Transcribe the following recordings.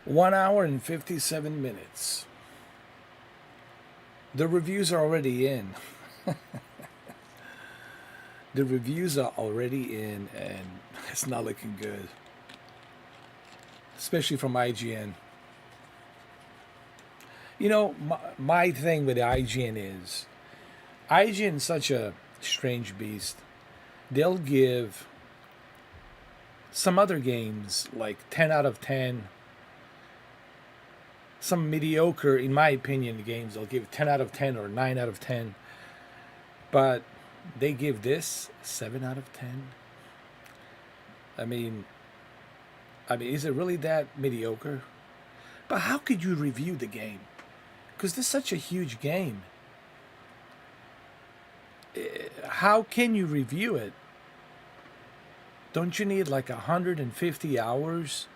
1 hour and 57 minutes. The reviews are already in. The reviews are already in, and it's not looking good. Especially from IGN. You know, my thing with IGN is IGN is such a strange beast. They'll give some other games like 10 out of 10. Some mediocre, in my opinion, games they'll give 10 out of 10 or 9 out of 10. But they give this 7 out of 10. I mean, is it really that mediocre? But how could you review the game? Because this is such a huge game. How can you review it? Don't you need like 150 hours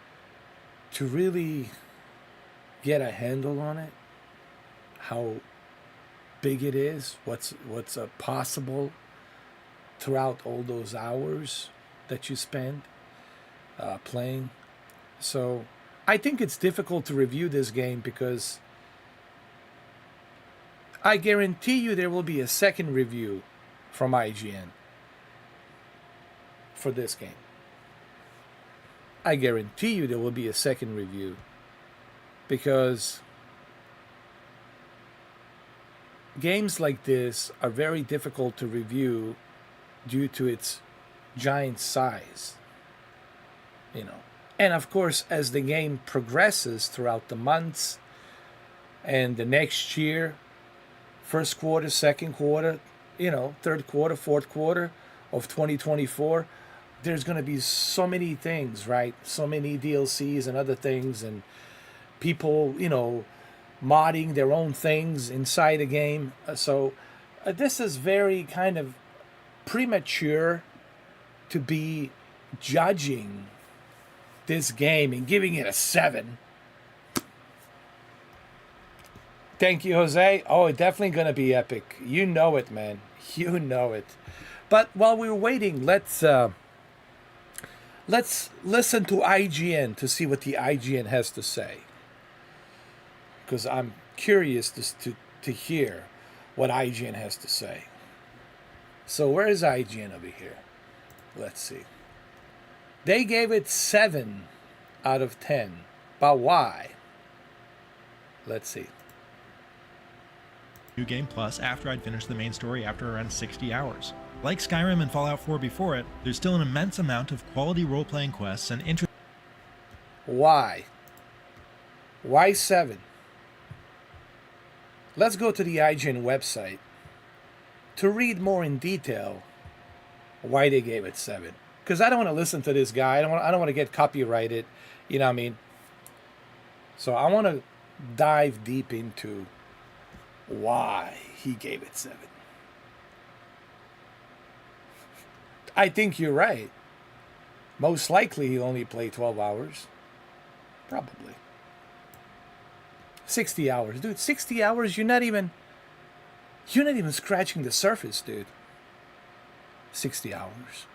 to really get a handle on it? How big it is? What's possible throughout all those hours that you spend playing? So I think it's difficult to review this game because I guarantee you there will be a second review from IGN for this game. I guarantee you there will be a second review because games like this are very difficult to review due to its giant size. You know. And of course, as the game progresses throughout the months and the next year, first quarter, second quarter, third quarter, fourth quarter of 2024, there's going to be so many things, right? So many DLCs and other things, and people, modding their own things inside a game. So this is very kind of premature to be judging this game and giving it a 7. Thank you, Jose. Oh, it's definitely going to be epic. You know it, man. You know it. But while we were waiting, let's listen to IGN to see what the IGN has to say. Because I'm curious to hear what IGN has to say. So where is IGN over here? Let's see. They gave it 7 out of 10. But why? Let's see. New Game Plus after I'd finished the main story after around 60 hours. Like Skyrim and Fallout 4 before it, there's still an immense amount of quality role-playing quests and interest. Why? Why 7? Let's go to the IGN website to read more in detail why they gave it 7. Because I don't want to listen to this guy. I don't want to get copyrighted. You know what I mean? So I want to dive deep into why he gave it 7. I think you're right. Most likely he only played 12 hours. Probably. 60 hours. Dude, 60 hours, you're not even scratching the surface, dude. 60 hours.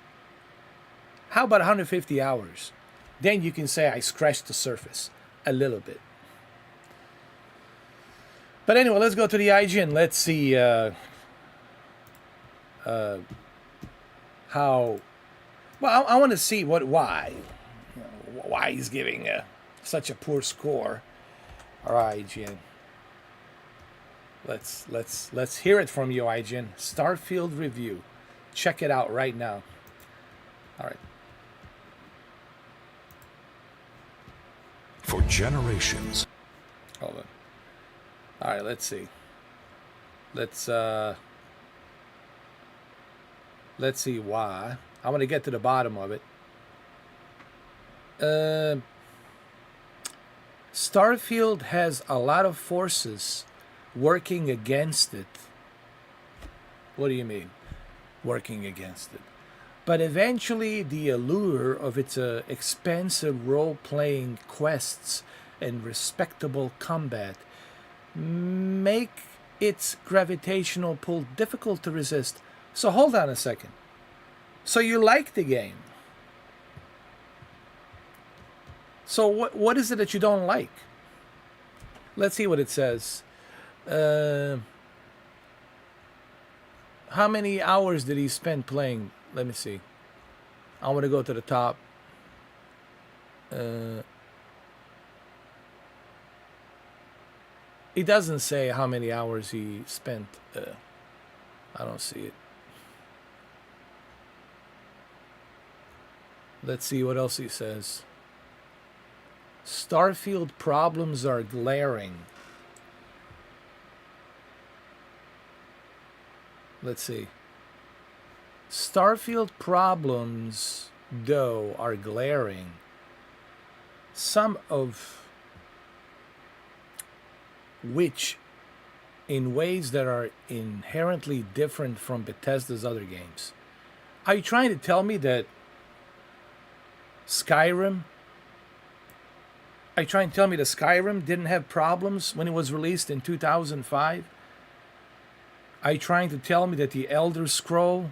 How about 150 hours? Then you can say I scratched the surface a little bit. But anyway, let's go to the IGN. Let's see how. Well, I want to see why he's giving such a poor score. All right, IGN. Let's hear it from you, IGN. Starfield review. Check it out right now. All right. For generations. Hold on. All right, let's see. Let's see why. I want to get to the bottom of it. Starfield has a lot of forces working against it. What do you mean, working against it? But eventually, the allure of its expensive role-playing quests and respectable combat make its gravitational pull difficult to resist. So hold on a second. So you like the game? So what is it that you don't like? Let's see what it says. How many hours did he spend playing? Let me see. I want to go to the top. It doesn't say how many hours he spent. I don't see it. Let's see what else he says. Starfield problems are glaring. Let's see. Starfield problems, though, are glaring. Some of which in ways that are inherently different from Bethesda's other games. Are you trying to tell me that Skyrim didn't have problems when it was released in 2005? Are you trying to tell me that the Elder Scroll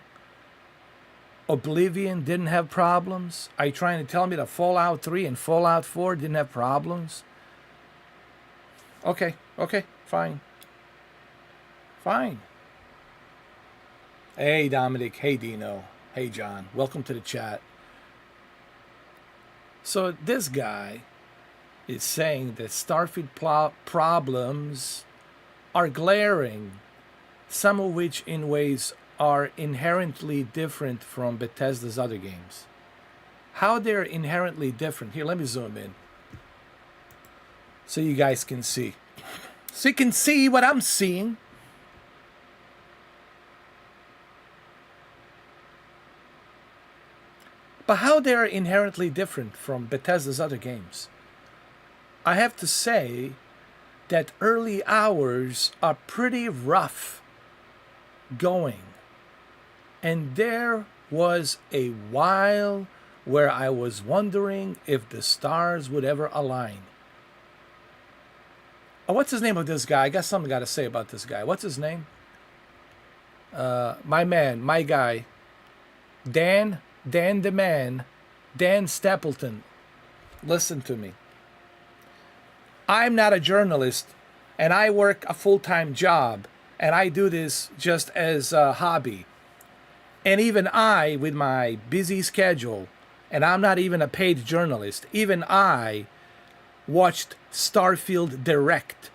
Oblivion didn't have problems? Are you trying to tell me that Fallout 3 and Fallout 4 didn't have problems? Okay, fine. Hey, Dominic. Hey, Dino. Hey, John. Welcome to the chat. So this guy is saying that Starfield problems are glaring, some of which in ways are inherently different from Bethesda's other games. How they're inherently different. Here, let me zoom in so you guys can see. So you can see what I'm seeing. But how they're inherently different from Bethesda's other games. I have to say that early hours are pretty rough going. And there was a while where I was wondering if the stars would ever align. Oh, what's his name of this guy? I got something I got to say about this guy. What's his name? My man, my guy. Dan the man, Dan Stapleton. Listen to me. I'm not a journalist, and I work a full-time job, and I do this just as a hobby. And even I, with my busy schedule, and I'm not even a paid journalist, even I watched Starfield Direct.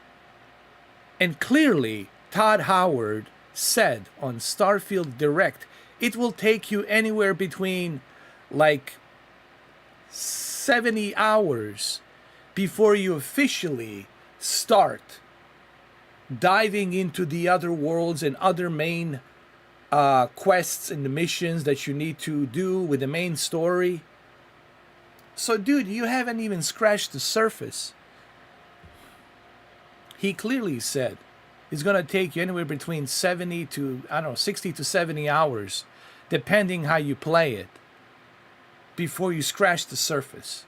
And clearly, Todd Howard said on Starfield Direct, it will take you anywhere between like 70 hours before you officially start diving into the other worlds and other main quests and the missions that you need to do with the main story. So, dude, you haven't even scratched the surface. He clearly said it's going to take you anywhere between 60 to 70 hours, depending how you play it, before you scratch the surface.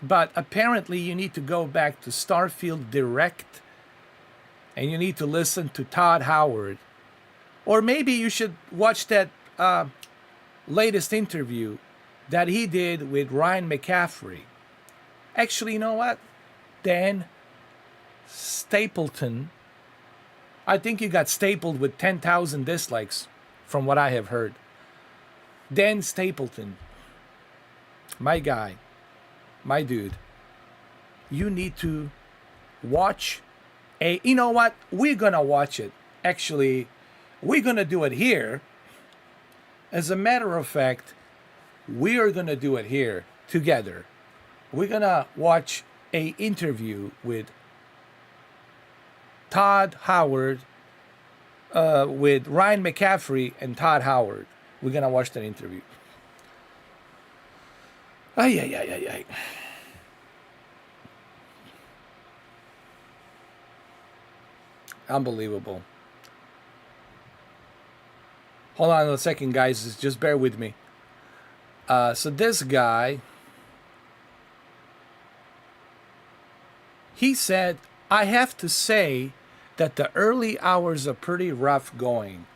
But apparently you need to go back to Starfield Direct, and you need to listen to Todd Howard. Or maybe you should watch that latest interview that he did with Ryan McCaffrey. Actually, you know what? Dan Stapleton. I think you got stapled with 10,000 dislikes from what I have heard. Dan Stapleton. My guy. My dude. You need to watch you know what? We're going to watch it. Actually, we're going to do it here. As a matter of fact, we are going to do it here together. We're going to watch a interview with Todd Howard, with Ryan McCaffrey and Todd Howard. We're going to watch that interview. Ay. Unbelievable. Hold on a second, guys. Just bear with me. So this guy, he said, I have to say that the early hours are pretty rough going.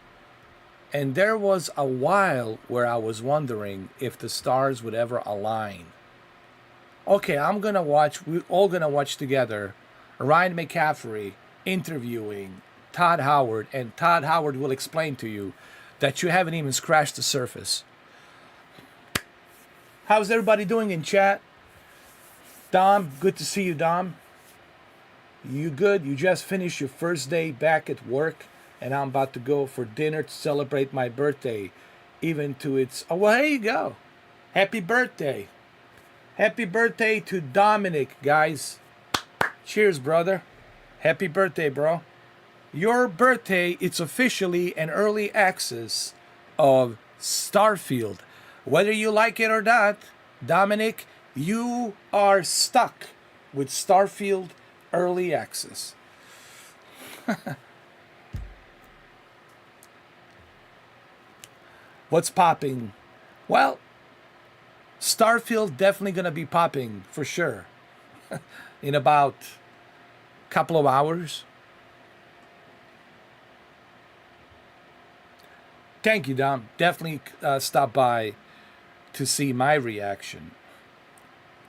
And there was a while where I was wondering if the stars would ever align. okay, we're all gonna watch together Ryan McCaffrey interviewing Todd Howard, and Todd Howard will explain to you that you haven't even scratched the surface. How's everybody doing in chat? Dom, good to see you, Dom. You good? You just finished your first day back at work, and I'm about to go for dinner to celebrate my birthday. Even to its... Oh, well, there you go. Happy birthday. Happy birthday to Dominic, guys. Cheers, brother. Happy birthday, bro. Your birthday, it's officially an early access of Starfield. Whether you like it or not, Dominic, you are stuck with Starfield early access. What's popping? Well, Starfield definitely going to be popping for sure in about a couple of hours. Thank you, Dom. Definitely stop by to see my reaction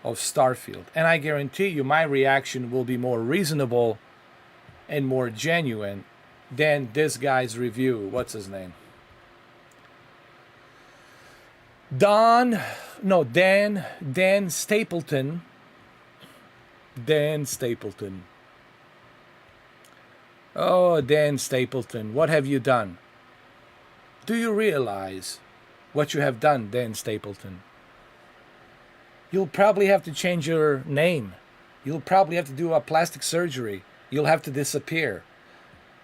of Starfield. And I guarantee you my reaction will be more reasonable and more genuine than this guy's review. What's his name? Dan Stapleton. Dan Stapleton. Oh, Dan Stapleton, what have you done? Do you realize what you have done, Dan Stapleton? You'll probably have to change your name. You'll probably have to do a plastic surgery. You'll have to disappear.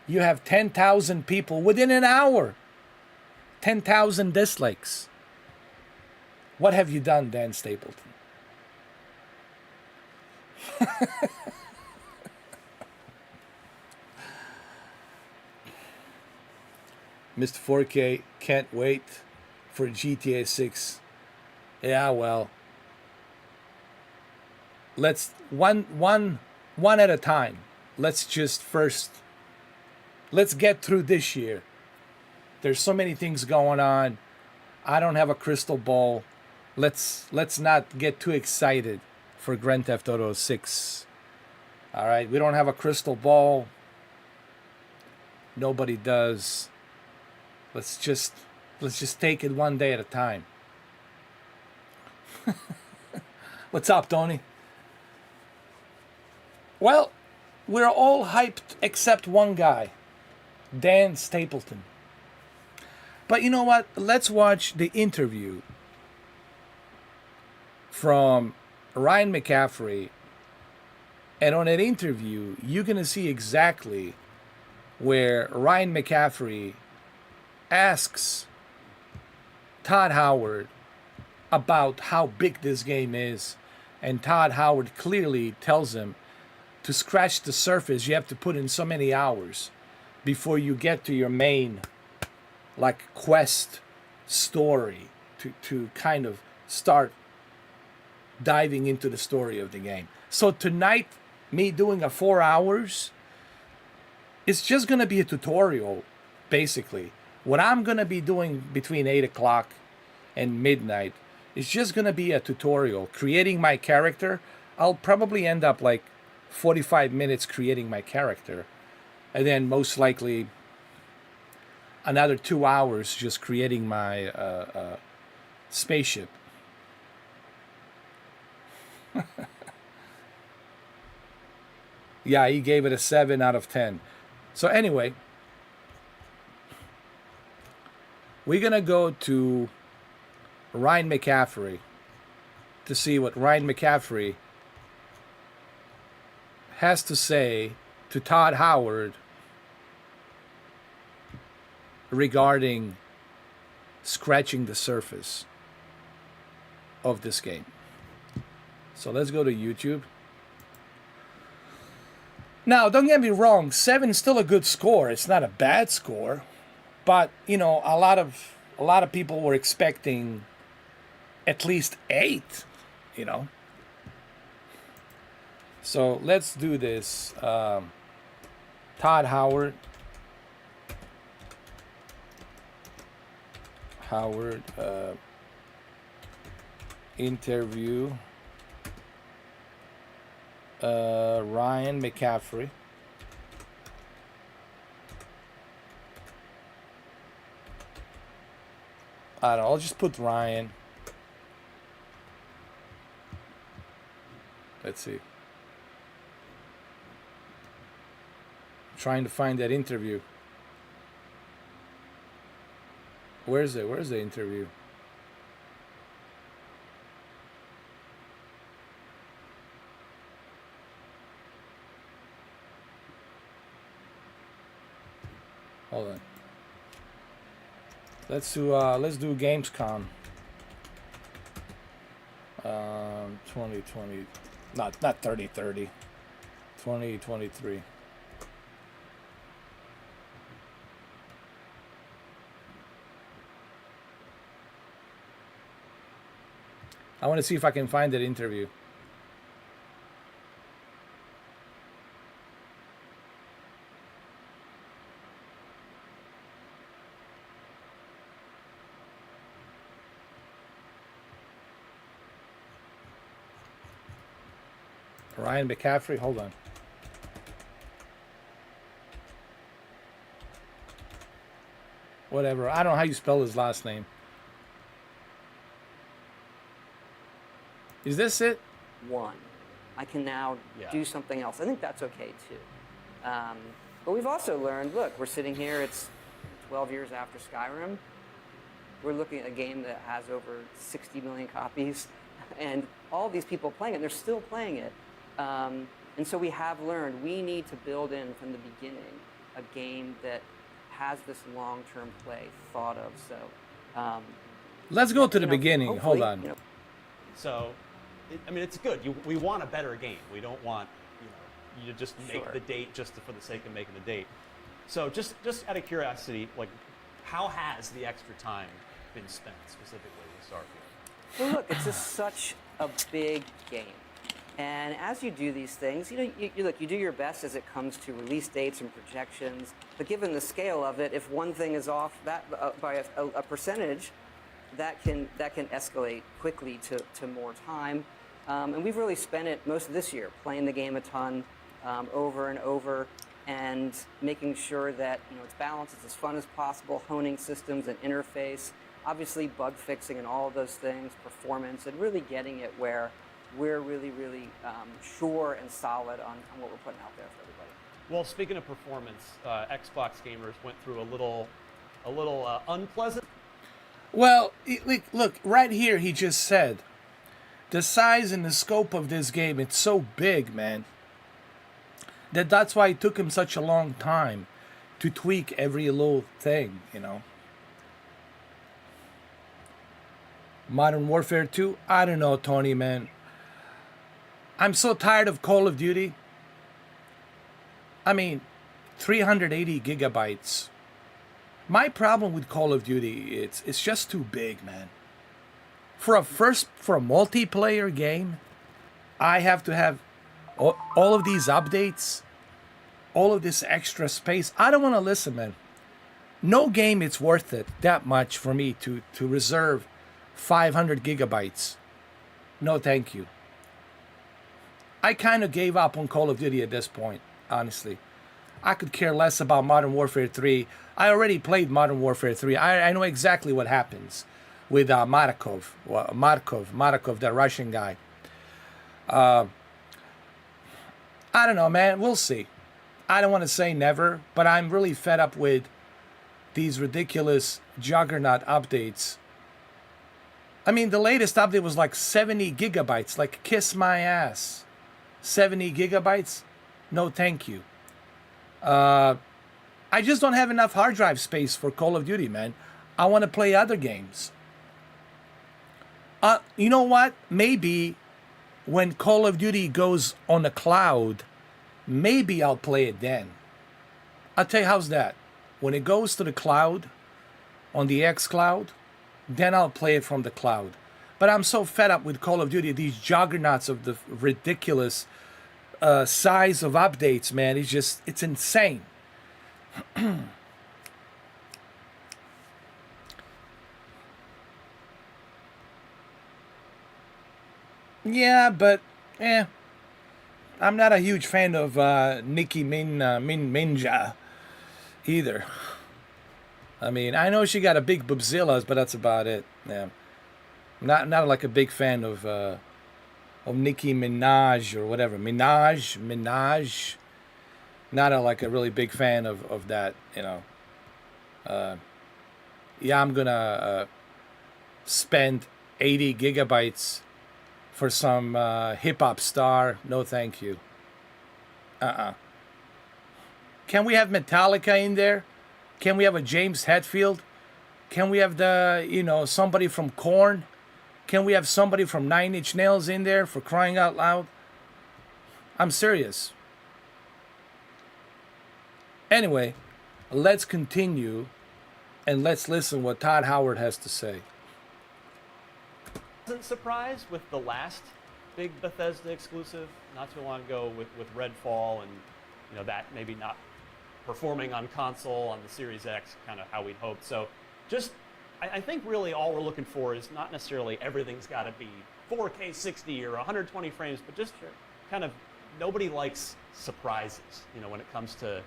You have 10,000 people within an hour. 10,000 dislikes. What have you done, Dan Stapleton? Mr. 4K, can't wait for GTA 6. Yeah, well, let's one at a time. Let's get through this year. There's so many things going on. I don't have a crystal ball. Let's not get too excited for Grand Theft Auto 6. All right, we don't have a crystal ball. Nobody does. Let's just take it one day at a time. What's up, Tony? Well, we're all hyped except one guy, Dan Stapleton. But you know what? Let's watch the interview from Ryan McCaffrey. And on that interview, you're going to see exactly where Ryan McCaffrey asks Todd Howard about how big this game is. And Todd Howard clearly tells him to scratch the surface, you have to put in so many hours before you get to your main quest story to kind of start diving into the story of the game. So tonight, me doing a 4 hours, it's just going to be a tutorial, basically. What I'm going to be doing between 8 o'clock and midnight is just going to be a tutorial. Creating my character, I'll probably end up 45 minutes creating my character. And then most likely another 2 hours just creating my spaceship. Yeah, he gave it a 7 out of 10. So anyway, we're going to go to Ryan McCaffrey to see what Ryan McCaffrey has to say to Todd Howard regarding scratching the surface of this game. So let's go to YouTube. Now, don't get me wrong, 7 is still a good score. It's not a bad score. But, a lot of people were expecting at least 8, So let's do this. Todd Howard. Interview Ryan McCaffrey. I don't know. I'll just put Ryan. Let's see. Trying to find that interview. Where's it? Where's the interview? Hold on. Let's do Gamescom. 2020, not 3030. 2023. I want to see if I can find that interview. Ryan McCaffrey, hold on. Whatever. I don't know how you spell his last name. Is this it? One. I can now do something else. I think that's okay too. But we've also learned, look, we're sitting here, it's 12 years after Skyrim. We're looking at a game that has over 60 million copies and all these people playing it, and they're still playing it. And so we have learned we need to build in from the beginning a game that has this long-term play thought of. So let's go to the beginning. Hold on. So, I mean, it's good. We want a better game. We don't want you to just make the date just for the sake of making the date. So just out of curiosity, like, how has the extra time been spent specifically with Starfield? Well, look, it's just such a big game. And as you do these things, you do your best as it comes to release dates and projections. But given the scale of it, if one thing is off that by a percentage, that can escalate quickly to more time. And we've really spent it most of this year playing the game a ton, over and over, and making sure that it's balanced, it's as fun as possible, honing systems and interface, obviously bug fixing and all of those things, performance, and really getting it where we're really, really sure and solid on what we're putting out there for everybody. Well, speaking of performance, Xbox gamers went through a little unpleasant. Well, look, right here he just said, the size and the scope of this game, it's so big, man, that's why it took him such a long time to tweak every little thing, Modern Warfare 2, I don't know, Tony, man. I'm so tired of Call of Duty. I mean, 380 gigabytes. My problem with Call of Duty, it's just too big, man. For a multiplayer game, I have to have all of these updates, all of this extra space. I don't want to listen, man. No game it's worth it that much for me to reserve 500 gigabytes. No, thank you. I kind of gave up on Call of Duty at this point, honestly. I could care less about Modern Warfare 3. I already played Modern Warfare 3. I know exactly what happens with Markov, that Russian guy. I don't know, man. We'll see. I don't want to say never, but I'm really fed up with these ridiculous juggernaut updates. I mean, the latest update was like 70 gigabytes. Like, kiss my ass. 70 gigabytes? No, thank you. I just don't have enough hard drive space for Call of Duty, man. I want to play other games. You know what? Maybe when Call of Duty goes on the cloud, maybe I'll play it then. I'll tell you, how's that? When it goes to the cloud, on the X cloud, then I'll play it from the cloud. But I'm so fed up with Call of Duty, these juggernauts of the ridiculous size of updates, man. It's insane. Yeah, but I'm not a huge fan of Nicki Minja either. I mean, I know she got a big boobzillas, but that's about it. Yeah, not like a big fan of Nicki Minaj or whatever. Minaj. Not like a really big fan of that. Yeah, I'm gonna spend 80 gigabytes for some hip hop star. No, thank you. Can we have Metallica in there? Can we have a James Hetfield? Can we have somebody from Korn? Can we have somebody from Nine Inch Nails in there, for crying out loud? I'm serious. Anyway, let's continue and let's listen what Todd Howard has to say. Wasn't surprised with the last big Bethesda exclusive not too long ago with Redfall, and that maybe not performing on console on the Series X, kind of how we'd hoped. So just I think really all we're looking for is not necessarily everything's got to be 4K 60 or 120 frames, but just kind of, nobody likes surprises, when it comes to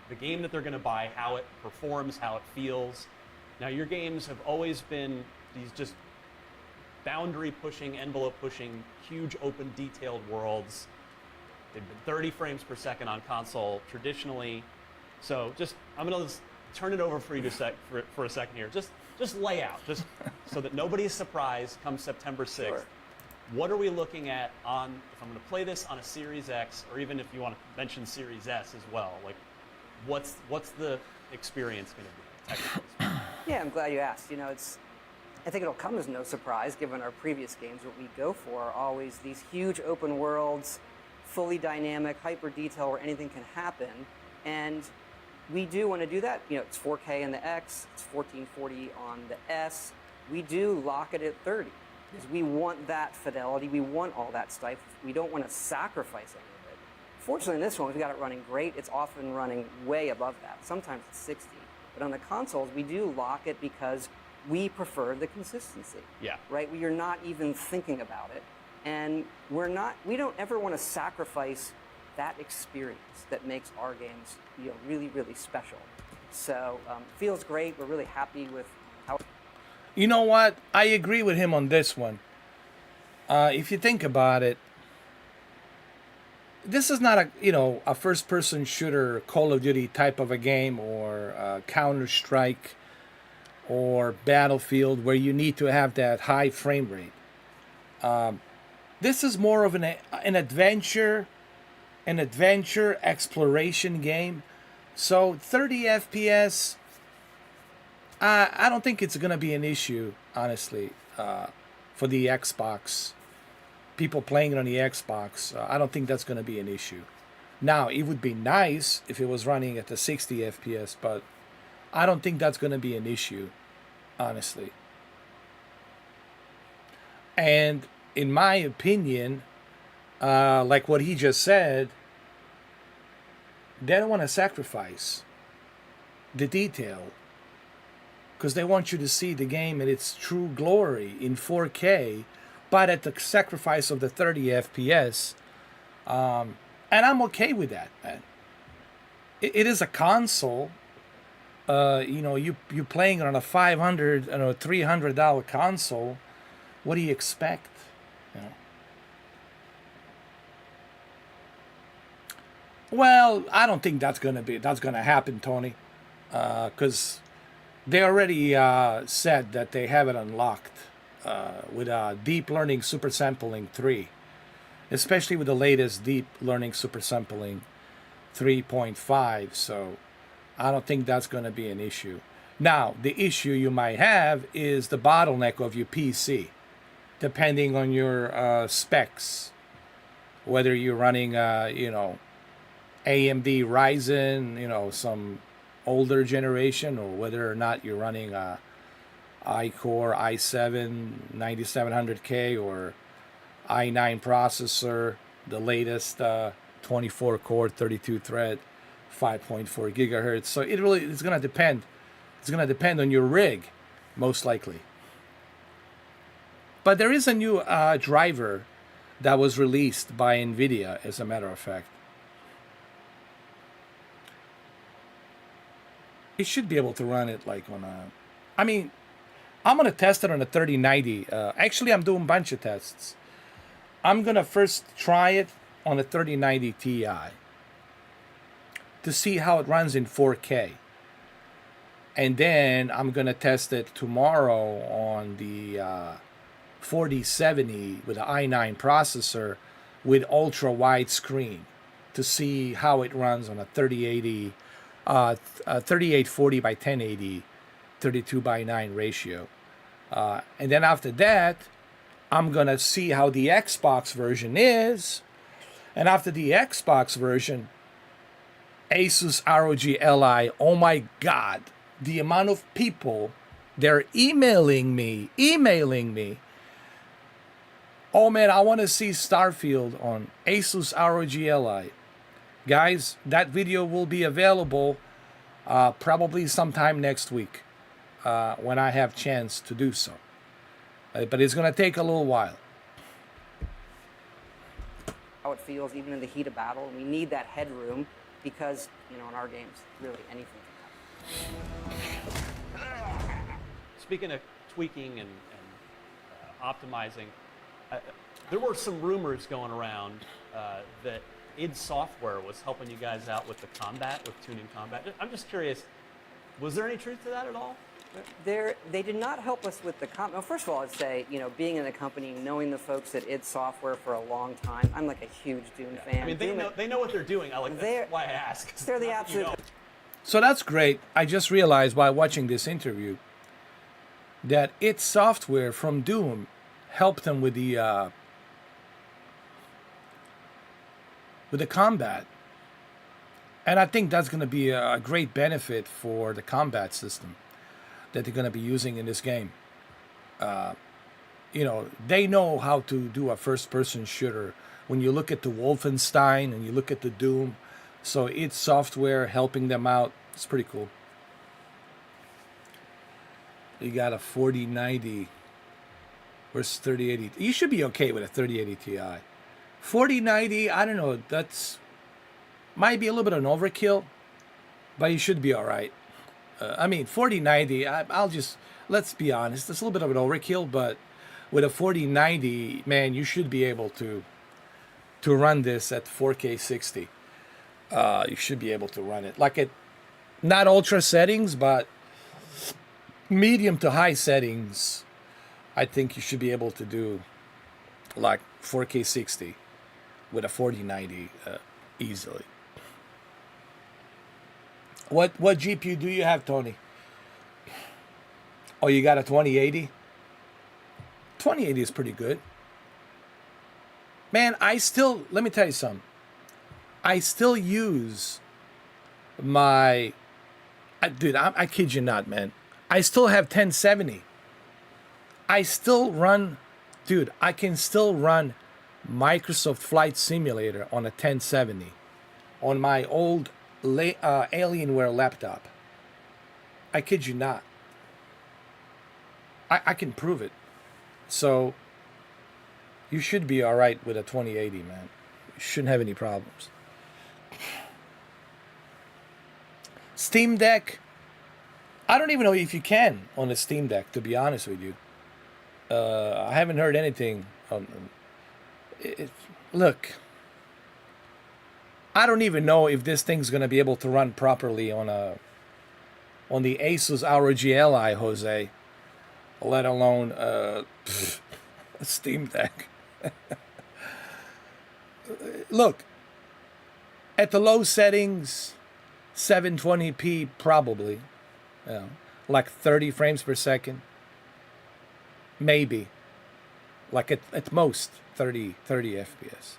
the game that they're going to buy, how it performs, how it feels. Now, your games have always been these just boundary-pushing, envelope-pushing, huge, open, detailed worlds. They've been 30 frames per second on console traditionally. So I'm going to turn it over for you for a second here. Just lay out, just so that nobody is surprised come September 6th. Sure. What are we looking at if I'm going to play this on a Series X, or even if you want to mention Series S as well, like what's the experience going to be, technically speaking? Yeah, I'm glad you asked. I think it'll come as no surprise, given our previous games. What we go for are always these huge open worlds, fully dynamic, hyper detail, where anything can happen. And we do want to do that. It's 4K in the X, it's 1440 on the S. We do lock it at 30 because we want that fidelity. We want all that stuff. We don't want to sacrifice any of it. Fortunately, in this one, we've got it running great. It's often running way above that. Sometimes it's 60. But on the consoles, we do lock it because we prefer the consistency. Yeah. Right? You're not even thinking about it. And we don't ever want to sacrifice that experience that makes our games really, really special. So feels great. We're really happy with how. You know what? I agree with him on this one. If you think about it, this is not a first-person shooter, Call of Duty type of a game, or Counter-Strike, or Battlefield, where you need to have that high frame rate. This is more of an adventure exploration game. So 30 FPS, I don't think it's going to be an issue, honestly, for the Xbox. People playing it on the Xbox, I don't think that's going to be an issue. Now, it would be nice if it was running at the 60 FPS, but I don't think that's going to be an issue, honestly. And in my opinion, like what he just said, they don't want to sacrifice the detail because they want you to see the game in its true glory in 4K, but at the sacrifice of the 30 FPS. And I'm okay with that, man. It is a console. You're playing it on a $500, $300 console. What do you expect? Well, I don't think that's gonna happen, Tony, because they already said that they have it unlocked with Deep Learning Super Sampling 3, especially with the latest Deep Learning Super Sampling 3.5. So I don't think that's going to be an issue. Now, the issue you might have is the bottleneck of your PC, depending on your specs, whether you're running, AMD Ryzen, some older generation, or whether or not you're running iCore i7 9700K or i9 processor, the latest 24 core 32 thread 5.4 gigahertz. So it's going to depend. It's going to depend on your rig, most likely. But there is a new driver that was released by NVIDIA, as a matter of fact. It should be able to run it like on a... I mean, I'm going to test it on a 3090. Actually, I'm doing a bunch of tests. I'm going to first try it on a 3090 Ti to see how it runs in 4K. And then I'm going to test it tomorrow on the 4070 with an i9 processor with ultra wide screen to see how it runs on a 3080, 3840 by 1080, 32 by 9 ratio. And then after that, I'm going to see how the Xbox version is. And after the Xbox version, Asus ROG Li, oh my God, the amount of people, they're emailing me. Oh man, I want to see Starfield on Asus ROG Li. Guys, that video will be available probably sometime next week when I have chance to do so. But it's going to take a little while. How it feels even in the heat of battle. We need that headroom because, you know, in our games, really anything can happen. Speaking of tweaking and optimizing, there were some rumors going around that id Software was helping you guys out with the combat, with tuning combat. I'm just curious, was there any truth to that at all? They did not help us with the combat. Well, first of all, I'd say, you know, being in the company, knowing the folks at id Software for a long time, I'm like a huge Dune fan. I mean, they know what they're doing. That's why I ask. They're the absolute... So that's great. I just realized while watching this interview that id Software from Doom helped them with the combat. And I think that's going to be a great benefit for the combat system that they're going to be using in this game. You know, they know how to do a first-person shooter. When you look at the Wolfenstein and you look at the Doom, so id Software helping them out, it's pretty cool. You got a 4090 versus 3080. You should be okay with a 3080 Ti. 4090, I don't know, that's might be a little bit of an overkill, but you should be all right. I mean, 4090, I'll just, let's be honest, it's a little bit of an overkill, but with a 4090, man, you should be able to run this at 4K 60. You should be able to run it like at not ultra settings, but medium to high settings. I think you should be able to do like 4K 60 with a 4090 easily. What GPU do you have, Tony? Oh, you got a 2080? 2080 is pretty good. Man, let me tell you something. I still use my, dude, I kid you not, man. I still have 1070. I still run, dude, I can still run Microsoft Flight Simulator on a 1070 on my old Alienware laptop. I kid you not. I can prove it. So you should be all right with a 2080, man. You shouldn't have any problems. Steam Deck, I don't even know if you can on a Steam Deck, to be honest with you. I haven't heard anything. Look, I don't even know if this thing's going to be able to run properly on the Asus ROG Li, Jose, let alone a Steam Deck. Look, at the low settings, 720p probably, you know, like 30 frames per second, maybe, like at most 30 FPS.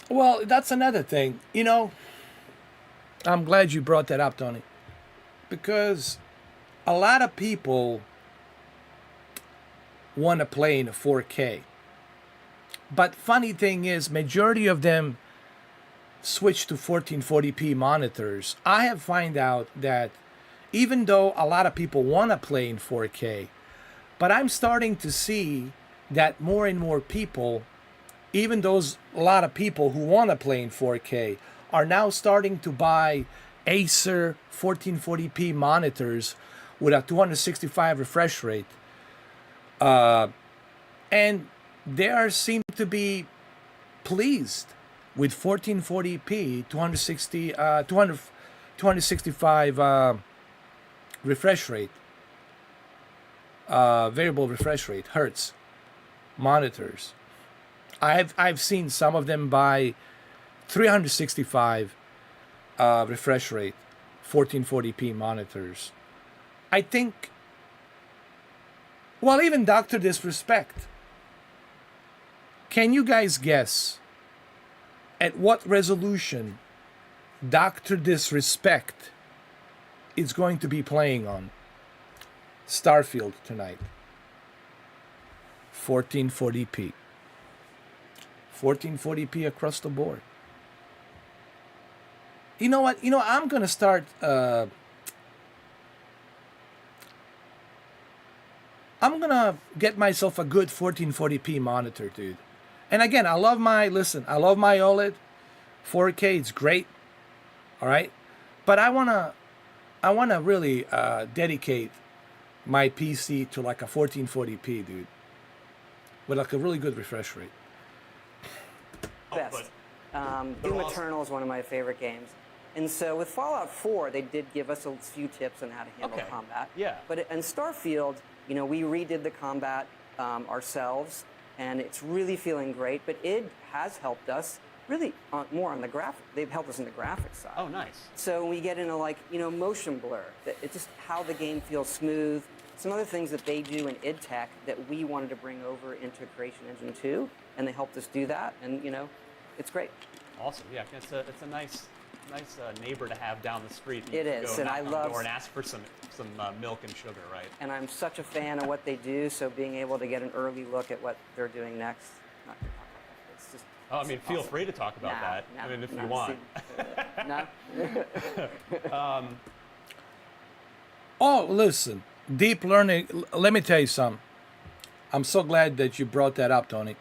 Well, that's another thing. You know, I'm glad you brought that up, Tony, because a lot of people want to play in 4K. But funny thing is, majority of them switch to 1440p monitors. I have found out that even though a lot of people want to play in 4K, but I'm starting to see that more and more people, even those a lot of people who want to play in 4K, are now starting to buy Acer 1440p monitors with a 265 refresh rate. And they seem to be pleased with 1440p 265 refresh rate, variable refresh rate, hertz monitors. I've seen some of them buy 365 refresh rate 1440p monitors. I think, well, even Dr. Disrespect, can you guys guess at what resolution Dr. Disrespect is going to be playing on Starfield tonight? 1440p. 1440p across the board. You know what? I'm going to start... I'm going to get myself a good 1440p monitor, dude. And again, I love my OLED. 4K, it's great. All right? But I want to really dedicate my PC to like a 1440p, dude. With like a really good refresh rate. Best. Doom Eternal is one of my favorite games. And so with Fallout 4, they did give us a few tips on how to handle combat. Yeah. But in Starfield, we redid the combat ourselves, and it's really feeling great. But id has helped us really more on the graphic. They've helped us in the graphics side. Oh, nice. So we get into motion blur. It's just how the game feels smooth. Some other things that they do in id Tech that we wanted to bring over into Creation Engine 2, and they helped us do that. And it's great. Awesome. Yeah, it's a nice neighbor to have down the street. It is, and I love. And ask for some milk and sugar, right? And I'm such a fan of what they do. So being able to get an early look at what they're doing next. Not gonna talk about that. It's just. Oh, I mean, feel awesome. free to talk about that. I mean, if you want. No. Oh, listen, deep learning. Let me tell you something. I'm so glad that you brought that up, Tony.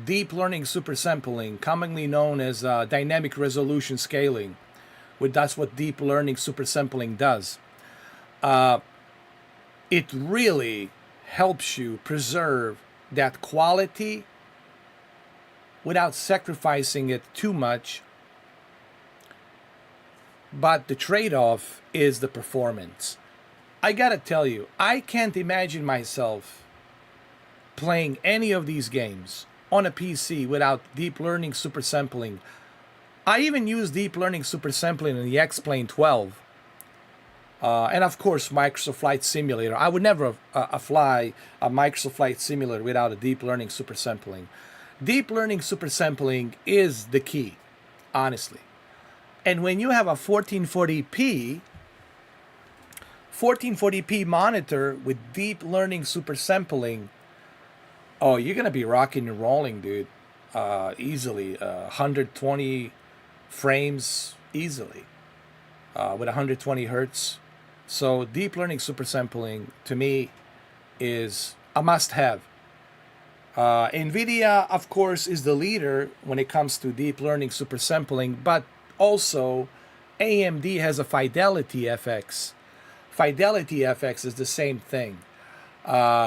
Deep learning supersampling, commonly known as dynamic resolution scaling, that's what deep learning supersampling does. It really helps you preserve that quality without sacrificing it too much. But the trade-off is the performance. I gotta tell you, I can't imagine myself playing any of these games on a PC without deep learning supersampling. I even use deep learning supersampling in the X-Plane 12. And of course, Microsoft Flight Simulator. I would never fly a Microsoft Flight Simulator without a deep learning supersampling. Deep learning supersampling is the key, honestly. And when you have a 1440p monitor with deep learning supersampling, oh, you're going to be rocking and rolling, dude. Easily. 120 frames easily. With 120 hertz. So deep learning supersampling, to me, is a must-have. NVIDIA, of course, is the leader when it comes to deep learning supersampling, but also AMD has a Fidelity FX. Fidelity FX is the same thing,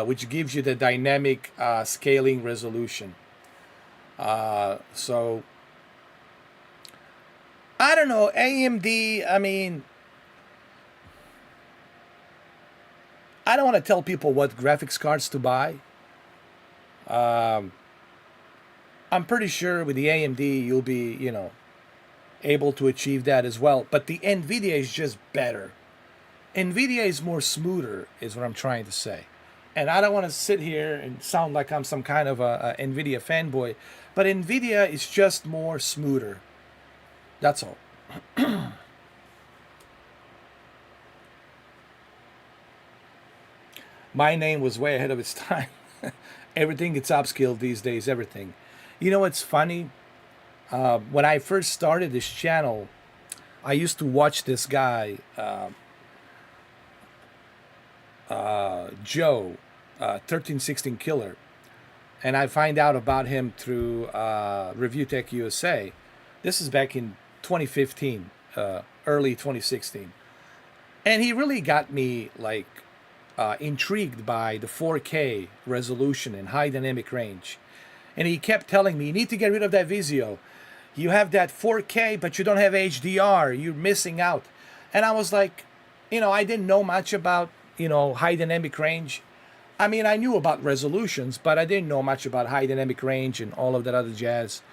which gives you the dynamic scaling resolution. So, I don't know, AMD, I mean, I don't want to tell people what graphics cards to buy. I'm pretty sure with the AMD you'll be, able to achieve that as well. But the NVIDIA is just better. NVIDIA is more smoother, is what I'm trying to say. And I don't want to sit here and sound like I'm some kind of a NVIDIA fanboy, but NVIDIA is just more smoother. That's all. My name was way ahead of its time. Everything gets upskilled these days, everything. You know what's funny? When I first started this channel, I used to watch this guy, Joe, 1316 Killer, and I find out about him through Review Tech USA. This is back in 2015, early 2016, and he really got me like intrigued by the 4K resolution and high dynamic range. And he kept telling me, you need to get rid of that Vizio. You have that 4K, but you don't have HDR. You're missing out. And I was like, I didn't know much about, high dynamic range. I mean, I knew about resolutions, but I didn't know much about high dynamic range and all of that other jazz.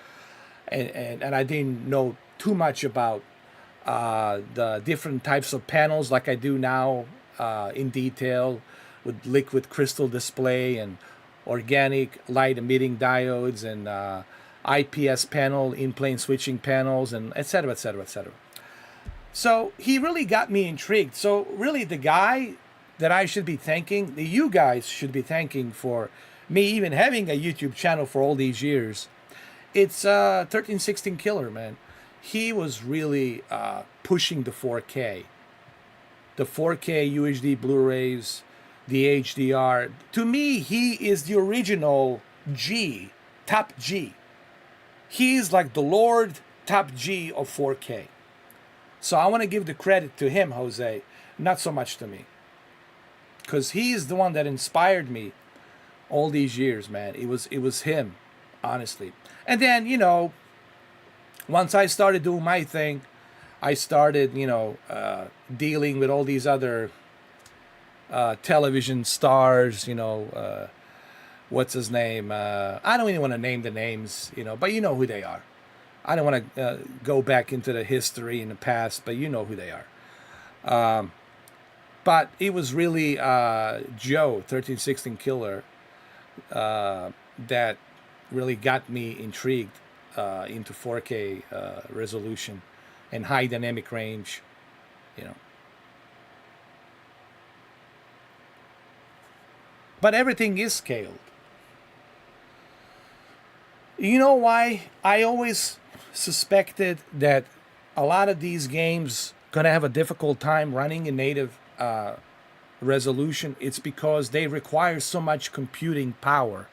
And I didn't know too much about the different types of panels like I do now in detail with liquid crystal display and organic light emitting diodes and IPS panel, in-plane switching panels, and et cetera, et cetera, et cetera. So he really got me intrigued. So really the guy that I should be thanking, that you guys should be thanking for me even having a YouTube channel for all these years, it's 1316 Killer, man. He was really pushing the 4K. The 4K UHD Blu-rays, the HDR. To me, he is the original G, top G. He's like the Lord top G of 4K. So I want to give the credit to him, Jose, not so much to me. Because he's the one that inspired me all these years, man. It was him, honestly. And then, once I started doing my thing, I started, dealing with all these other television stars, what's his name? I don't even want to name the names, but you know who they are. I don't want to go back into the history in the past, but you know who they are. But it was really Joe, 1316 Killer, that really got me intrigued into 4K resolution and high dynamic range, But everything is scaled. You know why? I always suspected that a lot of these games gonna have a difficult time running in native resolution. It's because they require so much computing power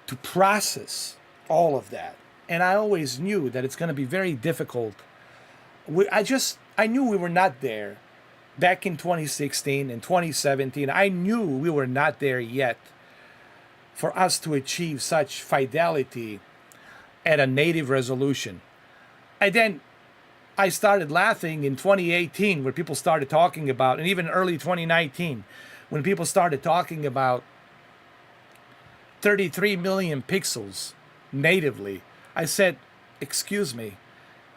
to process all of that. And I always knew that it's going to be very difficult. I knew we were not there back in 2016 and 2017. I knew we were not there yet for us to achieve such fidelity at a native resolution. And then I started laughing in 2018 where people started talking about, and even early 2019, when people started talking about 33 million pixels natively. I said, excuse me,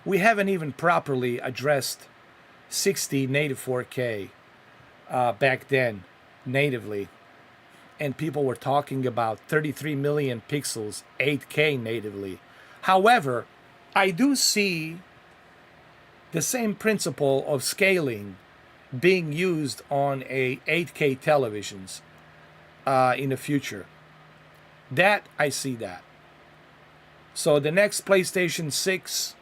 we haven't even properly addressed 60 native 4K back then natively. And people were talking about 33 million pixels 8K natively. However, I do see the same principle of scaling being used on a 8K televisions in the future. That, I see that. So the next PlayStation 6,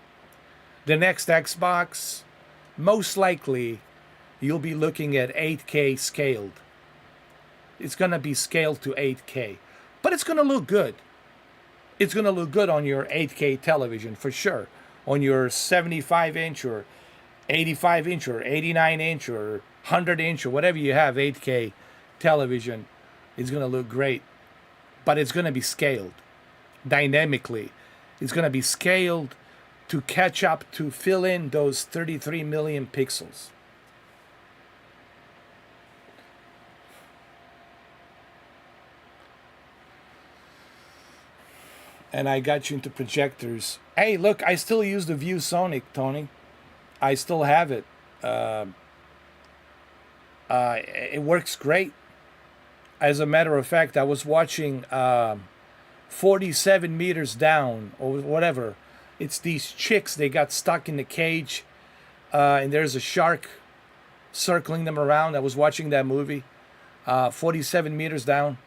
the next Xbox, most likely you'll be looking at 8K scaled. It's going to be scaled to 8K. But it's going to look good. It's going to look good on your 8K television for sure. On your 75-inch or 85-inch or 89-inch or 100-inch or whatever you have 8K television, it's going to look great. But it's going to be scaled dynamically. It's going to be scaled to catch up, to fill in those 33 million pixels. And I got you into projectors. Hey, look, I still use the ViewSonic, Tony. I still have it. It works great. As a matter of fact, I was watching 47 meters down or whatever. It's these chicks, they got stuck in the cage and there's a shark circling them around. I was watching that movie, 47 meters down.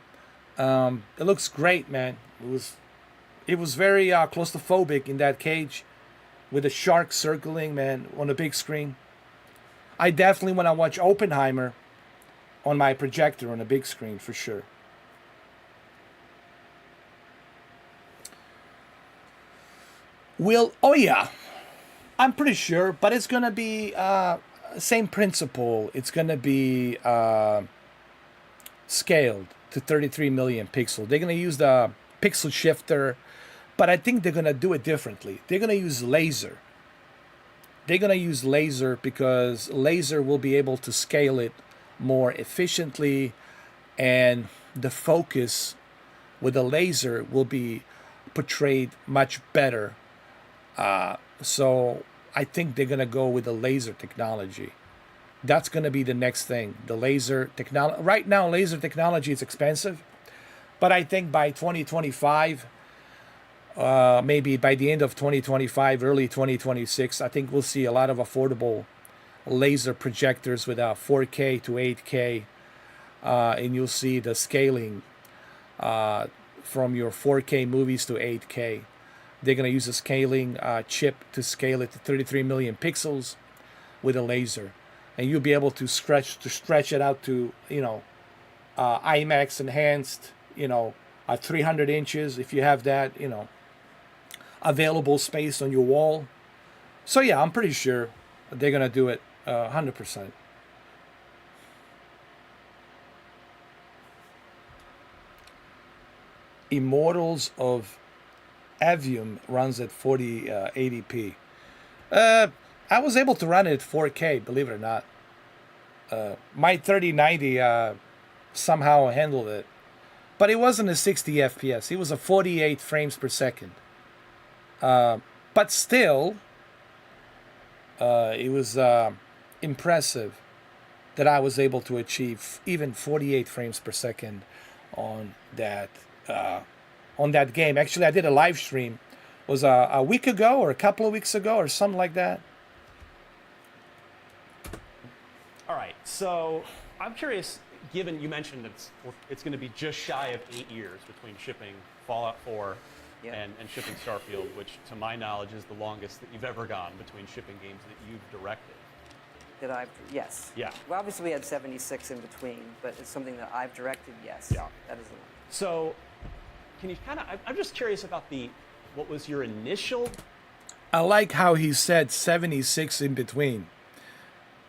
It looks great, man. It was very claustrophobic in that cage. with a shark circling, man, on a big screen. I definitely want to watch Oppenheimer on my projector on a big screen for sure. Oh yeah, I'm pretty sure, but it's gonna be same principle. It's gonna be scaled to 33 million pixels. They're gonna use the pixel shifter, but I think they're gonna do it differently. They're gonna use laser. They're gonna use laser because laser will be able to scale it more efficiently, and the focus with a laser will be portrayed much better. So I think they're gonna go with the laser technology. That's gonna be the next thing. The laser technology. Right now, laser technology is expensive, but I think by 2025, maybe by the end of 2025, early 2026, I think we'll see a lot of affordable laser projectors with 4K to 8K, and you'll see the scaling from your 4K movies to 8K. They're going to use a scaling chip to scale it to 33 million pixels with a laser, and you'll be able to stretch it out to IMAX enhanced, 300 inches if you have that, available space on your wall. So yeah, I'm pretty sure they're going to do it 100%. Immortals of Avium runs at 4080p. I was able to run it at 4K, believe it or not. My 3090 somehow handled it, but it wasn't a 60 FPS. It was a 48 frames per second. But still, it was impressive that I was able to achieve even 48 frames per second on that game. Actually, I did a live stream. It was a week ago or a couple of weeks ago or something like that. All right, so I'm curious, given you mentioned it's going to be just shy of 8 years between shipping Fallout 4 and shipping Starfield, which to my knowledge is the longest that you've ever gone between shipping games that you've directed. Yes. Yeah. Well, obviously we had 76 in between, but it's something that I've directed, yes. Yeah. That is the one. So can you I'm just curious about what was your initial... I like how he said 76 in between.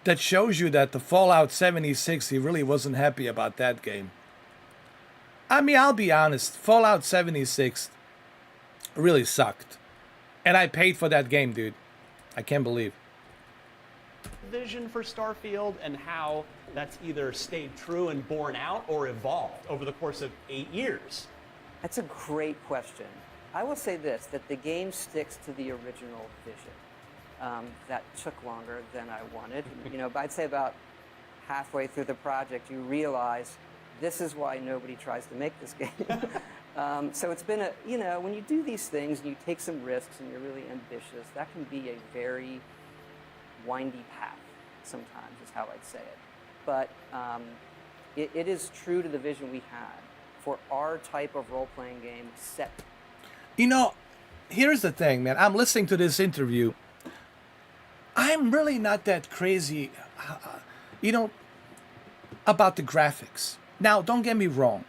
That shows you that the Fallout 76, he really wasn't happy about that game. I mean, I'll be honest, Fallout 76 really sucked. And I paid for that game, dude. I can't believe. Vision for Starfield and how that's either stayed true and borne out or evolved over the course of 8 years? That's a great question. I will say this, that the game sticks to the original vision. That took longer than I wanted. But I'd say about halfway through the project, you realize this is why nobody tries to make this game. So it's been when you do these things and you take some risks and you're really ambitious, that can be a very windy path sometimes, is how I'd say it. But it is true to the vision we had for our type of role-playing game set. Here's the thing, man. I'm listening to this interview. I'm really not that crazy, about the graphics. Now, don't get me wrong.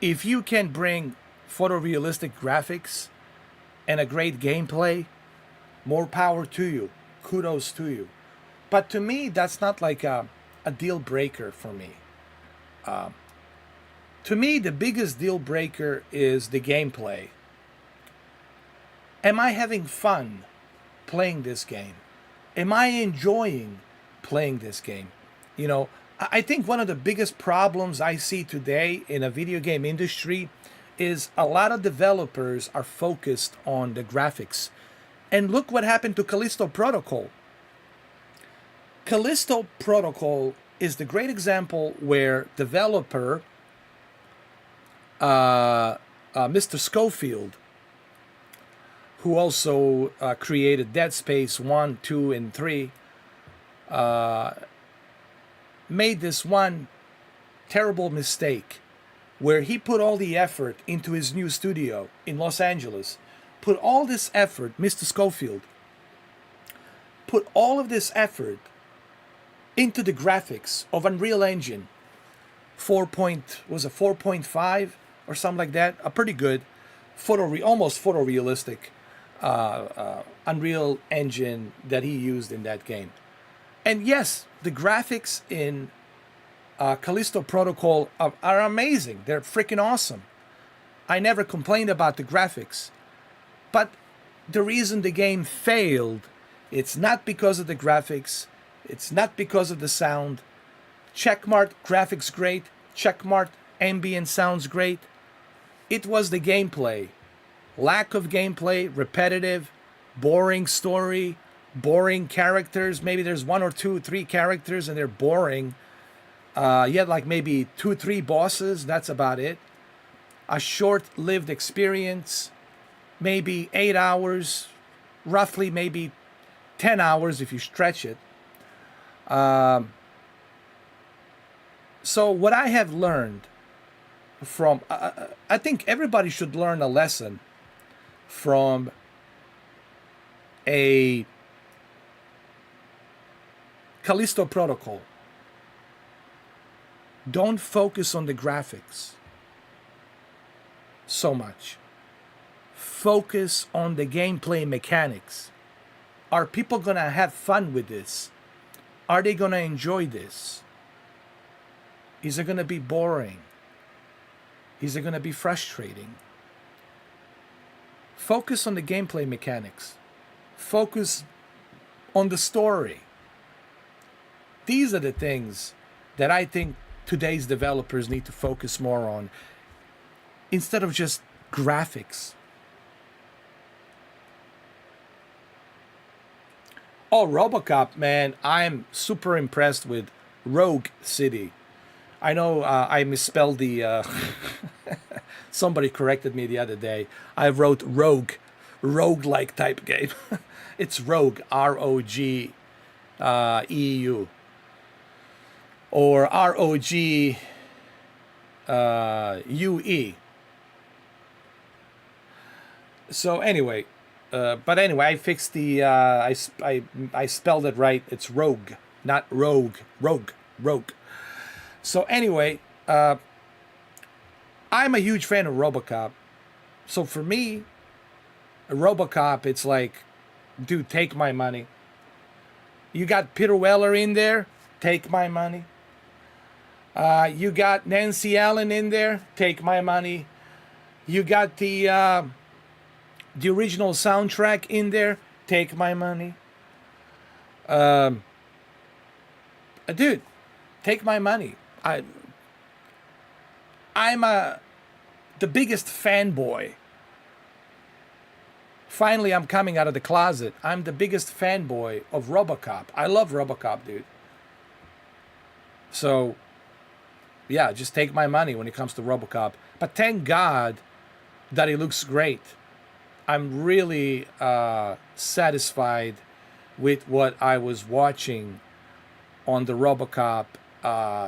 If you can bring photorealistic graphics and a great gameplay, more power to you. Kudos to you. But to me, that's not like a deal breaker for me. To me, the biggest deal breaker is the gameplay. Am I having fun playing this game? Am I enjoying playing this game? I think one of the biggest problems I see today in a video game industry is a lot of developers are focused on the graphics. And look what happened to Callisto Protocol. Callisto Protocol is the great example where developer Mr. Schofield, who also created Dead Space 1, 2, and 3, made this one terrible mistake where he put all the effort into his new studio in Los Angeles, put all this effort, Mr. Schofield, put all of this effort into the graphics of Unreal Engine 4.5 or something like that, a pretty good almost photorealistic Unreal Engine that he used in that game. And yes, the graphics in Callisto Protocol are amazing. They're freaking awesome. I never complained about the graphics. But the reason the game failed, it's not because of the graphics. It's not because of the sound. Checkmark, graphics great. Checkmark, ambient sounds great. It was the gameplay. Lack of gameplay, repetitive, boring story, boring characters. Maybe there's 1 or 2, 3 characters and they're boring. You had like maybe 2, 3 bosses. That's about it. A short-lived experience. Maybe 8 hours. Roughly maybe 10 hours if you stretch it. So what I have learned from... I think everybody should learn a lesson from a Callisto Protocol. Don't focus on the graphics so much. Focus on the gameplay mechanics. Are people going to have fun with this? Are they going to enjoy this? Is it going to be boring? Is it going to be frustrating? Focus on the gameplay mechanics. Focus on the story. These are the things that I think today's developers need to focus more on instead of just graphics. Oh, RoboCop, man, I'm super impressed with Rogue City. I know I misspelled the... somebody corrected me the other day. I wrote rogue-like type game. It's Rogue, R-O-G-EU. Or R-O-G-U-E. So anyway, I fixed the... I spelled it right. It's Rogue, not Rogue. Rogue. So anyway, I'm a huge fan of RoboCop. So for me, RoboCop, it's like, dude, take my money. You got Peter Weller in there, take my money. You got Nancy Allen in there, take my money. You got the original soundtrack in there, take my money. Dude, take my money. I'm the biggest fanboy. Finally, I'm coming out of the closet. I'm the biggest fanboy of RoboCop. I love RoboCop, dude. So, yeah, just take my money when it comes to RoboCop. But thank God that it looks great. I'm really satisfied with what I was watching on the RoboCop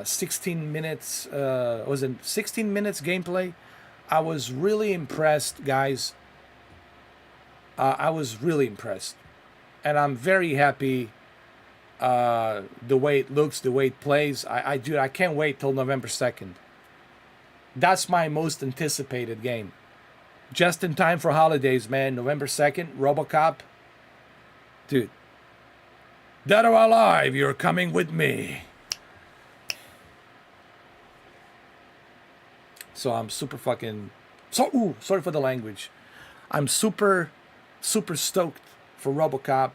16 minutes, was it 16 minutes gameplay? I was really impressed, guys. I was really impressed. And I'm very happy the way it looks, the way it plays. I can't wait till November 2nd. That's my most anticipated game. Just in time for holidays, man. November 2nd, RoboCop. Dude. Dead or alive, you're coming with me. So I'm super fucking... sorry for the language. I'm super stoked for RoboCop.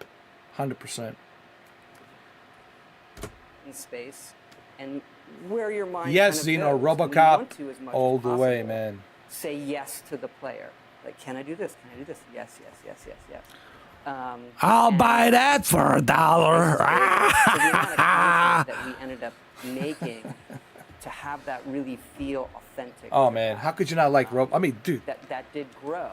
100%. In space. And where your mind yes, kind of Zeno, goes, when you RoboCop want to as much all as the way, possible, man. Say yes to the player. Like, can I do this? Can I do this? Yes. I'll and buy that for $1. so the amount of content that we ended up making to have that really feel authentic. Oh, to man. that, How could you not like I mean, dude. That did grow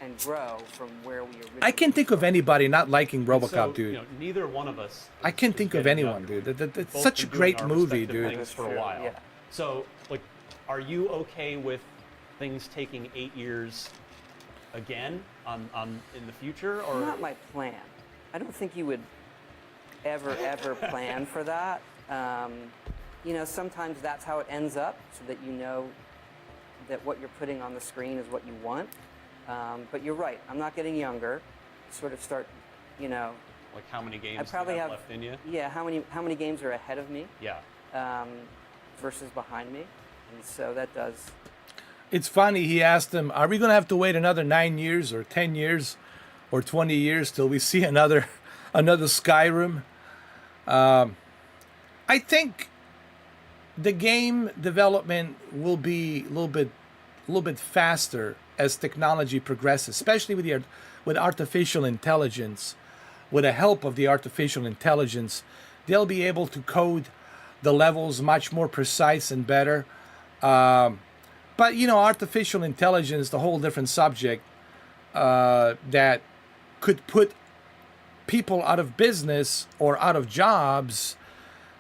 and grow from where we originally I can't think of anybody not liking RoboCop, So, dude. you know, neither one of us. I can't is think of getting anyone, younger. dude. It's Both such a been doing great our movie, respective dude. things for a while. Yeah. So, like, are you okay with things taking 8 years again on in the future, or Not my plan. I don't think you would ever plan for that. You know, sometimes that's how it ends up, so that you know that what you're putting on the screen is what you want. But you're right. I'm not getting younger. Sort of start, you know. like how many games I probably do you have left in you? Yeah. How many games are ahead of me Yeah. versus behind me, and so that does. It's funny. He asked him, "Are we going to have to wait another 9 years, or 10 years, or 20 years till we see another Skyrim?" I think the game development will be a little bit faster as technology progresses, especially with artificial intelligence. With the help of the artificial intelligence, they'll be able to code the levels much more precise and better. But you know, artificial intelligence, the whole different subject that could put people out of business or out of jobs,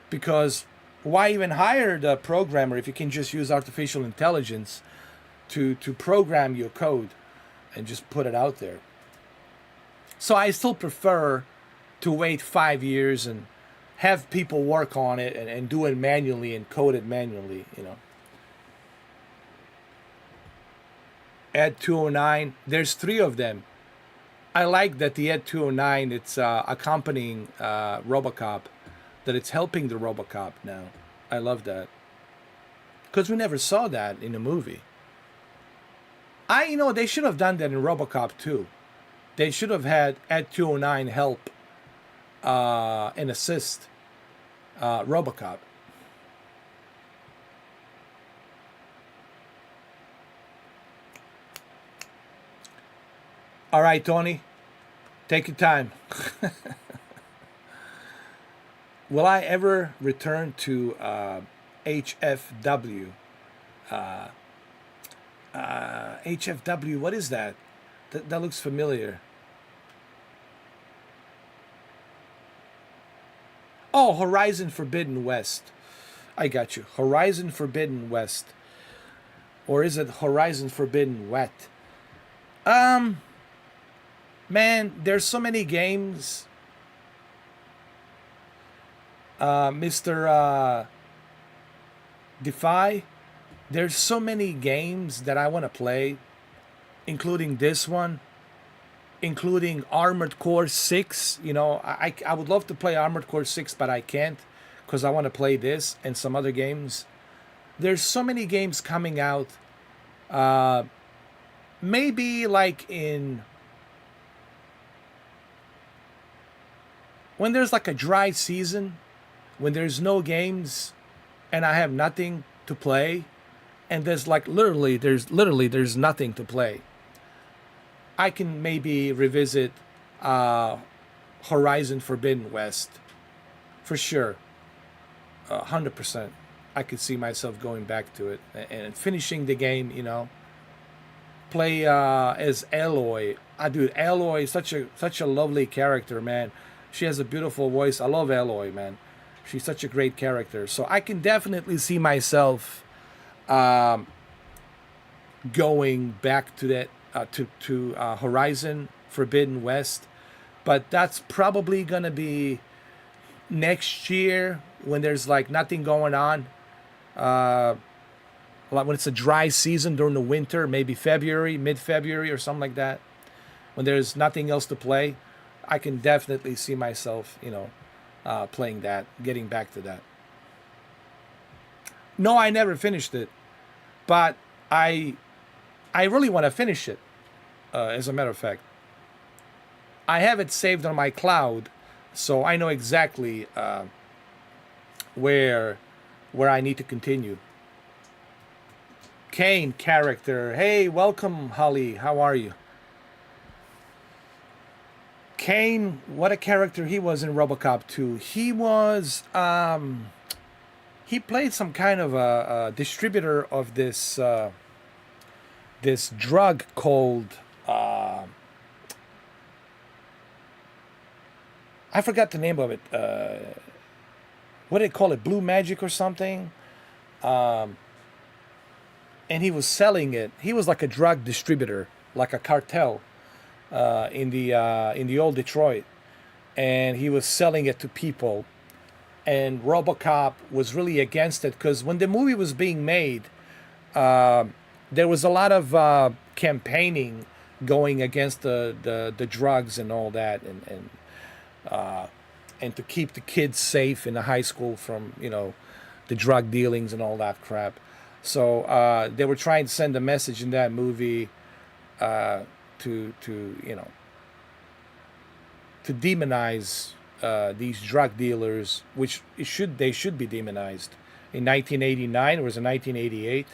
because why even hire the programmer if you can just use artificial intelligence to program your code and just put it out there? So I still prefer to wait 5 years and have people work on it and do it manually and code it manually, you know. Ed 209, there's 3 of them. I like that the Ed 209, it's accompanying RoboCop, that it's helping the RoboCop now. I love that. Because we never saw that in the movie. You know, they should have done that in RoboCop too. They should have had Ed 209 help and assist RoboCop. All right, Tony, take your time. Will I ever return to HFW? HFW, what is that? That looks familiar. Oh, Horizon Forbidden West. I got you. Horizon Forbidden West. Or is it Horizon Forbidden Wet? Man, there's so many games. Mr. Defy, there's so many games that I want to play, including this one, including Armored Core 6. You know, I would love to play Armored Core 6, but I can't because I want to play this and some other games. There's so many games coming out. Maybe like when there's like a dry season, when there's no games and I have nothing to play, and there's nothing to play, I can maybe revisit Horizon Forbidden West for sure. 100%. I could see myself going back to it and finishing the game, you know. Play as Aloy. Dude, Aloy is such a lovely character, man. She has a beautiful voice. I love Aloy, man. She's such a great character. So I can definitely see myself going back to that to Horizon Forbidden West, but that's probably gonna be next year when there's like nothing going on. Like when it's a dry season during the winter, maybe February, mid-February or something like that. When there's nothing else to play, I can definitely see myself, you know, playing that, getting back to that. No, I never finished it, but I really want to finish it. As a matter of fact, I have it saved on my cloud, so I know exactly where I need to continue. Kane character. Hey, welcome, Holly. How are you? Kane, what a character he was in RoboCop 2. He was, he played some kind of a distributor of this this drug called, I forgot the name of it. What do they call it? Blue Magic or something? and he was selling it. He was like a drug distributor, like a cartel in the old Detroit, and he was selling it to people. And RoboCop was really against it because when the movie was being made, there was a lot of campaigning going against the drugs and all that, and to keep the kids safe in the high school from the drug dealings and all that crap. So they were trying to send a message in that movie to demonize these drug dealers, which they should be demonized. In 1989, it was in 1988.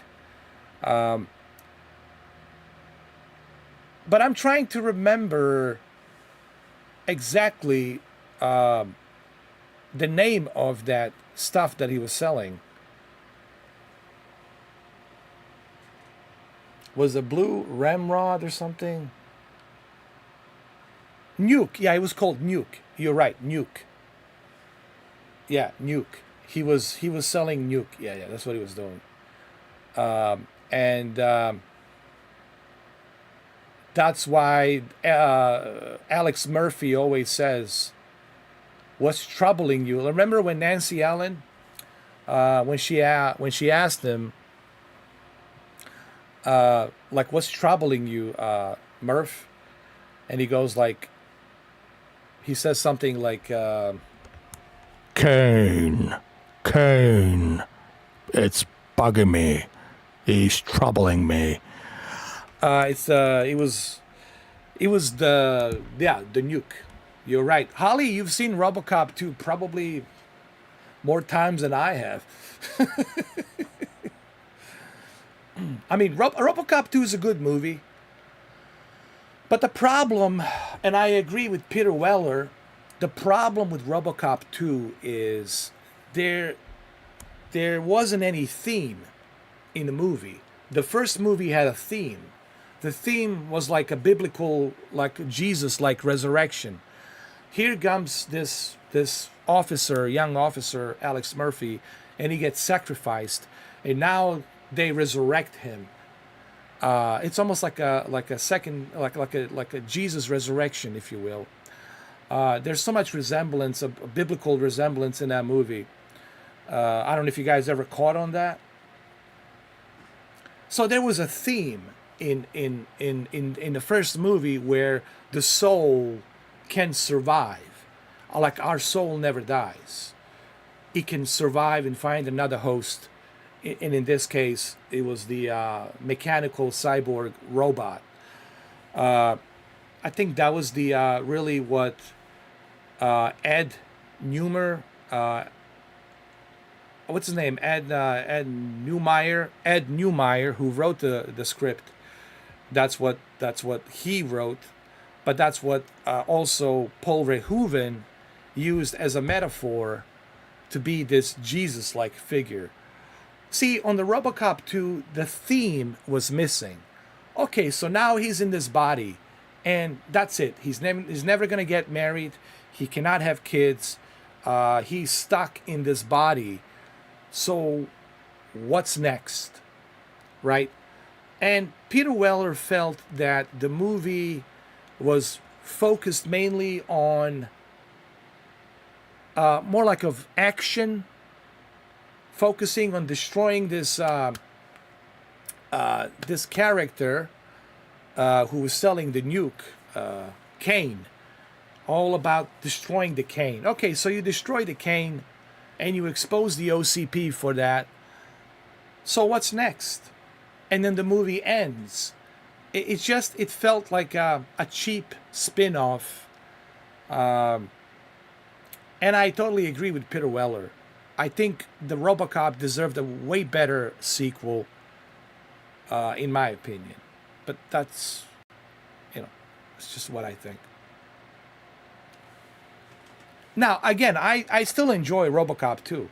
But I'm trying to remember exactly the name of that stuff that he was selling. Was a blue ramrod or something? Nuke. Yeah, it was called Nuke. You're right, Nuke. Yeah, Nuke. He was selling Nuke. Yeah, that's what he was doing. And that's why Alex Murphy always says, "What's troubling you?" Remember when Nancy Allen, when she asked him, like, "What's troubling you, Murph?" And he goes like, he says something like, Kane, it's bugging me. He's troubling me. it was the Nuke. You're right, Holly. You've seen RoboCop 2 probably more times than I have. I mean, RoboCop 2 is a good movie. But the problem, and I agree with Peter Weller, the problem with RoboCop 2 is there wasn't any theme in the movie. The first movie had a theme. The theme was like a biblical, like Jesus, like resurrection. Here comes this officer, young officer, Alex Murphy, and he gets sacrificed, and now they resurrect him. It's almost like a second, like a Jesus resurrection, if you will. There's so much resemblance, a biblical resemblance in that movie. I don't know if you guys ever caught on that. So there was a theme in the first movie where the soul can survive, like our soul never dies. It can survive and find another host. And in this case, it was the mechanical cyborg robot. I think that was the really what Ed Neumeyer, what's his name? Ed Neumeyer, who wrote the script. That's what he wrote, but that's what also Paul Verhoeven used as a metaphor to be this Jesus-like figure. See, on the RoboCop 2, the theme was missing. Okay, so now he's in this body, and that's it. He's never going to get married. He cannot have kids. He's stuck in this body. So what's next? Right? And Peter Weller felt that the movie was focused mainly on more like of action, focusing on destroying this this character who was selling the nuke, Kane. All about destroying the Kane. Okay, so you destroy the Kane and you expose the OCP for that. So what's next? And then the movie ends. It felt like a cheap spin-off. And I totally agree with Peter Weller. I think the RoboCop deserved a way better sequel, in my opinion. But that's, it's just what I think. Now, again, I still enjoy RoboCop 2.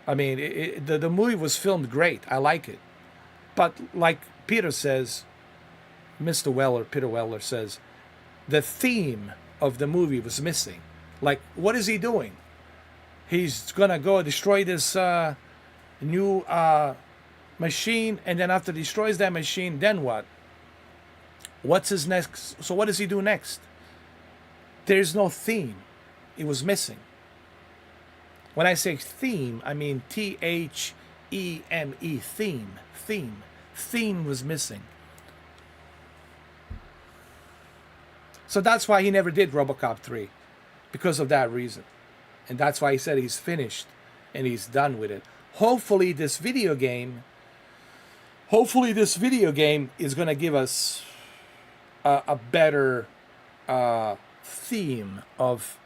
I mean, the movie was filmed great. I like it. But like Peter says, Peter Weller says, the theme of the movie was missing. Like, what is he doing? He's going to go destroy this new machine, and then after he destroys that machine, then what? What's his next? So what does he do next? There's no theme. It was missing. When I say theme, I mean THEME, theme. Theme was missing. So that's why he never did RoboCop 3, because of that reason. And that's why he said he's finished and he's done with it. Hopefully this video game is going to give us a better theme of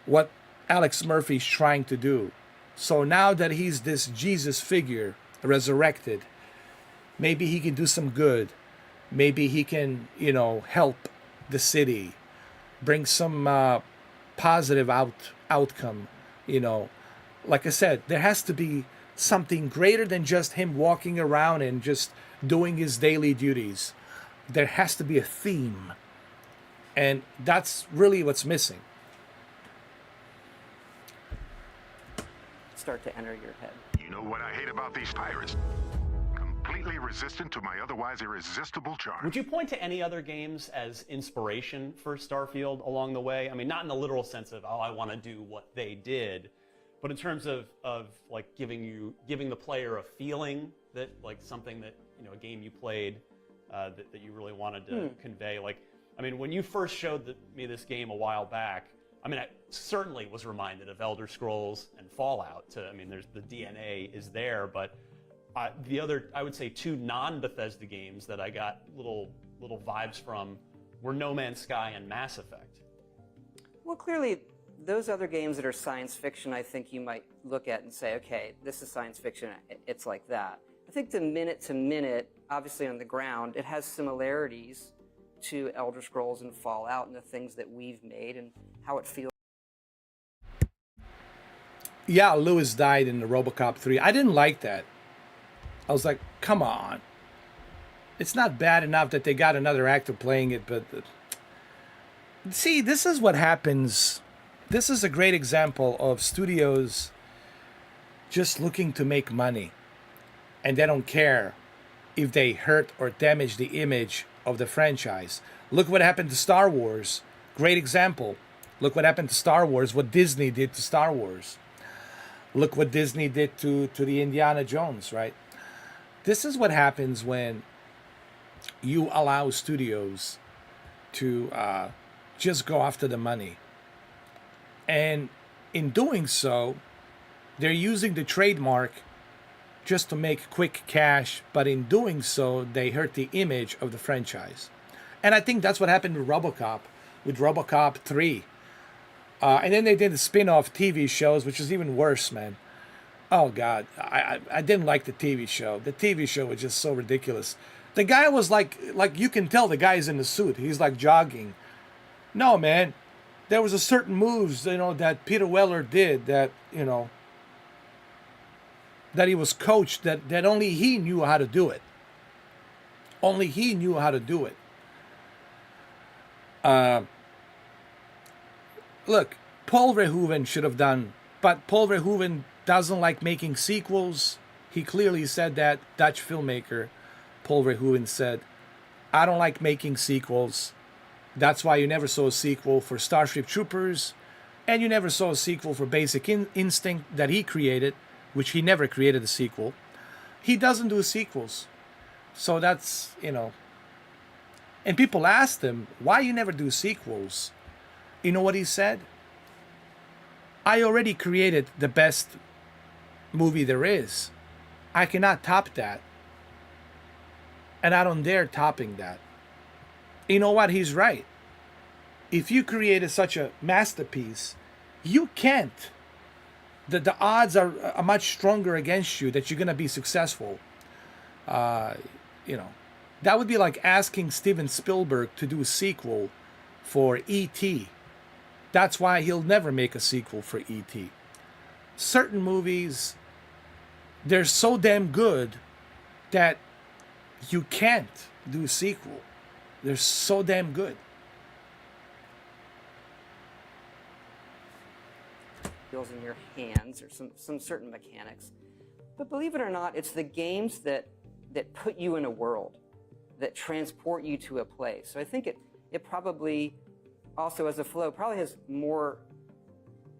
what Alex Murphy's trying to do. So now that he's this Jesus figure resurrected, maybe he can do some good. Maybe he can, help the city, bring some positive outcome. Like I said, there has to be something greater than just him walking around and just doing his daily duties. There has to be a theme, and that's really what's missing. Start to enter your head. You know what I hate about these pirates? Completely resistant to my otherwise irresistible charm. Would you point to any other games as inspiration for Starfield along the way? I mean, not in the literal sense of, I want to do what they did, but in terms of like giving the player a feeling that, like, something that, a game you played that you really wanted to convey. Like, I mean, when you first showed me this game a while back, I mean, I certainly was reminded of Elder Scrolls and Fallout. There's the DNA is there, but the other, I would say, two non-Bethesda games that I got little vibes from were No Man's Sky and Mass Effect. Well, clearly, those other games that are science fiction, I think you might look at and say, okay, this is science fiction, it's like that. I think the minute-to-minute, obviously on the ground, it has similarities to Elder Scrolls and Fallout and the things that we've made and how it feels. Yeah, Lewis died in the RoboCop 3. I didn't like that. I was like, come on. It's not bad enough that they got another actor playing it, but... See, this is what happens. This is a great example of studios just looking to make money. And they don't care if they hurt or damage the image of the franchise. Look what happened to Star Wars. Great example. Look what happened to Star Wars, what Disney did to Star Wars. Look what Disney did to the Indiana Jones, right? This is what happens when you allow studios to just go after the money. And in doing so, they're using the trademark just to make quick cash, but in doing so, they hurt the image of the franchise. And I think that's what happened with RoboCop 3. And then they did the spin-off TV shows, which is even worse, man. Oh, God. I didn't like the TV show. The TV show was just so ridiculous. The guy was like you can tell the guy's in the suit. He's like jogging. No, man. There was a certain moves, that Peter Weller did that, that he was coached, that only he knew how to do it. Only he knew how to do it. Look, Paul Verhoeven should have done, but Paul Verhoeven doesn't like making sequels. He clearly said that. Dutch filmmaker Paul Verhoeven said, I don't like making sequels. That's why you never saw a sequel for Starship Troopers, and you never saw a sequel for Basic Instinct that he created, which he never created a sequel. He doesn't do sequels. So that's, And people asked him, why you never do sequels? You know what he said? I already created the best movie there is. I cannot top that. And I don't dare topping that. You know what? He's right. If you created such a masterpiece, you can't. The odds are much stronger against you that you're going to be successful. That would be like asking Steven Spielberg to do a sequel for E.T. That's why he'll never make a sequel for E.T. Certain movies, they're so damn good that you can't do a sequel. They're so damn good. Feels in your hands or some certain mechanics. But believe it or not, it's the games that put you in a world, that transport you to a place. So I think it probably also, as a flow, probably has more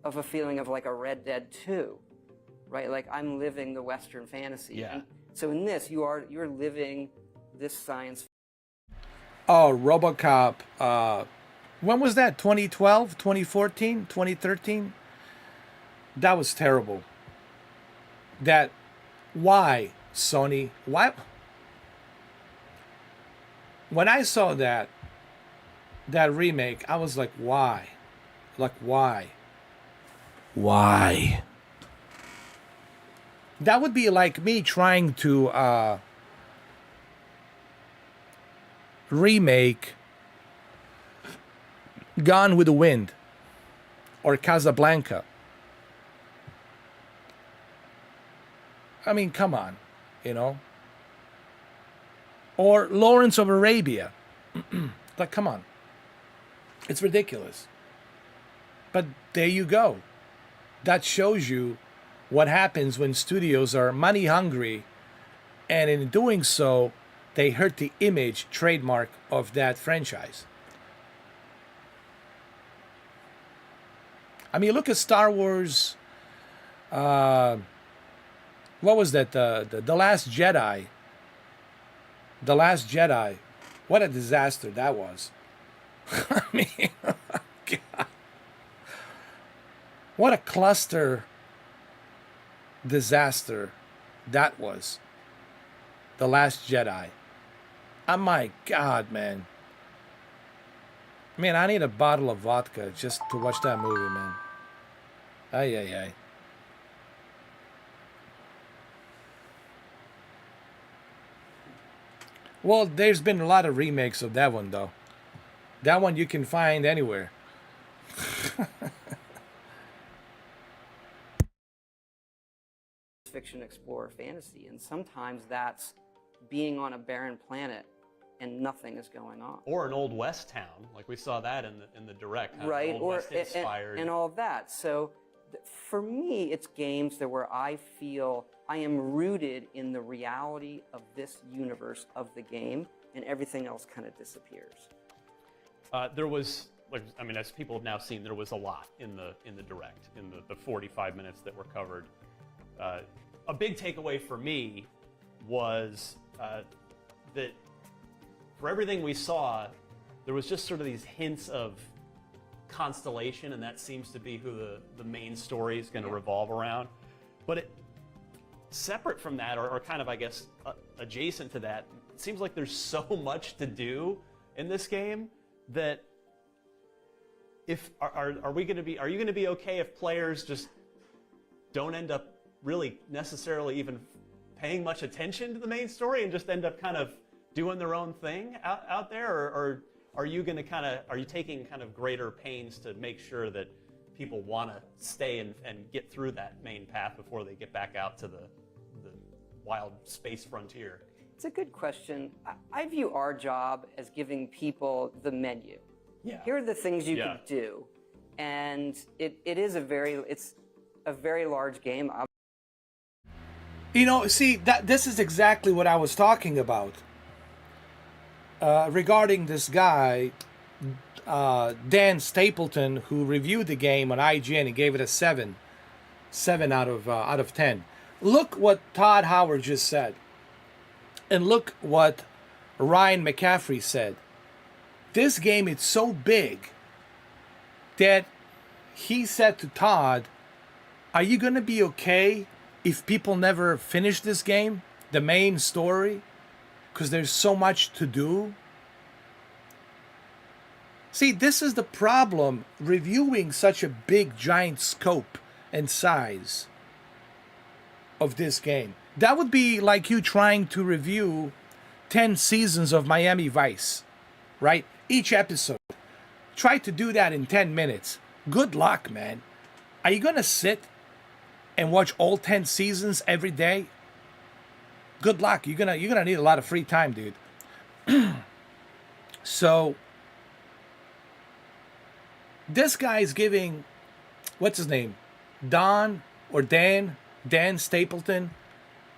of a feeling of like a Red Dead 2, right? Like I'm living the Western fantasy. Yeah. And so in this, you're living this science. Oh, RoboCop. When was that? 2012, 2014, 2013? That was terrible. Why, Sony? Why? When I saw that remake, I was like, why? Like, why? Why? That would be like me trying to remake Gone with the Wind or Casablanca. I mean, come on, you know? Or Lawrence of Arabia. Like, come on. It's ridiculous. But there you go. That shows you what happens when studios are money hungry, and in doing so, they hurt the image trademark of that franchise. I mean, look at Star Wars. What was that? The Last Jedi. The Last Jedi. What a disaster that was. I mean, God. What a cluster disaster that was. The Last Jedi. Oh my God, man. Man, I need a bottle of vodka just to watch that movie, man. Ay, ay, ay. Well, there's been a lot of remakes of that one, though. That one you can find anywhere. Fiction, explore, fantasy, and sometimes that's being on a barren planet and nothing is going on. Or an old West town, like we saw that in the direct, kind of Right, Old or West inspired. and all of that. So for me, it's games that where I feel I am rooted in the reality of this universe of the game, and everything else kind of disappears. There was, like, I mean, as people have now seen, there was a lot in the direct, in the 45 minutes that were covered. A big takeaway for me was that for everything we saw, there was just sort of these hints of constellation, and that seems to be who the main story is going to revolve around. But separate from that, or kind of, I guess, adjacent to that, it seems like there's so much to do in this game that are you going to be okay if players just don't end up really necessarily even paying much attention to the main story and just end up kind of doing their own thing out there, or are you taking kind of greater pains to make sure that people want to stay and get through that main path before they get back out to the wild space frontier? It's a good question. I view our job as giving people the menu. Yeah. Here are the things you can do, and it's a very large game. You know, see, this is exactly what I was talking about. Regarding this guy, Dan Stapleton, who reviewed the game on IGN and gave it a 7 out of 10. Look what Todd Howard just said, and look what Ryan McCaffrey said. This game is so big that he said to Todd, "Are you going to be okay if people never finish this game, the main story, because there's so much to do?" See, this is the problem reviewing such a big, giant scope and size of this game. That would be like you trying to review 10 seasons of Miami Vice, right? Each episode. Try to do that in 10 minutes. Good luck, man. Are you going to sit and watch all 10 seasons every day? Good luck. You're gonna need a lot of free time, dude. So this guy is giving, what's his name? Dan Stapleton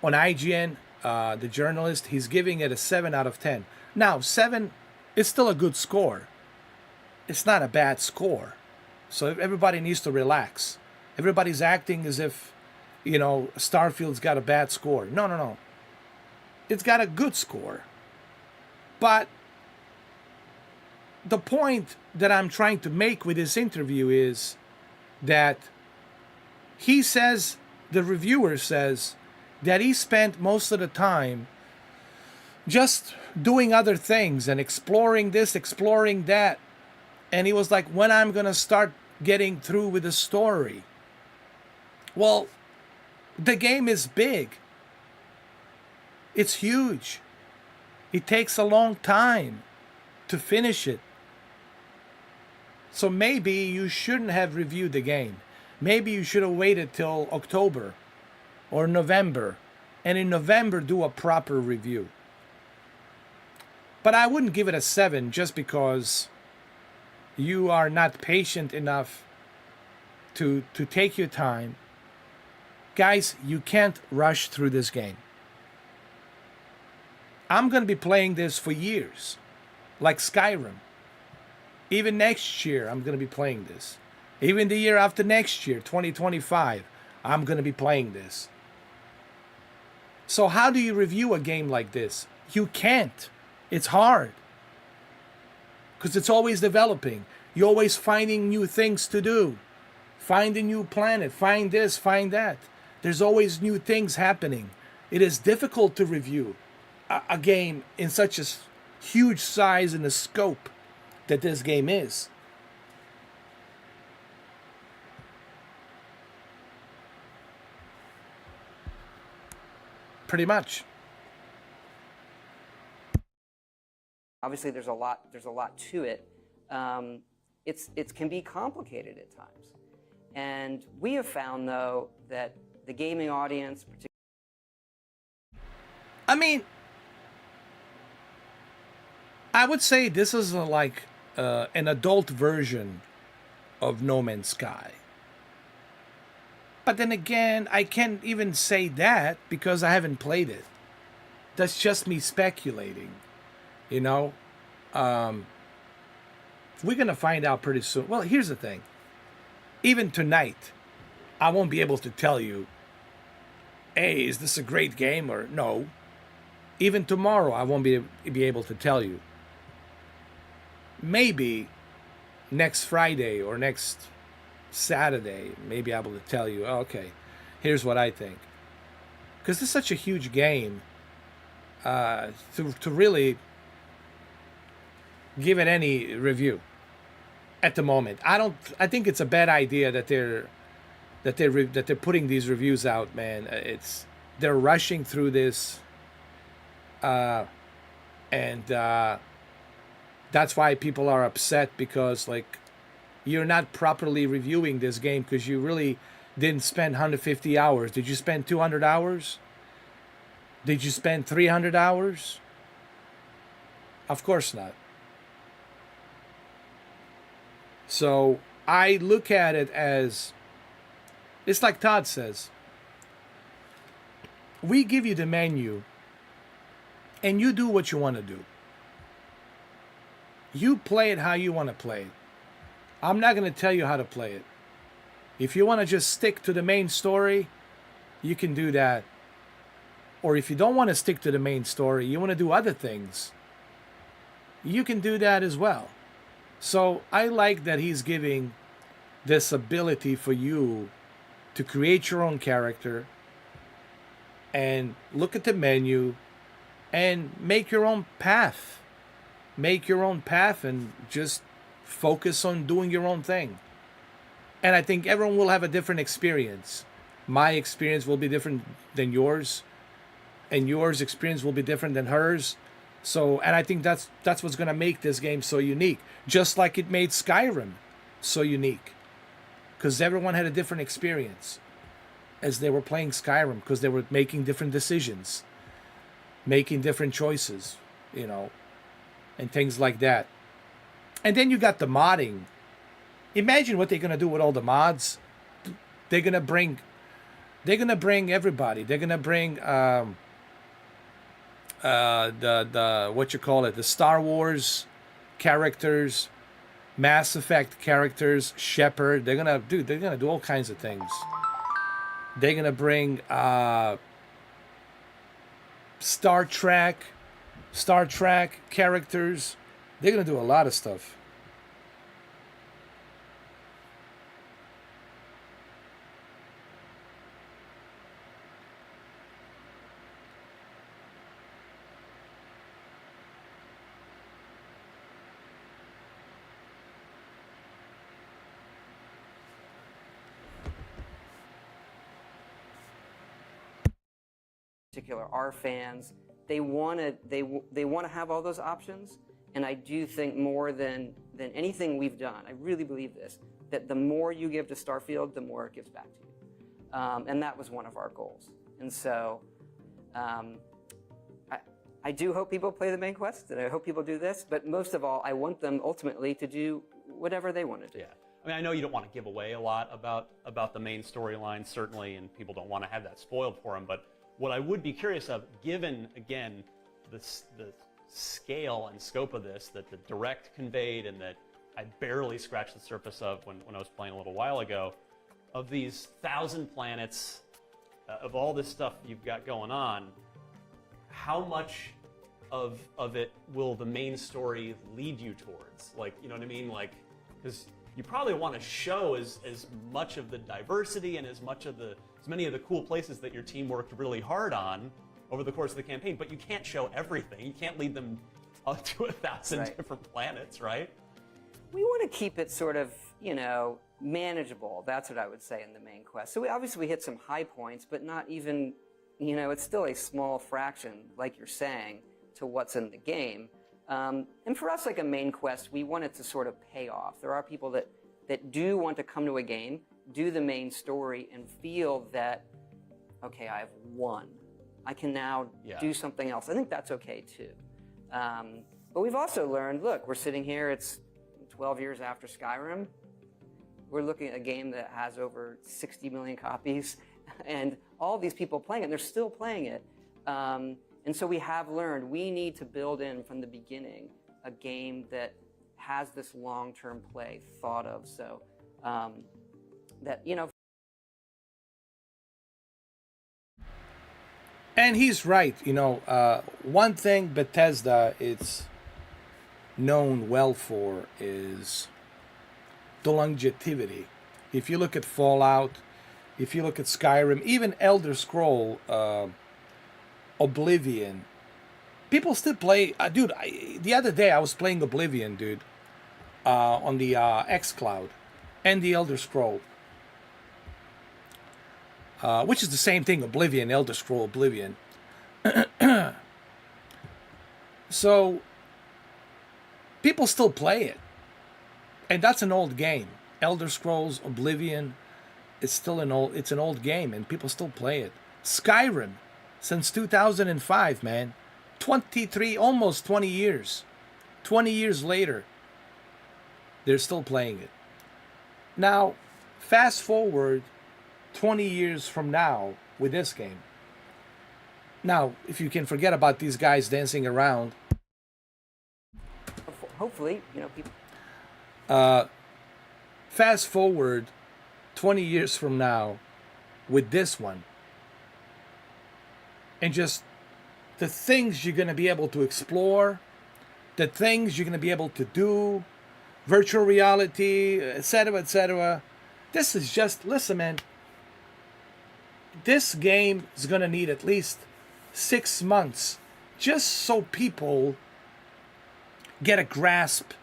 on IGN, the journalist, he's giving it a 7 out of 10. Now, 7 is still a good score. It's not a bad score. So everybody needs to relax. Everybody's acting as if, Starfield's got a bad score. No, no, no. It's got a good score. But the point that I'm trying to make with this interview is that the reviewer says, that he spent most of the time just doing other things and exploring this, exploring that. And he was like, when I'm going to start getting through with the story? Well, the game is big. It's huge. It takes a long time to finish it. So maybe you shouldn't have reviewed the game. Maybe you should have waited till October or November, and in November do a proper review. But I wouldn't give it a 7 just because you are not patient enough to take your time. Guys, you can't rush through this game. I'm going to be playing this for years, like Skyrim. Even next year, I'm going to be playing this. Even the year after next year, 2025, I'm going to be playing this. So how do you review a game like this? You can't. It's hard. Because it's always developing. You're always finding new things to do. Find a new planet. Find this, find that. There's always new things happening. It is difficult to review a game in such a huge size and a scope that this game is. Pretty much. Obviously, there's a lot to it. It can be complicated at times, and we have found though that the gaming audience, I mean, I would say this is like an adult version of No Man's Sky. But then again, I can't even say that because I haven't played it. That's just me speculating, you know? We're going to find out pretty soon. Well, here's the thing. Even tonight, I won't be able to tell you, hey, is this a great game or no? Even tomorrow, I won't be able to tell you. Maybe next Friday or next Saturday, maybe I'll be able to tell you, oh, okay, here's what I think. Because it's such a huge game to really give it any review at the moment. I think it's a bad idea that they're putting these reviews out, man. They're rushing through this, and that's why people are upset, because like you're not properly reviewing this game because you really didn't spend 150 hours. Did you spend 200 hours? Did you spend 300 hours? Of course not. So I look at it as, it's like Todd says, we give you the menu and you do what you want to do. You play it how you want to play it. I'm not going to tell you how to play it. If you want to just stick to the main story, you can do that. Or if you don't want to stick to the main story, you want to do other things, you can do that as well. So I like that he's giving this ability for you to create your own character and look at the menu and make your own path. Make your own path and just focus on doing your own thing. And I think everyone will have a different experience. My experience will be different than yours, and yours experience will be different than hers. So, and I think that's what's going to make this game so unique, just like it made Skyrim so unique, because everyone had a different experience as they were playing Skyrim, because they were making different decisions, making different choices, you know, and things like that. And then you got the modding. Imagine what they're going to do with all the mods. They're going to bring They're gonna bring everybody. They're gonna bring the what you call it, the Star Wars characters, Mass Effect characters, Shepard. They're gonna do all kinds of things. They're gonna bring Star Trek characters. They're gonna do a lot of stuff. Particular our fans, they want to have all those options, and I do think more than anything we've done, I really believe this, that the more you give to Starfield, the more it gives back to you, and that was one of our goals. And so I do hope people play the main quest, and I hope people do this, but most of all, I want them ultimately to do whatever they want to do. Yeah. I mean, I know you don't want to give away a lot about the main storyline, certainly, and people don't want to have that spoiled for them, but what I would be curious of, given, again, the scale and scope of this that the Direct conveyed and that I barely scratched the surface of when I was playing a little while ago, of these 1,000 planets, of all this stuff you've got going on, how much of it will the main story lead you towards? Like, you know what I mean? Like, because you probably want to show as much of the diversity and as many of the cool places that your team worked really hard on over the course of the campaign, but you can't show everything. You can't lead them up to 1,000 Right. different planets, right? We want to keep it sort of, manageable. That's what I would say in the main quest. So we hit some high points, but not even, it's still a small fraction, like you're saying, to what's in the game. And for us, like a main quest, we want it to sort of pay off. There are people that do want to come to a game, do the main story, and feel that, okay, I've won. I can now do something else. I think that's okay too. But we've also learned, look, we're sitting here, it's 12 years after Skyrim. We're looking at a game that has over 60 million copies, and all these people playing it, and they're still playing it. And so we have learned we need to build in from the beginning a game that has this long-term play thought of. So that, And he's right. One thing Bethesda is known well for is the longevity. If you look at Fallout, if you look at Skyrim, even Elder Scroll, Oblivion, people still play. Dude, the other day I was playing Oblivion, dude, on the xCloud, and the Elder Scroll, which is the same thing, Oblivion, Elder Scroll, Oblivion. So people still play it, and that's an old game. Elder Scrolls, Oblivion, it's an old game, and people still play it. Skyrim, since 2005, man, 23, almost 20 years. 20 years later, they're still playing it. Now, fast forward 20 years from now with this game. Now, if you can forget about these guys dancing around, hopefully, people. Fast forward 20 years from now with this one, and just the things you're going to be able to explore, the things you're going to be able to do, virtual reality, etc., etc. This is just, listen, man, this game is going to need at least 6 months just so people get a grasp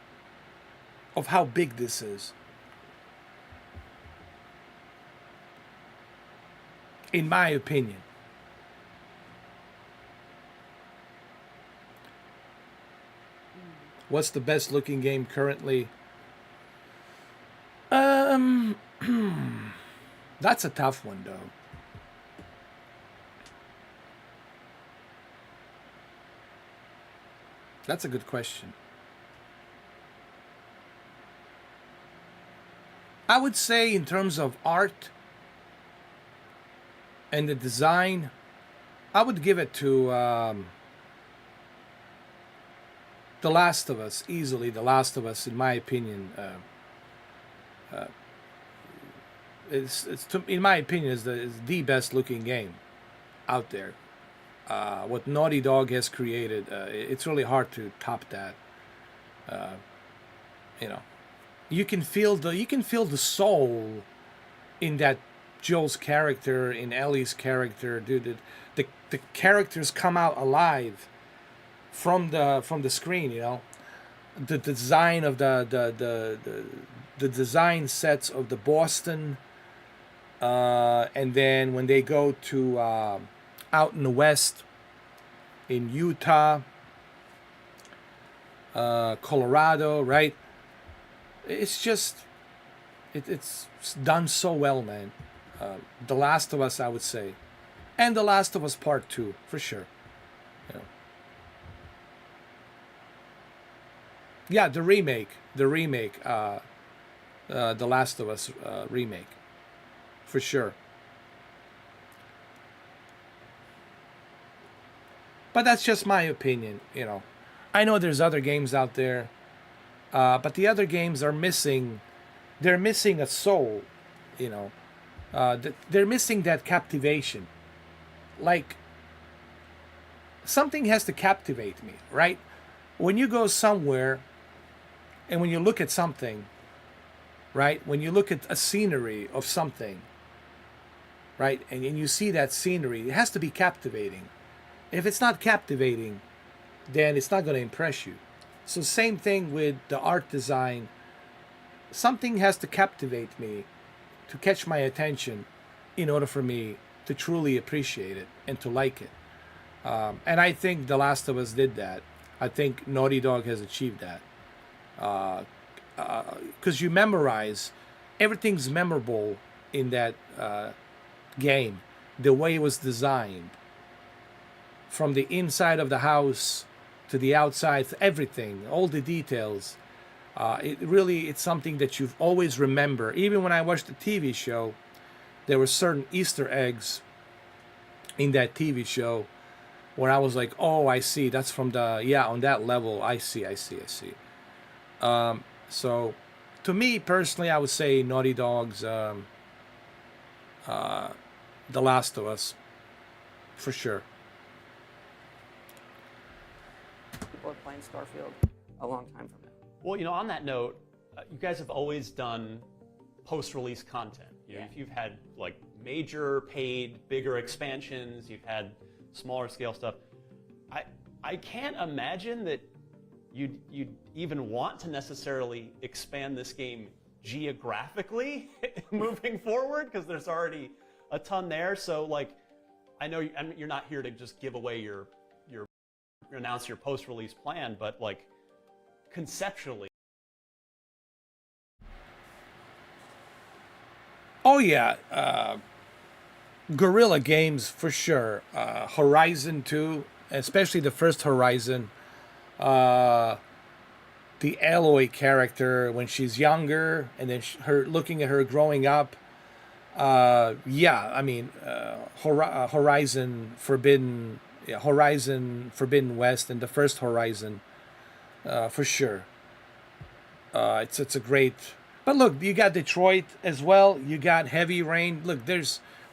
of how big this is. In my opinion. What's the best looking game currently? That's a tough one, though. That's a good question. I would say in terms of art, And the design, I would give it to The Last of Us, easily. The Last of Us, in my opinion, in my opinion, is the best looking game out there. What Naughty Dog has created, it's really hard to top that. You know, you can feel the soul in that Joel's character, in Ellie's character, dude. The characters come out alive from the screen. You know, the design of the design sets of the Boston, and then when they go to out in the West, in Utah, Colorado, right? It's just it's done so well, man. The Last of Us, I would say, and The Last of Us Part 2 for sure. You know. Yeah, the remake, The Last of Us remake, for sure. But that's just my opinion, you know. I know there's other games out there, but the other games are missing. They're missing a soul, you know. They're missing that captivation. Like, something has to captivate me, right? When you go somewhere, and when you look at something, right? When you look at a scenery of something, right? And you see that scenery, it has to be captivating. If it's not captivating, then it's not going to impress you. So same thing with the art design. Something has to captivate me, to catch my attention, in order for me to truly appreciate it and to like it. And I think The Last of Us did that. I think Naughty Dog has achieved that. Because you memorize, everything's memorable in that game. The way it was designed, from the inside of the house to the outside, everything, all the details. It's something that you always remember. Even when I watched the TV show, there were certain Easter eggs in that TV show where I was like, oh, I see. That's from on that level. I see. So, to me personally, I would say Naughty Dog's The Last of Us, for sure. People are playing Starfield a long time from now. Well, you know, on that note, you guys have always done post-release content. You know, if you've had like major paid, bigger expansions, you've had smaller scale stuff. I can't imagine that you'd even want to necessarily expand this game geographically moving forward, because there's already a ton there. So, like, I know you're not here to just give away your announce your post-release plan, but like conceptually. Oh yeah, Guerrilla Games for sure. Horizon 2, especially the first Horizon. The Aloy character when she's younger, and then her looking at her growing up. Horizon Forbidden. Yeah, Horizon Forbidden West and the first Horizon, for sure. It's a great. But look, you got Detroit as well. You got Heavy Rain. Look,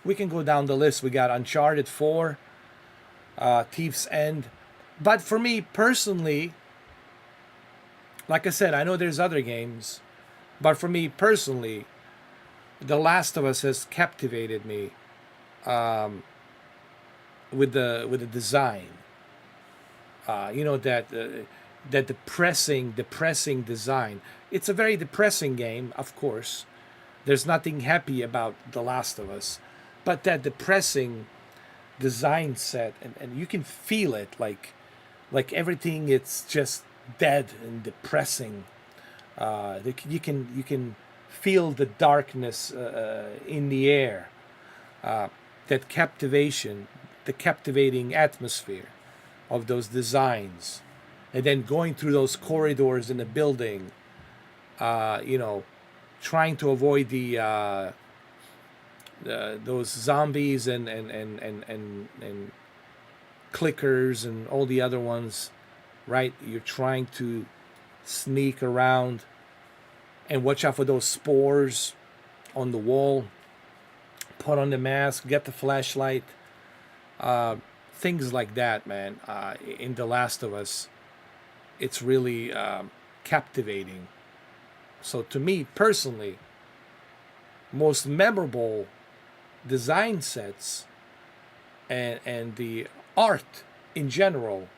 we can go down the list. We got Uncharted 4, Thief's End. But for me personally, like I said, I know there's other games, but for me personally, The Last of Us has captivated me. With the design, that depressing design. It's a very depressing game, of course. There's nothing happy about The Last of Us, but that depressing design set, and you can feel it, like everything. It's just dead and depressing. You can feel the darkness in the air. That captivation. The captivating atmosphere of those designs, and then going through those corridors in the building, trying to avoid the those zombies and clickers and all the other ones, right? You're trying to sneak around and watch out for those spores on the wall. Put on the mask, get the flashlight, things like that, man. In The Last of Us, it's really captivating. So to me personally, most memorable design sets and the art in general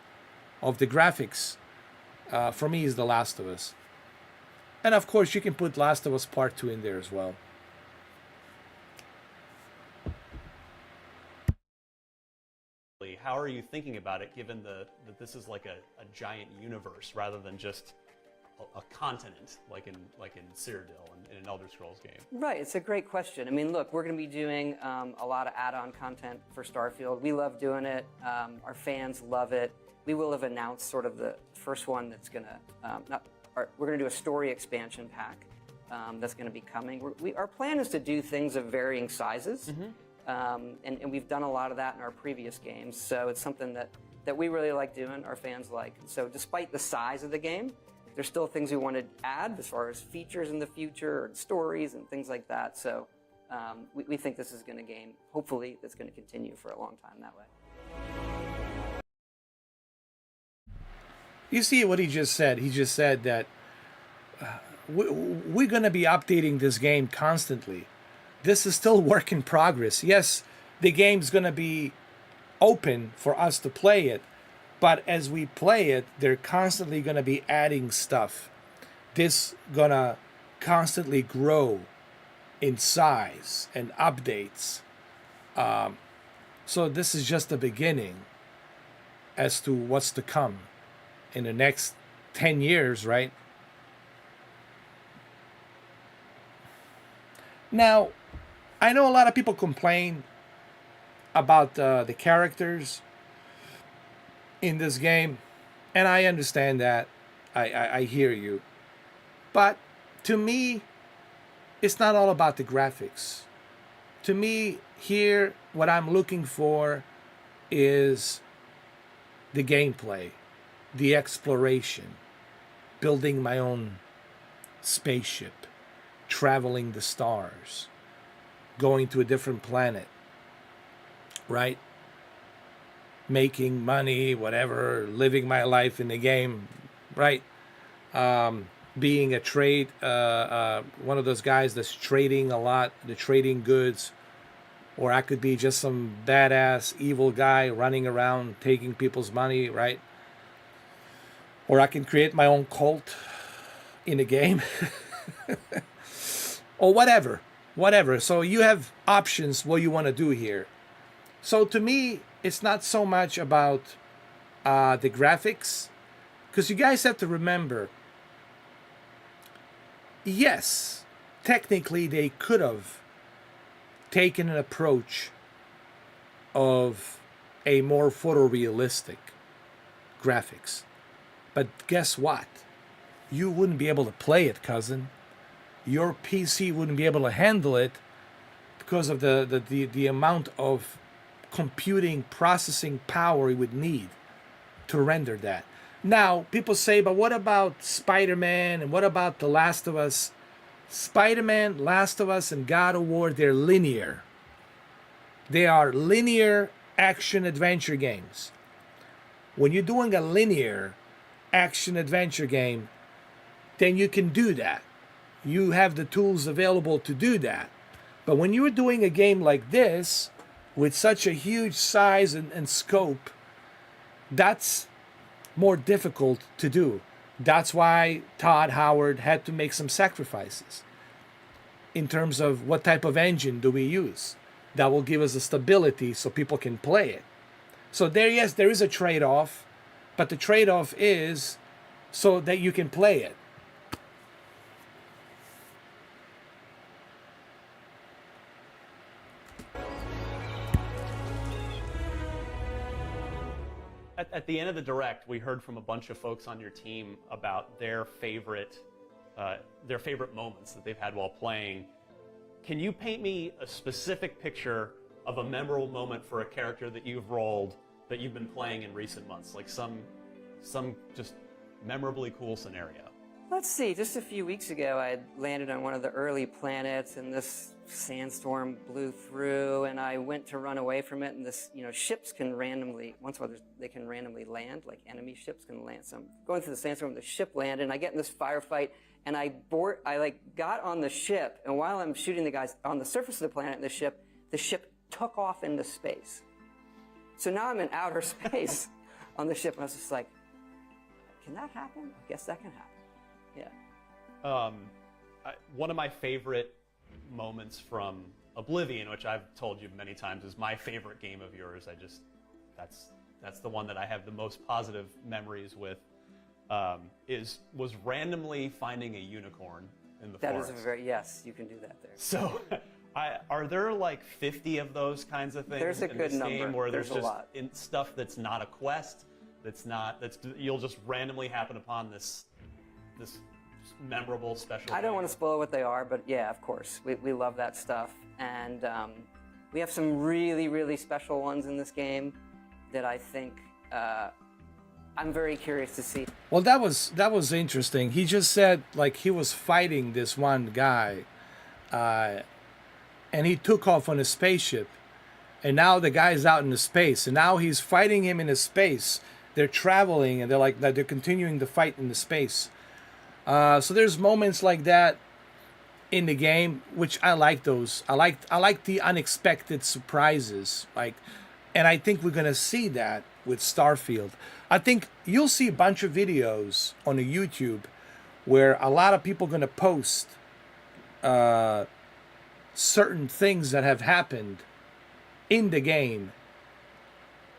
of the graphics for me is The Last of Us. And of course you can put Last of Us Part 2 in there as well. How are you thinking about it, given that this is like a giant universe rather than just a continent, like in Cyrodiil and in an Elder Scrolls game? Right, it's a great question. I mean, look, we're going to be doing a lot of add-on content for Starfield. We love doing it. Our fans love it. We will have announced sort of the first one that's going to we're going to do a story expansion pack that's going to be coming. Our plan is to do things of varying sizes. And we've done a lot of that in our previous games, so it's something that we really like doing, our fans like. So despite the size of the game, there's still things we want to add as far as features in the future and stories and things like that. So we think this is going to gain, hopefully, that's going to continue for a long time that way. You see what he just said? He just said that we're going to be updating this game constantly. This is still work in progress. Yes, the game's going to be open for us to play it, but as we play it, they're constantly going to be adding stuff. This going to constantly grow in size and updates. So this is just the beginning as to what's to come in the next 10 years, right? Now, I know a lot of people complain about the characters in this game, and I understand that. I hear you. But to me, it's not all about the graphics. To me, here, what I'm looking for is the gameplay, the exploration, building my own spaceship, traveling the stars, going to a different planet, right? Making money, whatever, living my life in the game, right? Being a trade, one of those guys that's trading a lot, the trading goods, or I could be just some badass evil guy running around taking people's money, right? Or I can create my own cult in a game, or whatever. So you have options what you want to do here. So to me, it's not so much about the graphics, because you guys have to remember, yes, technically they could have taken an approach of a more photorealistic graphics. But guess what? You wouldn't be able to play it, cousin. Your PC wouldn't be able to handle it because of the amount of computing processing power it would need to render that. Now, people say, but what about Spider-Man and what about The Last of Us? Spider-Man, Last of Us, and God of War, they're linear. They are linear action-adventure games. When you're doing a linear action-adventure game, then you can do that. You have the tools available to do that. But when you're doing a game like this, with such a huge size and scope, that's more difficult to do. That's why Todd Howard had to make some sacrifices in terms of what type of engine do we use that will give us the stability so people can play it. So there, yes, there is a trade-off, but the trade-off is so that you can play it. At the end of the direct, we heard from a bunch of folks on your team about their favorite moments that they've had while playing. can you paint me a specific picture of a memorable moment for a character that you've rolled that you've been playing in recent months? Like some just memorably cool scenario. Let's see, just a few weeks ago, I had landed on one of the early planets, and this sandstorm blew through, and I went to run away from it, and this, ships can randomly, once in a while, they can randomly land, like enemy ships can land. So I'm going through the sandstorm, the ship landed, and I get in this firefight, and I got on the ship, and while I'm shooting the guys on the surface of the planet, the ship took off into space. So now I'm in outer space on the ship, and I was just like, can that happen? I guess that can happen. Yeah. One of my favorite moments from Oblivion, which I've told you many times is my favorite game of yours. That's the one that I have the most positive memories with. Was randomly finding a unicorn in the forest. Yes, you can do that there. So, are there like 50 of those kinds of things There's a in good this number. game where There's there's a just lot. stuff that's not a quest, you'll just randomly happen upon this memorable special. I don't want to spoil what they are, but yeah, of course, we love that stuff, and we have some really, really special ones in this game that I think I'm very curious to see. Well, that was interesting. He just said like he was fighting this one guy, and he took off on a spaceship, and now the guy's out in the space, and now he's fighting him in a space. They're traveling, and they're continuing the fight in the space. So there's moments like that in the game, which I like those. I like the unexpected surprises. And I think we're gonna see that with Starfield. I think you'll see a bunch of videos on the YouTube where a lot of people are gonna post certain things that have happened in the game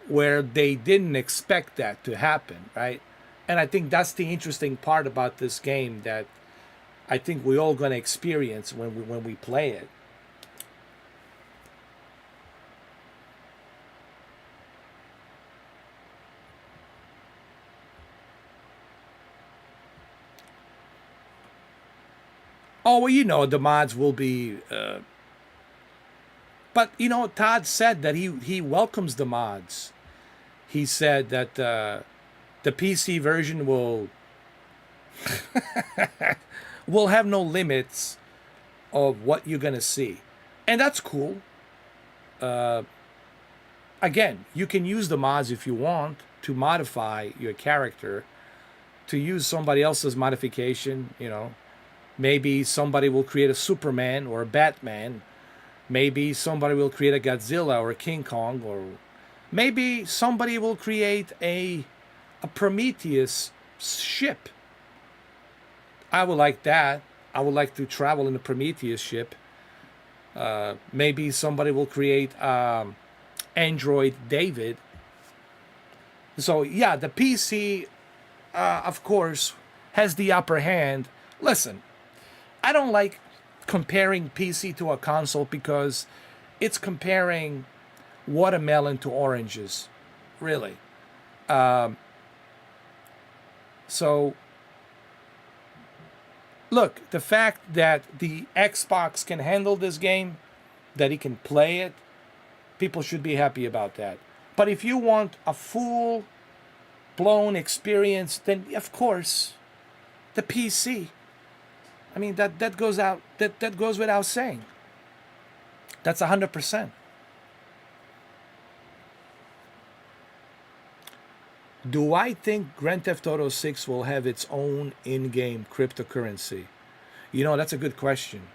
where they didn't expect that to happen, right? And I think that's the interesting part about this game that I think we're all going to experience when we play it. Oh, well, the mods will be... But, Todd said that he welcomes the mods. He said that the PC version will have no limits of what you're going to see. And that's cool. Again, you can use the mods if you want to modify your character, to use somebody else's modification, Maybe somebody will create a Superman or a Batman. Maybe somebody will create a Godzilla or a King Kong, or maybe somebody will create a Prometheus ship. I would like that. I would like to travel in a Prometheus ship. Maybe somebody will create Android David. So yeah, the PC, of course, has the upper hand. Listen, I don't like comparing PC to a console because it's comparing watermelon to oranges, really. So, look, the fact that the Xbox can handle this game, that it can play it, people should be happy about that. But if you want a full-blown experience, then of course, the PC. I mean, that goes without saying. That's 100%. Do I think Grand Theft Auto 6 will have its own in-game cryptocurrency? That's a good question.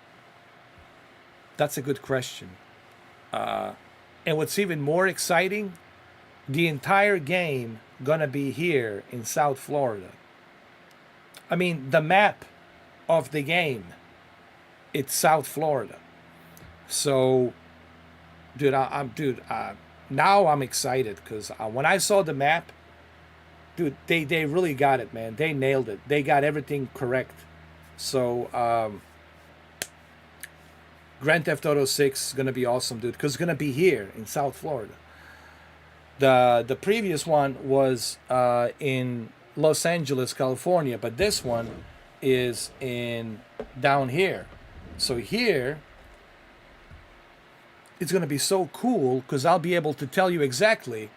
That's a good question. And what's even more exciting, the entire game gonna be here in South Florida. I mean, the map of the game, it's South Florida. So, now I'm excited because when I saw the map, dude, they really got it, man. They nailed it. They got everything correct. So, Grand Theft Auto 6 is going to be awesome, dude, because it's going to be here in South Florida. The previous one was in Los Angeles, California, but this one is down here. So here it's going to be so cool because I'll be able to tell you exactly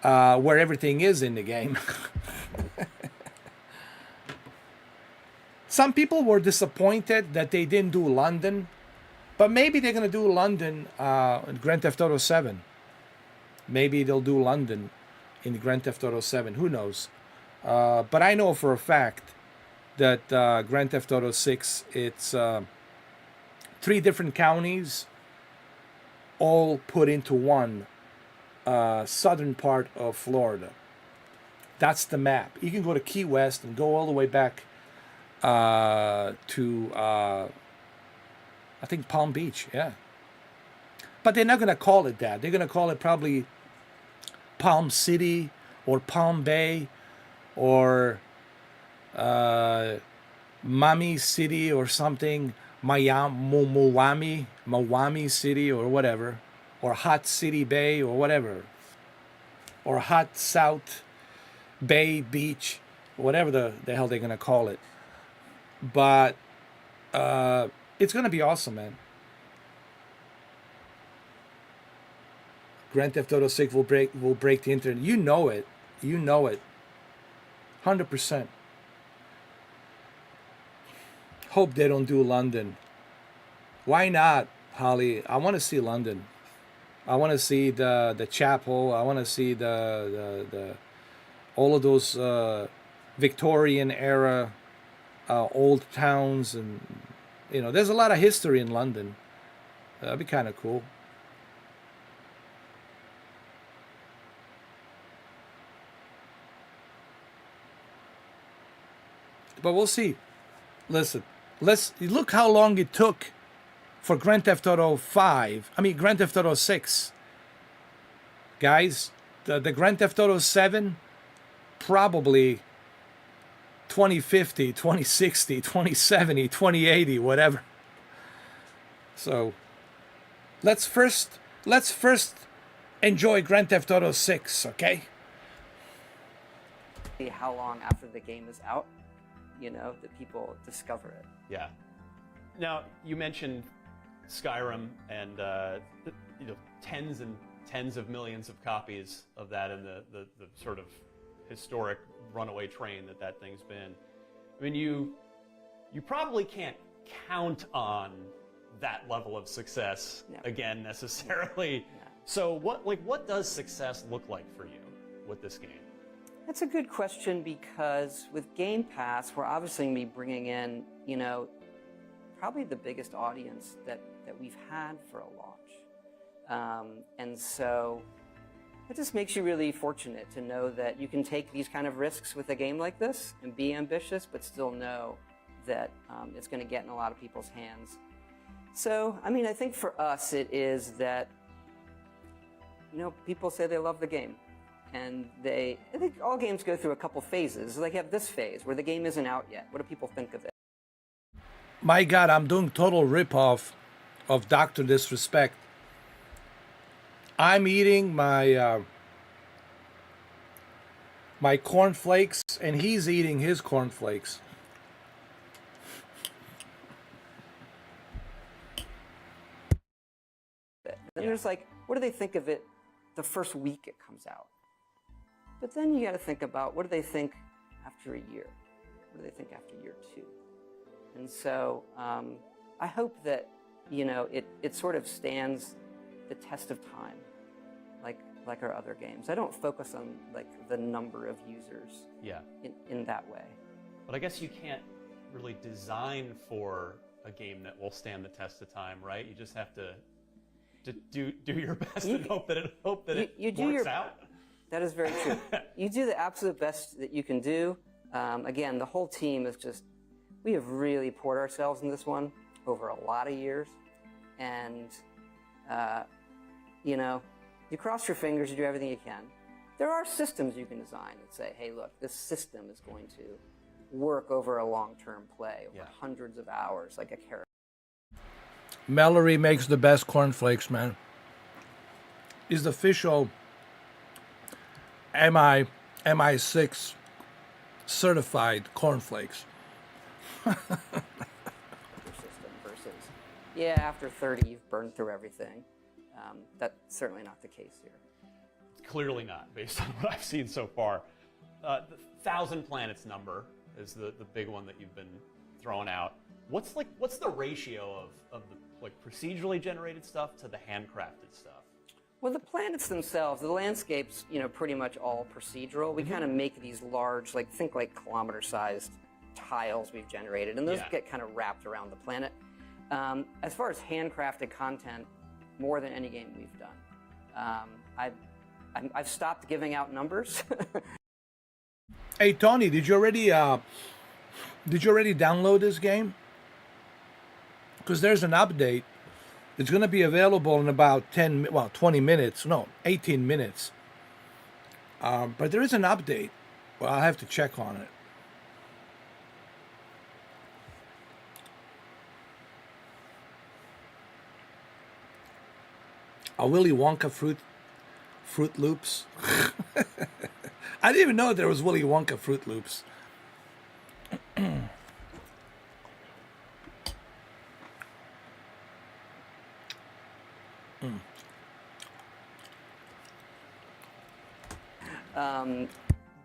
where everything is in the game. Some people were disappointed that they didn't do London, but maybe they're going to do London in Grand Theft Auto 7. Maybe they'll do London in Grand Theft Auto 7. Who knows? But I know for a fact that Grand Theft Auto 6, it's 3 different counties all put into one southern part of Florida. That's the map. You can go to Key West and go all the way back to, I think, Palm Beach. Yeah. But they're not going to call it that. They're going to call it probably Palm City or Palm Bay or Mami City or something, Mawami City or whatever, or Hot City Bay or whatever, or Hot South Bay Beach, whatever the hell they're going to call it. But it's going to be awesome, man. Grand Theft Auto 6 will break the internet. You know it. 100%. Hope they don't do London. Why not, Holly? I want to see London. I want to see the chapel. I want to see the all of those Victorian era old towns, and there's a lot of history in London. That'd be kind of cool. But we'll see. Listen, let's look how long it took for Grand Theft Auto 6. Guys, the Grand Theft Auto 7, probably 2050, 2060, 2070, 2080, whatever. So let's first enjoy Grand Theft Auto 6, okay? How long after the game is out, that people discover it. Yeah. Now, you mentioned Skyrim and tens and tens of millions of copies of that, and the sort of historic runaway train that thing's been. I mean, you probably can't count on that level of success again necessarily. Yeah. So what does success look like for you with this game? That's a good question, because with Gamepass, we're obviously going to be bringing in, probably the biggest audience that we've had for a launch. And so it just makes you really fortunate to know that you can take these kind of risks with a game like this and be ambitious, but still know that it's going to get in a lot of people's hands. So, I mean, I think for us it is that, people say they love the game. And I think all games go through a couple phases. They have this phase where the game isn't out yet. What do people think of it? My God, I'm doing total ripoff of Dr. Disrespect. I'm eating my my cornflakes, and he's eating his cornflakes. And there's what do they think of it the first week it comes out? But then you got to think about, what do they think after a year? What do they think after year 2? And so I hope that, it sort of stands the test of time, like our other games. I don't focus on the number of users in that way. But I guess you can't really design for a game that will stand the test of time, right? You just have to do your best and hope that it works out. That is very true. You do the absolute best that you can do. Again, the whole team is we have really poured ourselves in this one over a lot of years. And, you cross your fingers, you do everything you can. There are systems you can design that say, hey, look, this system is going to work over a long-term play, over hundreds of hours, like a character. Mallory makes the best cornflakes, man. He's the official MI6 certified cornflakes. System versus, after 30, you've burned through everything. That's certainly not the case here. It's clearly not, based on what I've seen so far. The 1,000 planets number is the big one that you've been throwing out. What's the ratio of the procedurally generated stuff to the handcrafted stuff? Well, the planets themselves, the landscapes, pretty much all procedural. We kind of make these large, think kilometer-sized tiles we've generated, and those get kind of wrapped around the planet. As far as handcrafted content, more than any game we've done. I've stopped giving out numbers. Hey Tony, did you already download this game? Because there's an update. It's going to be available in about 20 minutes. No, 18 minutes. But there is an update. Well, I'll have to check on it. A Willy Wonka Fruit Loops. I didn't even know there was Willy Wonka Fruit Loops.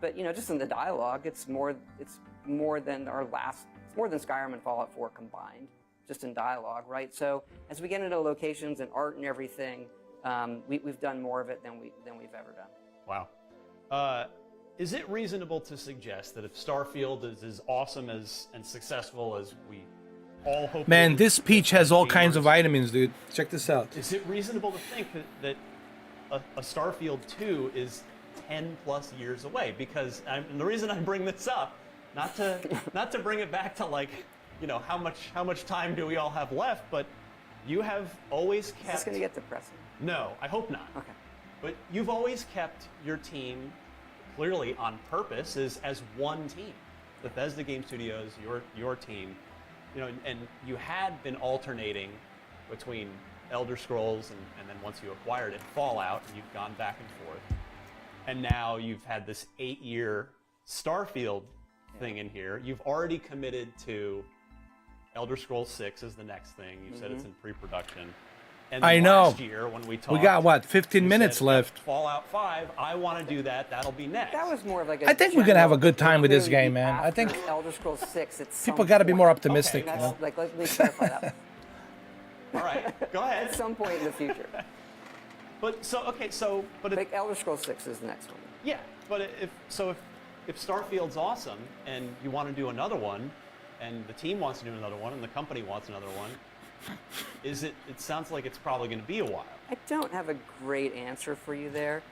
But just in the dialogue, it's more than it's more than Skyrim and Fallout 4 combined, just in dialogue, right? So as we get into locations and art and everything, we've done more of it than we've ever done. Wow. Is it reasonable to suggest that if Starfield is as awesome and successful as we all hope? Man, this peach has all kinds of vitamins, dude. Check this out. Is it reasonable to think that a Starfield 2 is 10 plus years away? Because and the reason I bring this up, not to bring it back to how much time do we all have left, but you have always kept. Is this going to get depressing? No, I hope not. Okay. But you've always kept your team clearly on purpose as one team. Bethesda Game Studios, your team, and you had been alternating between Elder Scrolls and then once you acquired it, Fallout, and you've gone back and forth. And now you've had this 8-year Starfield thing in here. You've already committed to Elder Scrolls 6 as the next thing. You said it's in pre-production. And I know. Last year when we talked, We got 15 minutes left. Fallout 5. I want to do that. That'll be next. That was more of I think we're gonna have a good time with this game, man. I think Elder Scrolls 6. It's people got to be more optimistic. Okay, You know? let me clarify that. All right, go ahead. At some point in the future. But if Elder Scrolls 6 is the next one. Yeah, but if Starfield's awesome and you want to do another one, and the team wants to do another one, and the company wants another one, it sounds like it's probably going to be a while. I don't have a great answer for you there.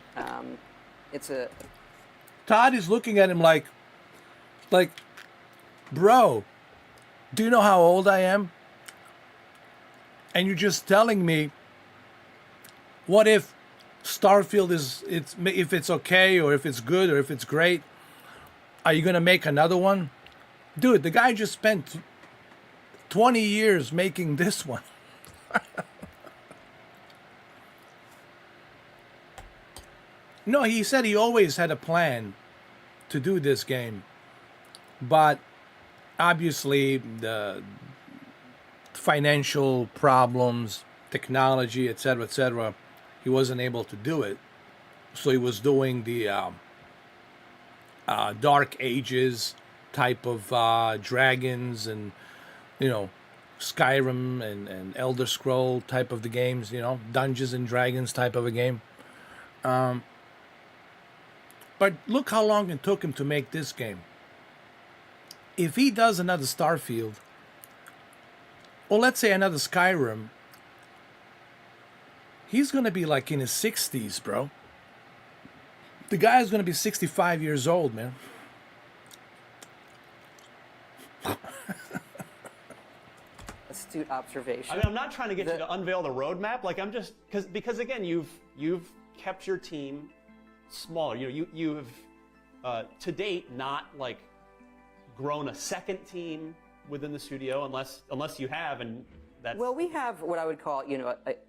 Todd is looking at him like, bro, do you know how old I am? And you're just telling me, what if Starfield if it's okay, or if it's good, or if it's great, are you going to make another one? Dude, the guy just spent 20 years making this one. No, he said he always had a plan to do this game, but obviously the financial problems, technology, etc., he wasn't able to do it. So he was doing the Dark Ages type of dragons and, Skyrim and Elder Scroll type of the games, Dungeons and Dragons type of a game. But look how long it took him to make this game. If he does another Starfield, or let's say another Skyrim, he's going to be like in his 60s, bro. The guy's going to be 65 years old, man. Astute observation. I mean, I'm not trying to get you to unveil the roadmap. I'm just because again, you've kept your team smaller. You have to date not grown a second team within the studio unless you have, and that's well, we have what I would call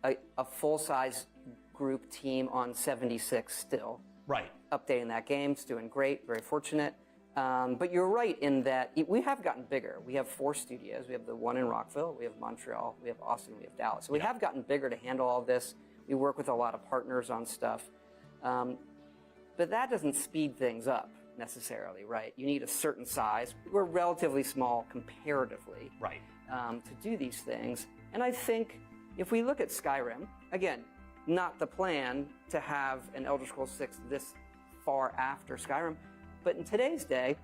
a full-size group team on 76 still. right. Updating that game, it's doing great, very fortunate. But you're right in that we have gotten bigger. We have 4 studios. We have the one in Rockville, we have Montreal, we have Austin, we have Dallas. So we have gotten bigger to handle all this. We work with a lot of partners on stuff. But that doesn't speed things up necessarily, right? You need a certain size. We're relatively small comparatively, Right. to do these things. And I think if we look at Skyrim, again, not the plan to have an Elder Scrolls 6 this far after Skyrim, but in today's day,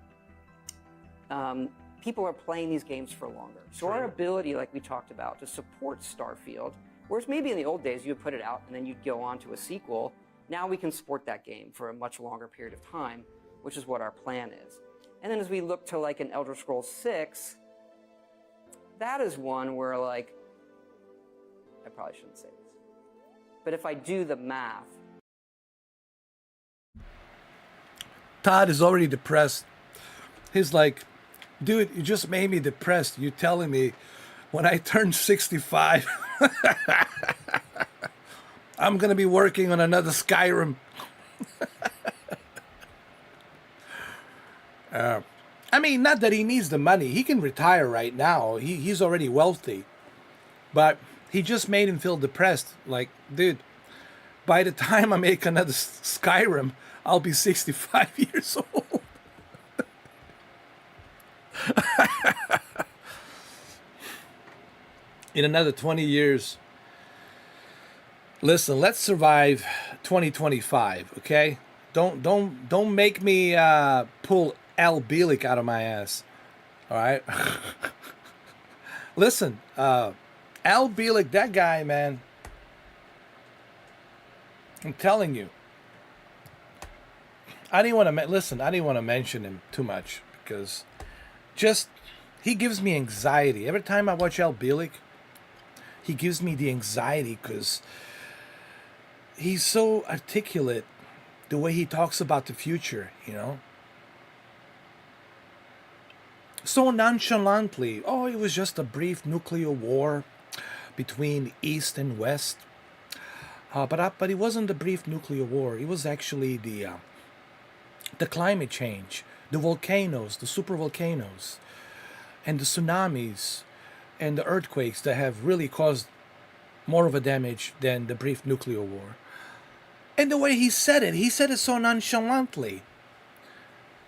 people are playing these games for longer. So our ability, like we talked about, to support Starfield, whereas maybe in the old days you would put it out and then you'd go on to a sequel, now we can support that game for a much longer period of time, which is what our plan is. And then as we look to like an Elder Scrolls 6, that is one where like, I probably shouldn't say this, but if I do the math. Todd is already depressed. He's like, dude, you just made me depressed. You telling me when I turn 65, I'm going to be working on another Skyrim. I mean, not that he needs the money. He can retire right now. He's already wealthy. But he just made him feel depressed. Like, dude, by the time I make another Skyrim, I'll be 65 years old. In another 20 years. Listen, let's survive 2025, okay? Don't make me pull Al Bielik out of my ass. All right? Listen, Al Bielik, that guy, man. I'm telling you. I didn't want to mention him too much because just he gives me anxiety. Every time I watch Al Bielik, he gives me the anxiety because he's so articulate the way he talks about the future, you know? So nonchalantly, oh, it was just a brief nuclear war between East and West. But it wasn't a brief nuclear war. It was actually the climate change, the volcanoes, the super volcanoes, and the tsunamis and the earthquakes that have really caused more of a damage than the brief nuclear war. And the way he said it so nonchalantly.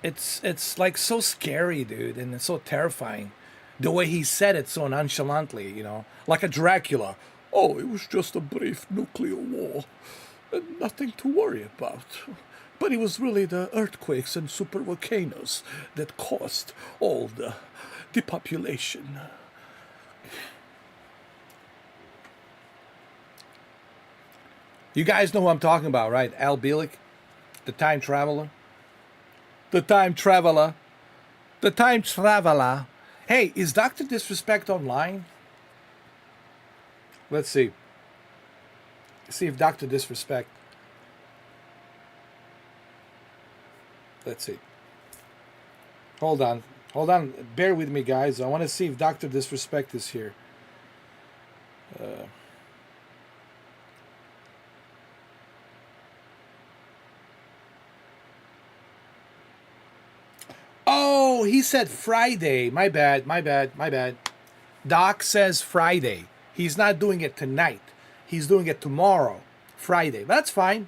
It's like so scary, dude, and it's so terrifying. The way he said it so nonchalantly, you know, like a Dracula. Oh, it was just a brief nuclear war, and nothing to worry about. But it was really the earthquakes and supervolcanoes that caused all the depopulation. You guys know who I'm talking about, right? Al Bielik, the time traveler. The time traveler. The time traveler. Hey, is Dr. Disrespect online? Let's see. See if Dr. Disrespect. Let's see. Hold on. Bear with me, guys. I want to see if Dr. Disrespect is here. Oh, he said Friday. My bad. Doc says Friday. He's not doing it tonight. He's doing it tomorrow. Friday. That's fine.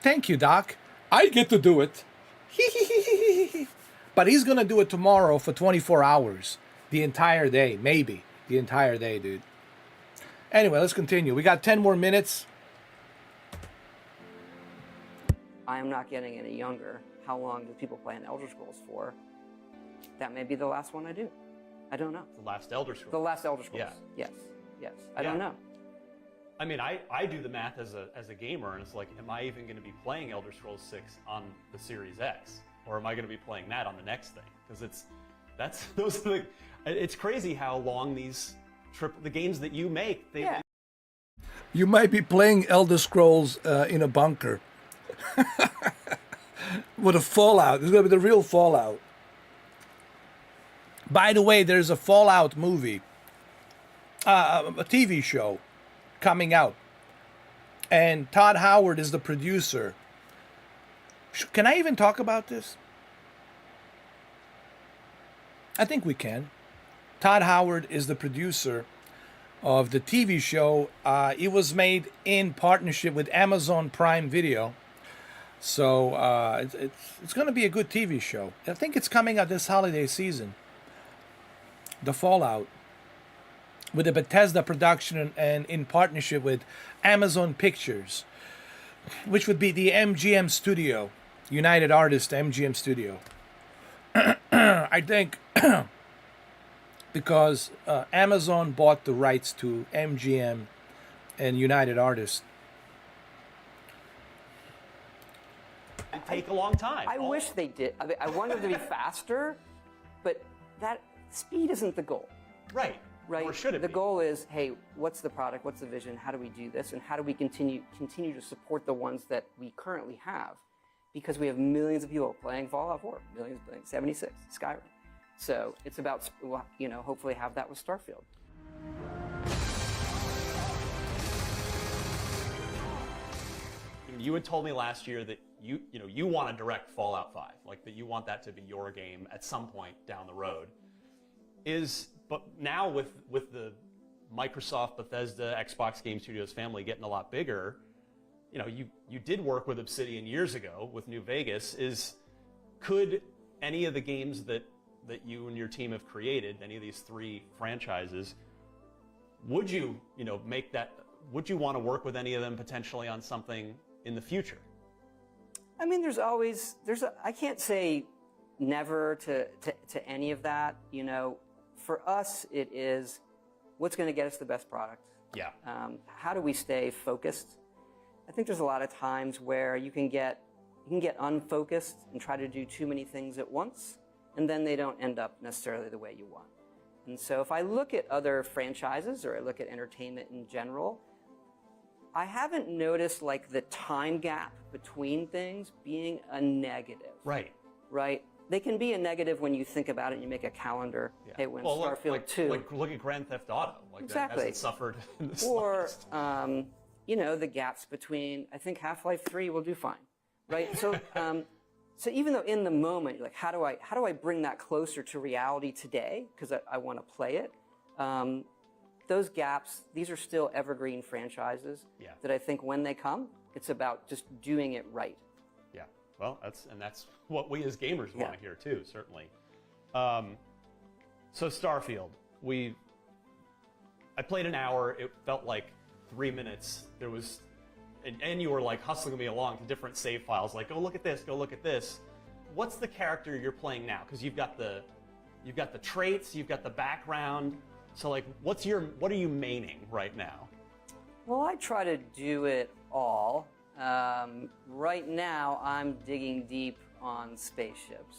Thank you, Doc. I get to do it. But he's going to do it tomorrow for 24 hours. The entire day. Maybe. The entire day, dude. Anyway, let's continue. We got 10 more minutes. I am not getting any younger. How long do people play an Elder Scrolls for? That may be the last one I do. I don't know. The last Elder Scrolls. The last Elder Scrolls. Yeah. Yes. I don't know. I mean, I do the math as a gamer, and it's like, am I even going to be playing Elder Scrolls 6 on the Series X, or am I going to be playing that on the next thing? Because it's crazy how long the games that you make. You might be playing Elder Scrolls in a bunker. With a Fallout. It's going to be the real Fallout. By the way, there's a Fallout movie, a TV show coming out. And Todd Howard is the producer. Can I even talk about this? I think we can. Todd Howard is the producer of the TV show. It was made in partnership with Amazon Prime Video. So it's going to be a good TV show. I think it's coming out this holiday season. The Fallout, with a Bethesda production and in partnership with Amazon Pictures, which would be the MGM Studio, United Artists MGM Studio. I think because Amazon bought the rights to MGM and United Artists. It'd take a long time. I wish they did. I mean, I want them to be faster, but that speed isn't the goal. Right. Right. Or should it the be? goal is, hey, what's the product? What's the vision? How do we do this? And how do we continue to support the ones that we currently have? Because we have millions of people playing Fallout 4, millions playing 76, Skyrim. So it's about, hopefully have that with Starfield. You had told me last year that you want to direct Fallout 5, like that you want that to be your game at some point down the road. But now with the Microsoft, Bethesda, Xbox Game Studios family getting a lot bigger, you did work with Obsidian years ago with New Vegas. Could any of the games that you and your team have created, any of these 3 franchises, would you would you want to work with any of them potentially on something in the future? I mean, I can't say never to any of that. For us, it is what's going to get us the best product. Yeah. How do we stay focused? I think there's a lot of times where you can get unfocused and try to do too many things at once, and then they don't end up necessarily the way you want. And so if I look at other franchises or I look at entertainment in general, I haven't noticed like the time gap between things being a negative. Right. Right? They can be a negative when you think about it and you make a calendar. Yeah. Hey, when well, Starfield 2. Look at Grand Theft Auto. Exactly. That hasn't suffered in the Or, slightest. the gaps between, I think Half-Life 3 will do fine. Right? So, so even though in the moment, you're like, how do I bring that closer to reality today? Because I want to play it. Those gaps, these are still evergreen franchises that I think when they come, it's about just doing it right. Yeah, well, that's what we as gamers want to hear too, certainly. So Starfield, I played an hour. It felt like 3 minutes. There was, and you were like hustling me along to different save files, like go look at this, go look at this. What's the character you're playing now? Because you've got the traits, you've got the background. So like, what are you maining right now? Well, I try to do it all. Right now, I'm digging deep on spaceships.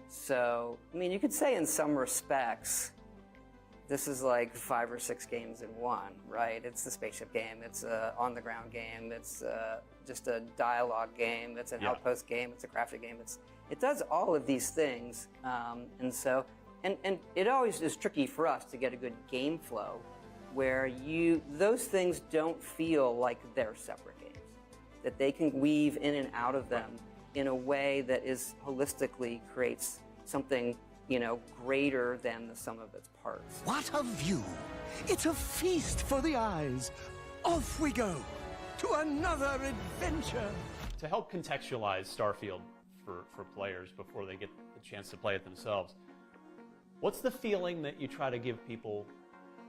So, I mean, you could say in some respects, this is like 5 or 6 games in one, right? It's the spaceship game, it's a on-the-ground game, it's just a dialogue game, it's an outpost game, it's a crafted game. It does all of these things, and so. And it always is tricky for us to get a good game flow where those things don't feel like they're separate games, that they can weave in and out of them in a way that is holistically creates something, greater than the sum of its parts. What a view! It's a feast for the eyes. Off we go to another adventure. To help contextualize Starfield for players before they get the chance to play it themselves, what's the feeling that you try to give people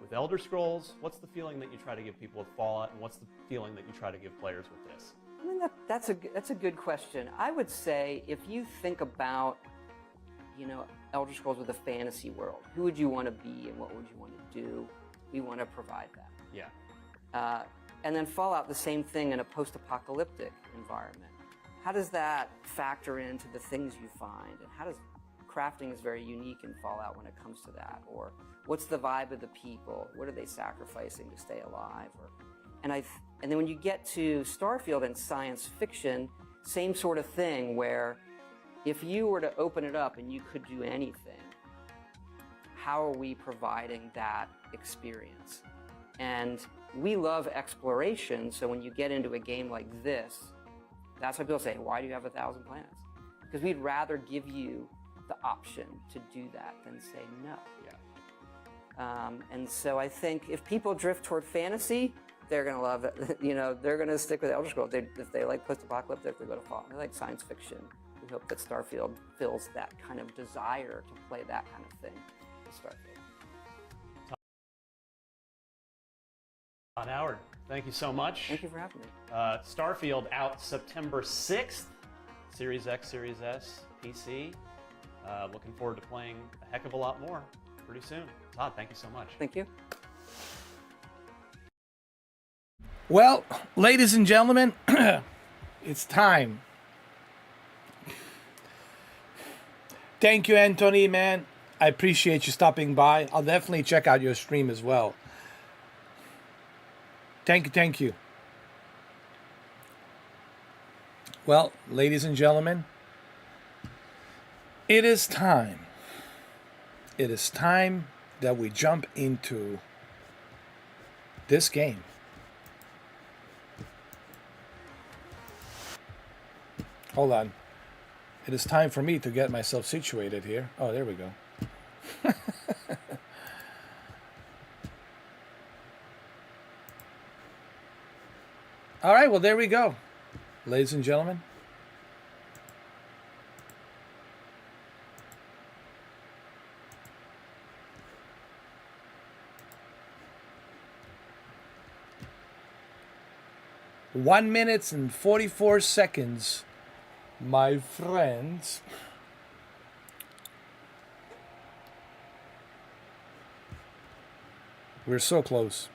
with Elder Scrolls? What's the feeling that you try to give people with Fallout? And what's the feeling that you try to give players with this? I mean, that's a good question. I would say if you think about, Elder Scrolls with a fantasy world, who would you want to be and what would you want to do? We want to provide that. Yeah. And then Fallout, the same thing in a post-apocalyptic environment. How does that factor into the things you find? And how does crafting is very unique in Fallout when it comes to that. Or what's the vibe of the people? What are they sacrificing to stay alive? And then when you get to Starfield and science fiction, same sort of thing where if you were to open it up and you could do anything, how are we providing that experience? And we love exploration, so when you get into a game like this, that's why people say, why do you have 1,000 planets? Because we'd rather give you the option to do that than say no. And so I think if people drift toward fantasy, they're going to love it. You know, they're going to stick with Elder Scrolls. If they like post-apocalyptic, they're going to follow. They like science fiction. We hope that Starfield fills that kind of desire to play that kind of thing with Starfield. Todd Howard, thank you so much. Thank you for having me. Starfield out September 6th. Series X, Series S, PC. Looking forward to playing a heck of a lot more pretty soon. Todd, thank you so much. Thank you. Well, ladies and gentlemen, it's time. Thank you, Anthony, man. I appreciate you stopping by. I'll definitely check out your stream as well. Thank you, thank you. Well, ladies and gentlemen, it is time. It is time that we jump into this game. Hold on. It is time for me to get myself situated here. Oh, there we go. All right, well, there we go. Ladies and gentlemen. One minute and 44 seconds, my friends. We're so close.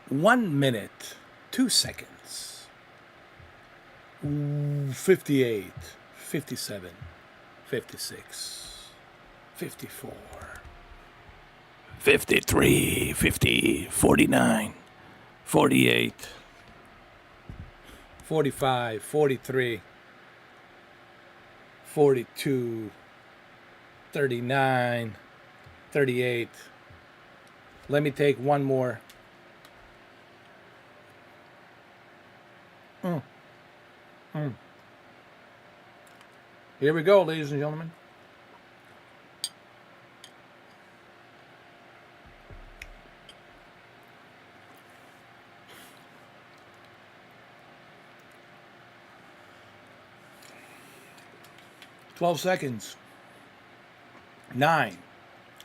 One minute, 2 seconds. 58, 57, 56, 54, 53, 50, 49, 48, 45, 43, 42, 39, 38. Let me take one more. Here we go, ladies and gentlemen. "12 seconds. 9,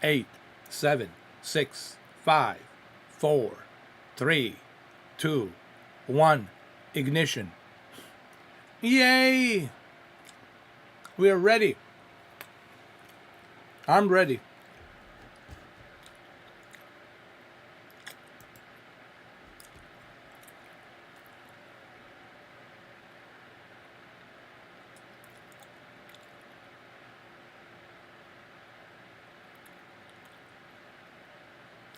8, 7, 6, 5, 4, 3, 2, 1. Ignition. Yay! We are ready. I'm ready.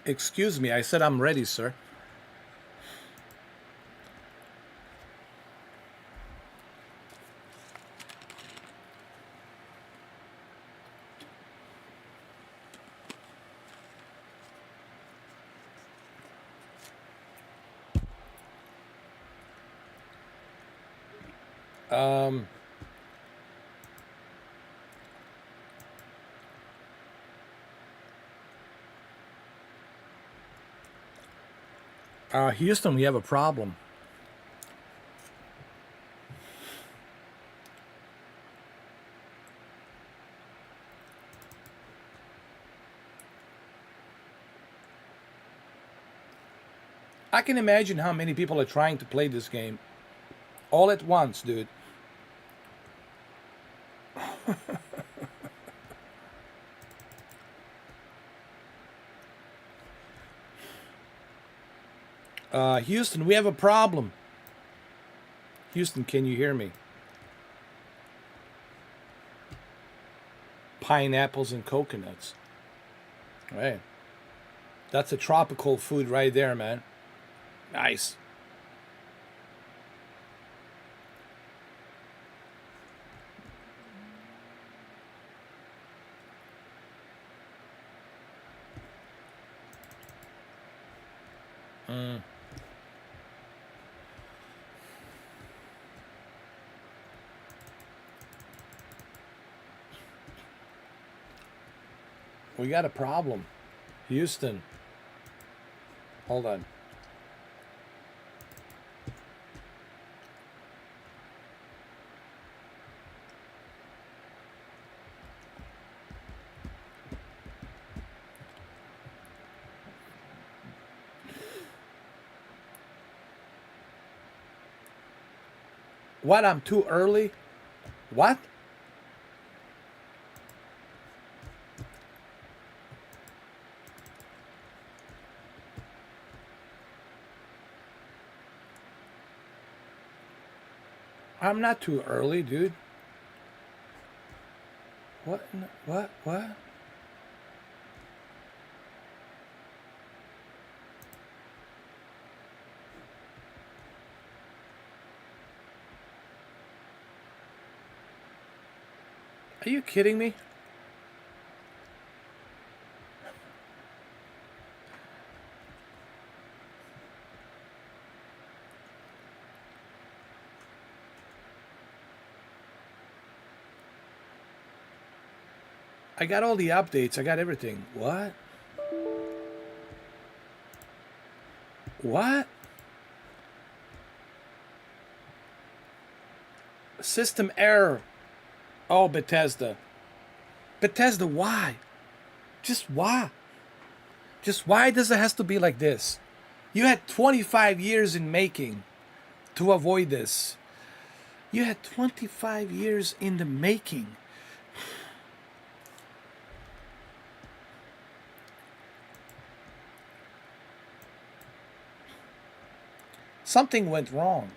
Excuse me, I said I'm ready, sir. Houston, we have a problem. I can imagine how many people are trying to play this game all at once, dude. Houston, we have a problem. Houston, can you hear me? Pineapples and coconuts. All right. That's a tropical food right there, man. Nice. We got a problem. Houston. Hold on. What? I'm too early? What? I'm not too early, dude. What? What? Are you kidding me? I got all the updates. I got everything. What? What? System error. Oh, Bethesda. Bethesda, why? Just why? Just why does it have to be like this? You had 25 years in making to avoid this. You had 25 years in the making. Something went wrong.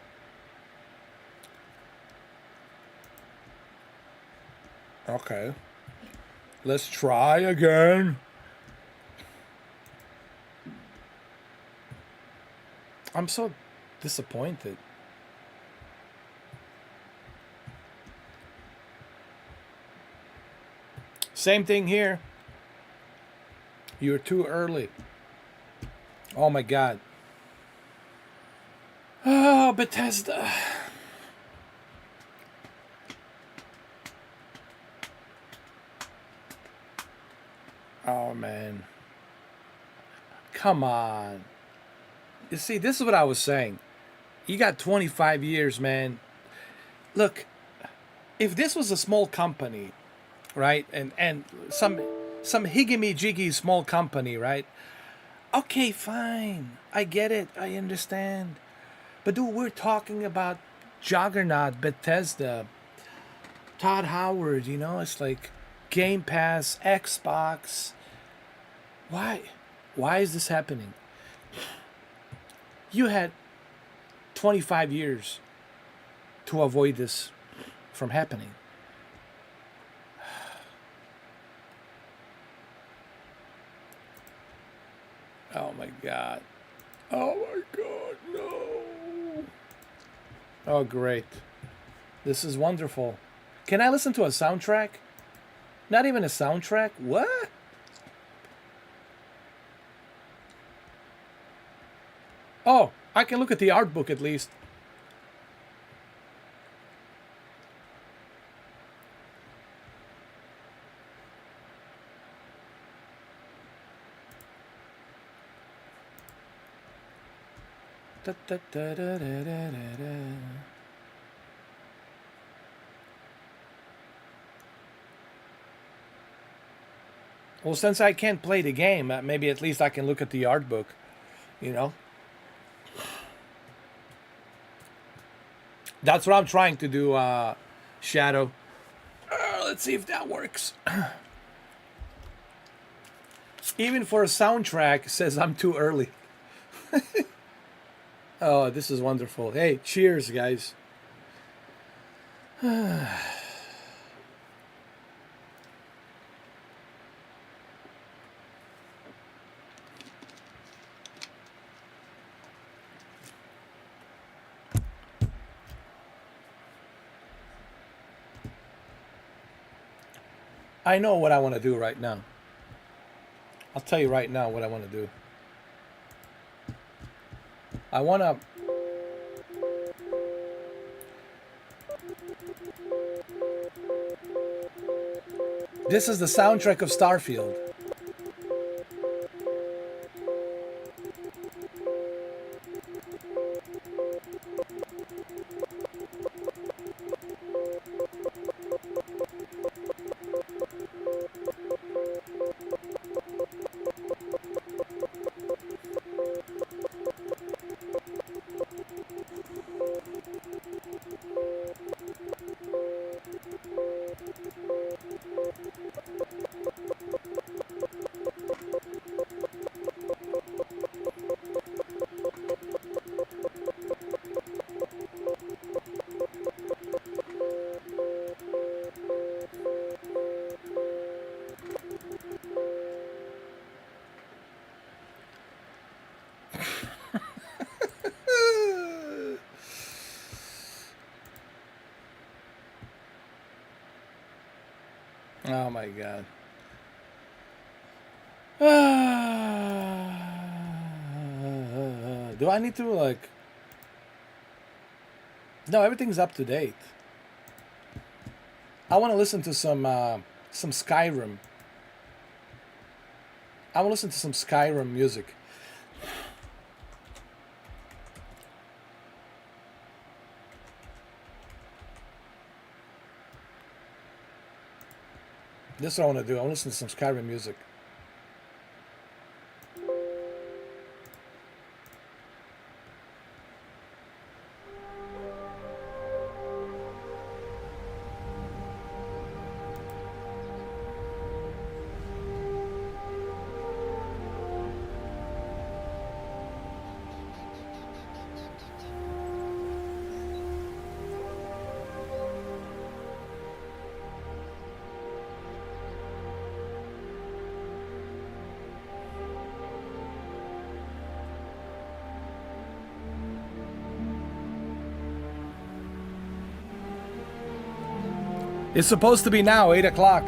Okay. Let's try again. I'm so disappointed. Same thing here. You're too early. Oh my God. Oh, Bethesda. Oh, man. Come on. You see, this is what I was saying. You got 25 years, man. Look, if this was a small company, right? And some higgity-jiggy small company, right? Okay, fine. I get it. I understand. But dude, we're talking about Juggernaut, Bethesda, Todd Howard, you know, it's like Gamepass, Xbox. Why? Why is this happening? You had 25 years to avoid this from happening. Oh my God. Oh my God, no. Oh, great. This is wonderful. Can I listen to a soundtrack? Not even a soundtrack? What? Oh, I can look at the art book at least. Da, da, da, da, da, da, da. Well, since I can't play the game, maybe at least I can look at the art book, you know? That's what I'm trying to do, Shadow. Let's see if that works. Even for a soundtrack, says I'm too early. Oh, this is wonderful. Hey, cheers, guys. I know what I want to do right now. I'll tell you right now what I want to do. I want to... This is the soundtrack of Starfield. Oh my god. Do I need to like... No, everything's up to date. I want to listen to some Skyrim. I want to listen to some Skyrim music. This is what I want to do. I want to listen to some Skyrim music. It's supposed to be now, 8 o'clock.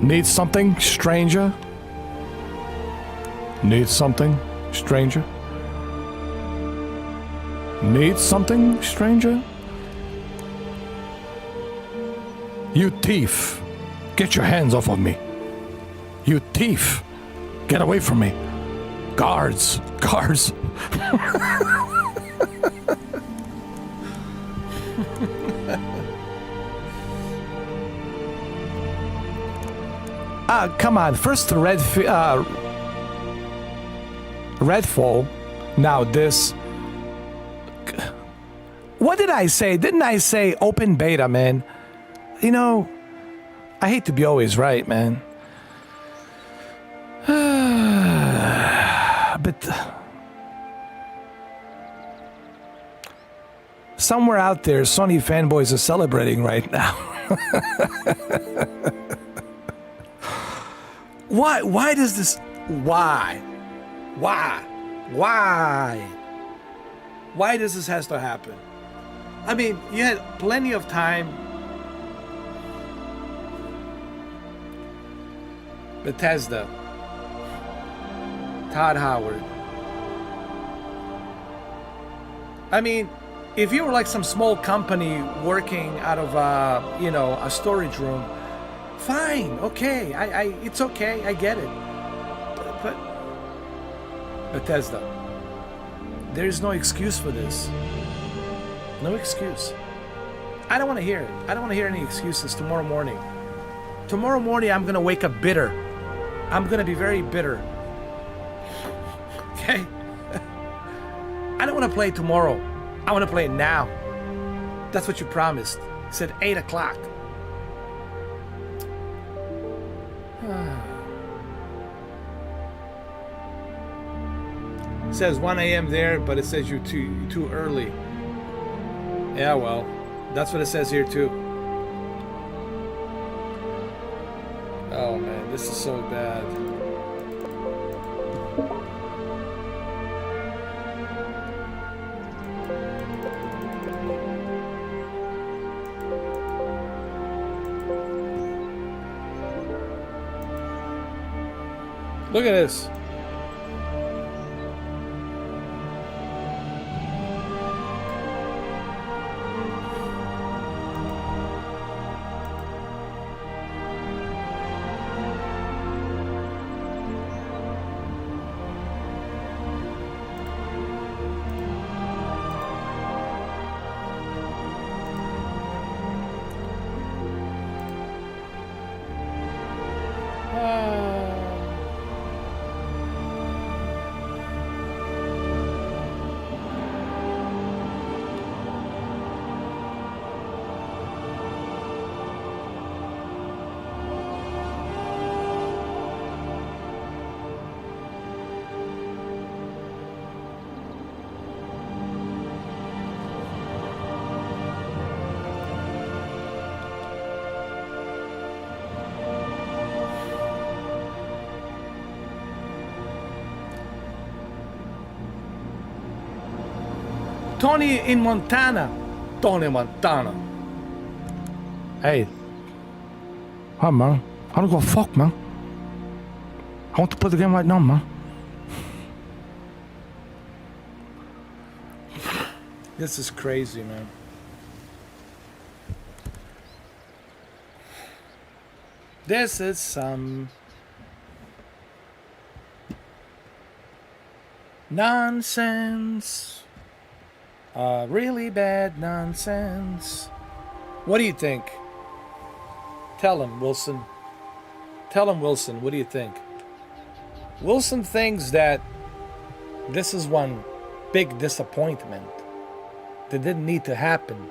Need something, stranger? Need something, stranger? Need something, stranger? You thief! Get your hands off of me! You thief! Get away from me! Guards! Guards! Come on. First Redfall. Now this. What did I say? Didn't I say open beta, man? You know, I hate to be always right, man. But somewhere out there, Sony fanboys are celebrating right now. Why does this... Why does this has to happen? I mean, you had plenty of time. Bethesda. Todd Howard. I mean, if you were like some small company working out of a storage room, fine, okay, it's okay, I get it. But Bethesda, there is no excuse for this. No excuse. I don't want to hear it. I don't want to hear any excuses tomorrow morning. Tomorrow morning, I'm going to wake up bitter. I'm going to be very bitter. Okay? I don't want to play tomorrow. I want to play it now. That's what you promised. You said 8 o'clock. It says 1 a.m. there, but it says you're too early. Yeah, well, that's what it says here too. Oh man, this is so bad. Look at this. Tony in Montana. Tony Montana. Hey. Hi, man. I don't give a fuck, man. I want to play the game right now, man. This is crazy, man. This is some nonsense. Really bad nonsense. What do you think? Tell him, Wilson. Tell him, Wilson, what do you think? Wilson thinks that this is one big disappointment that didn't need to happen.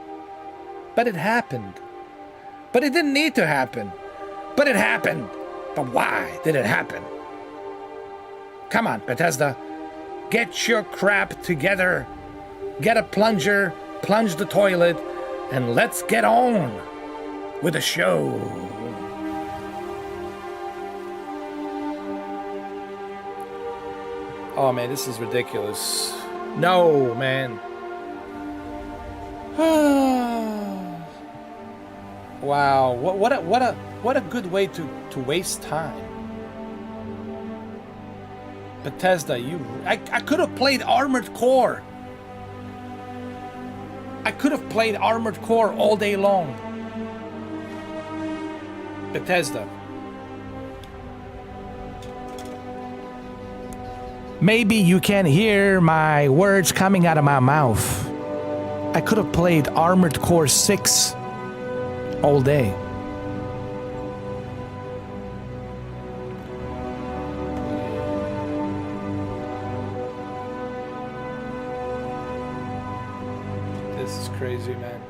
But it happened. But it didn't need to happen. But it happened. But why did it happen? Come on, Bethesda. Get your crap together. Get a plunger, plunge the toilet, and let's get on with the show. Oh man, this is ridiculous. No, man. Wow, what a good way to waste time. Bethesda, I could have played Armored Core. I could have played Armored Core all day long. Bethesda. Maybe you can hear my words coming out of my mouth. I could have played Armored Core 6 all day. This is crazy, man.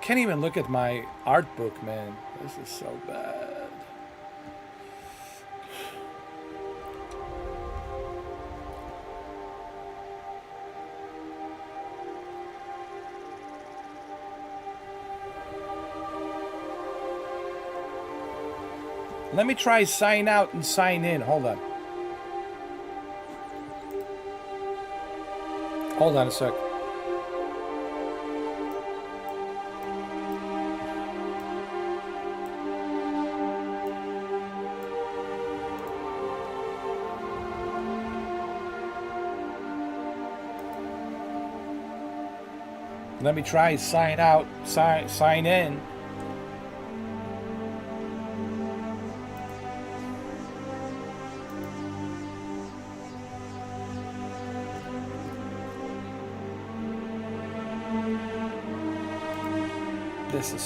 Can't even look at my art book, man. This is so bad. Let me try sign out and sign in. Hold on. Hold on a sec. Let me try sign out, sign in. This is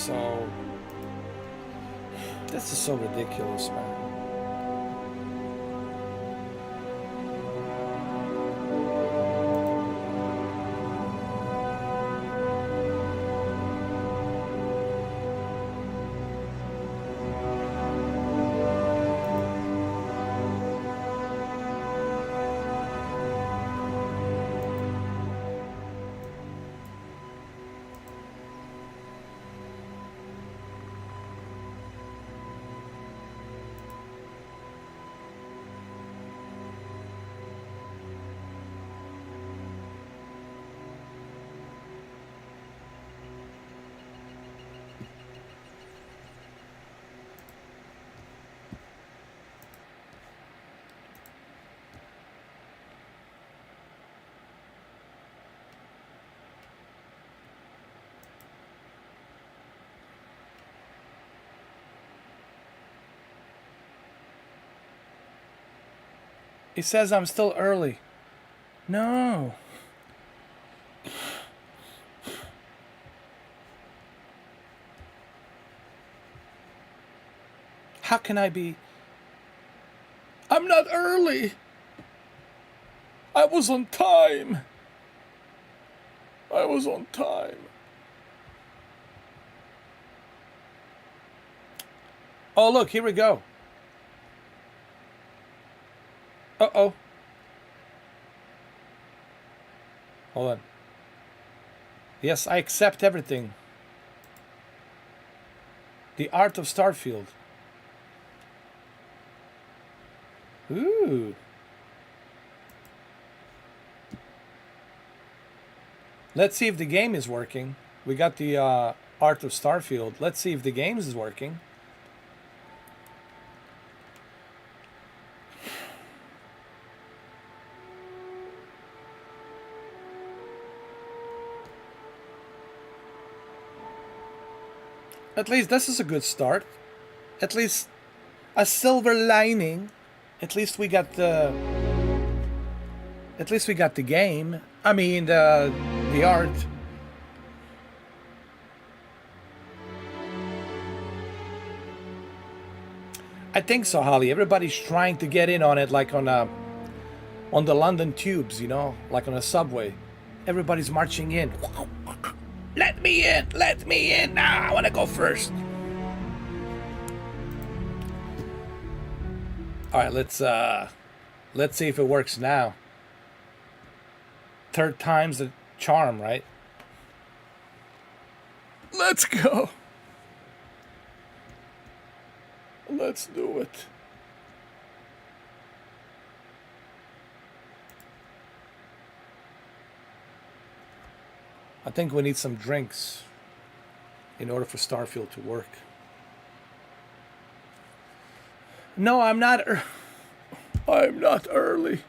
so ridiculous, man. He says I'm still early. No. How can I be? I'm not early. I was on time. I was on time. Oh, look, here we go. Uh-oh. Hold on. Yes, I accept everything. The Art of Starfield. Ooh. Let's see if the game is working. We got the Art of Starfield. Let's see if the game is working. At least this is a good start. At least a silver lining. At least we got the. At least we got the game. I mean the art. I think so, Holly. Everybody's trying to get in on it, like on the London tubes, you know, like on a subway. Everybody's marching in. Let me in! Let me in! Now I want to go first. All right, let's see if it works now. Third time's the charm, right? Let's go. Let's do it. I think we need some drinks in order for Starfield to work. No, I'm not. I'm not early.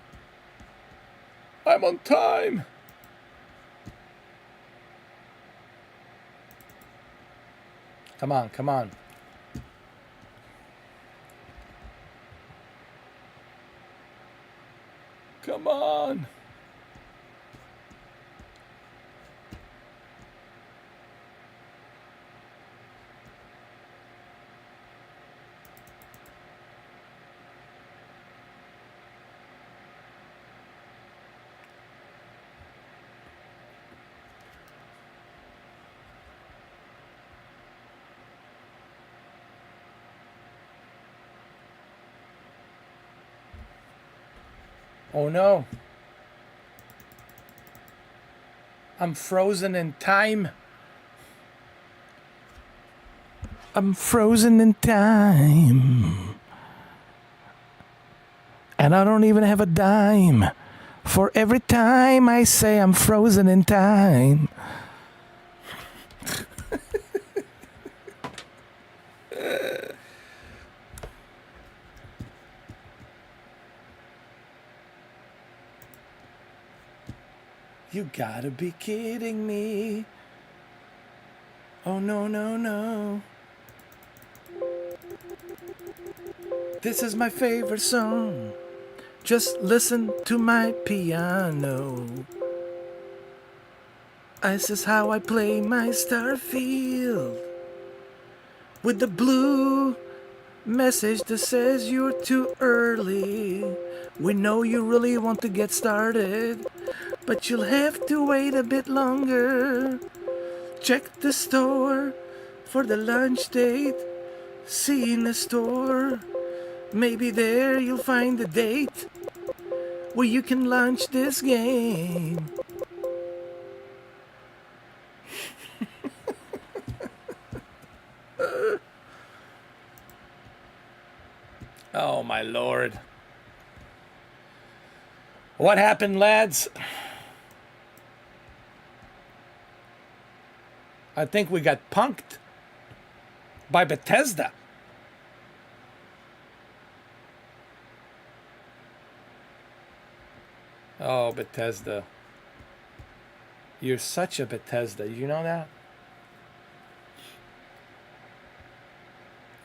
I'm on time. Come on, come on. Come on. Oh no. I'm frozen in time. I'm frozen in time. And I don't even have a dime. For every time I say I'm frozen in time. You gotta be kidding me. Oh no, no, no. This is my favorite song. Just listen to my piano. This is how I play my Starfield. With the blue message that says you're too early. We know you really want to get started, but you'll have to wait a bit longer. Check the store for the launch date. See in the store. Maybe there you'll find the date where you can launch this game. Oh my lord. What happened, lads? I think we got punked by Bethesda. Oh, Bethesda. You're such a Bethesda. You know that?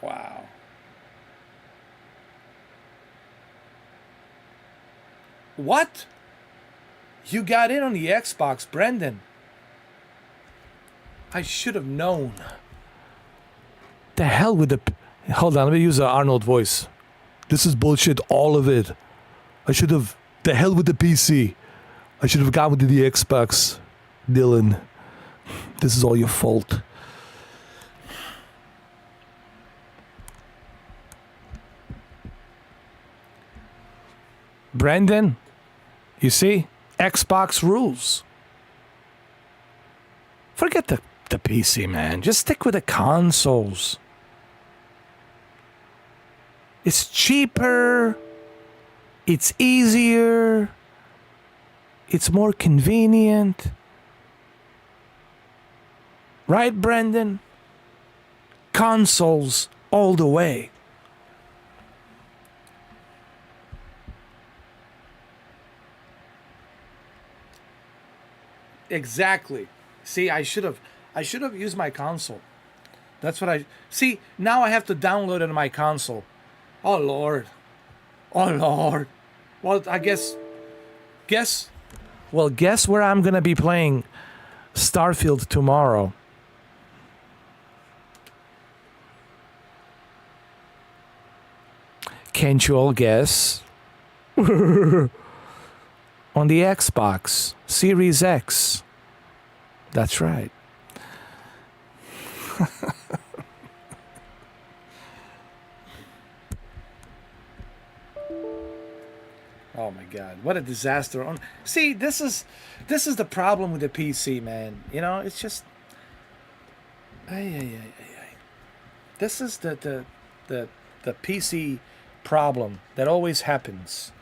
Wow. What? You got in on the Xbox, Brendan. I should have known. The hell with the... Hold on, let me use an Arnold voice. This is bullshit, all of it. I should have... The hell with the PC. I should have gone with the Xbox. Dylan. This is all your fault. Brendan, you see? Xbox rules. Forget the PC, man. Just stick with the consoles. It's cheaper. It's easier. It's more convenient. Right, Brendan? Consoles all the way. Exactly. See, I should have used my console. That's what I see. Now I have to download it on my console. Oh Lord. Oh Lord. Well, I guess where I'm gonna be playing Starfield tomorrow. Can't you all guess? On the Xbox Series X. That's right. Oh my God! What a disaster! See, this is the problem with the PC, man. You know, it's just, this is the PC problem that always happens.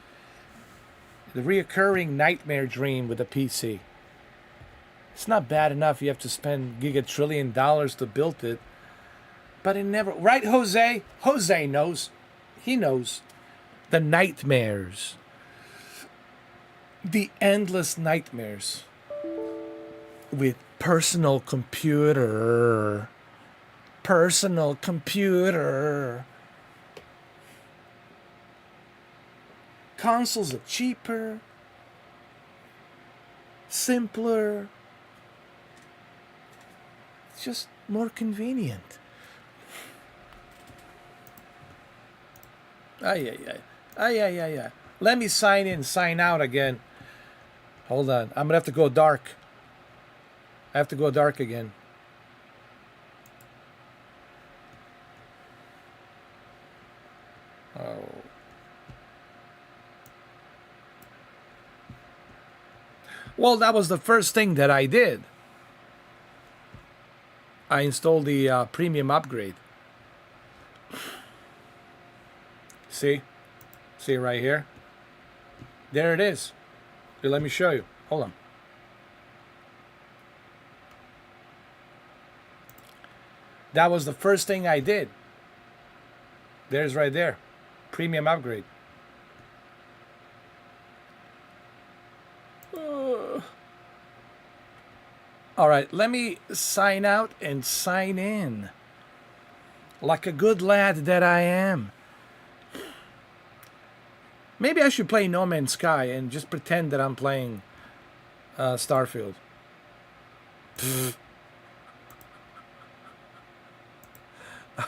The reoccurring nightmare dream with the PC. It's not bad enough you have to spend gigatrillion dollars to build it, but it never. Right, Jose? Jose knows. He knows the nightmares. The endless nightmares with personal computer. Consoles are cheaper, simpler. It's just more convenient. Ay. Let me sign in, sign out again. Hold on. I'm going to have to go dark. I have to go dark again. Oh. Well, that was the first thing that I did. I installed the premium upgrade. See? See right here? There it is. Here, let me show you. Hold on. That was the first thing I did. There's right there. Premium upgrade. All right, let me sign out and sign in. Like a good lad that I am. Maybe I should play No Man's Sky and just pretend that I'm playing Starfield.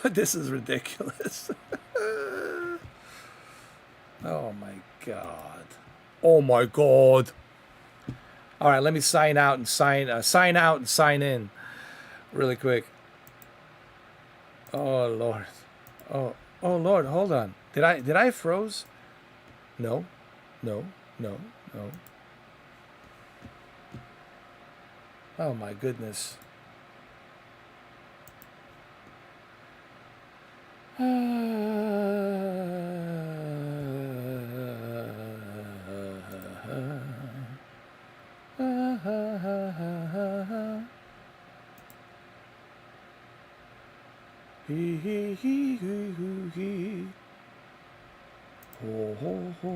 This is ridiculous. Oh my god. Oh my god. All right, let me sign out and sign out and sign in really quick. Oh Lord. Oh Lord, hold on. Did I froze? No. No. No. No. Oh my goodness. Hee hee hee hee hee hee. Ho ho ho.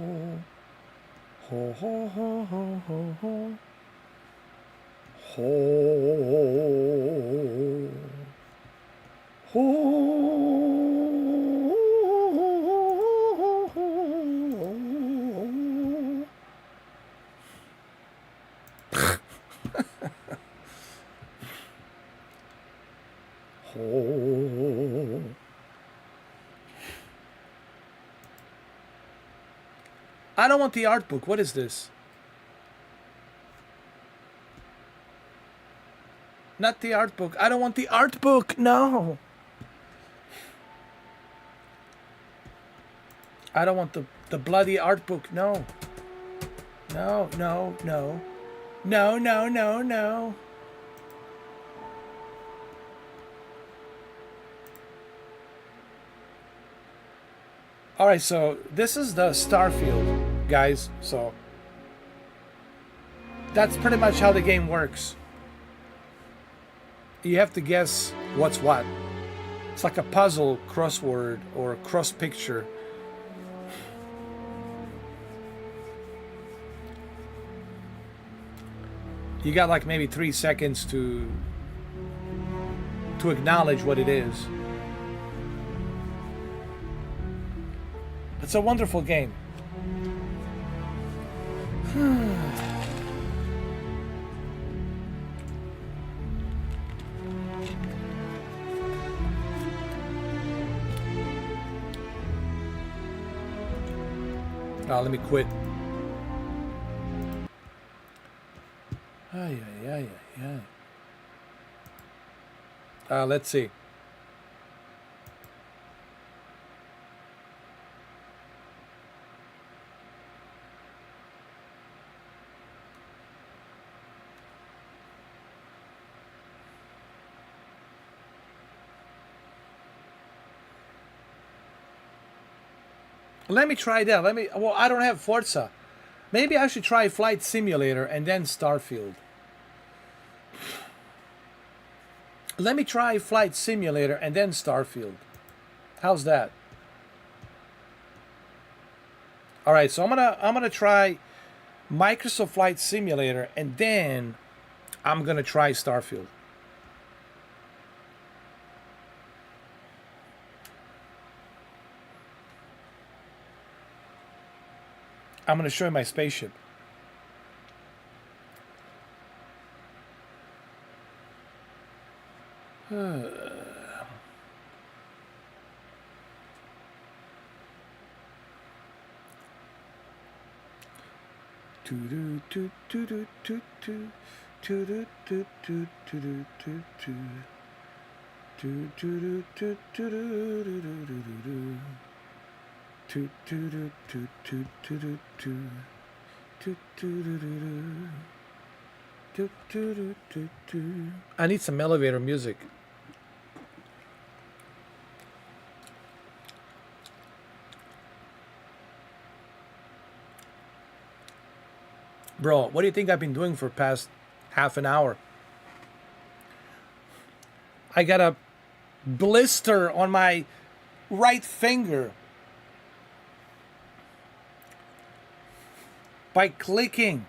Ho ho ho ho ho ho. Ho. Ho. I don't want the art book. What is this? Not the art book. I don't want the art book. No. I don't want the bloody art book. No. No, no, no. No, no, no, no. All right, so this is the Starfield, guys. So that's pretty much how the game works. You have to guess what's what. It's like a puzzle, crossword, or cross picture. You got like maybe 3 seconds to acknowledge what it is. It's a wonderful game. Oh, let me quit. Ay, ay, ay, ay, ay. Let's see. Let me try that. Well, I don't have Forza. Maybe I should try Flight Simulator and then Starfield. Let me try Flight Simulator and then Starfield. How's that? All right, so I'm gonna try Microsoft Flight Simulator and then I'm gonna try Starfield. I'm going to show you my spaceship. I need some elevator music. Bro, what do you think I've been doing for past half an hour? I got a blister on my right finger by clicking.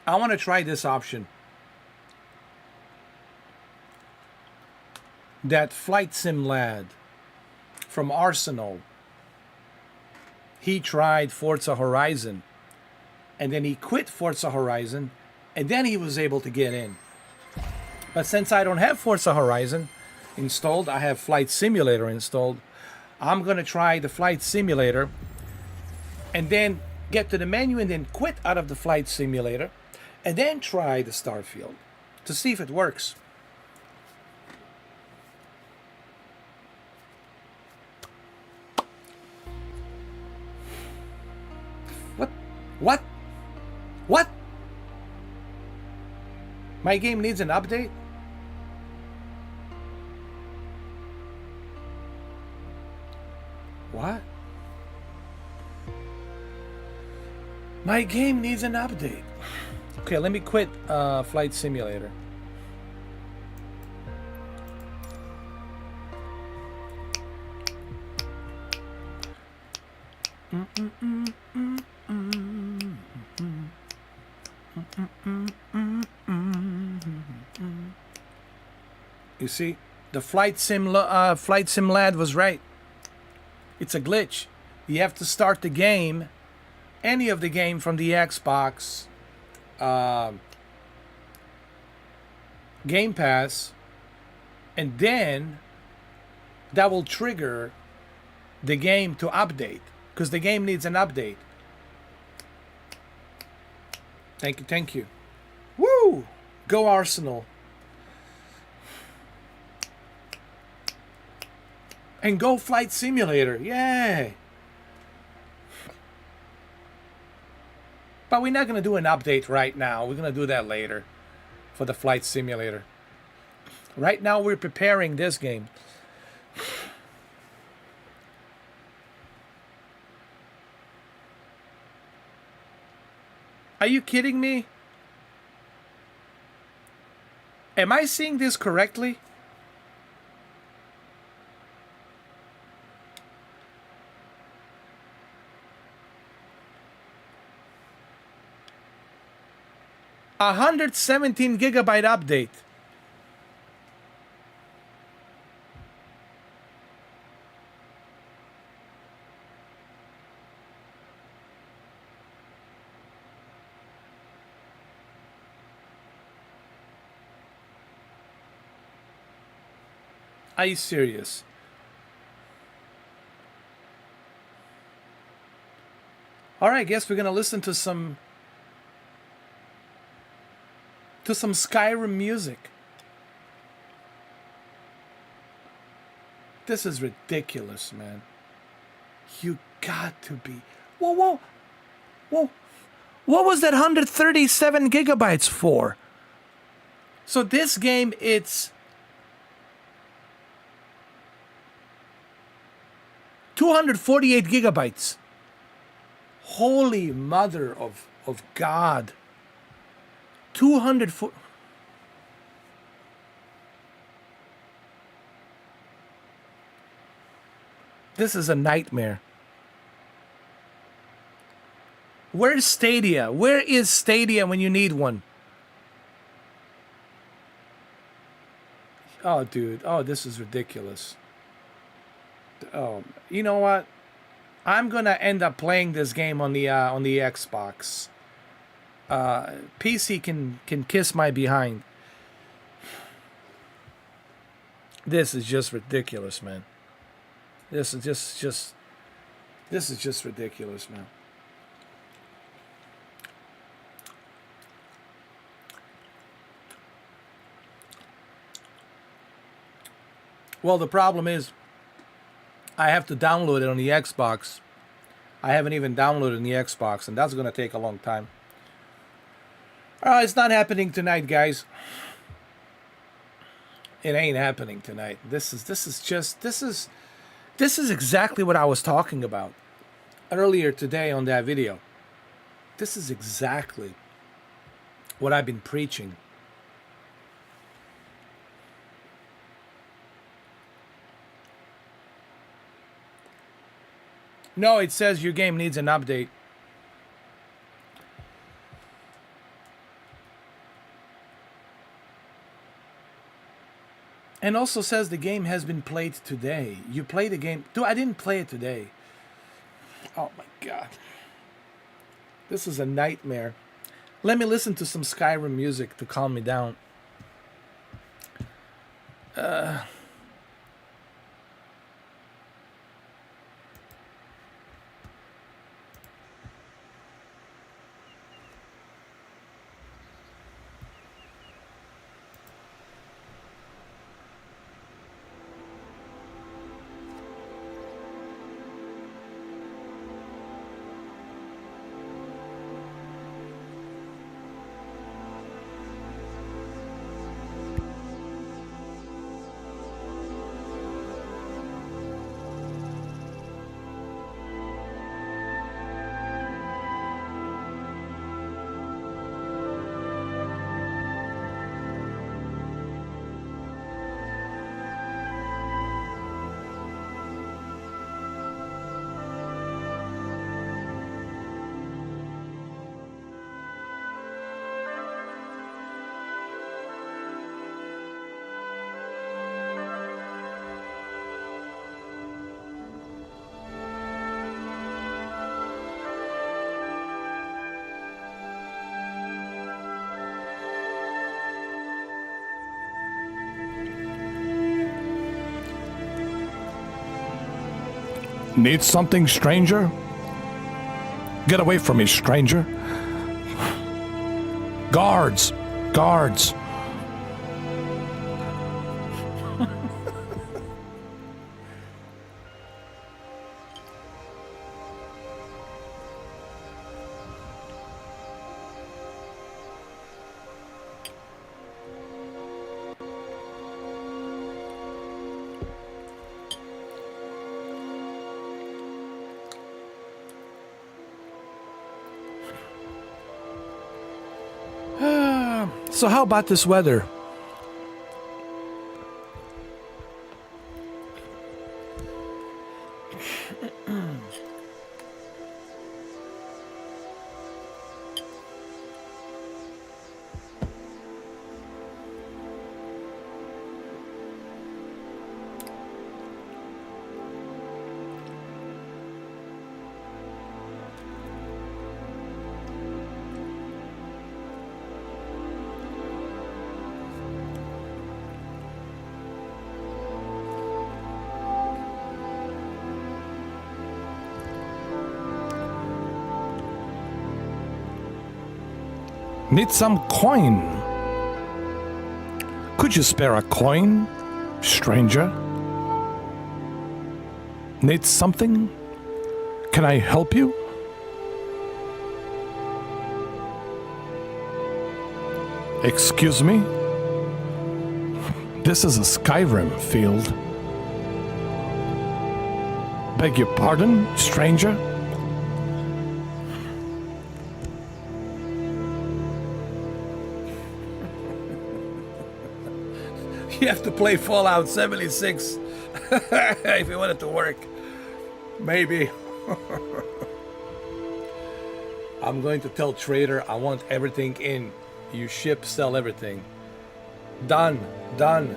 I want to try this option. That flight sim lad from Arsenal, he tried Forza Horizon, and then he quit Forza Horizon, and then he was able to get in. But since I don't have Forza Horizon installed, I have Flight Simulator installed. I'm going to try the Flight Simulator and then get to the menu and then quit out of the Flight Simulator and then try the Starfield to see if it works. What? What? My game needs an update? What? My game needs an update. Okay, let me quit Flight Simulator. You see, the Flight Sim lad was right. It's a glitch. You have to start the game, any of the game from the Xbox, Gamepass, and then that will trigger the game to update, because the game needs an update. Thank you. Woo! Go Arsenal. And go Flight Simulator. Yay! But we're not going to do an update right now. We're going to do that later for the Flight Simulator. Right now we're preparing this game. Are you kidding me? Am I seeing this correctly? A 117 gigabyte update. Are you serious? All right, I guess we're gonna listen to some Skyrim music. This is ridiculous, man. You got to be. Whoa. What was that 137 gigabytes for? So this game, it's 248 gigabytes. Holy mother of God. 204. This is a nightmare. Where's Stadia? Where is Stadia when you need one? Oh, dude. Oh, this is ridiculous. Oh, you know what? I'm gonna end up playing this game on the Xbox. PC can kiss my behind. This is just ridiculous, man. This is just ridiculous, man. Well, the problem is I have to download it on the Xbox. I haven't even downloaded it on the Xbox, and that's going to take a long time. It's not happening tonight, guys. It ain't happening tonight. This is exactly what I was talking about earlier today on that video. This is exactly what I've been preaching. No, it says your game needs an update. And also says the game has been played today. You play the game. Dude, I didn't play it today. Oh my god. This is a nightmare. Let me listen to some Skyrim music to calm me down. Need something, stranger? Get away from me, stranger. Guards! Guards! So how about this weather? Need some coin. Could you spare a coin, stranger? Need something? Can I help you? Excuse me? This is a Skyrim field. Beg your pardon, stranger? You have to play Fallout 76 if you want it to work. Maybe. I'm going to tell Trader I want everything in. You ship, sell everything. Done. Done.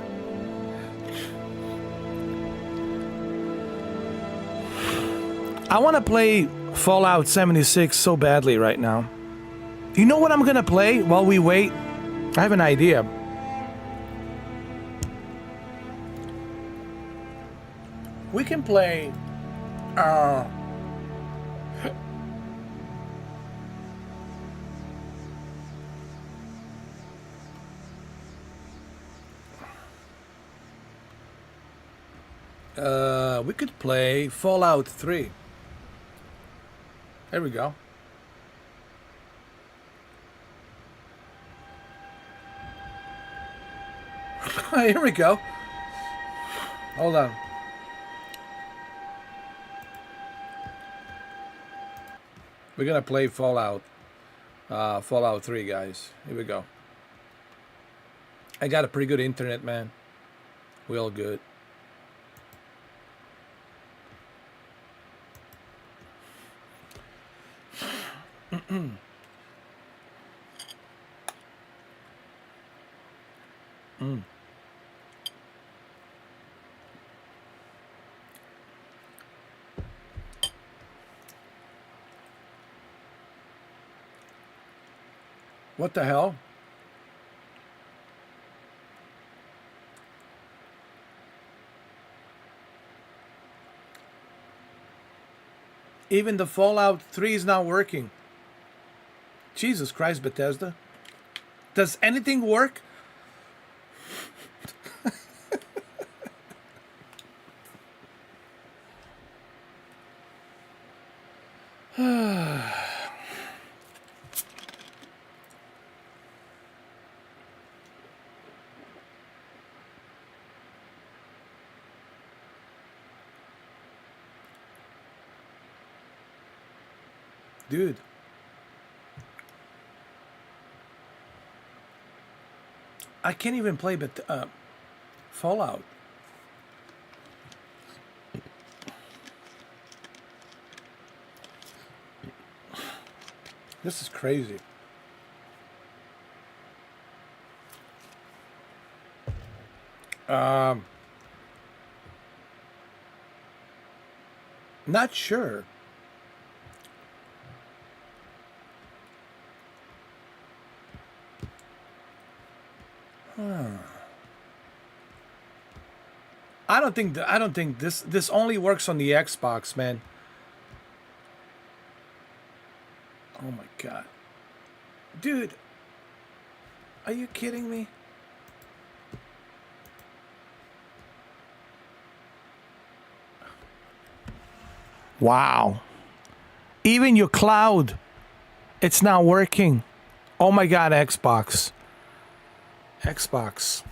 I want to play Fallout 76 so badly right now. You know what I'm going to play while we wait? I have an idea. We can play we could play Fallout 3. There we go. Here we go. Hold on. We're gonna play Fallout 3, guys. Here we go. I got a pretty good internet, man. We all good. What the hell? Even the Fallout 3 is not working. Jesus Christ, Bethesda. Does anything work? Dude. I can't even play Fallout. This is crazy. Not sure. I don't think this only works on the Xbox, man. Oh my god. Dude. Are you kidding me? Wow. Even your cloud, it's not working. Oh my god, Xbox. Xbox.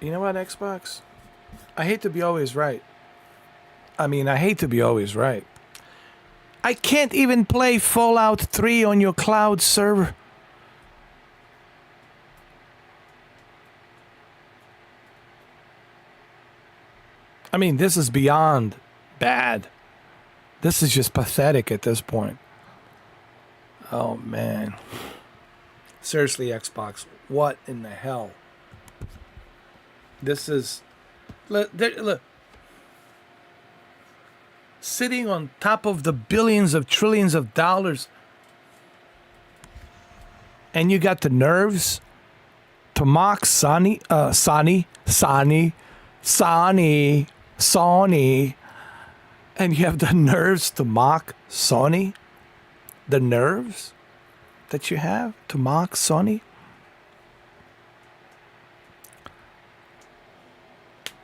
You know what, Xbox? I hate to be always right. I mean, I hate to be always right. I can't even play Fallout 3 on your cloud server. I mean, this is beyond bad. This is just pathetic at this point. Oh, man. Seriously, Xbox, what in the hell? This is... Look. Sitting on top of the billions of trillions of dollars. And you got the nerves to mock Sony. And you have the nerves to mock Sony? The nerves that you have to mock Sony?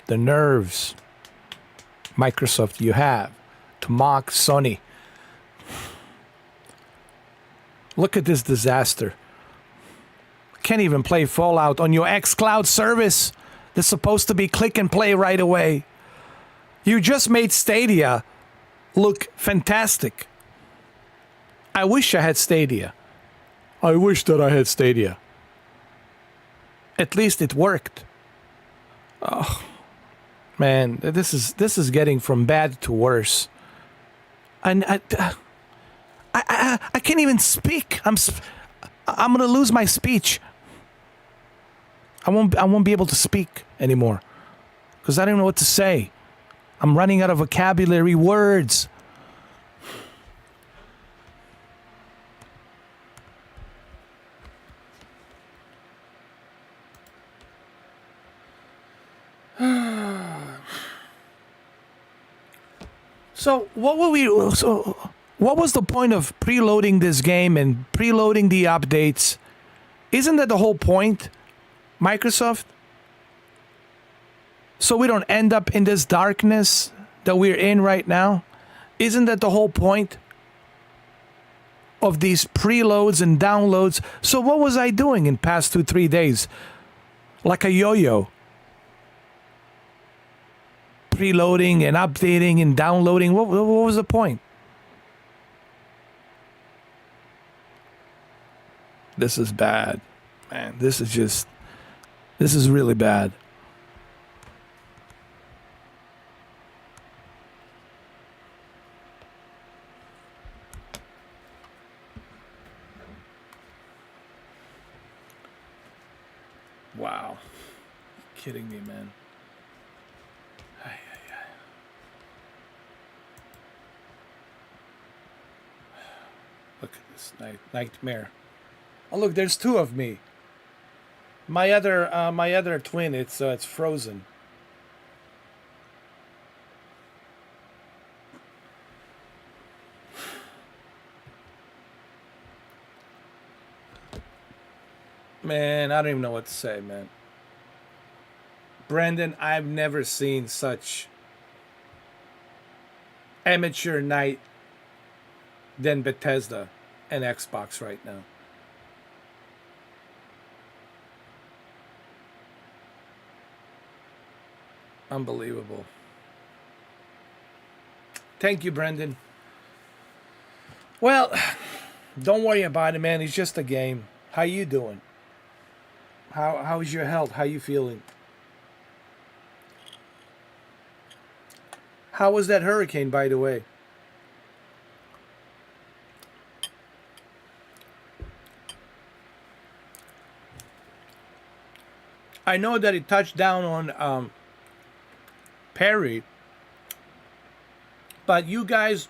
The nerves, Microsoft, you have to mock Sony. Look at this disaster. Can't even play Fallout on your xCloud service. That's supposed to be click and play right away. You just made Stadia look fantastic. I wish I had Stadia. I wish that I had Stadia. At least it worked. Oh, man, this is getting from bad to worse. And I can't even speak. I'm gonna lose my speech. I won't be able to speak anymore because I don't know what to say. I'm running out of vocabulary words. So what was the point of preloading this game and preloading the updates? Isn't that the whole point, Microsoft? So we don't end up in this darkness that we're in right now? Isn't that the whole point of these preloads and downloads? So what was I doing in past 2-3 days? Like a yo-yo. Preloading and updating and downloading. What was the point? This is bad. Man, this is really bad. Wow. You're kidding me, man. Look at this nightmare. Oh, look, there's two of me. My other twin, it's frozen. Man, I don't even know what to say, man. Brandon, I've never seen such amateur night than Bethesda and Xbox right now. Unbelievable. Thank you, Brendan. Well, don't worry about it, man. It's just a game. How you doing? How's your health? How you feeling? How was that hurricane, by the way? I know that it touched down on Perry, but you guys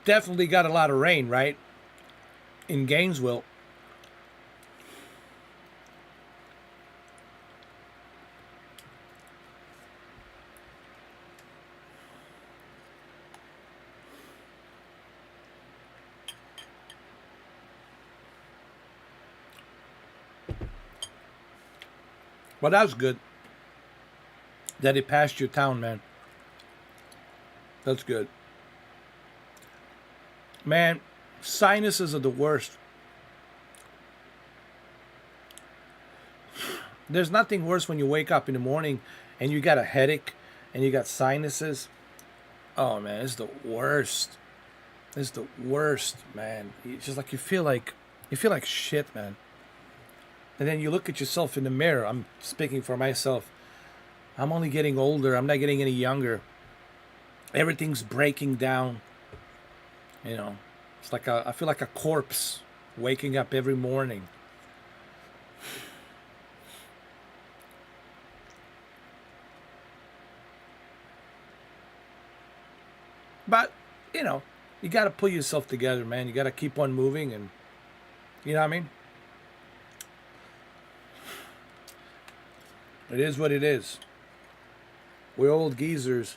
definitely got a lot of rain, right? In Gainesville. Well, that's good that it passed your town, man. That's good. Man, sinuses are the worst. There's nothing worse when you wake up in the morning and you got a headache and you got sinuses. Oh, man, it's the worst. It's the worst, man. It's just like you feel like shit, man. And then you look at yourself in the mirror. I'm speaking for myself. I'm only getting older. I'm not getting any younger. Everything's breaking down. You know, it's like I feel like a corpse waking up every morning. But, you know, you got to pull yourself together, man. You got to keep on moving, and you know what I mean? It is what it is. We're old geezers.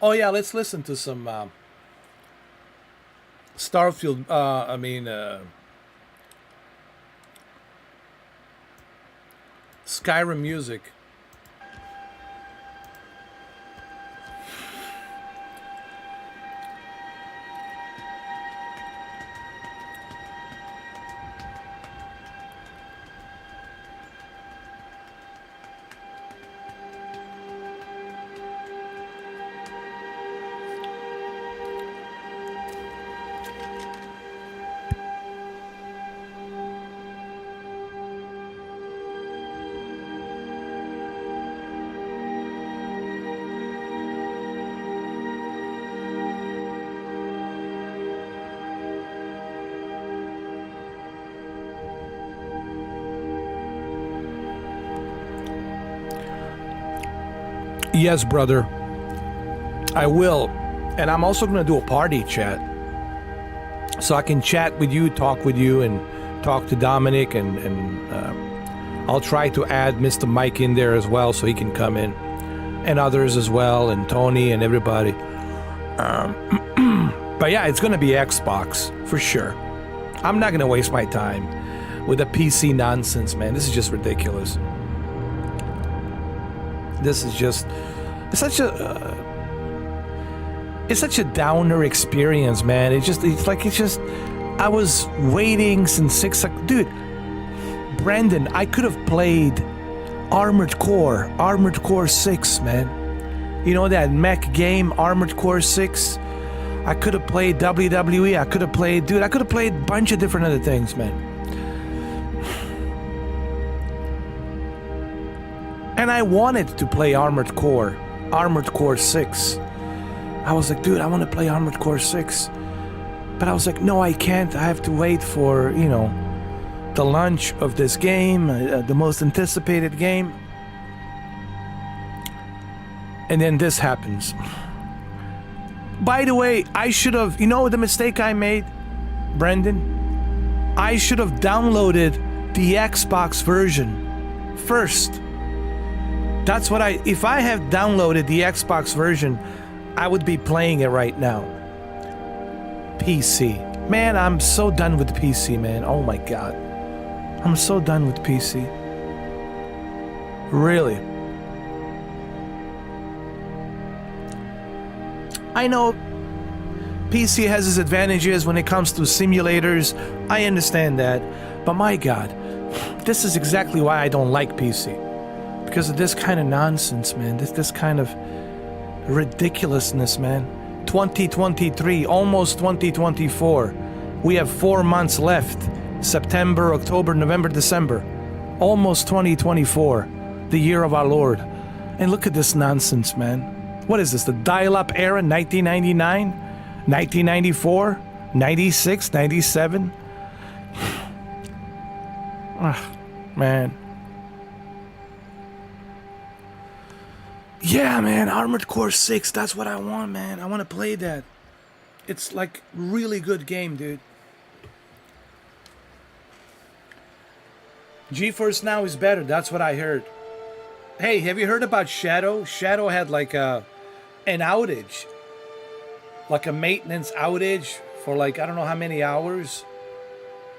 Oh yeah, let's listen to some Starfield. Skyrim music. Yes, brother. I will. And I'm also going to do a party chat. So I can chat with you, talk with you, and talk to Dominic. And I'll try to add Mr. Mike in there as well so he can come in. And others as well, and Tony and everybody. But yeah, it's going to be Xbox, for sure. I'm not going to waste my time with the PC nonsense, man. This is just ridiculous. This is just it's such a downer experience, man. I was waiting since 6 o'clock. Dude, Brandon, I could have played Armored Core 6, man. You know that mech game, Armored Core 6? I could have played WWE. I could have played a bunch of different other things, man. And I wanted to play Armored Core 6. I was like, dude, I want to play Armored Core 6. But I was like, no, I can't. I have to wait for, the the launch of this game, the most anticipated game. And then this happens. By the way, I should have, you know the mistake I made, Brendan? I should have downloaded the Xbox version first. That's what if I have downloaded the Xbox version, I would be playing it right now. PC. Man, I'm so done with PC, man. Oh my God. I'm so done with PC. Really. I know PC has its advantages when it comes to simulators. I understand that. But my God, this is exactly why I don't like PC. Because of this kind of nonsense, man. This kind of ridiculousness, man. 2023, almost 2024. We have 4 months left. September, October, November, December. Almost 2024. The year of our Lord. And look at this nonsense, man. What is this? The dial-up era, 1999? 1994? 96? 97? Man. Yeah, man, Armored Core 6, that's what I want, man. I want to play that. It's like really good game, dude. GeForce Now is better, that's what I heard. Hey, have you heard about Shadow? Shadow had like an outage. Like a maintenance outage for like I don't know how many hours.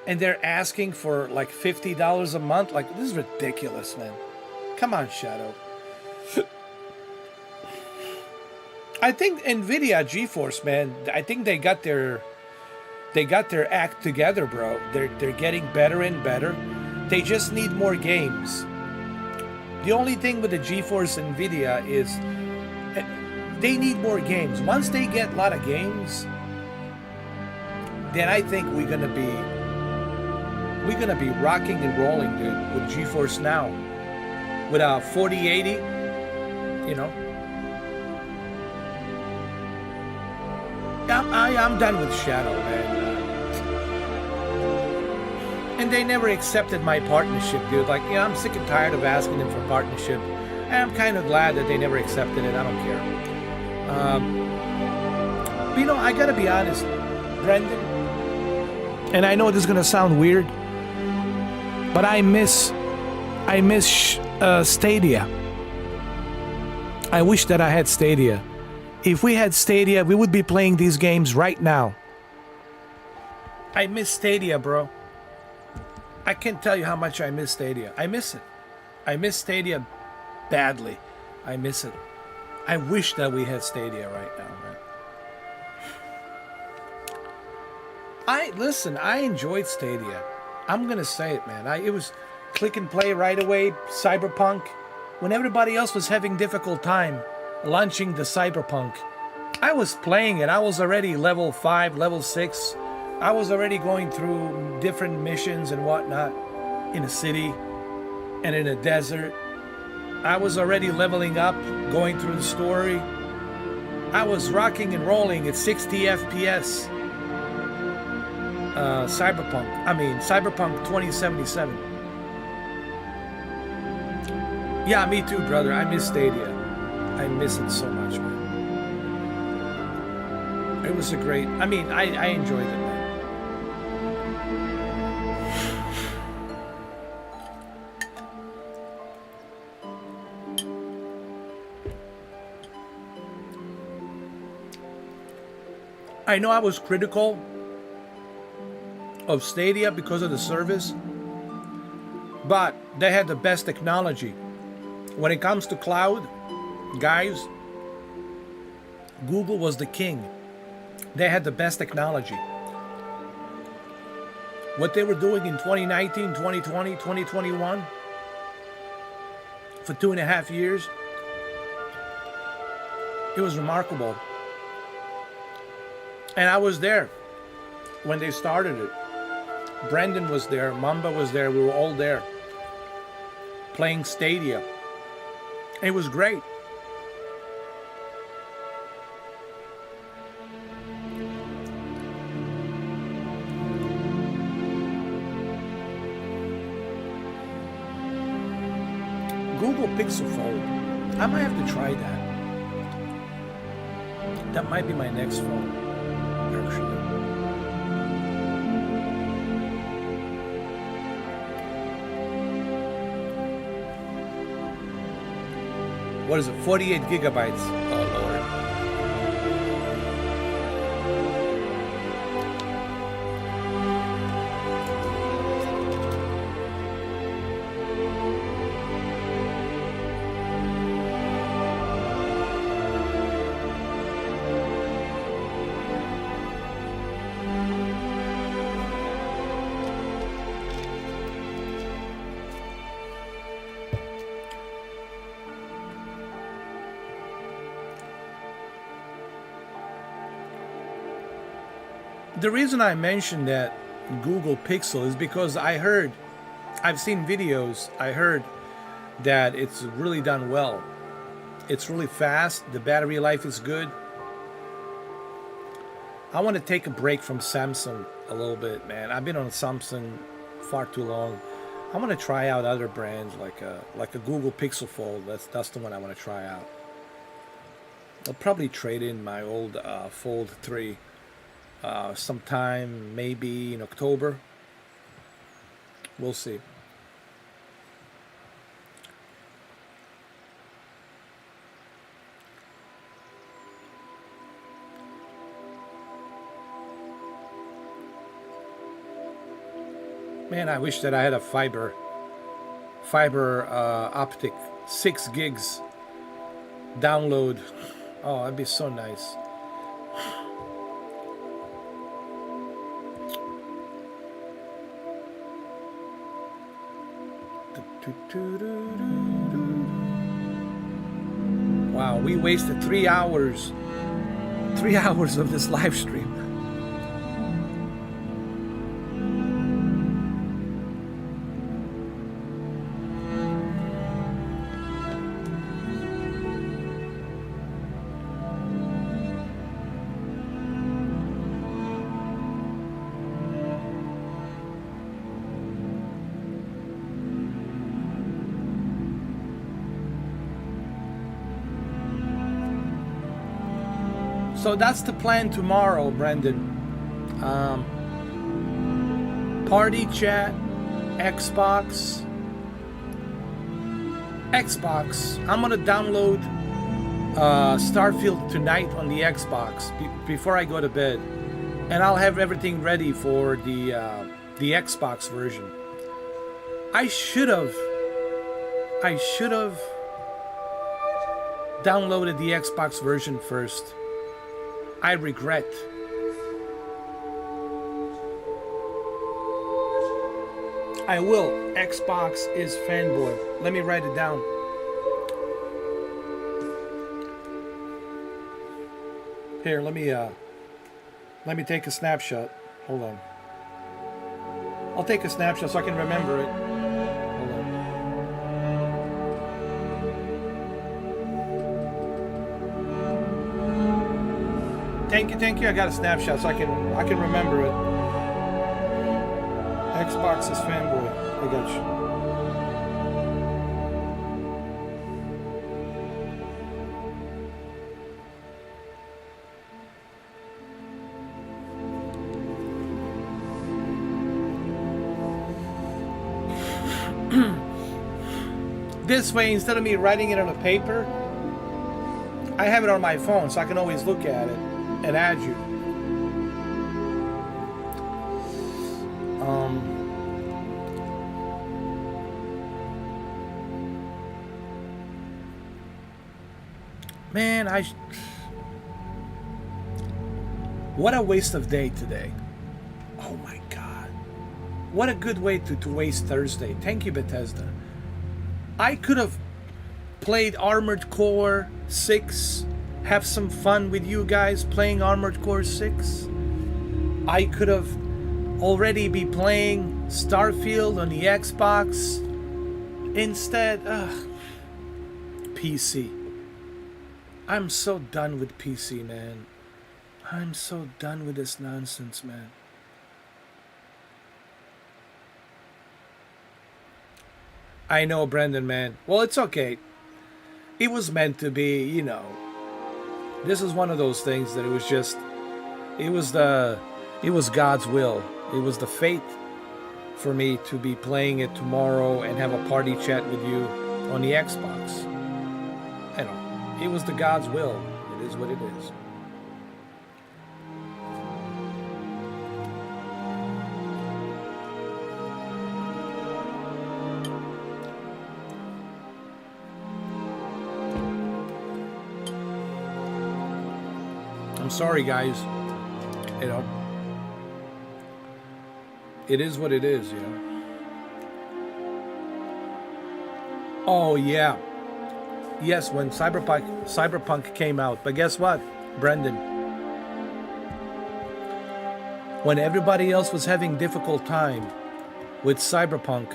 And they're asking for like $50 a month. Like, this is ridiculous, man. Come on, Shadow. I think Nvidia GeForce, man, I think they got their act together, bro. They're getting better and better. They just need more games. The only thing with the GeForce Nvidia is they need more games. Once they get a lot of games, then I think we're gonna be rocking and rolling, dude, with GeForce Now. With a 4080, you know. I'm done with Shadow, man. And they never accepted my partnership, dude. Like, yeah, I'm sick and tired of asking them for partnership. And I'm kind of glad that they never accepted it. I don't care. But, you know, I gotta be honest, Brendan. And I know this is gonna sound weird, but I miss Stadia. I wish that I had Stadia. If we had Stadia, we would be playing these games right now. I miss Stadia, bro. I can't tell you how much I miss Stadia. I miss it. I miss Stadia badly. I miss it. I wish that we had Stadia right now, man. I enjoyed Stadia. I'm gonna say it, man. It was click and play right away, Cyberpunk. When everybody else was having difficult time launching the Cyberpunk, I was playing it. I was already level 5, level 6. I was already going through different missions and whatnot in a city and in a desert. I was already leveling up, going through the story. I was rocking and rolling at 60 FPS. Cyberpunk 2077. Yeah, me too, brother. I miss Stadia. I miss it so much, man. It was I enjoyed it, man. I know I was critical of Stadia because of the service, but they had the best technology. When it comes to cloud, guys, Google was the king. They had the best technology. What they were doing in 2019, 2020, 2021, for 2.5 years, it was remarkable. And I was there when they started it. Brendan was there, Mamba was there, we were all there playing Stadia. It was great. Google Pixel Fold. I might have to try that. That might be my next phone, actually. What is it? 48 gigabytes. Oh, Lord. The reason I mentioned that Google Pixel is because I've seen videos, I heard that it's really done well. It's really fast, the battery life is good. I want to take a break from Samsung a little bit, man. I've been on Samsung far too long. I want to try out other brands like a Google Pixel Fold. That's the one I want to try out. I'll probably trade in my old Fold 3 sometime maybe in October. We'll see. Man, I wish that I had a fiber optic 6 gigs download. Oh, that'd be so nice. Wow, we wasted 3 hours. 3 hours of this live stream. So that's the plan tomorrow, Brendan. Party chat, Xbox. I'm gonna download Starfield tonight on the Xbox before I go to bed, and I'll have everything ready for the Xbox version. I should have downloaded the Xbox version first. I regret. I will. Xbox is fanboy. Let me write it down. Here, let me take a snapshot. Hold on. I'll take a snapshot so I can remember it. Hold on. Thank you. I got a snapshot so I can remember it. Xbox is fanboy. I got you. This way, instead of me writing it on a paper, I have it on my phone so I can always look at it and add you. Man, what a waste of day today. Oh my God. What a good way to waste Thursday. Thank you, Bethesda. I could have played Armored Core 6, have some fun with you guys playing Armored Core 6. I could have already be playing Starfield on the Xbox. Instead, PC. I'm so done with PC, man. I'm so done with this nonsense, man. I know, Brendan, man. Well, it's okay. It was meant to be, you know. This is one of those things that it was just, it was God's will. It was the fate for me to be playing it tomorrow and have a party chat with you on the Xbox. I know. It was the God's will. It is what it is. I'm sorry, guys. You know, it is what it is, you know. Oh, yeah. Yes, when Cyberpunk came out. But guess what, Brendan? When everybody else was having difficult time with Cyberpunk,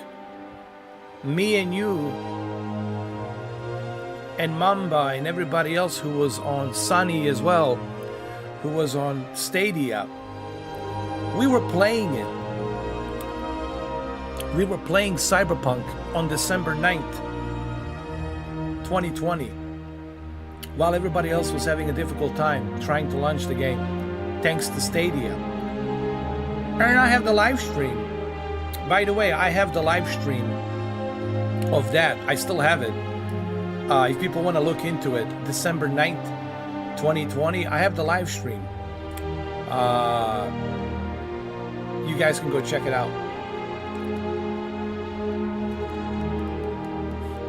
me and you and Mamba and everybody else who was on Sunny as well, who was on Stadia, we were playing it. We were playing Cyberpunk on December 9th, 2020, while everybody else was having a difficult time trying to launch the game, thanks to Stadia. And I have the live stream. By the way, I have the live stream of that. I still have it. If people want to look into it, December 9th, 2020, I have the live stream. You guys can go check it out.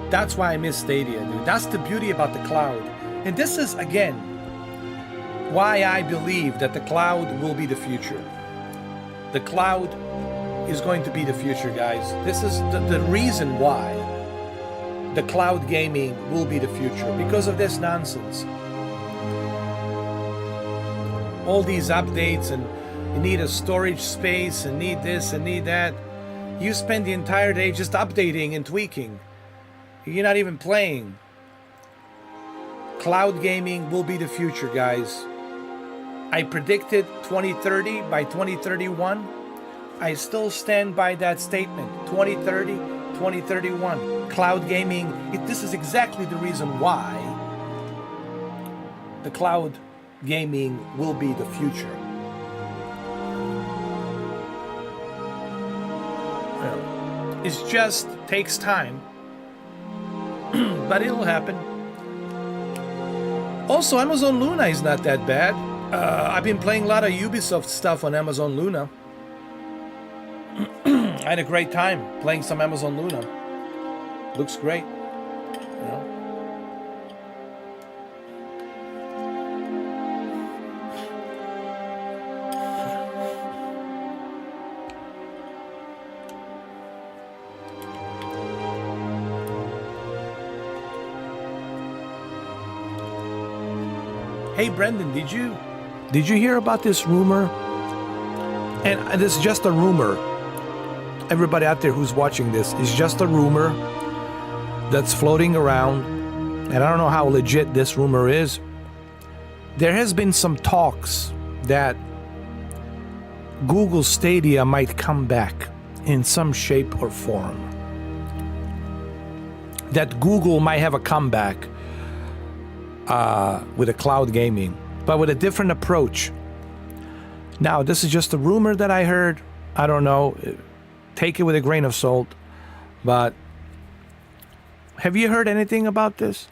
That's why I miss Stadia, dude. That's the beauty about the cloud. And this is, again, why I believe that the cloud will be the future. The cloud is going to be the future, guys. This is the reason why the cloud gaming will be the future, because of this nonsense. All these updates, and you need a storage space, and need this and need that. You spend the entire day just updating and tweaking. You're not even playing. Cloud gaming will be the future, guys. I predicted 2030 by 2031. I still stand by that statement. 2030, 2031. Cloud gaming, this is exactly the reason why the cloud gaming will be the future. Well, it just takes time. But it'll happen. Also, Amazon Luna is not that bad. I've been playing a lot of Ubisoft stuff on Amazon Luna. I had a great time playing some Amazon Luna. Looks great. You know? Hey Brendan, did you hear about this rumor? And this is just a rumor. Everybody out there who's watching this, is just a rumor that's floating around, and I don't know how legit this rumor is. There has been some talks that Google Stadia might come back in some shape or form. That Google might have a comeback with a cloud gaming, but with a different approach. Now, this is just a rumor that I heard. I don't know. Take it with a grain of salt. But have you heard anything about this?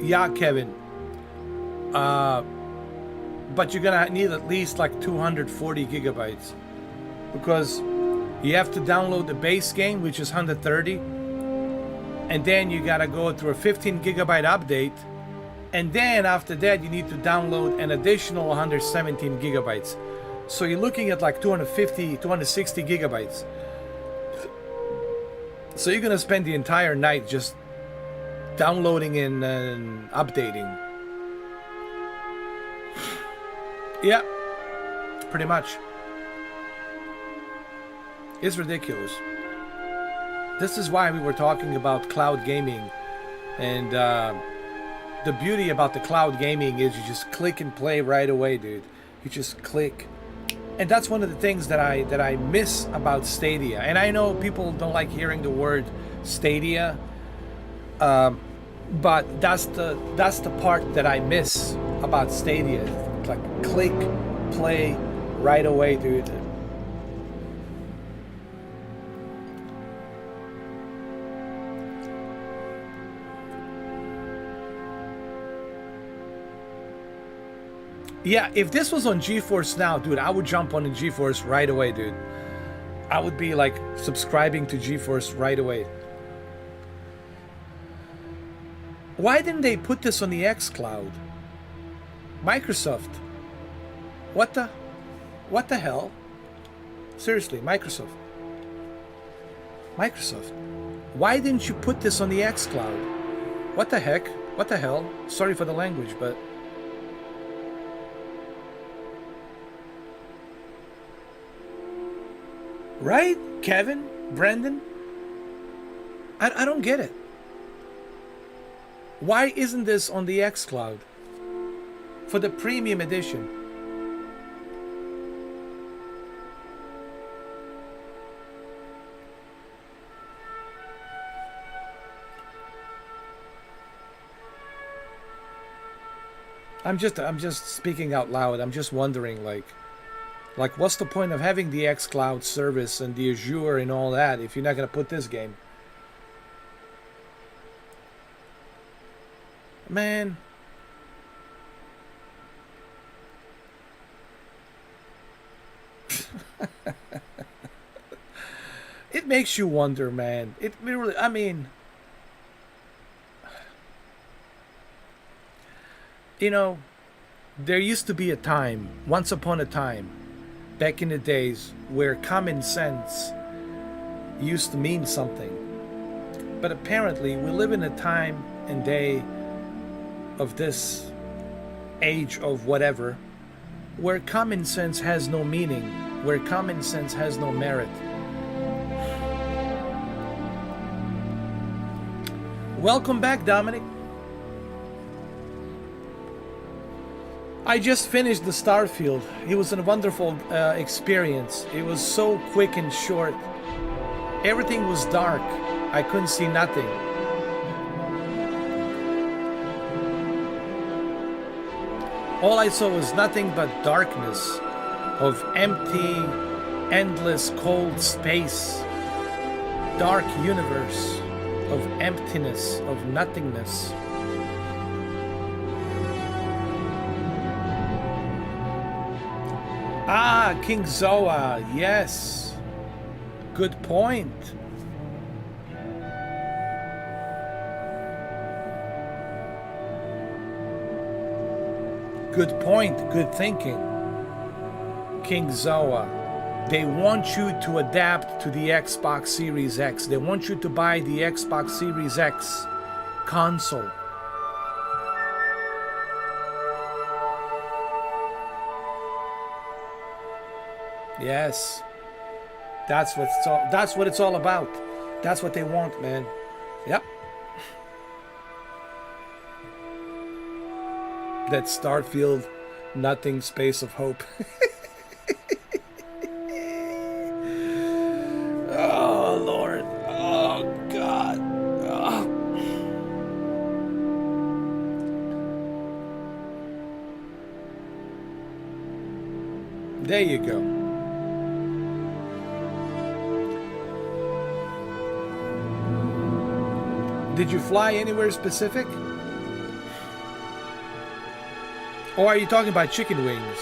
Yeah, Kevin. But you're gonna need at least like 240 gigabytes, because You have to download the base game, which is 130, and then you gotta go through a 15 gigabyte update, and then after that you need to download an additional 117 gigabytes. So you're looking at like 250, 260 gigabytes. So you're gonna spend the entire night just downloading and updating. Yeah, pretty much. It's ridiculous. This is why we were talking about cloud gaming, and the beauty about the cloud gaming is you just click and play right away, dude. You just click, and that's one of the things that I miss about Stadia. And I know people don't like hearing the word Stadia, but that's the part that I miss about Stadia. It's like click, play right away, dude. Yeah, if this was on GeForce Now, dude, I would jump on the GeForce right away, dude. I would be like subscribing to GeForce right away. Why didn't they put this on the xCloud? Microsoft. What the hell? Seriously, Microsoft. Why didn't you put this on the xCloud? What the heck? What the hell? Sorry for the language, but right? Kevin? Brendan? I don't get it. Why isn't this on the xCloud? For the premium edition. I'm just speaking out loud. I'm just wondering, like what's the point of having the xCloud service and the Azure and all that if you're not going to put this game? Man. It makes you wonder, man. It really, I mean, you know, there used to be a time, once upon a time, back in the days, where common sense used to mean something. But apparently, we live in a time and day of this age of whatever, where common sense has no meaning, where common sense has no merit. Welcome back, Dominic. I just finished the Starfield. It was a wonderful experience. It was so quick and short. Everything was dark. I couldn't see nothing. All I saw was nothing but darkness of empty, endless, cold space. Dark universe of emptiness, of nothingness. Ah, King Zoa, yes. Good point. Good point, good thinking. King Zoa. They want you to adapt to the Xbox Series X. They want you to buy the Xbox Series X console. Yes. That's what it's all about. That's what they want, man. Yep. That Starfield, nothing, space of hope. Oh, Lord. Oh, God. Oh. There you go. Did you fly anywhere specific? Or are you talking about chicken wings?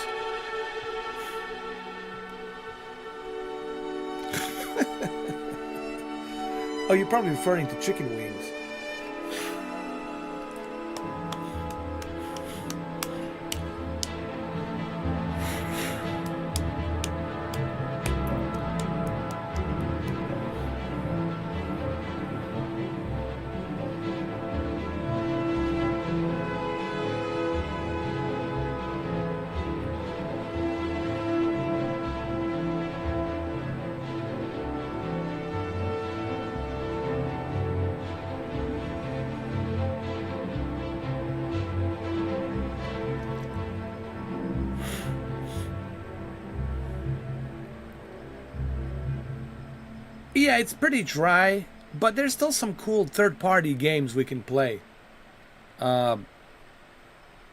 Oh, you're probably referring to chicken wings. Yeah, it's pretty dry, but there's still some cool third-party games we can play. I'm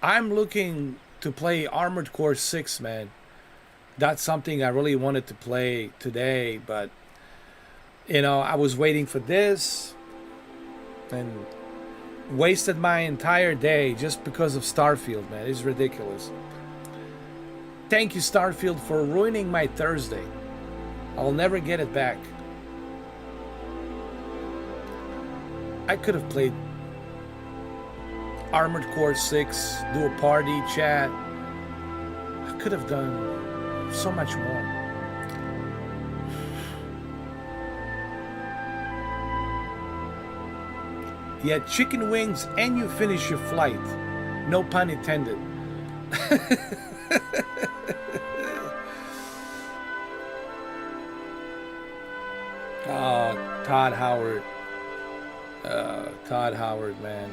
looking to play Armored Core 6, man. That's something I really wanted to play today, but you know, I was waiting for this and wasted my entire day just because of Starfield, man. It's ridiculous. Thank you, Starfield, for ruining my Thursday. I'll never get it back. I could have played Armored Core 6, do a party, chat. I could have done so much more. You had chicken wings and you finish your flight. No pun intended. Oh, Todd Howard. Todd Howard, man.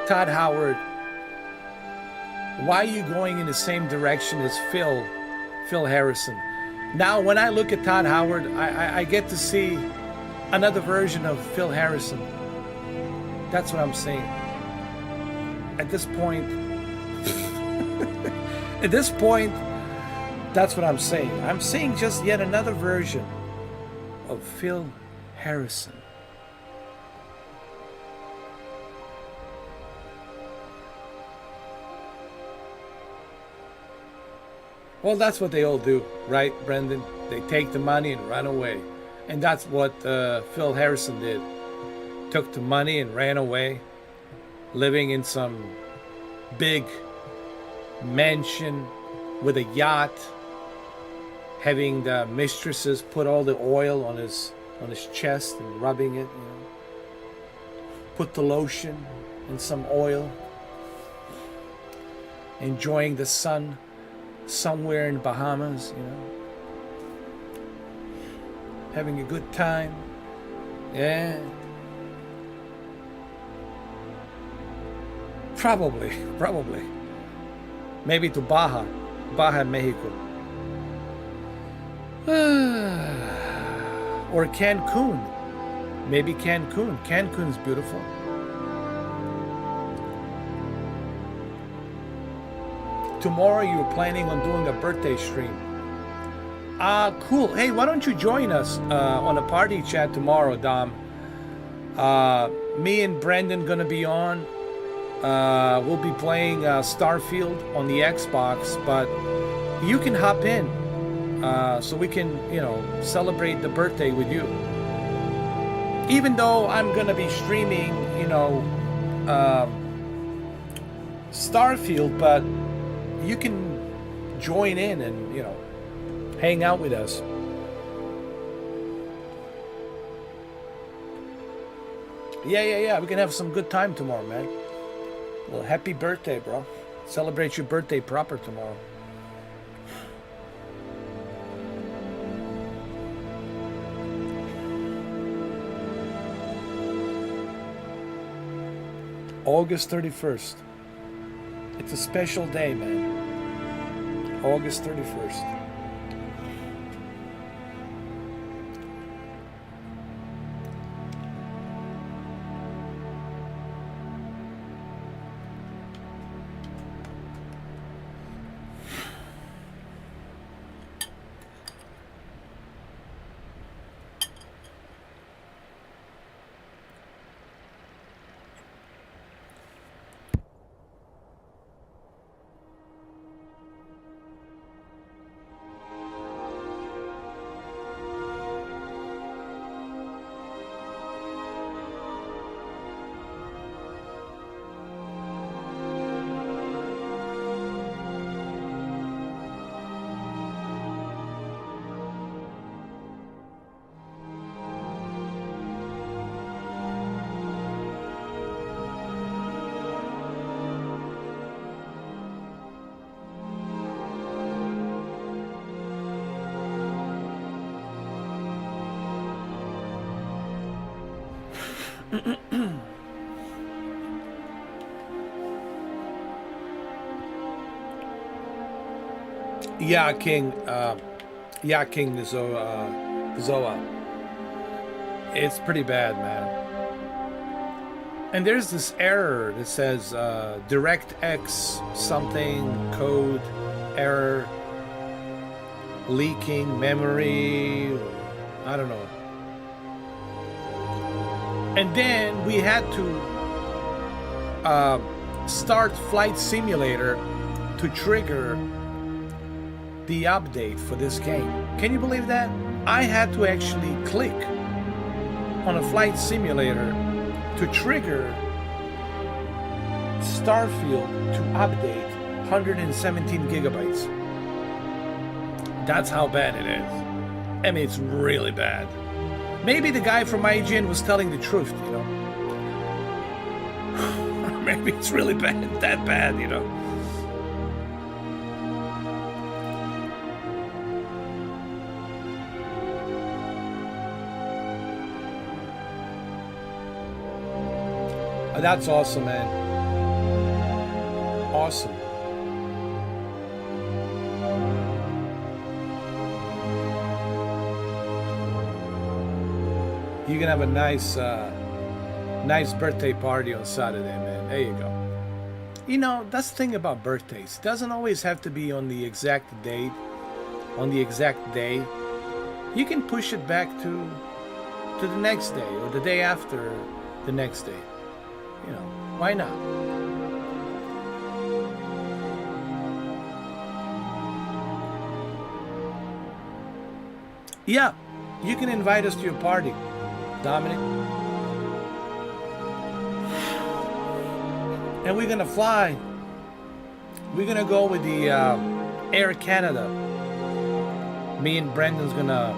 Todd Howard, why are you going in the same direction as Phil Harrison? Now, when I look at Todd Howard, I get to see another version of Phil Harrison. That's what I'm saying. At this point, that's what I'm saying. I'm seeing just yet another version of Phil Harrison. Well, that's what they all do, right, Brendan? They take the money and run away. And that's what Phil Harrison did. Took the money and ran away, living in some big mansion with a yacht, having the mistresses put all the oil on his chest and rubbing it, you know. Put the lotion and some oil. Enjoying the sun somewhere in Bahamas, you know. Having a good time. Yeah. Probably. Maybe to Baja, Mexico. Or Cancun. Maybe Cancun. Cancun's beautiful. Tomorrow you're planning on doing a birthday stream. Cool. Hey, why don't you join us on a party chat tomorrow, Dom? Me and Brendan gonna be on. We'll be playing Starfield on the Xbox, but you can hop in so we can, you know, celebrate the birthday with you. Even though I'm gonna be streaming, you know, Starfield, but you can join in and, you know, hang out with us. Yeah. We can have some good time tomorrow, man. Well, happy birthday, bro. Celebrate your birthday proper tomorrow. August 31st. It's a special day, man. August 31st. Yeah, King. Yeah, King Zoa. It's pretty bad, man. And there's this error that says DirectX something code error leaking memory. I don't know. And then we had to start Flight Simulator to trigger the update for this game. Can you believe that? I had to actually click on a Flight Simulator to trigger Starfield to update 117 gigabytes. That's how bad it is. I mean, it's really bad. Maybe the guy from IGN was telling the truth, you know. Maybe it's really bad, that bad, you know. That's awesome, man. Awesome. You can have a nice birthday party on Saturday, man. There you go. You know, that's the thing about birthdays. It doesn't always have to be on the exact date, on the exact day. You can push it back to the next day or the day after the next day. You know, why not? Yeah, you can invite us to your party, Dominic. And we're gonna fly. We're gonna go with the Air Canada. Me and Brendan's gonna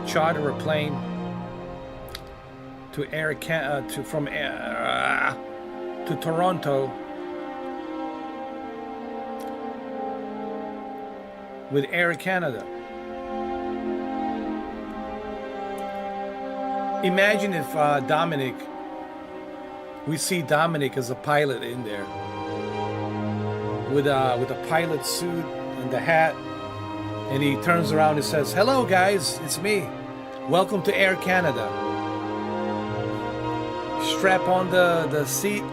charter a plane to to Toronto with Air Canada. Imagine if Dominic, we see Dominic as a pilot in there with a pilot suit and the hat, and he turns around and says, "Hello guys, it's me. Welcome to Air Canada." Strap on the seat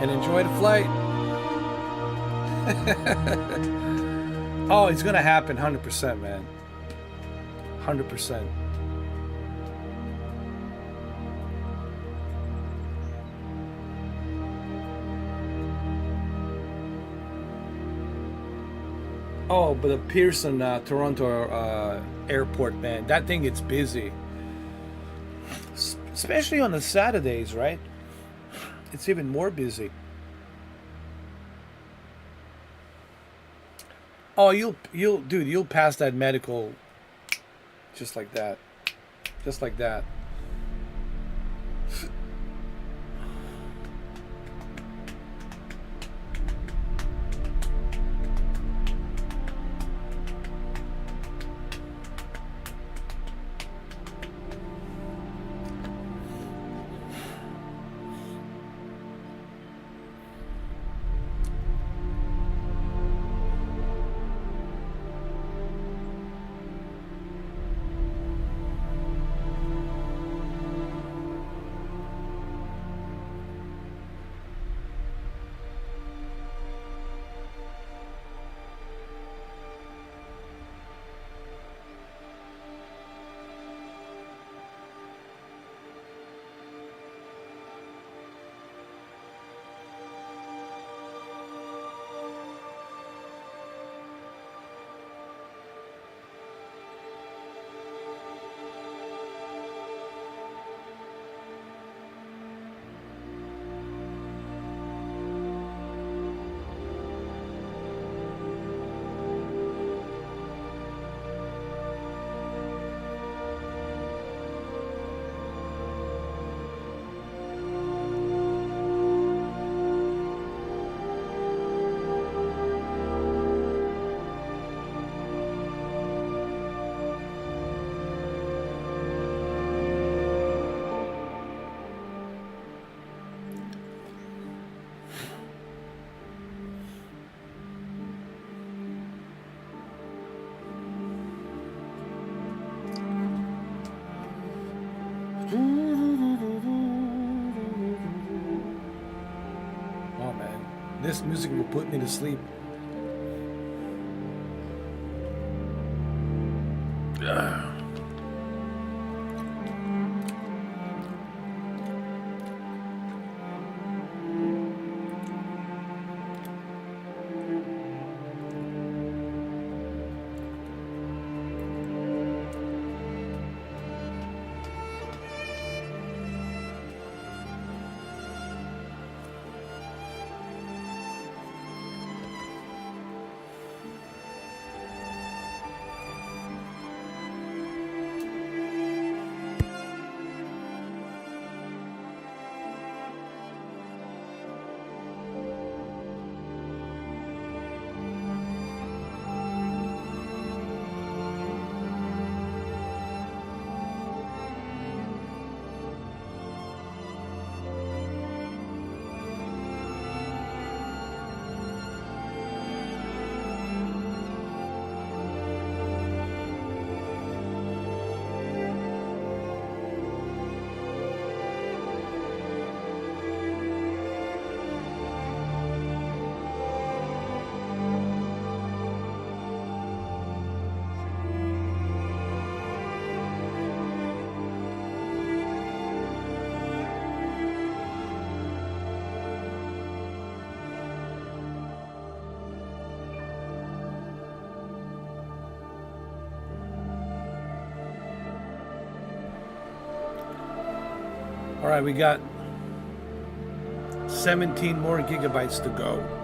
and enjoy the flight. Oh, it's gonna happen 100%, man. 100%. Oh, but the Pearson, Toronto airport, man, that thing gets busy. Especially on the Saturdays, right? It's even more busy. Oh, you'll pass that medical just like that. Just like that. Oh man, this music will put me to sleep. All right, we got 17 more gigabytes to go.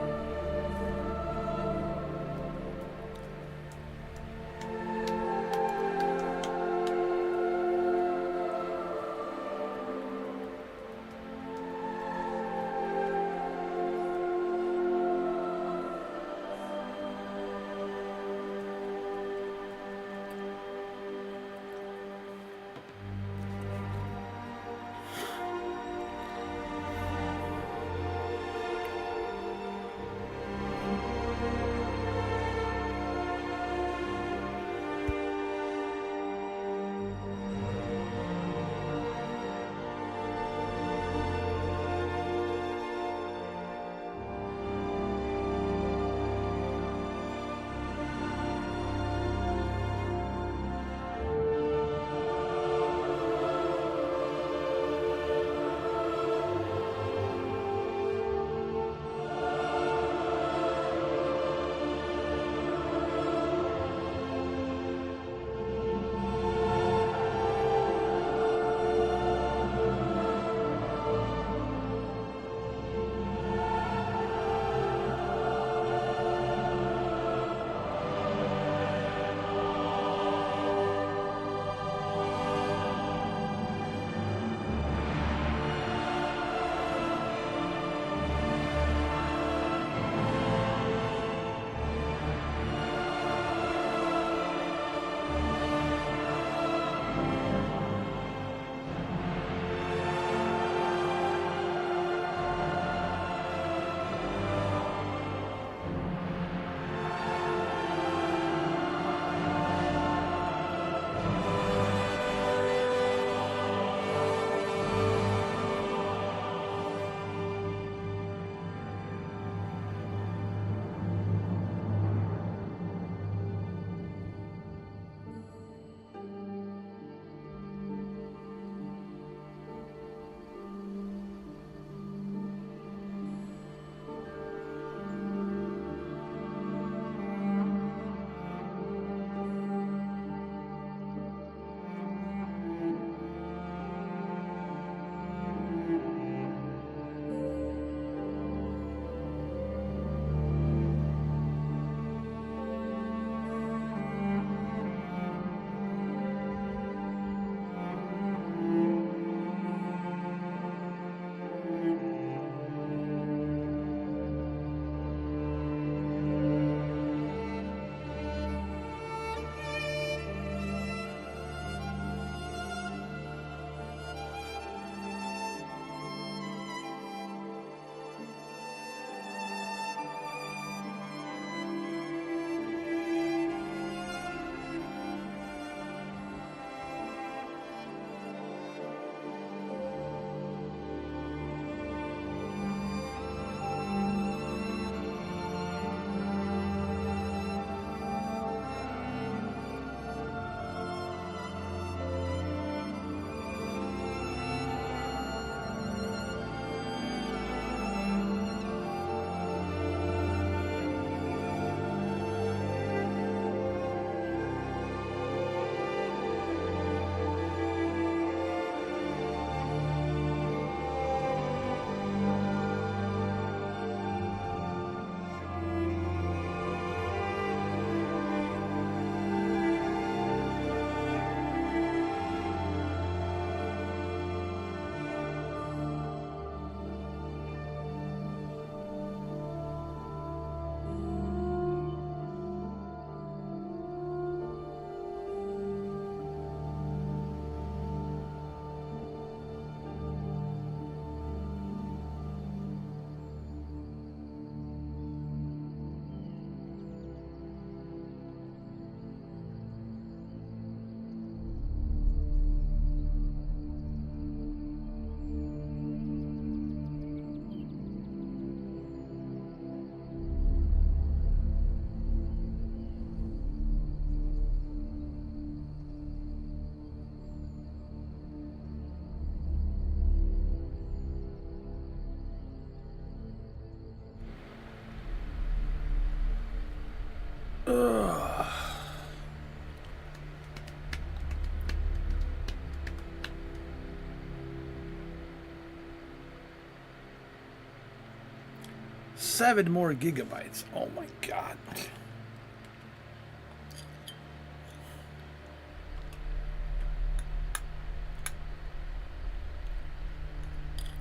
7 more gigabytes. Oh my god.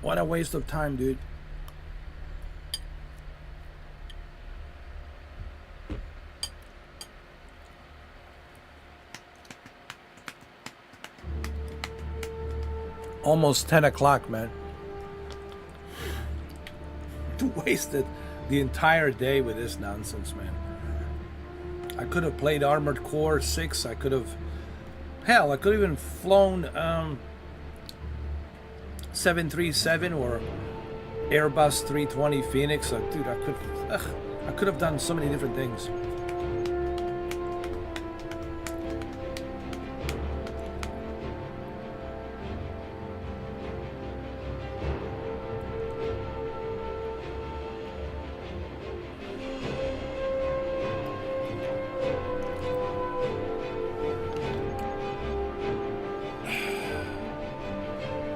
What a waste of time, dude. Almost 10 o'clock, man. Wasted the entire day with this nonsense, man. I could have played Armored Core 6. I could have... Hell, I could have even flown 737 or Airbus 320 Phoenix. Dude, I could have done so many different things.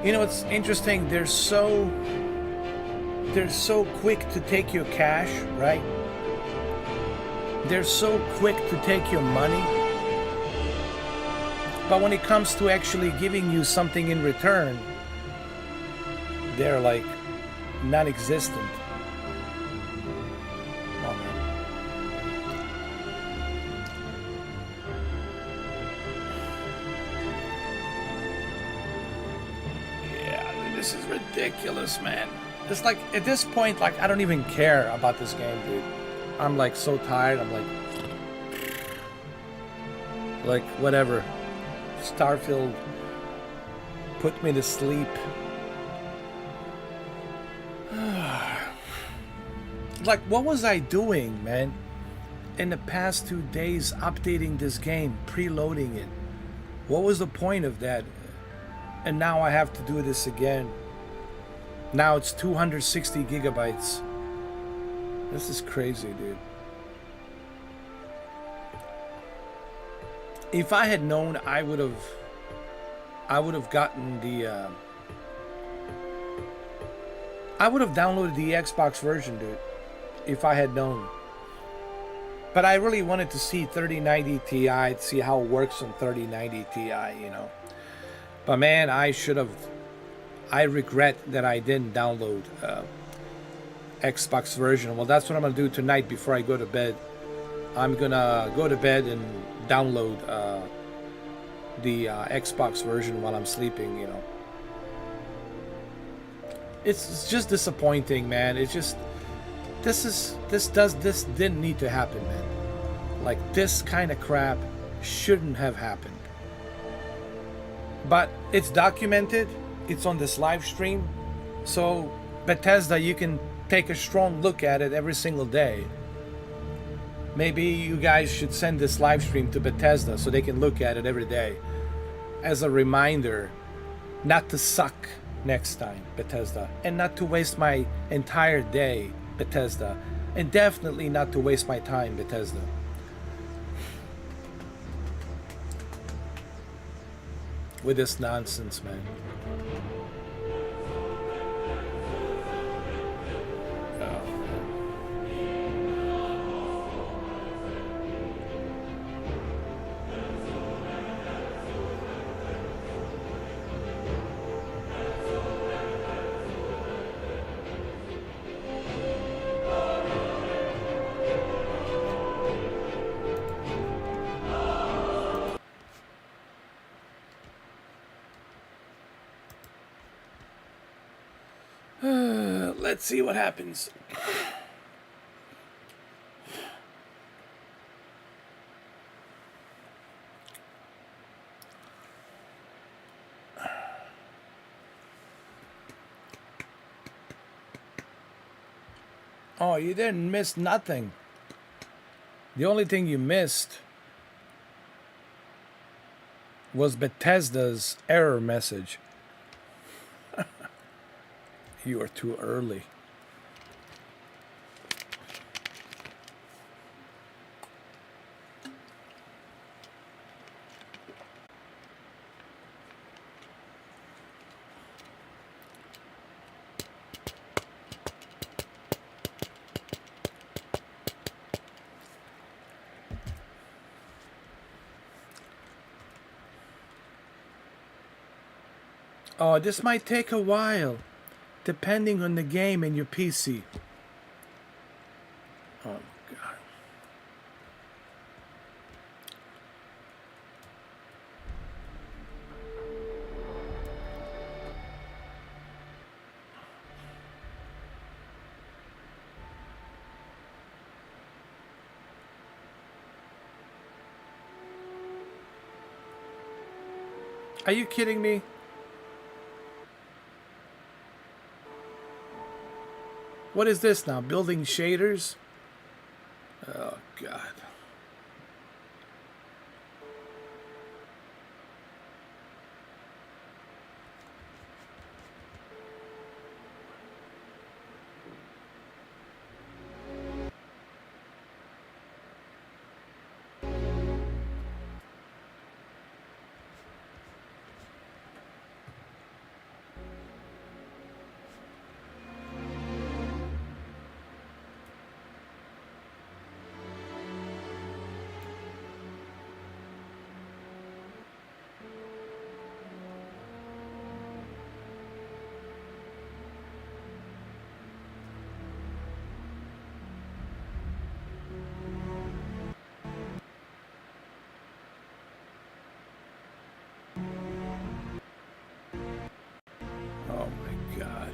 You know, it's interesting. They're so quick to take your cash, right? They're so quick to take your money. But when it comes to actually giving you something in return, they're like non-existent. Oh, man. This is ridiculous, man. It's like, at this point, like, I don't even care about this game, dude. I'm like so tired. I'm like whatever. Starfield put me to sleep. Like, what was I doing, man, in the past 2 days updating this game, preloading it? What was the point of that? And now I have to do this again. Now it's 260 gigabytes. This is crazy, dude. If I had known, I would have gotten the I would have downloaded the Xbox version, dude, if I had known. But I really wanted to see 3090 Ti, to see how it works on 3090 Ti, you know. But man, I regret that I didn't download Xbox version. Well, that's what I'm gonna do tonight before I go to bed. I'm gonna go to bed and download the Xbox version while I'm sleeping, you know. It's just disappointing, man. It's just this didn't need to happen, man. Like, this kind of crap shouldn't have happened. But it's documented. It's on this live stream. So Bethesda, you can take a strong look at it every single day. Maybe you guys should send this live stream to Bethesda so they can look at it every day as a reminder not to suck next time, Bethesda, and not to waste my entire day, Bethesda, and definitely not to waste my time, Bethesda. With this nonsense, man. Let's see what happens. Oh, you didn't miss nothing. The only thing you missed was Bethesda's error message. You are too early. Oh, this might take a while, depending on the game and your PC. Oh, God. Are you kidding me? What is this now? Building shaders? Oh, God. Oh my God.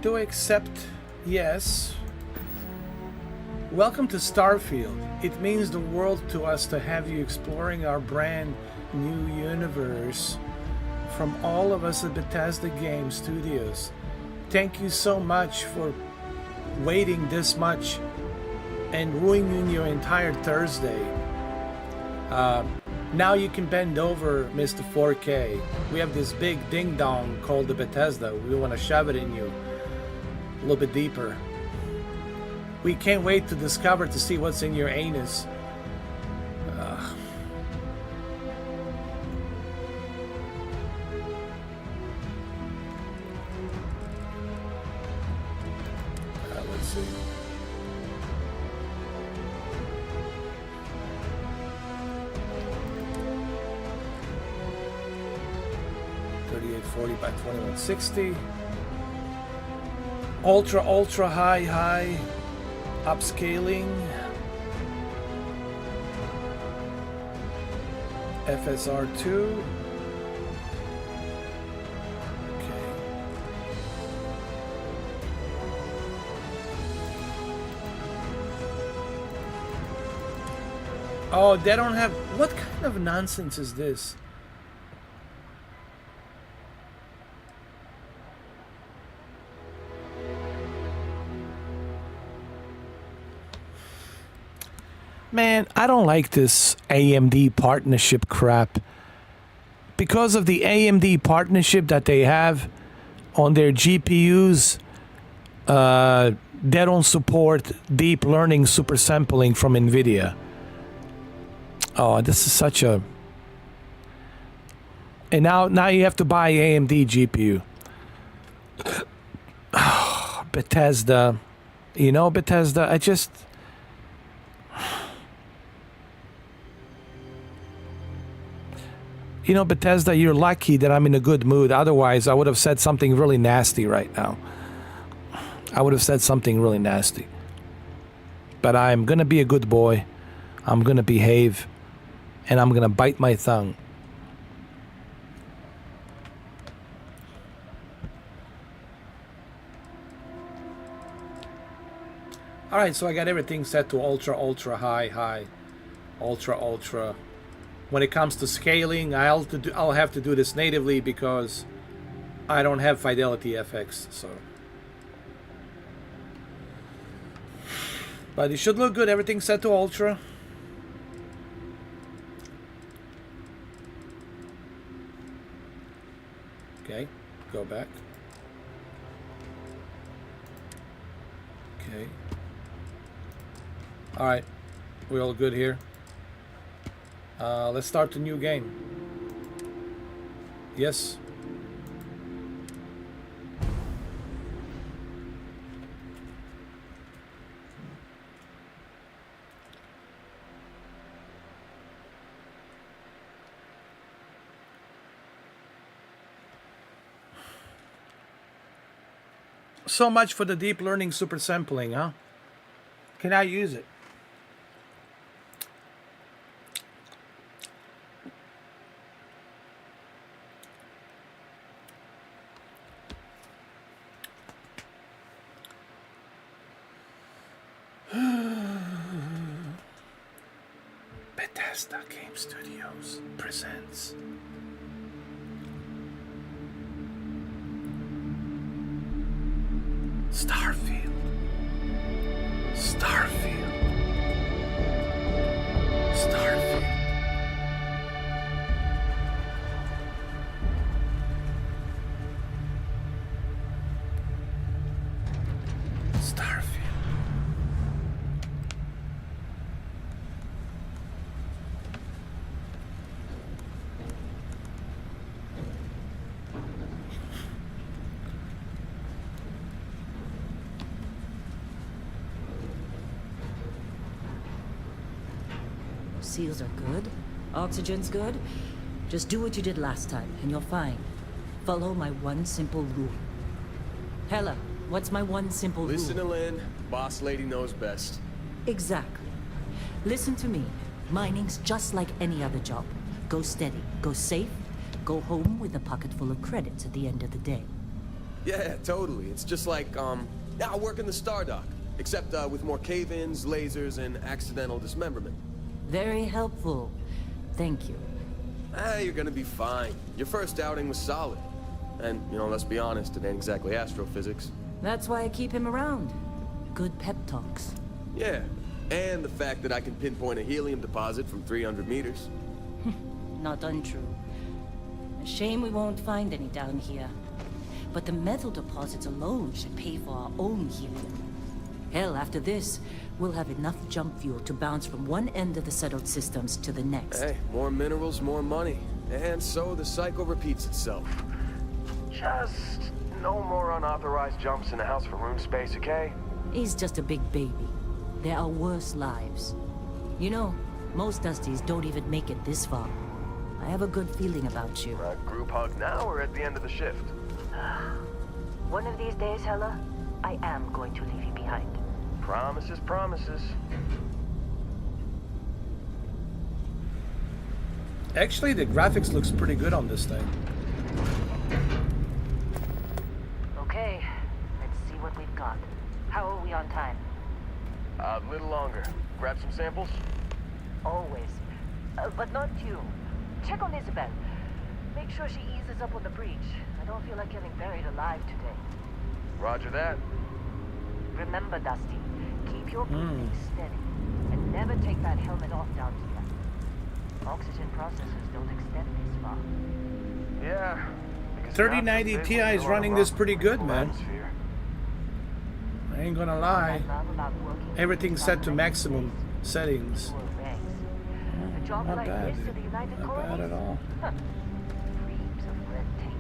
Do I accept? Yes. Welcome to Starfield. It means the world to us to have you exploring our brand new universe from all of us at Bethesda Game Studios. Thank you so much for waiting this much and ruining your entire Thursday. Now you can bend over, Mr. 4K. We have this big ding dong called the Bethesda. We want to shove it in you a little bit deeper. We can't wait to discover to see what's in your anus. Let's see. $38.40 by $21.60. Ultra high upscaling. FSR2. Okay. Oh, they don't have... What kind of nonsense is this? Man, I don't like this AMD partnership crap. Because of the AMD partnership that they have on their GPUs, they don't support deep learning super sampling from NVIDIA. Oh, this is such a... And now you have to buy AMD GPU. Bethesda. You know, Bethesda, I just... You know, Bethesda, you're lucky that I'm in a good mood. Otherwise, I would have said something really nasty right now. I would have said something really nasty. But I'm going to be a good boy. I'm going to behave. And I'm going to bite my tongue. Alright, so I got everything set to ultra high, ultra. When it comes to scaling, I'll have to do this natively because I don't have Fidelity FX, so. But it should look good. Everything's set to ultra. Okay, go back. Okay. All right, we're all good here. Let's start a new game. Yes. So much for the deep learning super sampling, huh? Can I use it? Bethesda Game Studios presents Starfield. Starfield. Starfield. Starfield. Seals are good. Oxygen's good. Just do what you did last time, and you're fine. Follow my one simple rule. Hella, what's my one simple rule? Listen to Lynn. Boss lady knows best. Exactly. Listen to me. Mining's just like any other job. Go steady, go safe, go home with a pocket full of credits at the end of the day. Yeah, totally. It's just like, I work in the Star Dock. Except, with more cave-ins, lasers, and accidental dismemberment. Very helpful. Thank you. You're gonna be fine. Your first outing was solid. And, let's be honest, it ain't exactly astrophysics. That's why I keep him around. Good pep talks. Yeah, and the fact that I can pinpoint a helium deposit from 300 meters. Not untrue. A shame we won't find any down here. But the metal deposits alone should pay for our own helium. Hell, after this, we'll have enough jump fuel to bounce from one end of the settled systems to the next. Hey, more minerals, more money. And so the cycle repeats itself. Just no more unauthorized jumps in the house for room space, okay? He's just a big baby. There are worse lives. You know, most Dusties don't even make it this far. I have a good feeling about you. Group hug now or at the end of the shift? One of these days, Hella, I am going to leave you behind. Promises, promises. Actually, the graphics looks pretty good on this thing. Okay, let's see what we've got. How are we on time? A little longer. Grab some samples? Always. But not you. Check on Isabel. Make sure she eases up on the breach. I don't feel like getting buried alive today. Roger that. Remember, Dusty, keep your breathing steady. And never take that helmet off down here. Oxygen processors don't extend this far. Yeah. 3090 Ti is running this pretty good, man. I ain't gonna lie. Everything's set to maximum settings. Not bad, dude. Not bad at all. Dreams of red tape.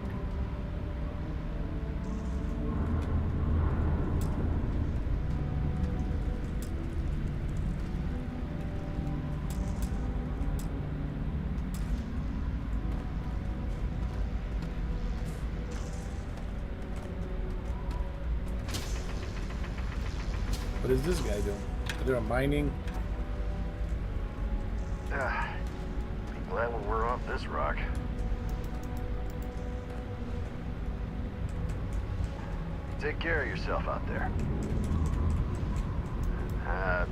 What is this guy doing? Is there a mining? Be glad when we're off this rock. Take care of yourself out there.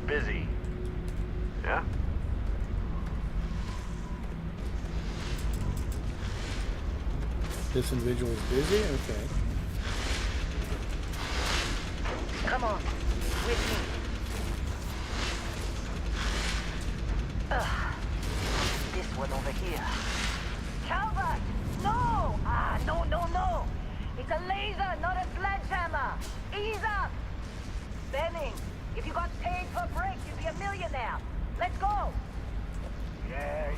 Busy. Yeah? This individual is busy? Okay. Come on, with me. This one over here. Calvert! No! No. It's a laser, not a sledgehammer. Ease up. Benning, if you got paid per break, you'd be a millionaire. Let's go. Yeah.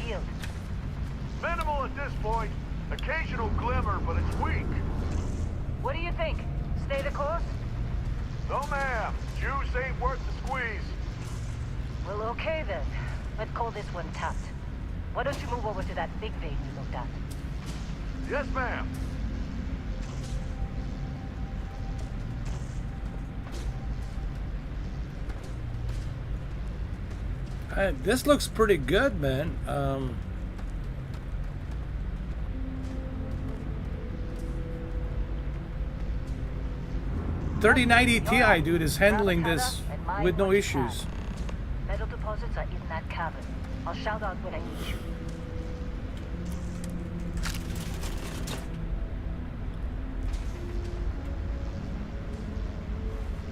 shield? Minimal at this point. Occasional glimmer, but it's weak. What do you think? Stay the course? No, ma'am. Juice ain't worth the squeeze. Well, okay then. Let's call this one tapped. Why don't you move over to that big vein you looked at? Yes, ma'am. This looks pretty good, man. 3090 Ti, dude, is handling this with no issues. Metal deposits are in that cavern. I'll shout out when I need you.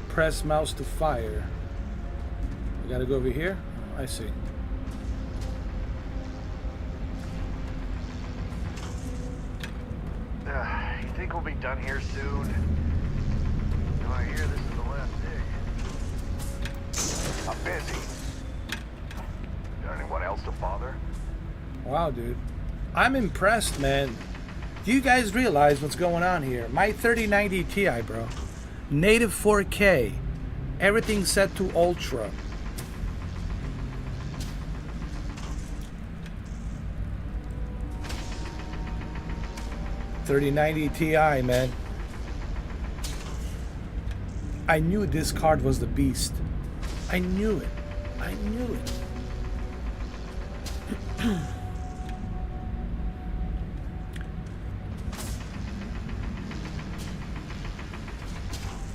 Press mouse to fire. I gotta go over here. I see. You think we'll be done here soon? I hear this is the last dig. I'm busy. Got anyone else to bother? Wow, dude. I'm impressed, man. Do you guys realize what's going on here? My 3090 Ti, bro. Native 4K. Everything set to ultra. $3090 Ti, man. I knew this card was the beast. I knew it. I knew it.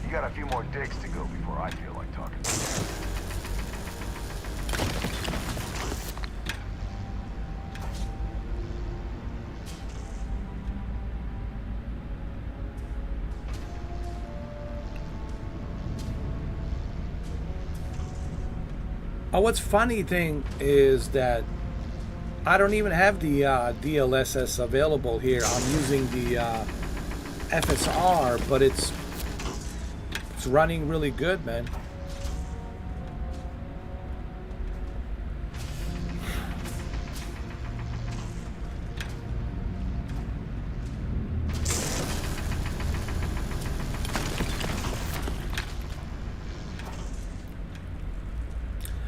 You got a few more digs to go before I feel like talking. Oh, what's funny thing is that I don't even have the DLSS available here. I'm using the FSR, but it's running really good, man.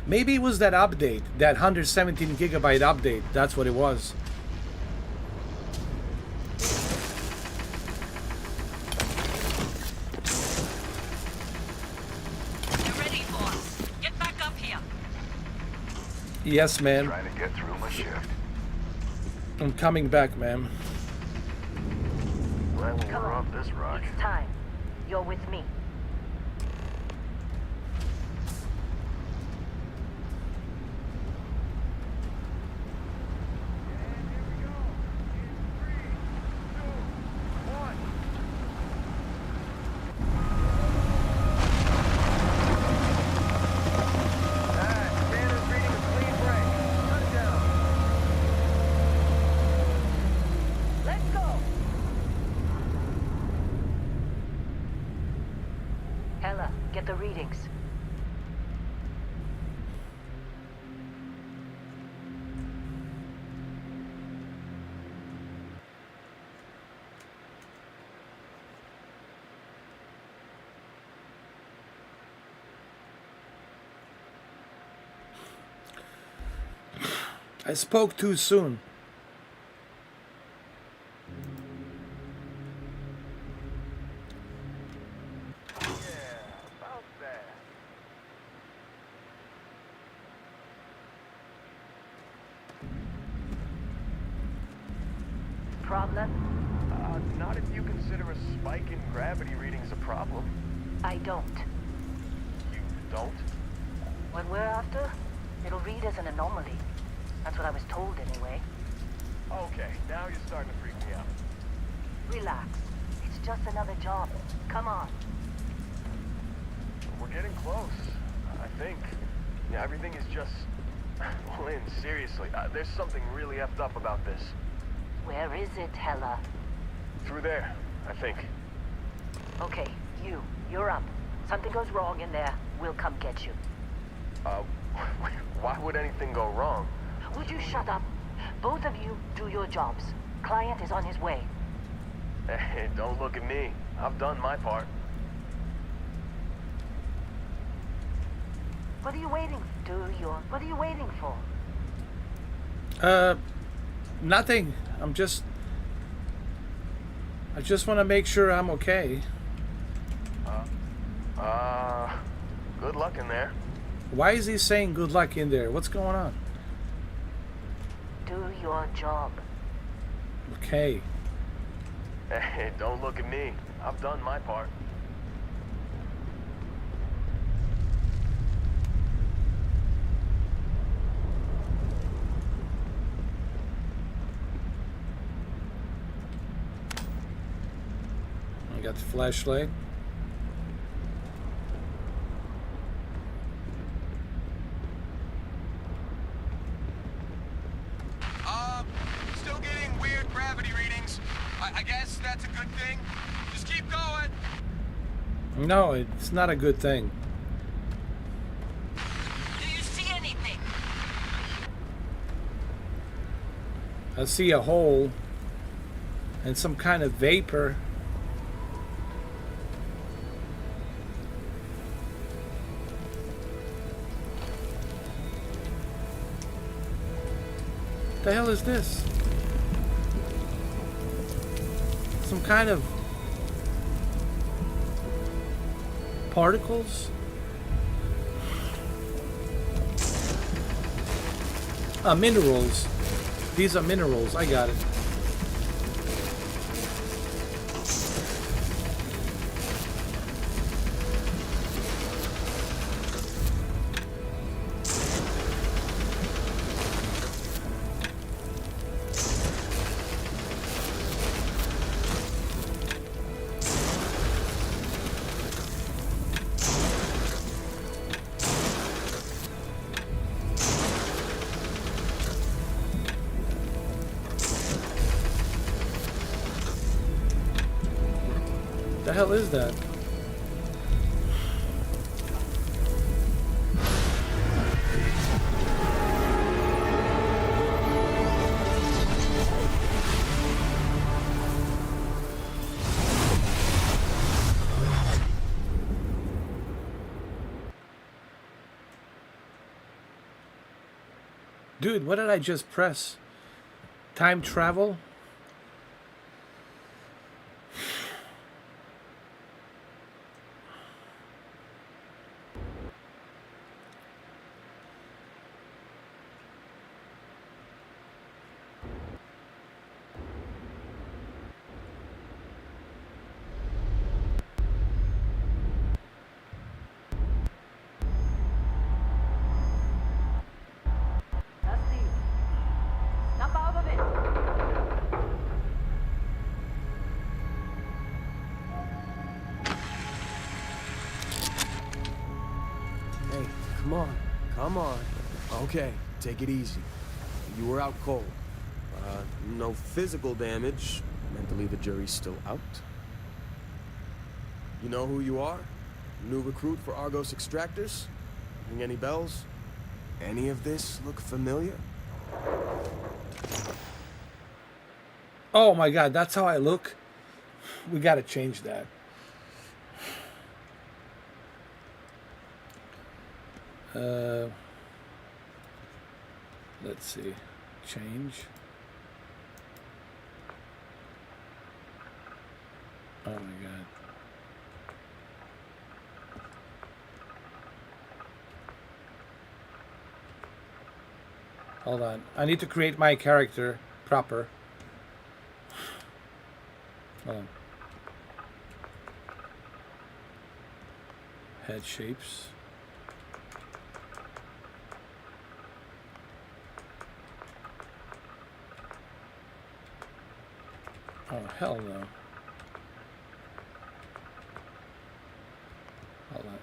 Maybe it was that update, that 117 gigabyte update. That's what it was. You ready, boss? Get back up here. Yes, ma'am. Trying to get through my shift. I'm coming back, ma'am. Glad we Come were on. off this rock. It's time. You're with me. Get the readings. I spoke too soon. Problem? Not if you consider a spike in gravity readings a problem. I don't. You don't? What we're after, it'll read as an anomaly. That's what I was told anyway. Okay, now you're starting to freak me out. Relax. It's just another job. Come on. We're getting close, I think. Yeah, everything is just... Lynn, seriously, there's something really effed up about this. Where is it, Hella? Through there, I think. Okay, you're up. Something goes wrong in there, we'll come get you. Why would anything go wrong? Would you shut up? Both of you do your jobs. Client is on his way. Hey, don't look at me. I've done my part. What are you waiting What are you waiting for? Nothing. I just want to make sure I'm okay. Good luck in there. Why is he saying good luck in there? What's going on? Do your job. Okay. Hey, don't look at me. I've done my part. I got the flashlight. Still getting weird gravity readings. I guess that's a good thing. Just keep going. No, it's not a good thing. Do you see anything? I see a hole and some kind of vapor. What the hell is this? Some kind of particles? Minerals. These are minerals. I got it. The hell is that? Dude, what did I just press? Time travel? Dusty, snap out of it. Hey, come on. Come on. Okay, take it easy. You were out cold. No physical damage. Mentally, the jury's still out. You know who you are? New recruit for Argos Extractors? Ring any bells? Any of this look familiar? Oh my god, that's how I look? We gotta change that. Let's see. Change. Oh my god. Hold on. I need to create my character proper. Hold on. Head shapes. Oh, hell no. Hold on.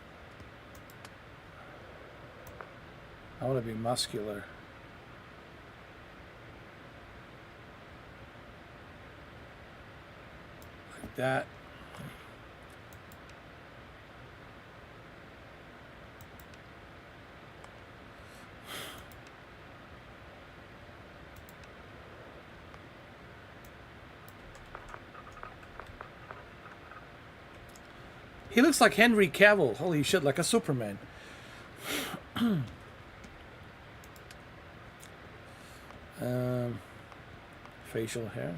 I want to be muscular. Like that. He looks like Henry Cavill. Holy shit, like a Superman. Facial hair.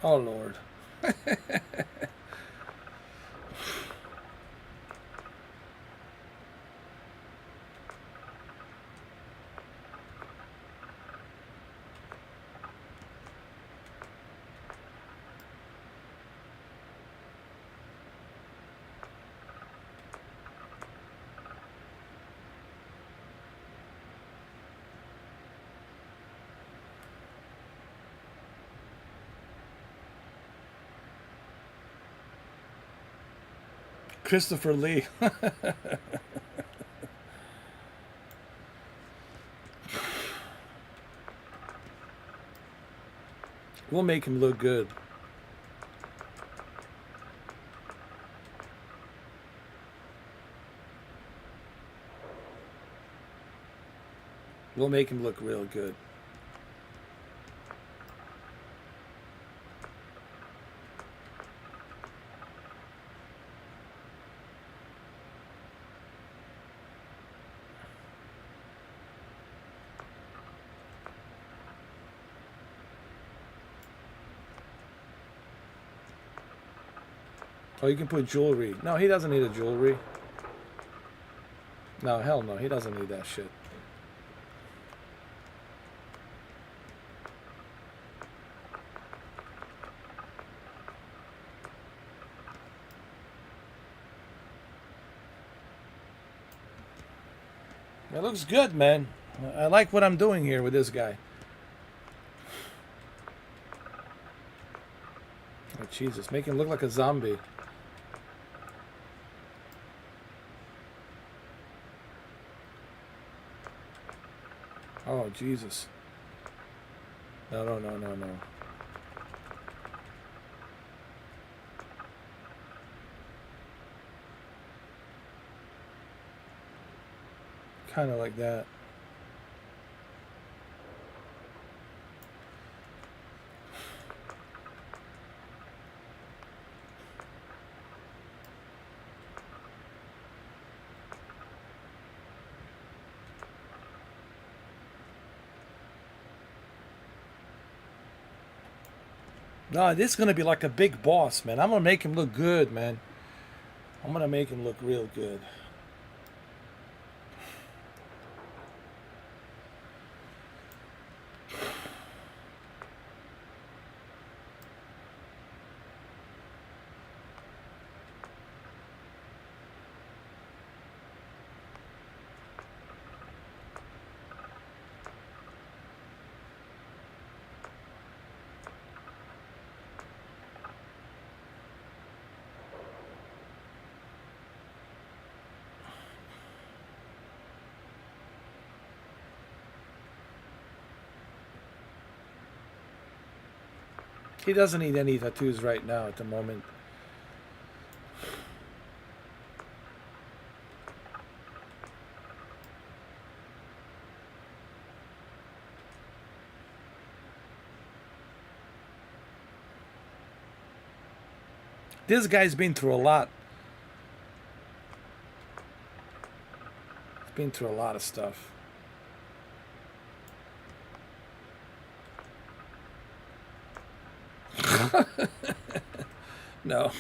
Oh, Lord. Christopher Lee. We'll make him look good. We'll make him look real good. Oh, you can put jewelry. No, he doesn't need a jewelry. No, hell no. He doesn't need that shit. It looks good, man. I like what I'm doing here with this guy. Oh, Jesus. Make him look like a zombie. Oh, Jesus. No, no, no, no, no. Kind of like that. No, this is gonna be like a big boss, man. I'm gonna make him look good, man. I'm gonna make him look real good. He doesn't need any tattoos right now at the moment. This guy's been through a lot. He's been through a lot of stuff. No.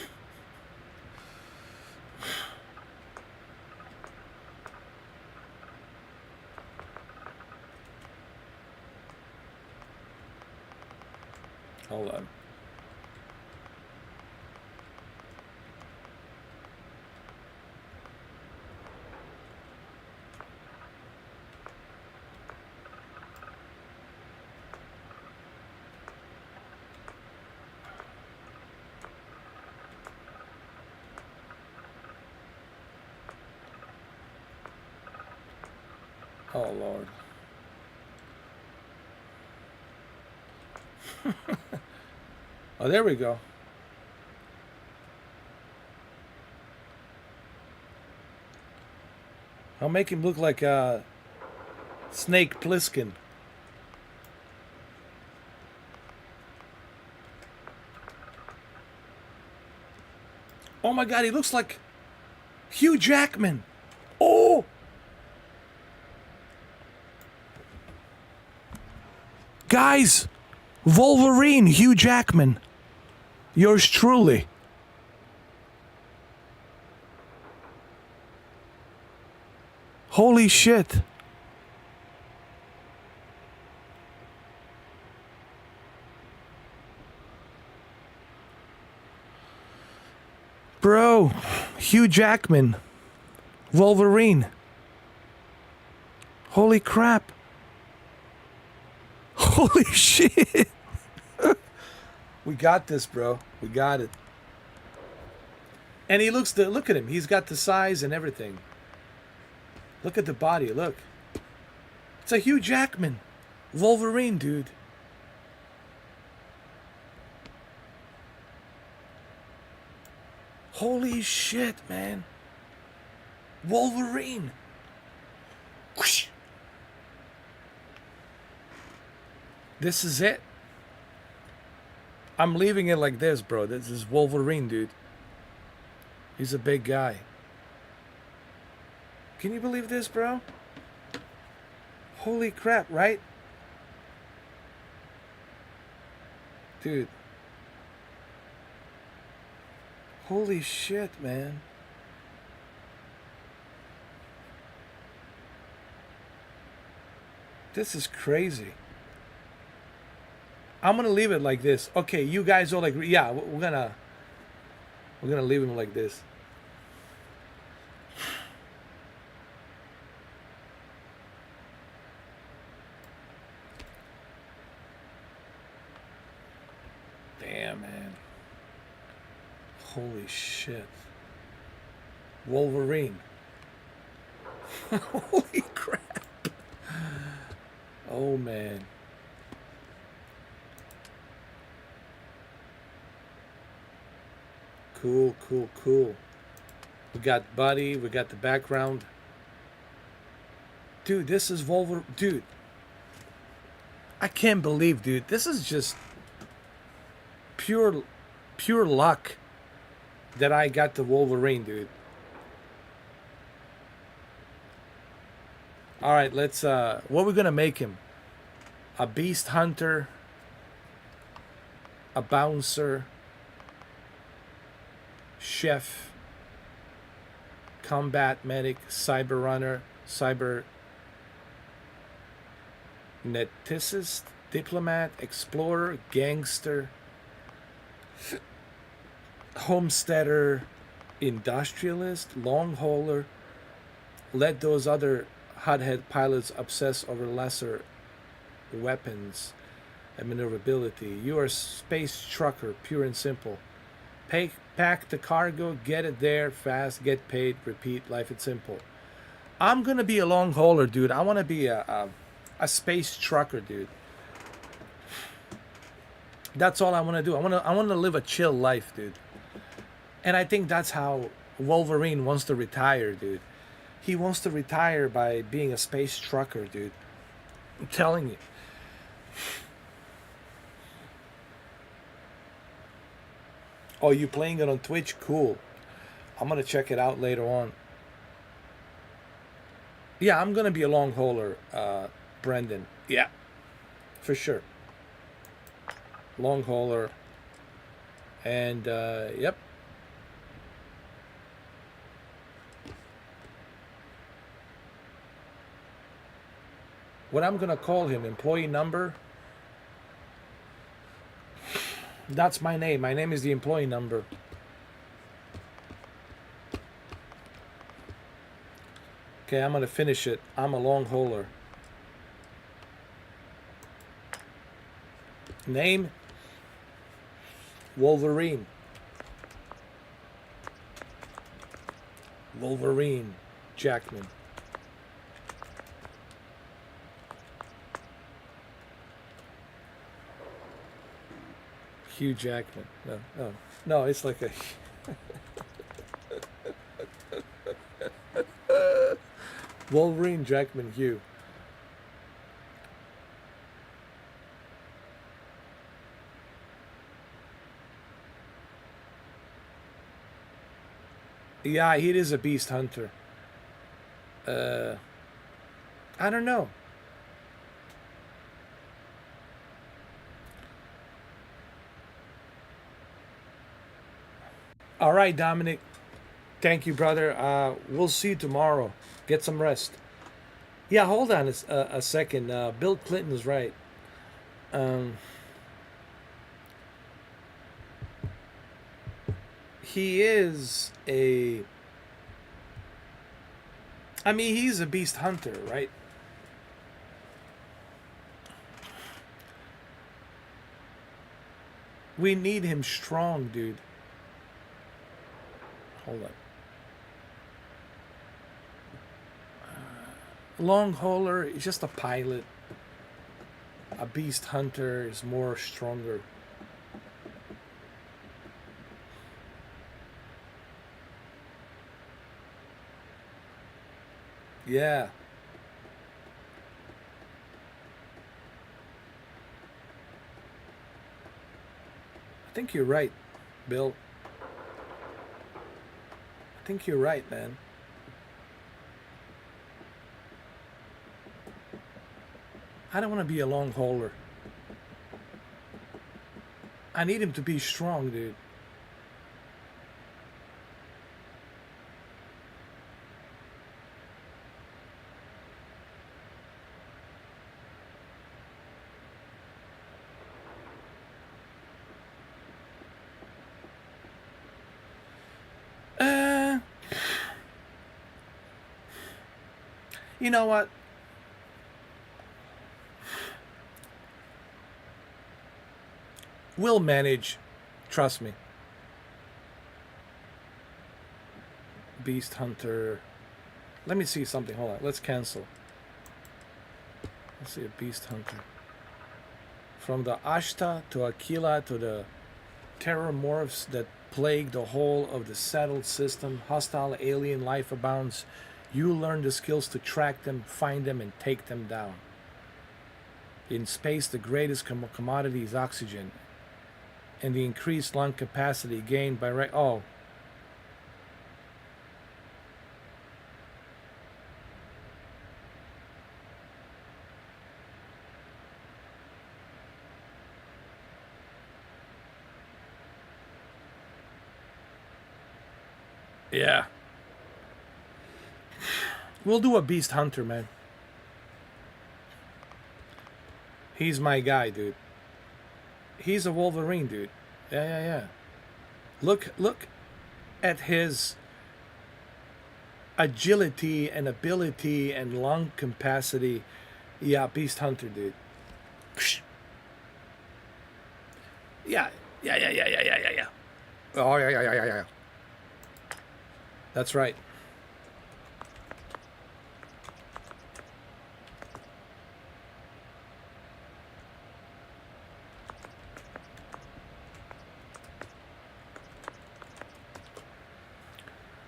Hold on. Oh, Lord. Oh, there we go. I'll make him look like Snake Plissken. Oh my God, he looks like Hugh Jackman. Oh! Guys, Wolverine, Hugh Jackman. Yours truly. Holy shit. Bro, Hugh Jackman. Wolverine. Holy crap. Holy shit. We got this, bro. We got it. And he looks look at him. He's got the size and everything. Look at the body. Look. It's a Hugh Jackman. Wolverine, dude. Holy shit, man. Wolverine. Whoosh. This is it. I'm leaving it like this, bro. This is Wolverine, dude. He's a big guy. Can you believe this, bro? Holy crap, right? Dude. Holy shit, man. This is crazy. I'm gonna leave it like this. Okay, you guys all agree. Yeah, we're gonna leave him like this. Damn, man. Holy shit. Wolverine. Holy crap. Oh, man. Cool, cool, cool. We got Buddy. We got the background. Dude, this is Wolverine. Dude. I can't believe, dude. This is just pure luck that I got the Wolverine, dude. All right, let's what we're gonna make him? A beast hunter. a bouncer, chef, combat medic, cyber runner, cyberneticist, diplomat, explorer, gangster, homesteader, industrialist, long hauler. Let those other hothead pilots obsess over lesser weapons and maneuverability. You are a space trucker, pure and simple. Pack the cargo, get it there fast, get paid, repeat, life is simple. I'm gonna be a long hauler, dude. I want to be a space trucker, dude. That's all I want to do. I want to live a chill life, dude. And I think that's how Wolverine wants to retire, dude. He wants to retire by being a space trucker, dude. I'm telling you. Oh, you playing it on Twitch? Cool. I'm gonna check it out later on. Yeah, I'm gonna be a long hauler, Brendan. Yeah, for sure. Long hauler. And yep. What I'm gonna call him, employee number. That's my name. My name is the employee number. Okay, I'm gonna finish it. I'm a long hauler. Name? Wolverine. Wolverine Jackman. Hugh Jackman. No, it's like a Wolverine Jackman Hugh. Yeah, he is a beast hunter. I don't know. All right, Dominic. Thank you, brother. We'll see you tomorrow. Get some rest. Yeah, hold on a second. Bill Clinton's right. He is a... I mean, he's a beast hunter, right? We need him strong, dude. Hold on. Long hauler is just a pilot. A beast hunter is more stronger. Yeah. I think you're right, Bill. I think you're right, man. I don't want to be a long hauler. I need him to be strong, dude. You know what? We'll manage. Trust me. Beast Hunter. Let me see something. Hold on. Let's cancel. Let's see a Beast Hunter. From the Ashta to Aquila to the terror morphs that plague the whole of the settled system, hostile alien life abounds. You learn the skills to track them, find them, and take them down. In space, the greatest commodity is oxygen, and the increased lung capacity gained by oh. Yeah. We'll do a Beast Hunter, man. He's my guy, dude. He's a Wolverine, dude. Yeah. Look at his agility and ability and lung capacity. Yeah, Beast Hunter, dude. Yeah. Oh, yeah. That's right.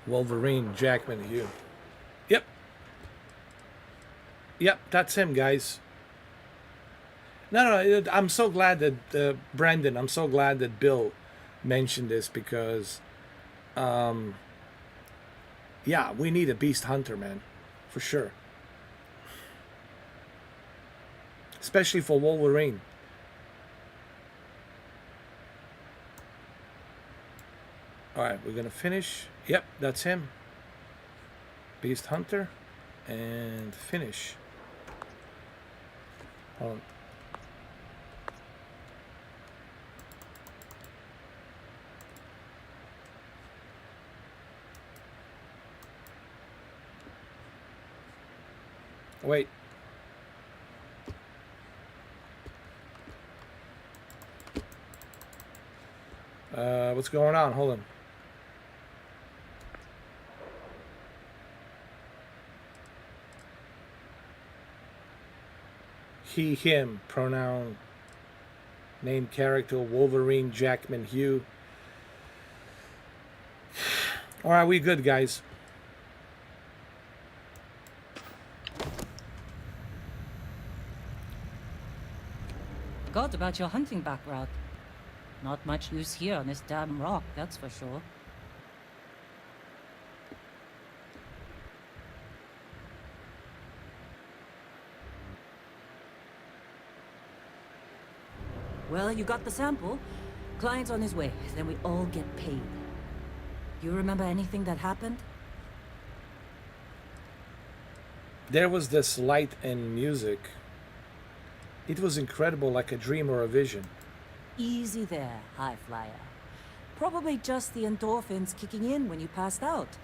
Wolverine, Jackman Hugh. Yep, that's him, guys. No, I'm so glad that Brandon, I'm so glad that Bill mentioned this because, yeah, we need a Beast Hunter, man, for sure. Especially for Wolverine. All right, we're gonna finish. Yep, that's him. Beast Hunter, and finish. Hold on. Wait. What's going on? Hold on. He, him, pronoun, name, character, Wolverine, Jackman, Hugh. All right, we good, guys. Forgot about your hunting back route. Not much use here on this damn rock, that's for sure. Well, you got the sample. Client's on his way, then we all get paid. You remember anything that happened? There was this light and music. It was incredible, like a dream or a vision. Easy there, high flyer. Probably just the endorphins kicking in when you passed out.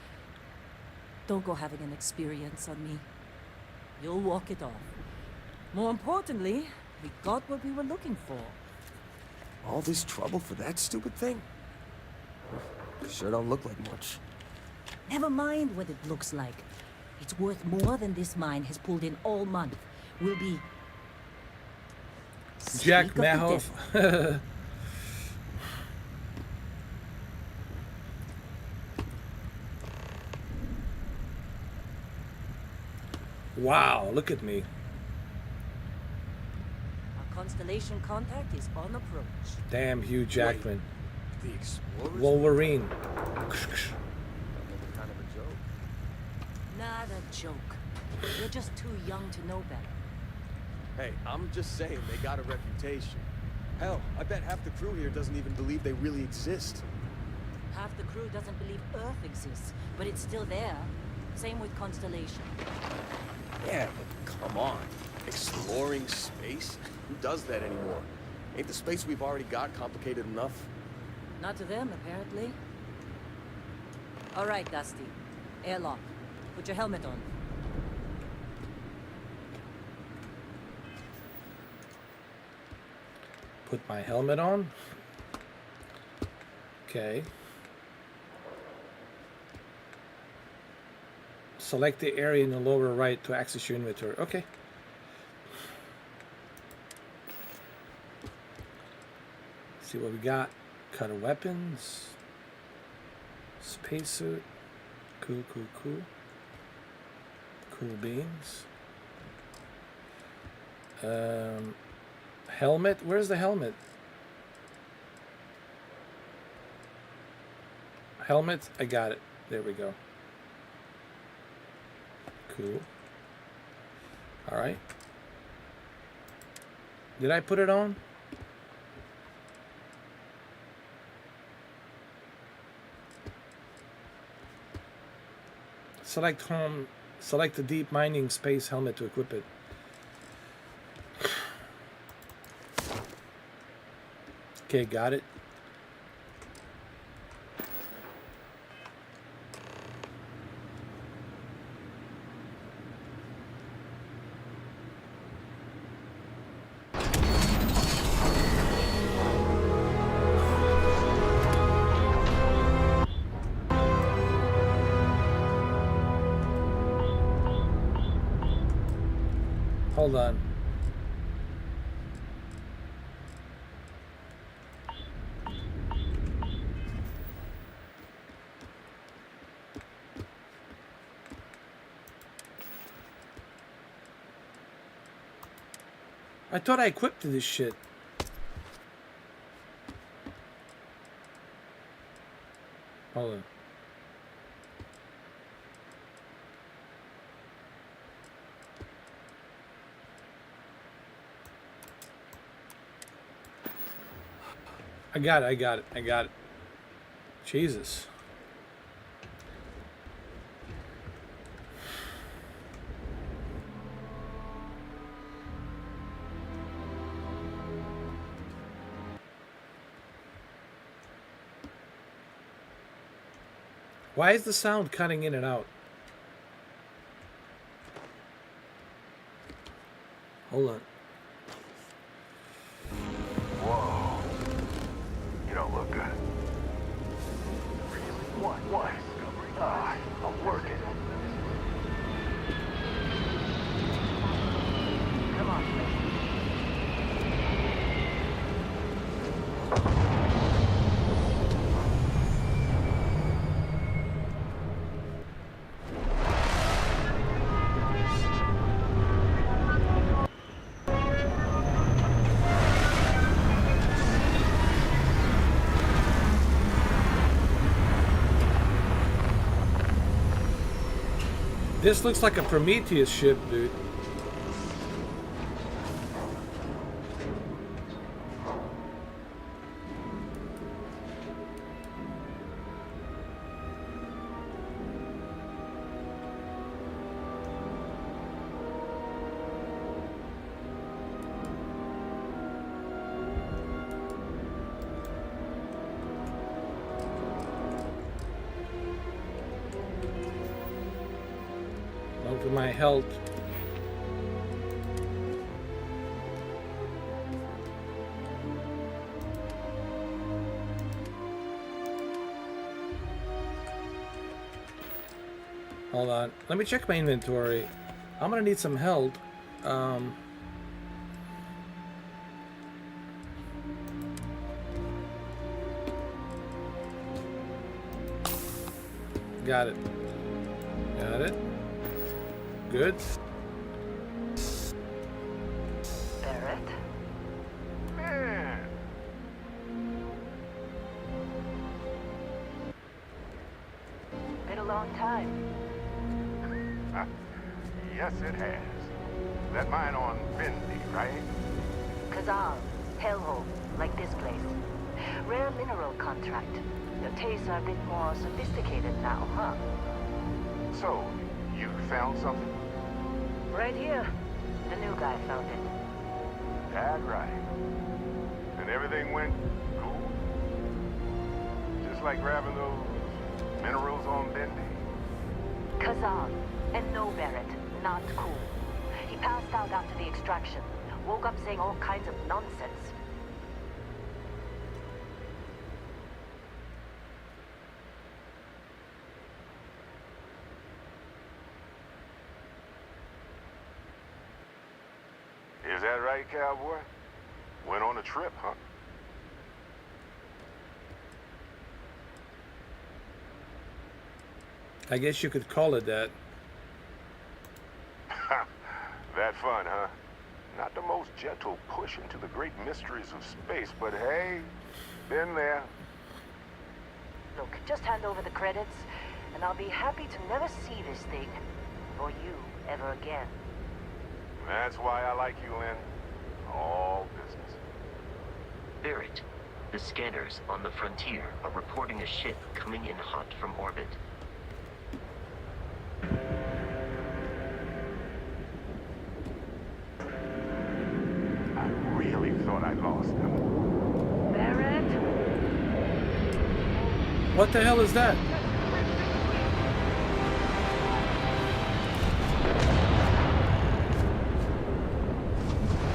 Don't go having an experience on me. You'll walk it off. More importantly, we got what we were looking for. All this trouble for that stupid thing? Sure don't look like much. Never mind what it looks like. It's worth more than this mine has pulled in all month. We'll be... Jack Speak of the Mahoff. devil. Wow, look at me. Our constellation contact is on approach. Damn, Hugh Jackman. The explorers? Wolverine. Kind of a joke. Not a joke. You're just too young to know better. Hey, I'm just saying they got a reputation. Hell, I bet half the crew here doesn't even believe they really exist. Half the crew doesn't believe Earth exists, but it's still there. Same with Constellation. Yeah, but come on. Exploring space? Who does that anymore? Ain't the space we've already got complicated enough? Not to them, apparently. All right, Dusty. Airlock. Put your helmet on. Put my helmet on. Okay. Select the area in the lower right to access your inventory. Okay. See what we got. Cutter weapons. Spacesuit. Cool. Cool beans. Helmet. Where's the helmet? Helmet. I got it. There we go. Cool. All right. Did I put it on? Select home. Select the deep mining space helmet to equip it. Okay, got it. Hold on. I thought I equipped this shit. Hold on. I got it. Jesus. Why is the sound cutting in and out? Hold on. Whoa. You don't look good. What? I'm working. Come on. This looks like a Prometheus ship, dude. Over my health. Hold on. Let me check my inventory. I'm gonna need some help. Got it. Got it. Good. Barrett? Man. Been a long time. Yes, it has. That mine on Bendy, right? Kazal, hellhole, like this place. Rare mineral contract. Your tastes are a bit more sophisticated now, huh? So, you found something? Right here. The new guy found it. That right. And everything went cool? Just like grabbing those minerals on Bendy? Kazal. And no Barrett. Not cool. He passed out after the extraction. Woke up saying all kinds of nonsense. Is that right, cowboy? Went on a trip, huh? I guess you could call it that. That fun, huh? Not the most gentle push into the great mysteries of space, but hey, been there. Look, just hand over the credits, and I'll be happy to never see this thing, or you, ever again. That's why I like you, Lynn. All business. Barrett, the scanners on the frontier are reporting a ship coming in hot from orbit. thought I lost him. Barrett? What the hell is that?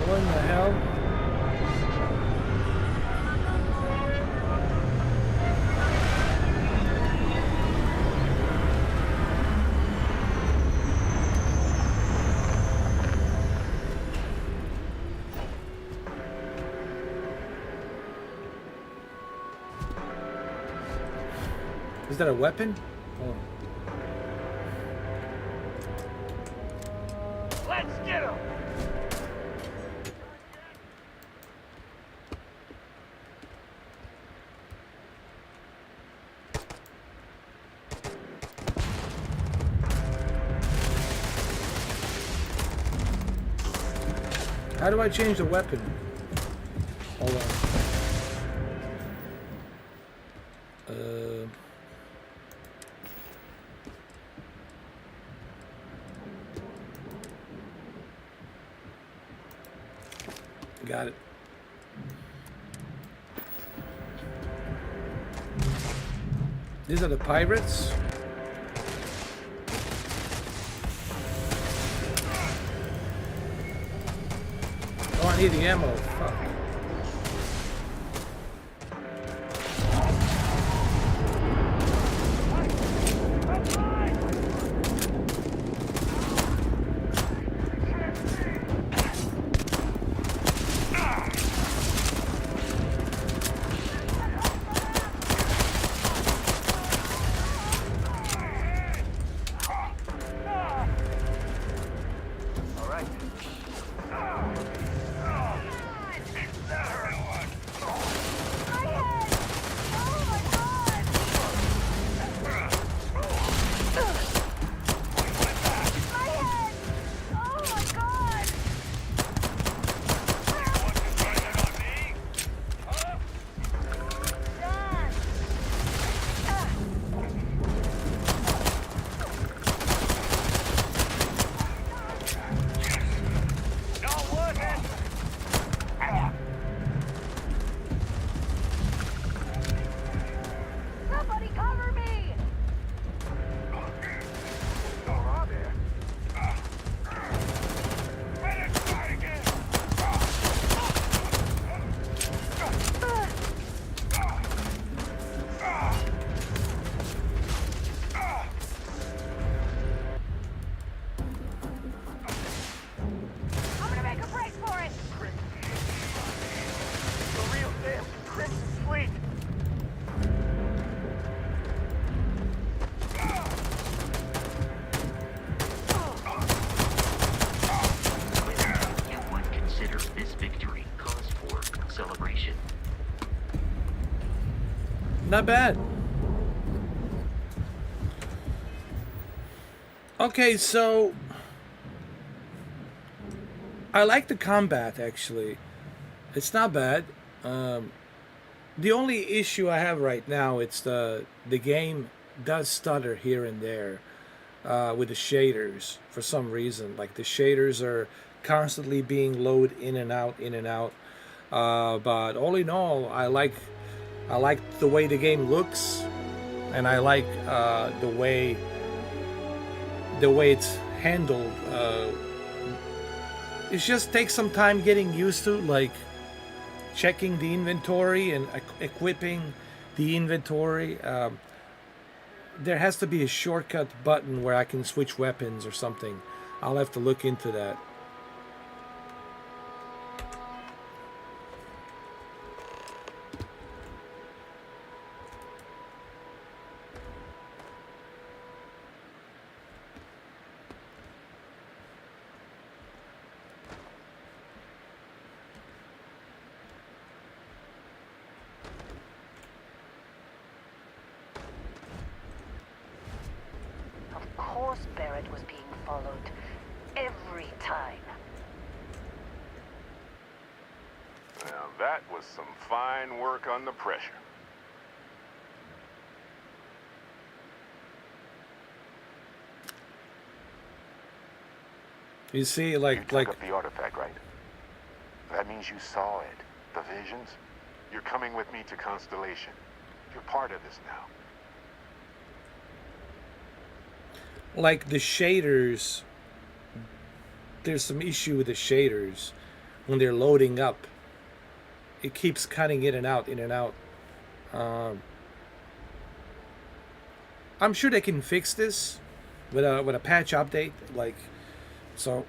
What in the hell? Is that a weapon? Oh. Let's get him! How do I change the weapon? Hold on. Got it. These are the pirates. Oh, I need the ammo. Fuck. Not bad. Okay, so I like the combat actually. It's not bad. The only issue I have right now, it's the game does stutter here and there with the shaders for some reason. Like the shaders are constantly being loaded in and out, in and out. But all in all, I like the way the game looks, and I like the way it's handled. It just takes some time getting used to, like checking the inventory and equipping the inventory. There has to be a shortcut button where I can switch weapons or something. I'll have to look into that. Of course Barrett was being followed. Every time. Now that was some fine work under pressure. You see, You like took up the artifact, right? That means you saw it. The visions? You're coming with me to Constellation. You're part of this now. Like the shaders, there's some issue with the shaders when they're loading up. It keeps cutting in and out, in and out. I'm sure they can fix this with a patch update, like, so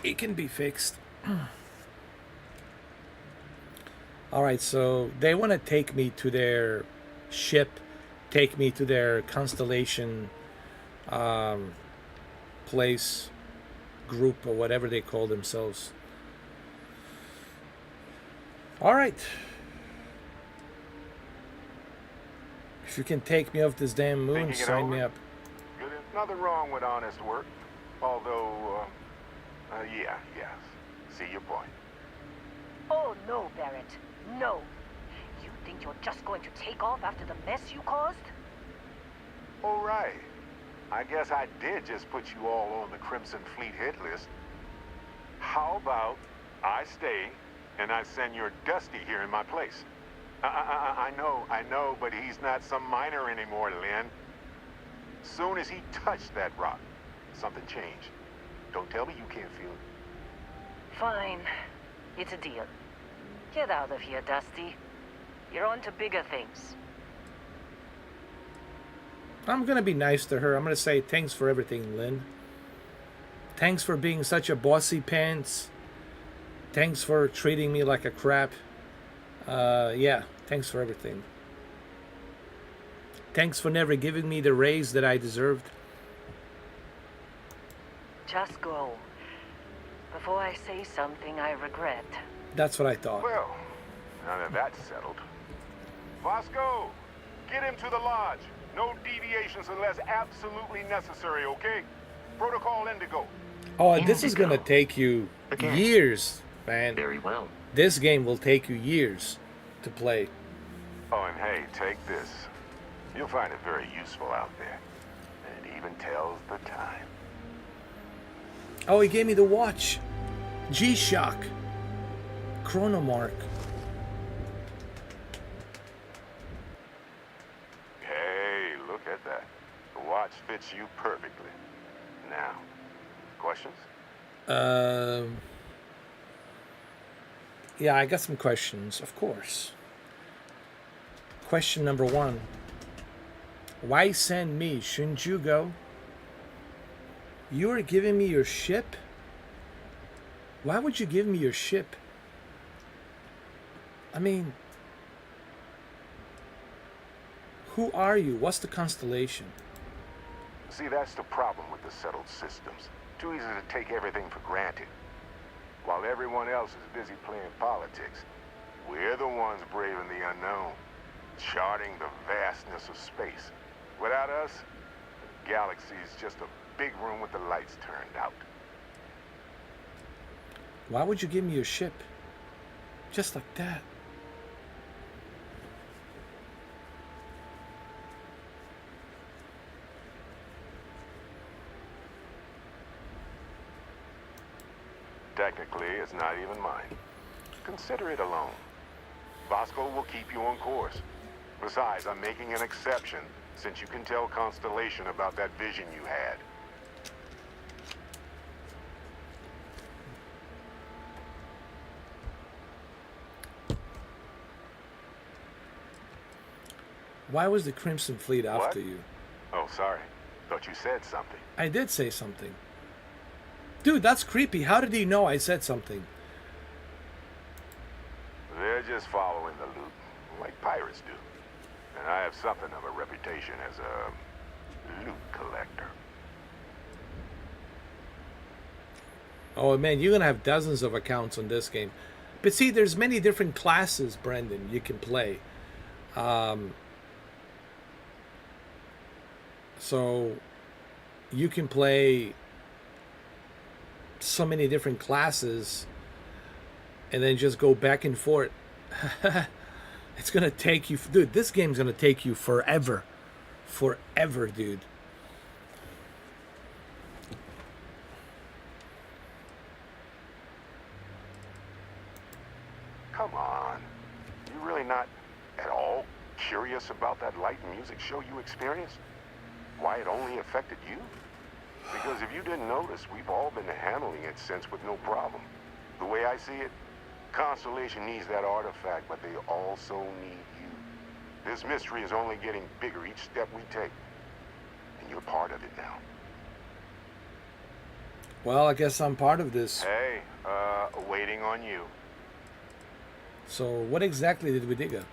it can be fixed. All right, so they want to take me to their ship, take me to their Constellation place, group, or whatever they call themselves. All right. If you can take me off this damn moon, Thinking it sign me over? up. There's nothing wrong with honest work. Although, yes. See your point. Oh, no, Barrett. No. You think you're just going to take off after the mess you caused? All right. I guess I did just put you all on the Crimson Fleet hit list. How about I stay and I send your Dusty here in my place? I know, but he's not some miner anymore, Lynn. Soon as he touched that rock, something changed. Don't tell me you can't feel it. Fine. It's a deal. Get out of here, Dusty. You're on to bigger things. I'm gonna be nice to her. I'm gonna say thanks for everything, Lynn. Thanks for being such a bossy pants. Thanks for treating me like a crap. Yeah, thanks for everything. Thanks for never giving me the raise that I deserved. Just go. Before I say something I regret. That's what I thought. Well, now that that's settled. Vasco, get him to the lodge. No deviations unless absolutely necessary, okay? Protocol Indigo. Oh, this is gonna take you Again. years, man. Very well. This game will take you years to play. Oh, and hey, take this. You'll find it very useful out there. And it even tells the time. Oh, he gave me the watch. G-Shock. Chronomark. Hey, look at that. The watch fits you perfectly. Now, questions? Yeah, I got some questions, of course. Question number 1. Why send me? Shouldn't you go? You are giving me your ship? Why would you give me your ship? I mean, who are you? What's the constellation? See, that's the problem with the settled systems. Too easy to take everything for granted. While everyone else is busy playing politics, we're the ones braving the unknown, charting the vastness of space. Without us, the galaxy is just a big room with the lights turned out. Why would you give me your ship? Just like that. Technically, it's not even mine. Consider it a loan. Vasco will keep you on course. Besides, I'm making an exception since you can tell Constellation about that vision you had. Why was the Crimson Fleet after What? you? Oh, sorry. Thought you said something. I did say something. Dude, that's creepy. How did he know I said something? They're just following the loot, like pirates do. And I have something of a reputation as a loot collector. Oh man, you're gonna have dozens of accounts on this game. But see, there's many different classes, Brendan, you can play. So you can play so many different classes and then just go back and forth. It's gonna take you, dude, this game's gonna take you forever. Forever, dude. Come on. You really not at all curious about that light and music show you experienced? Why it only affected you? Because if you didn't notice, we've all been handling it since with no problem. The way I see it, Constellation needs that artifact, but they also need you. This mystery is only getting bigger each step we take. And you're part of it now. Well, I guess I'm part of this. Hey, waiting on you. So what exactly did we dig up?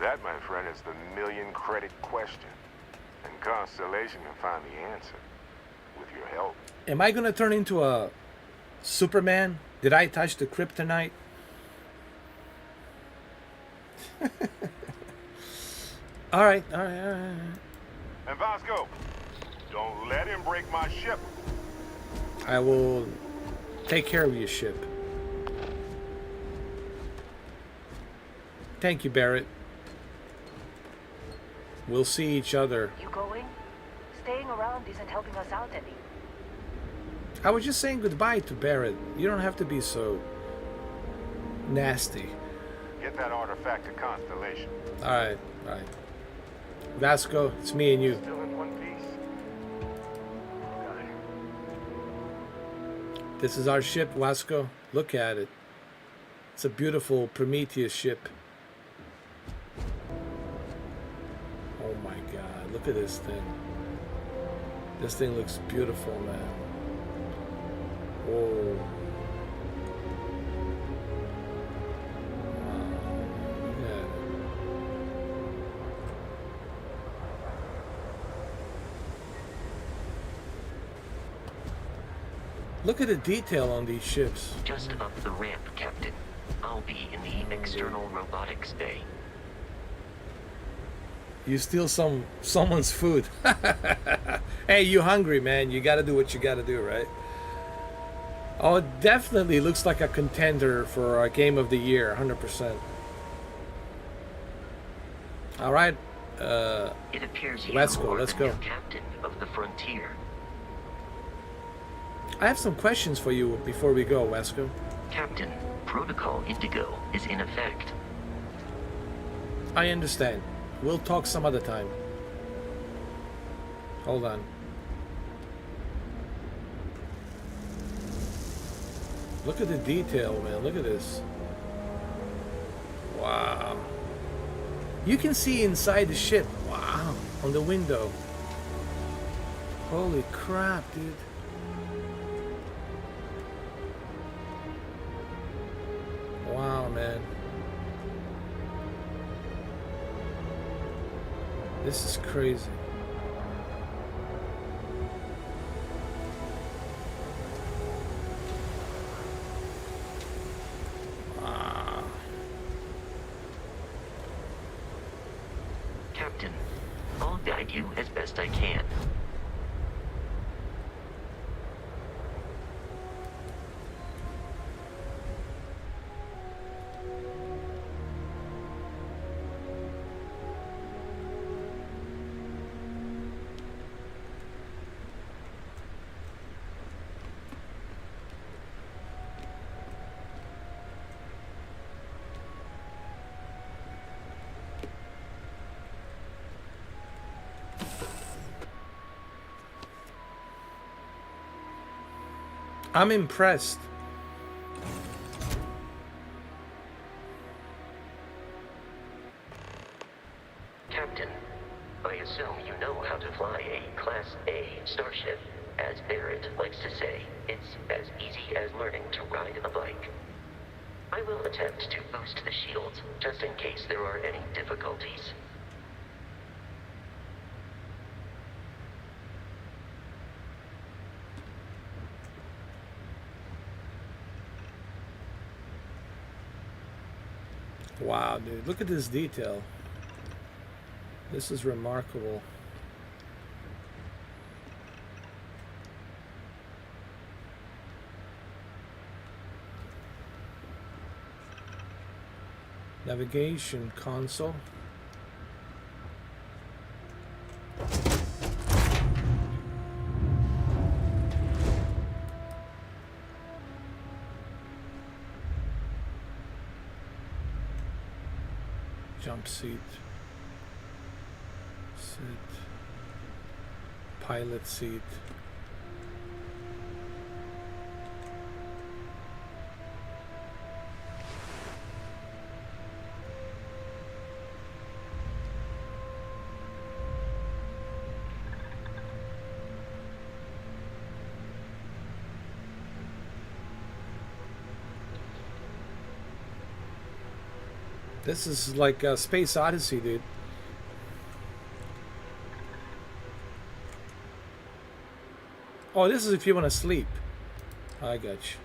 That, my friend, is the million-credit question. And Constellation can find the answer. With your help. Am I gonna turn into a Superman? Did I touch the kryptonite? All right. And Vasco, don't let him break my ship. I will take care of your ship. Thank you, Barrett. We'll see each other. You going? Staying around isn't helping us out any. I was just saying goodbye to Barrett. You don't have to be so nasty. Get that artifact to Constellation. All right. Vasco, it's me and you. Still in one piece. Got it. This is our ship, Vasco. Look at it. It's a beautiful Prometheus ship. Oh my God, look at this thing. This thing looks beautiful, man. Whoa. Wow. Look at it. Look at the detail on these ships. Just up the ramp, Captain. I'll be in the external robotics bay. You steal someone's food. Hey, you hungry, man? You got to do what you got to do, right? Oh, it definitely looks like a contender for a game of the year, 100%. All right. It appears Let's you go. are Let's the go. new captain of the frontier. I have some questions for you before we go, Vasco. Captain, Protocol Indigo is in effect. I understand. We'll talk some other time. Hold on. Look at the detail, man. Look at this. Wow. You can see inside the ship. Wow. On the window. Holy crap, dude. Wow, man. This is crazy. Wow. Captain, I'll guide you as best I can. I'm impressed. Captain, I assume you know how to fly a Class A starship. As Barrett likes to say, it's as easy as learning to ride a bike. I will attempt to boost the shields, just in case there are any difficulties. Wow, dude. Look at this detail. This is remarkable. Navigation console. Jump seat. Sit. Pilot seat. This is like a Space Odyssey, dude. Oh, this is if you want to sleep. I got you.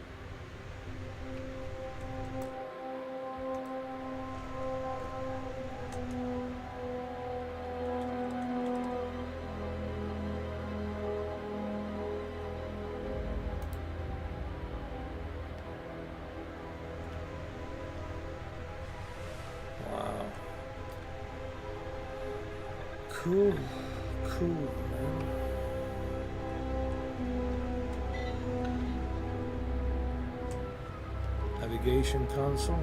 Cool, man. Navigation console.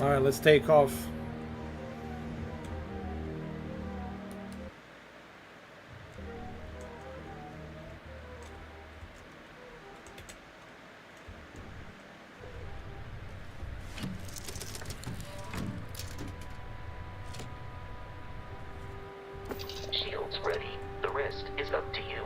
All right, let's take off. Shield's ready. The rest is up to you.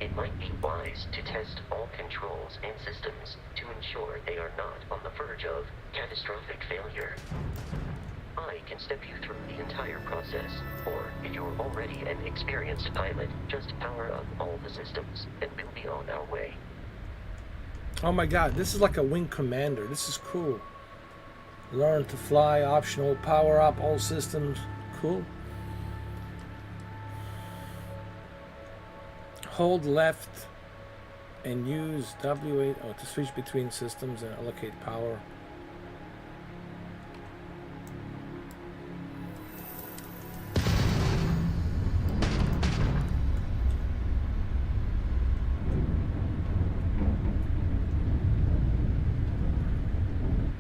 It might be wise to test all controls and systems to ensure they are not on the verge of catastrophic failure. I can step you through the entire process, or if you're already an experienced pilot, just power up all the systems, and we'll be on our way. Oh my god, this is like a wing commander. This is cool. Learn to fly, optional, power up all systems. Cool. Hold left and use W8 to switch between systems and allocate power.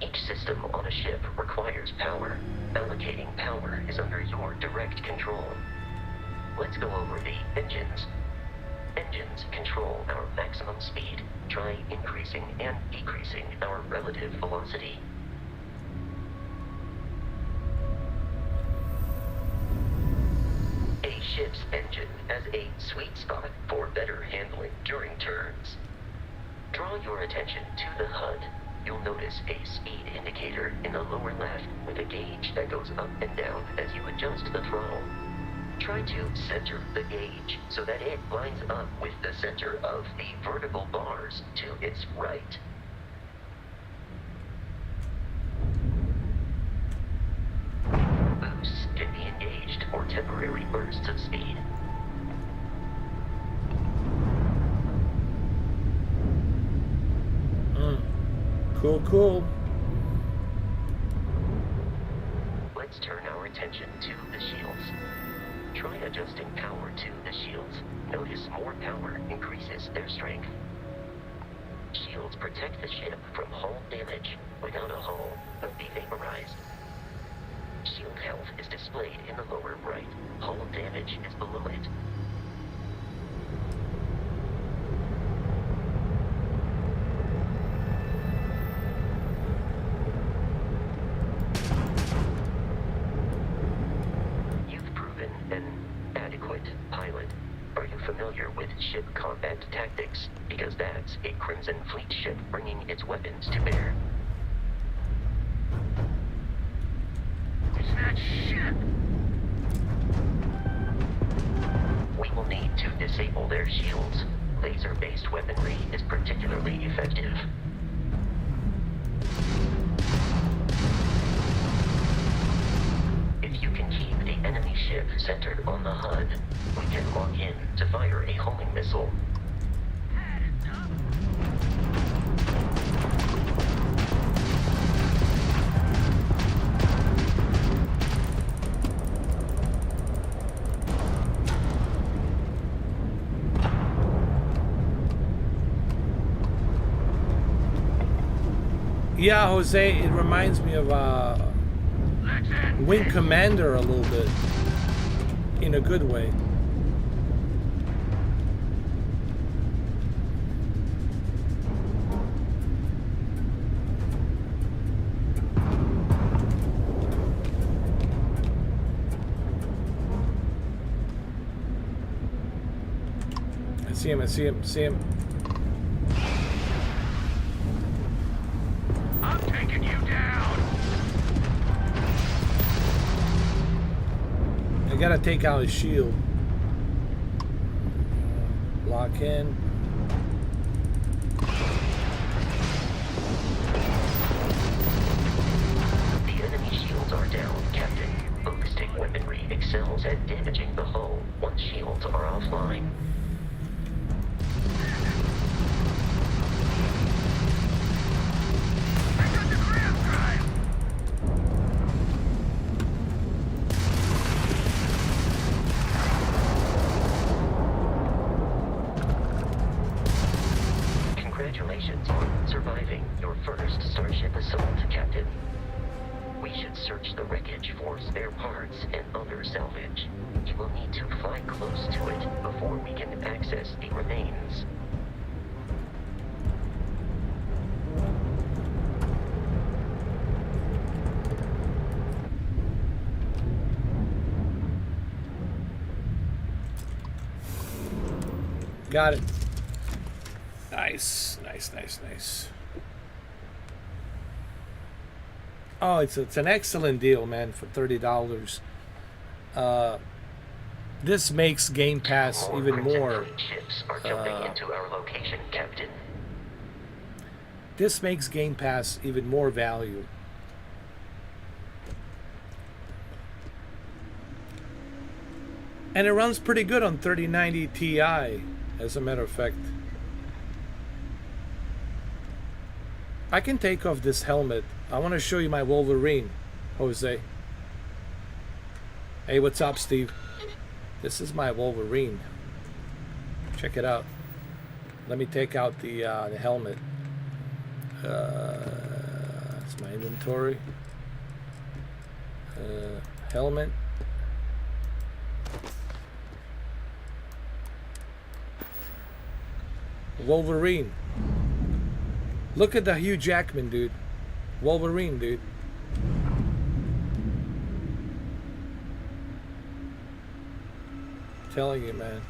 Each system on a ship requires power. Allocating power is under your direct control. Let's go over the engines. Engines control our maximum speed. Try increasing and decreasing our relative velocity. A ship's engine has a sweet spot for better handling during turns. Draw your attention to the HUD. You'll notice a speed indicator in the lower left with a gauge that goes up and down as you adjust the throttle. Try to center the gauge so that it lines up with the center of the vertical bars to its right. Cool, cool. Let's turn our attention to the shields. Try adjusting power to the shields. Notice more power increases their strength. Shields protect the ship from hull damage. Without a hull, will be vaporized. Shield health is displayed in the lower right. Hull damage is below it. You've proven an adequate pilot. Are you familiar with ship combat tactics? Because that's a Crimson Fleet ship bringing its weapons to bear. It's that ship! We will need to disable their shields. Laser-based weaponry is particularly effective. If you can keep the enemy ship centered on the HUD, we can lock in to fire a homing missile. Yeah, Jose, it reminds me of Wing Commander a little bit, in a good way. I see him, I see him, see him. I'm taking you down. I gotta take out his shield. Lock in. The enemy shields are down, Captain. Ballistic weaponry excels at damaging the hull once shields are offline. Congratulations on surviving your first Starship assault, Captain. We should search the wreckage for spare parts and other salvage. You will need to fly close to it before we can access the remains. Got it. Nice, nice, nice, nice. Oh, it's an excellent deal, man, for $30. This makes Game Pass even more. Ships are jumping into our location, Captain. This makes Game Pass even more value. And it runs pretty good on 3090 Ti, as a matter of fact. I can take off this helmet. I want to show you my Wolverine, Jose. Hey, what's up, Steve? This is my Wolverine. Check it out. Let me take out the helmet. That's my inventory. Helmet. Wolverine. Look at the Hugh Jackman, dude. Wolverine, dude. Telling you, man.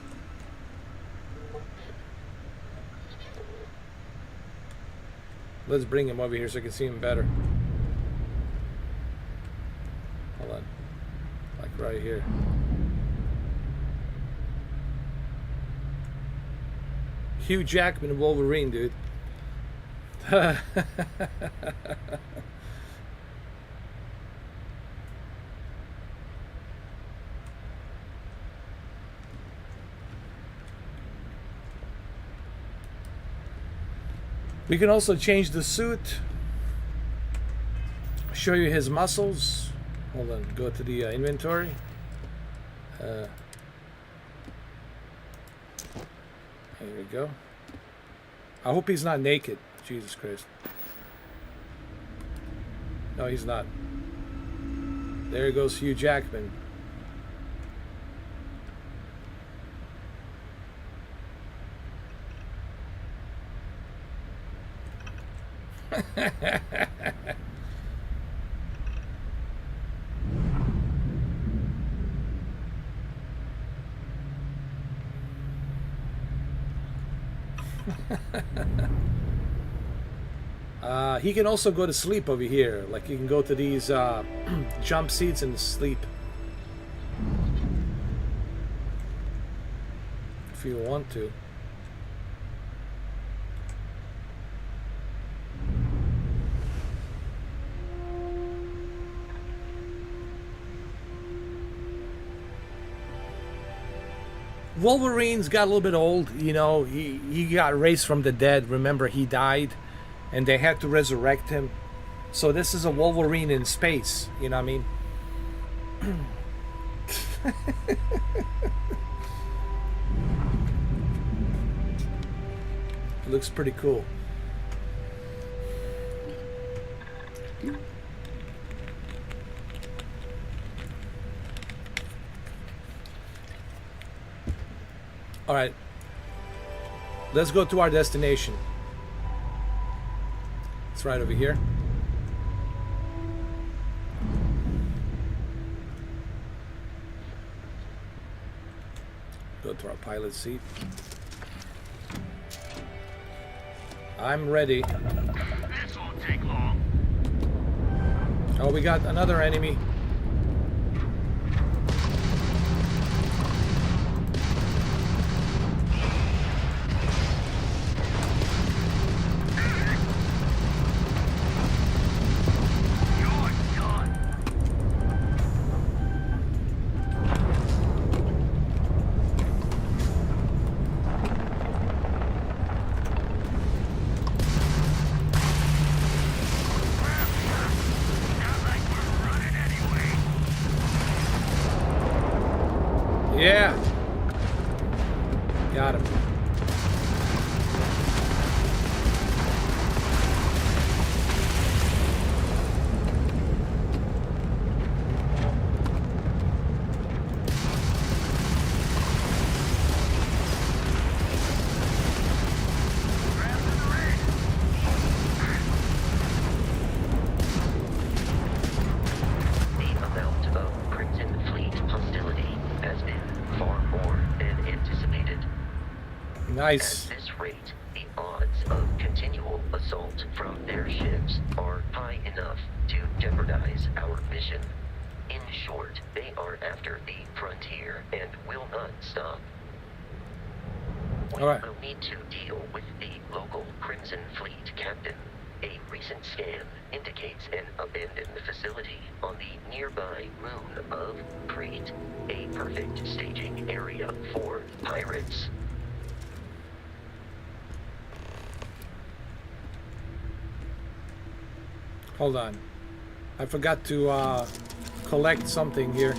Let's bring him over here so I can see him better. Hold on. Like right here. Hugh Jackman, Wolverine, dude. We can also change the suit. show you his muscles. Hold on, go to the inventory. There we go. I hope he's not naked. Jesus Christ. No, he's not. There goes Hugh Jackman. He can also go to sleep over here. Like, you can go to these jump seats and sleep. If you want to. Wolverine's got a little bit old, you know. He got raised from the dead. Remember, he died, and they had to resurrect him. So this is a Wolverine in space. You know what I mean? Looks pretty cool. All right, let's go to our destination. It's right over here. Go to our pilot seat. I'm ready. This won't take long. Oh, we got another enemy. Yeah. Got him. Nice. At this rate, the odds of continual assault from their ships are high enough to jeopardize our mission. In short, they are after the frontier and will not stop. We All right. will need to deal with the local Crimson Fleet captain. A recent scan indicates an abandoned facility on the nearby moon of Crete, a perfect staging area for pirates. Hold on. I forgot to collect something here.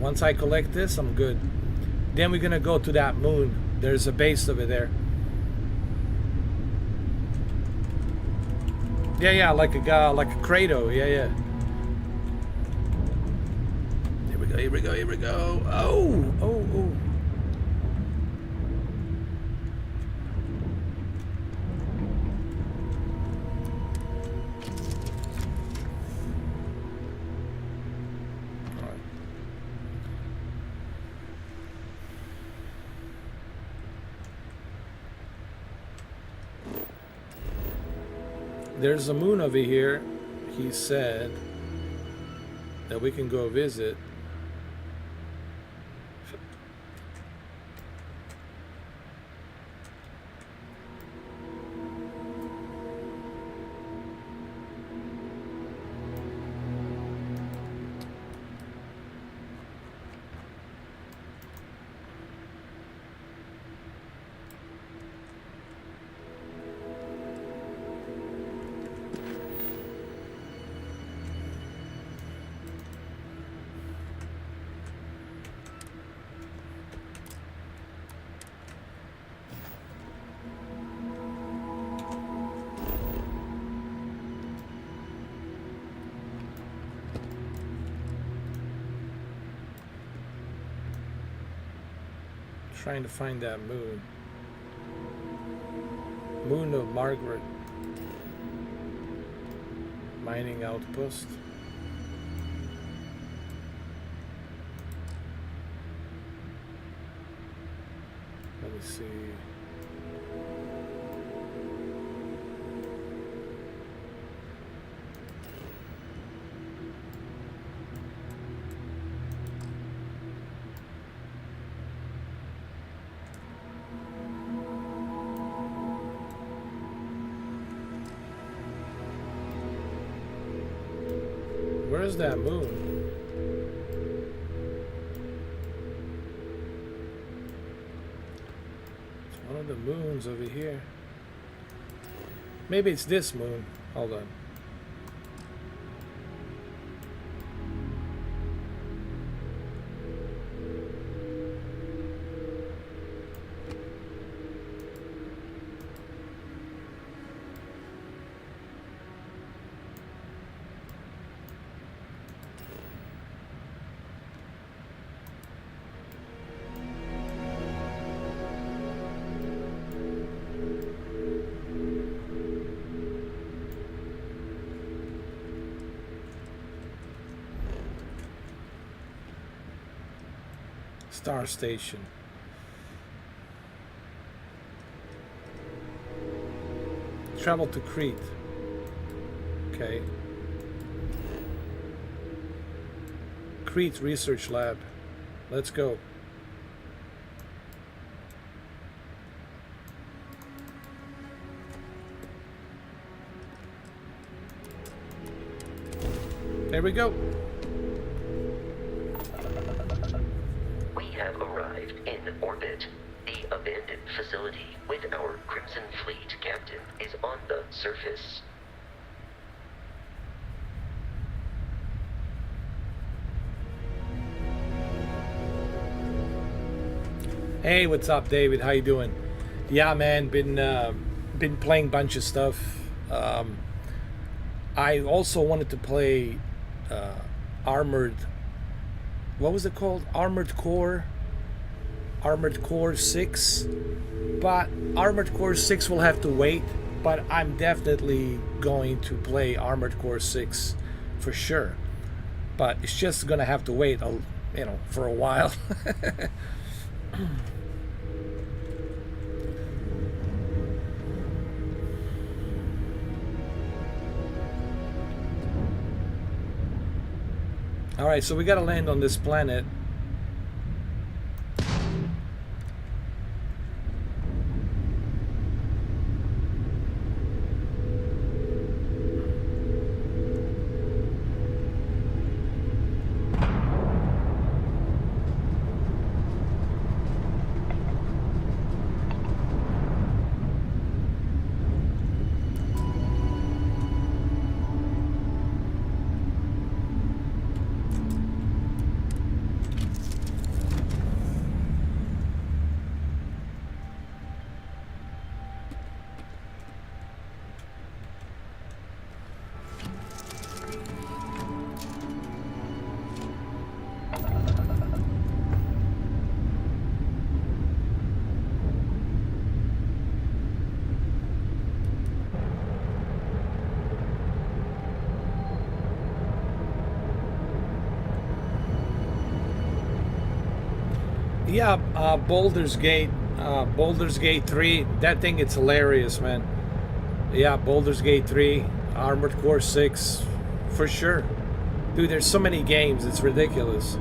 Once I collect this, I'm good. Then we're gonna go to that moon. There's a base over there. Yeah, like a guy, like a Kratos. Yeah. Here we go. Oh. There's a moon over here, he said, that we can go visit. Trying to find that moon. Moon of Margaret. Mining outpost. Let me see. Where's that moon? It's one of the moons over here. Maybe it's this moon. Hold on. Star Station. Travel to Crete. Okay. Crete Research Lab. Let's go. There we go. We have arrived in orbit. The abandoned facility with our Crimson Fleet captain is on the surface. Hey, what's up, David? How you doing? Yeah, man, been playing a bunch of stuff. I also wanted to play Armored. What was it called? Armored Core 6. But Armored Core 6 will have to wait. But I'm definitely going to play Armored Core 6 for sure. But it's just gonna have to wait, for a while. All right, so we gotta land on this planet. Yeah, Baldur's Gate 3. That thing, it's hilarious, man. Yeah, Baldur's Gate 3, Armored Core 6, for sure. Dude, there's so many games, it's ridiculous.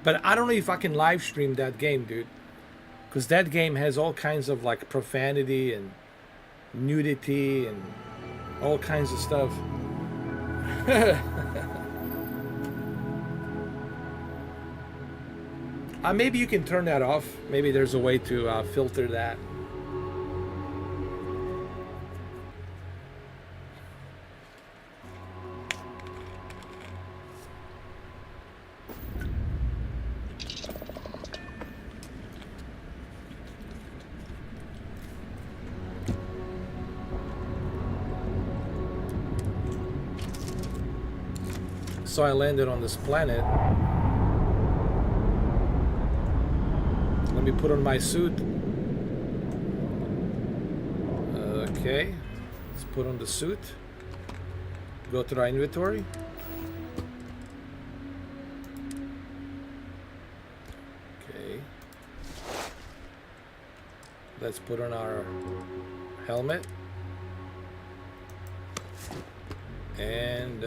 But I don't know if I can live stream that game, dude. Because that game has all kinds of like profanity and nudity and all kinds of stuff. Maybe you can turn that off. Maybe there's a way to filter that. So I landed on this planet. Let me put on my suit. Okay, let's put on the suit. Go to our inventory. Okay. Let's put on our helmet. And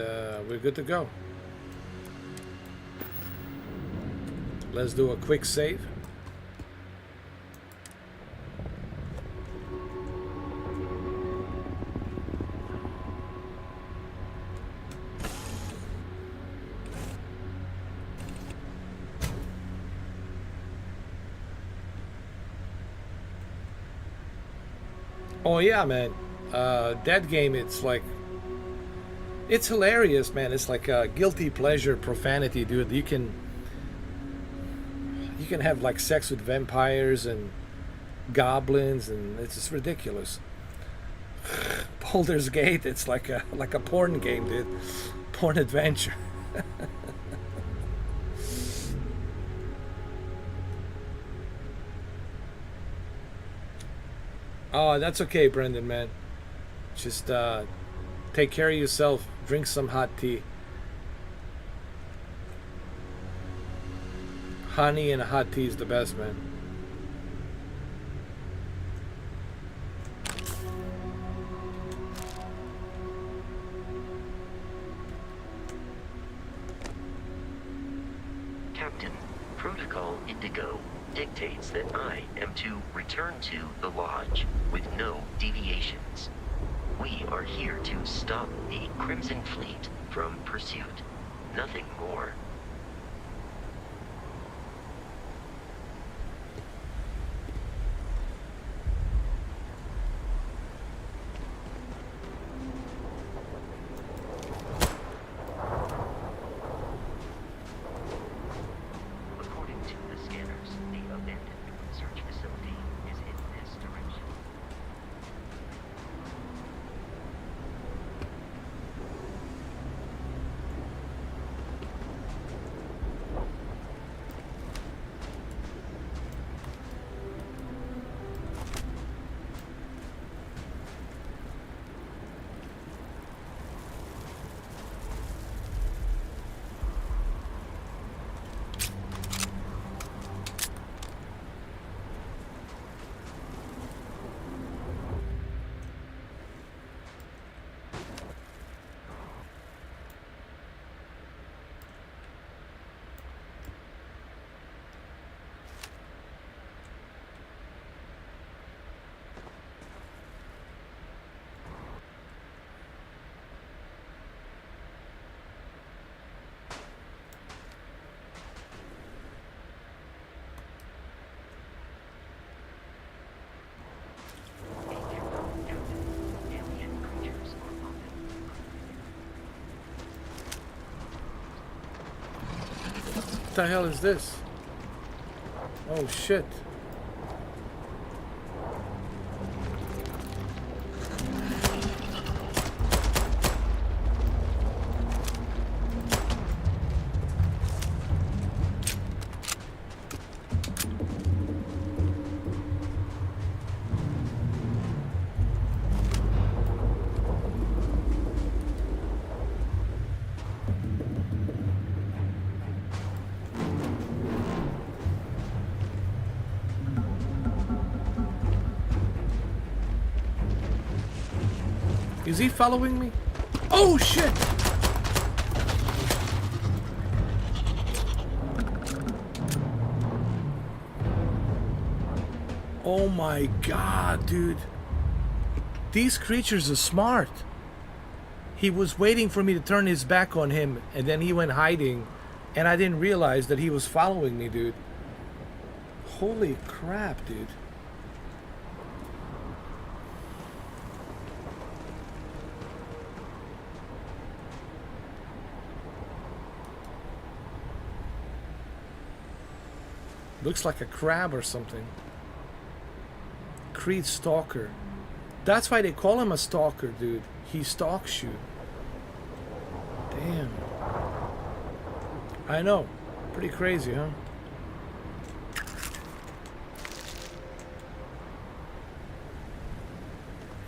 we're good to go. Let's do a quick save. Oh yeah, man. That game, it's like, it's hilarious, man. It's like a guilty pleasure profanity, dude. You can have like sex with vampires and goblins, and it's just ridiculous. Baldur's Gate, it's like a porn game, dude. Porn adventure. Oh, that's okay, Brendan, man. Just take care of yourself. Drink some hot tea. Honey and hot tea is the best, man. Captain, Protocol Indigo dictates that I am to return to the Lodge with no deviations. We are here to stop the Crimson Fleet from pursuit. Nothing more. What the hell is this? Oh shit. Is he following me? Oh shit! Oh my god, dude. These creatures are smart. He was waiting for me to turn his back on him, and then he went hiding, and I didn't realize that he was following me, dude. Holy crap, dude. Looks like a crab or something. Creed Stalker. That's why they call him a stalker, dude. He stalks you. Damn. I know. Pretty crazy, huh?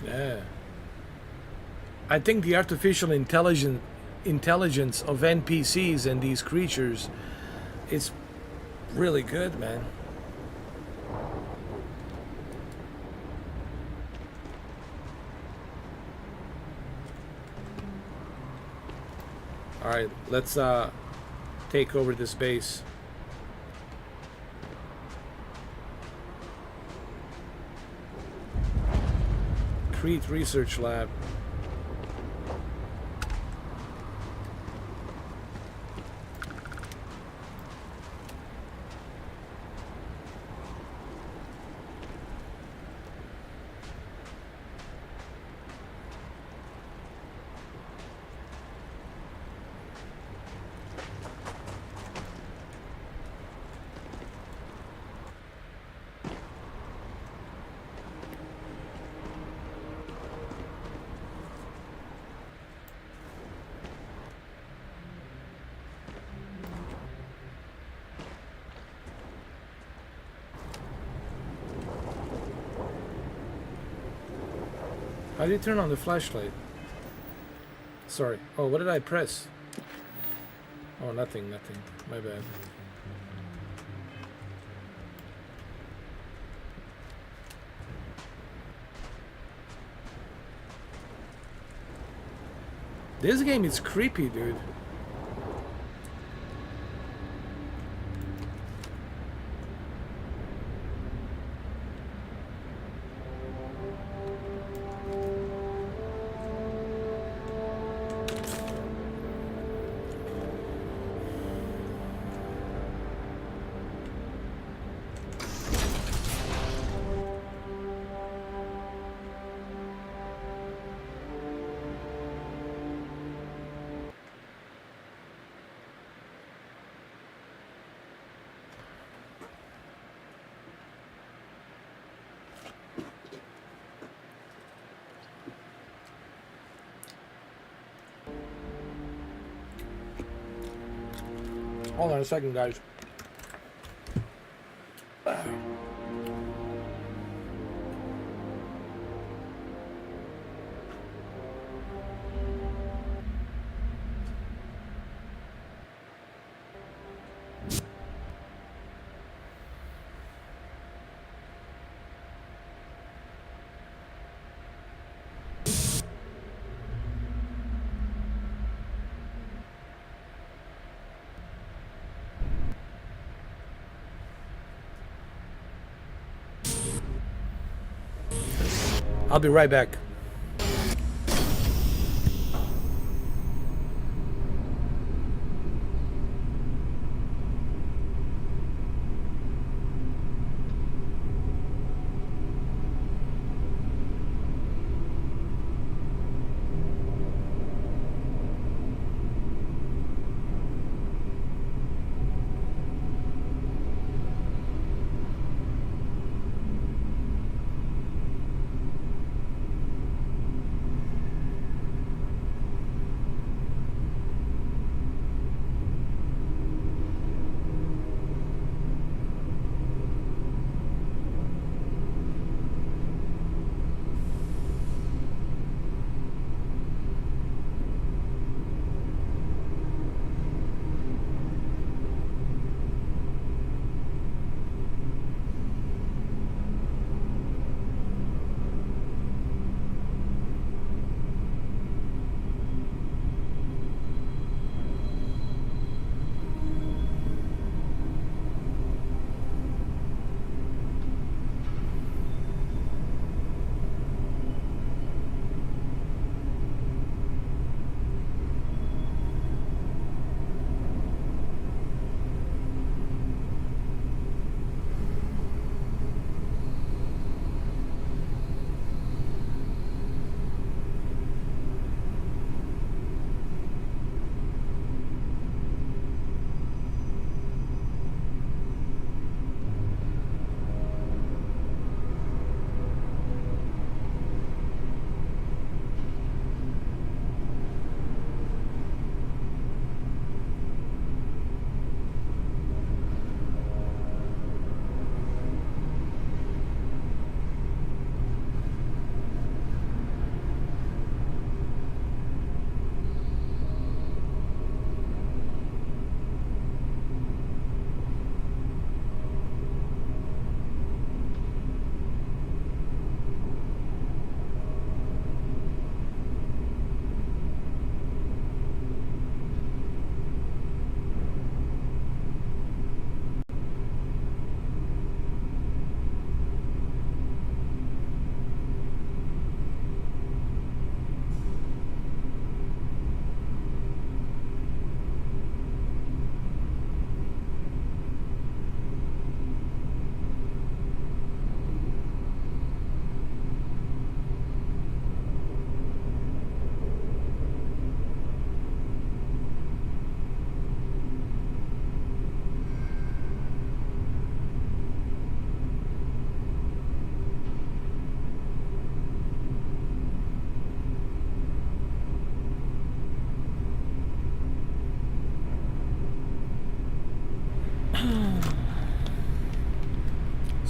Yeah. I think the artificial intelligence of NPCs and these creatures is really good, man. All right, let's take over this base. Crete Research Lab. How do you turn on the flashlight? Sorry. Oh, what did I press? Oh, nothing. My bad. This game is creepy, dude. Hold on a second, guys. I'll be right back.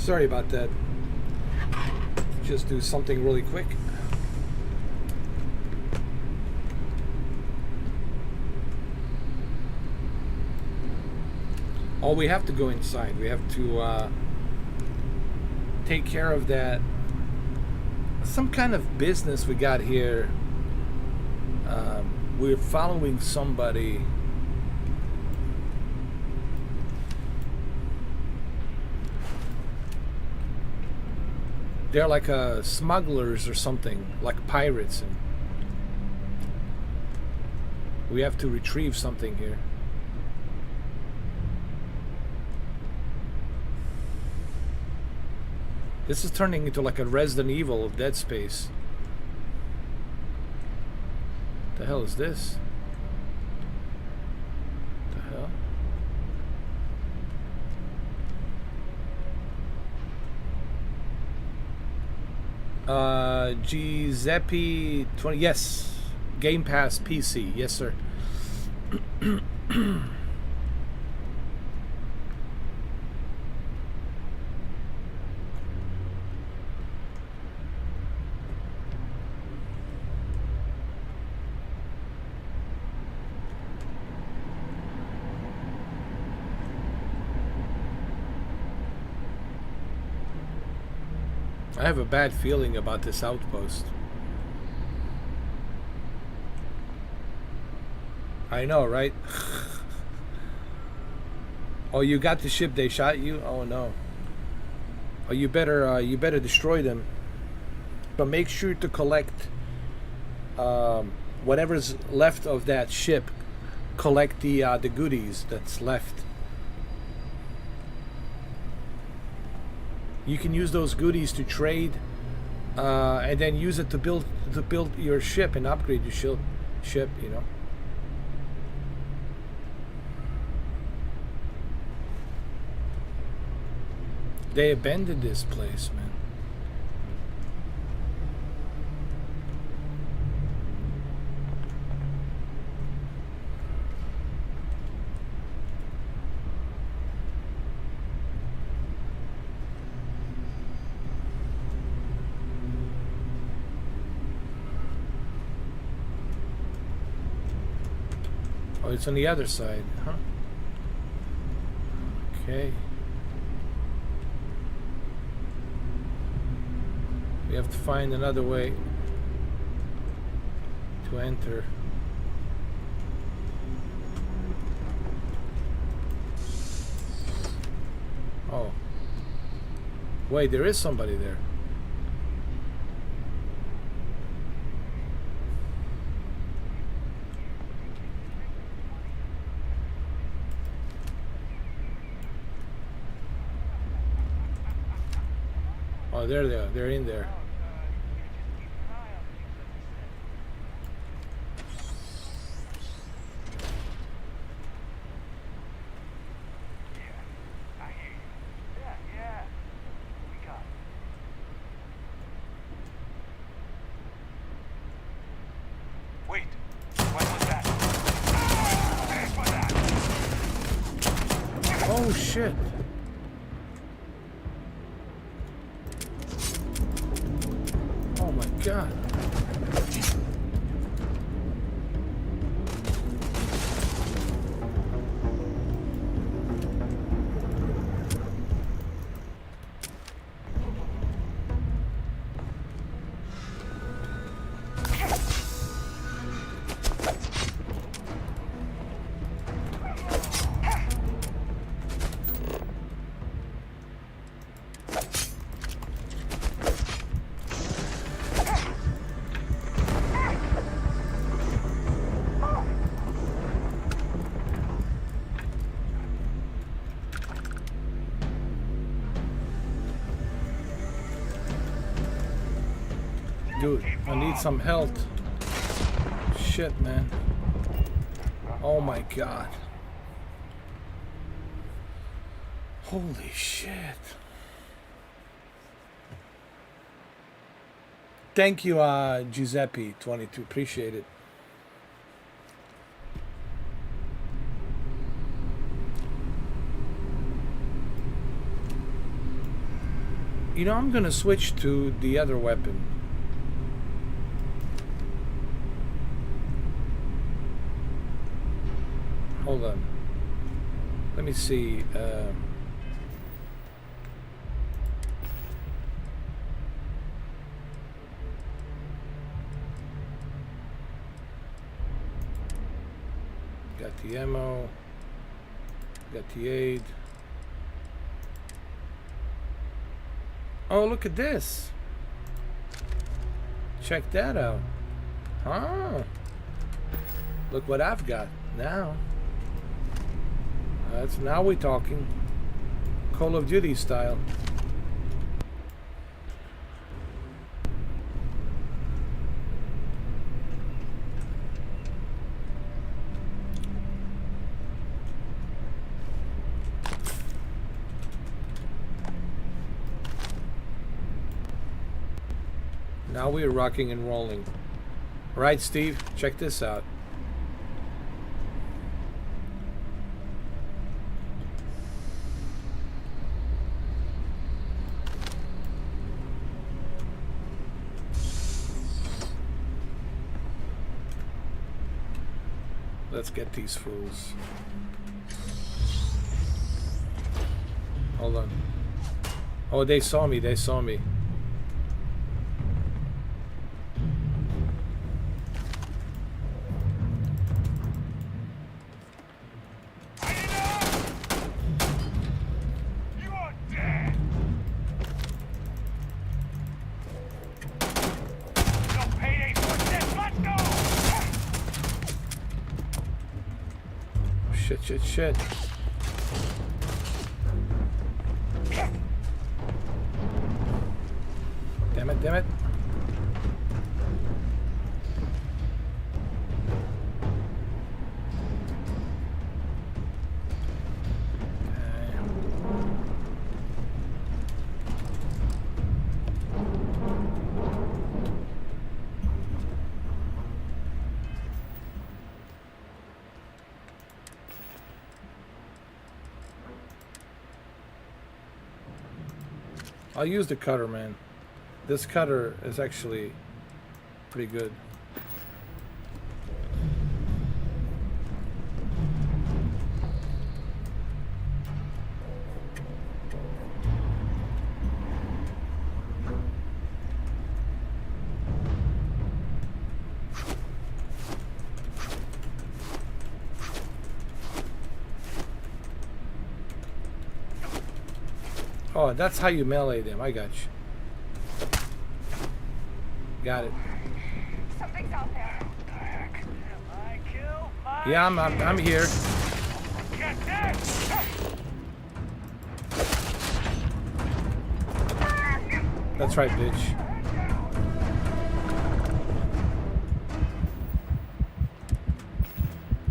Sorry about that. Just do something really quick. Oh, we have to go inside. We have to take care of that. Some kind of business we got here. We're following somebody. They're like smugglers or something, like pirates, and we have to retrieve something here. This is turning into like a Resident Evil of Dead Space. The hell is this? The hell? Giuseppe 20. Yes, Gamepass PC. Yes, sir. I have a bad feeling about this outpost. I know, right? Oh, you got the ship, they shot you? Oh no. Oh, you better destroy them. But make sure to collect whatever's left of that ship. Collect the goodies that's left. You can use those goodies to trade, and then use it to build your ship and upgrade your ship. You know. They abandoned this place, man. Oh, it's on the other side, huh? Okay. We have to find another way to enter. Oh. Wait, there is somebody there. Oh, there they are. They're in there. Wait, what was that? Thanks for that. Oh shit. Oh my god. Dude, I need some health. Shit, man. Oh my god. Holy shit. Thank you, Giuseppe 22. Appreciate it. You know, I'm gonna switch to the other weapon. Hold on. Let me see. Got the ammo. Got the aid. Oh, look at this. Check that out. Oh. Look what I've got now. Now we're talking. Call of Duty style. Now we're rocking and rolling. Right, Steve? Check this out. Let's get these fools. Hold on. Oh, they saw me. They saw me. Shit. Damn it. I'll use the cutter, man. This cutter is actually pretty good. Oh, that's how you melee them. I got you. Got it. Something's out there. What the heck? I kill my Yeah, I'm here. Get this! That's right, bitch.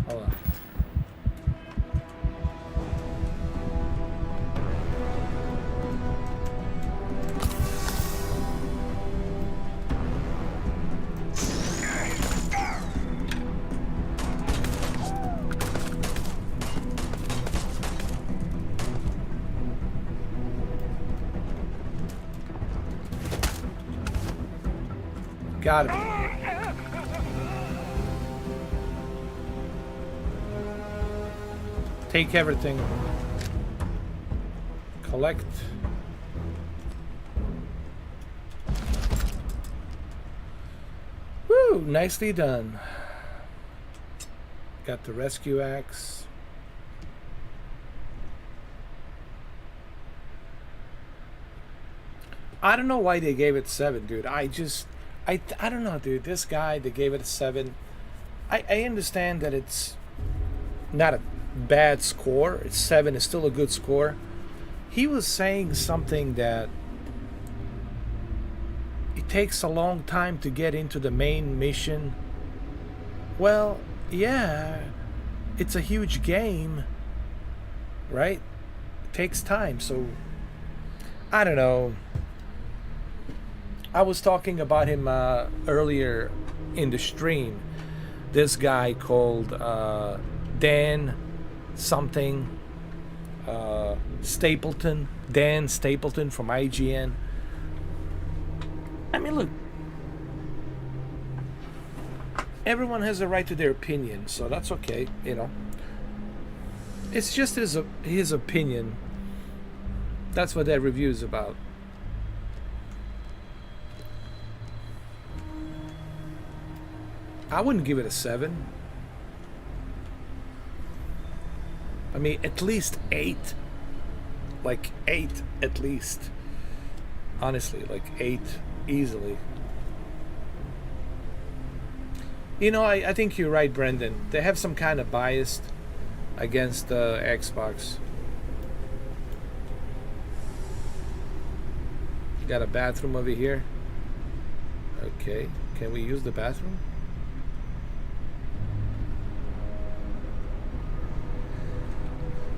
Hold on. Got it. Take everything. Collect. Woo! Nicely done. Got the rescue axe. I don't know why they gave it 7, dude. I don't know, dude. This guy, they gave it a 7. I understand that it's not a bad score. It's 7 is still a good score. He was saying something that it takes a long time to get into the main mission. Well, yeah, it's a huge game, right? It takes time, so I don't know. I was talking about him earlier in the stream. This guy called Dan something Stapleton, Dan Stapleton from IGN. I mean, look, everyone has a right to their opinion, so that's okay, you know. It's just his opinion. That's what that review is about. I wouldn't give it a 7. I mean, at least 8. Like 8 at least. Honestly, like 8 easily. You know, I think you're right, Brendan. They have some kind of bias against Xbox. You got a bathroom over here. Okay, can we use the bathroom?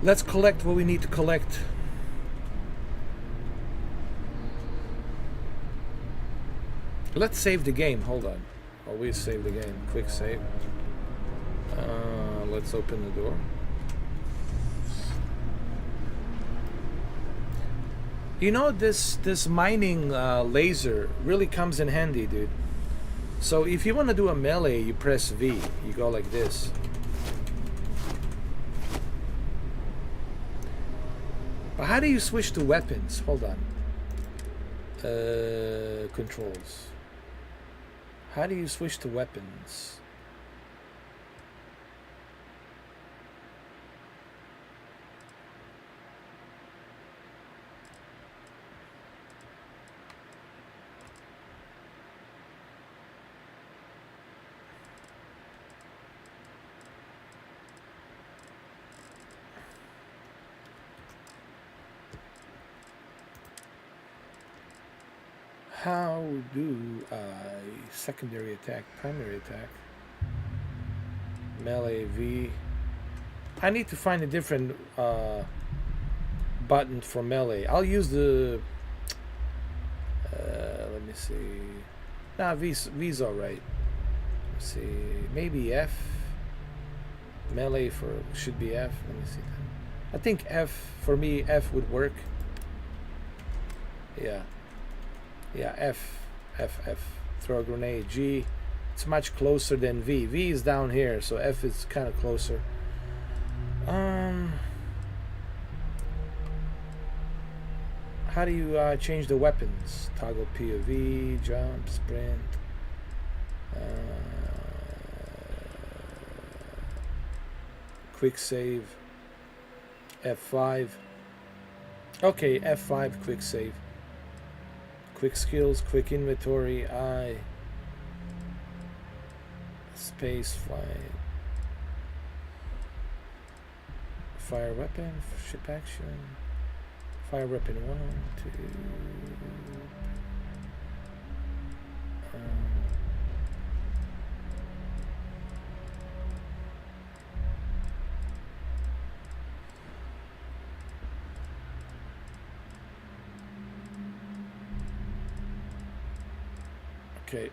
Let's collect what we need to collect. Let's save the game. Hold on. Always save the game. Quick save. Let's open the door. You know, this mining laser really comes in handy, dude. So if you want to do a melee, you press V. You go like this. But how do you switch to weapons? Hold on. Controls. How do you switch to weapons? How do I secondary attack, primary attack, melee V? I need to find a different button for melee. I'll use the. Let me see. Nah, V's alright. Let's see. Maybe F. Melee should be F. Let me see. I think F for me. F would work. Yeah. Yeah, F. Throw a grenade. G, it's much closer than V. V is down here, so F is kind of closer. How do you change the weapons? Toggle POV, jump, sprint. Quick save. F5. Okay, F5, quick save. Quick skills, quick inventory, I. Space, fly. Fire weapon, ship action. Fire weapon 1, 2. Okay.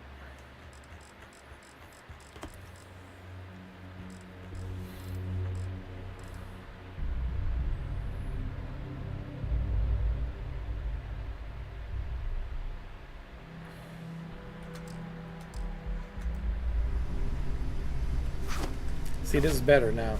See, this is better now.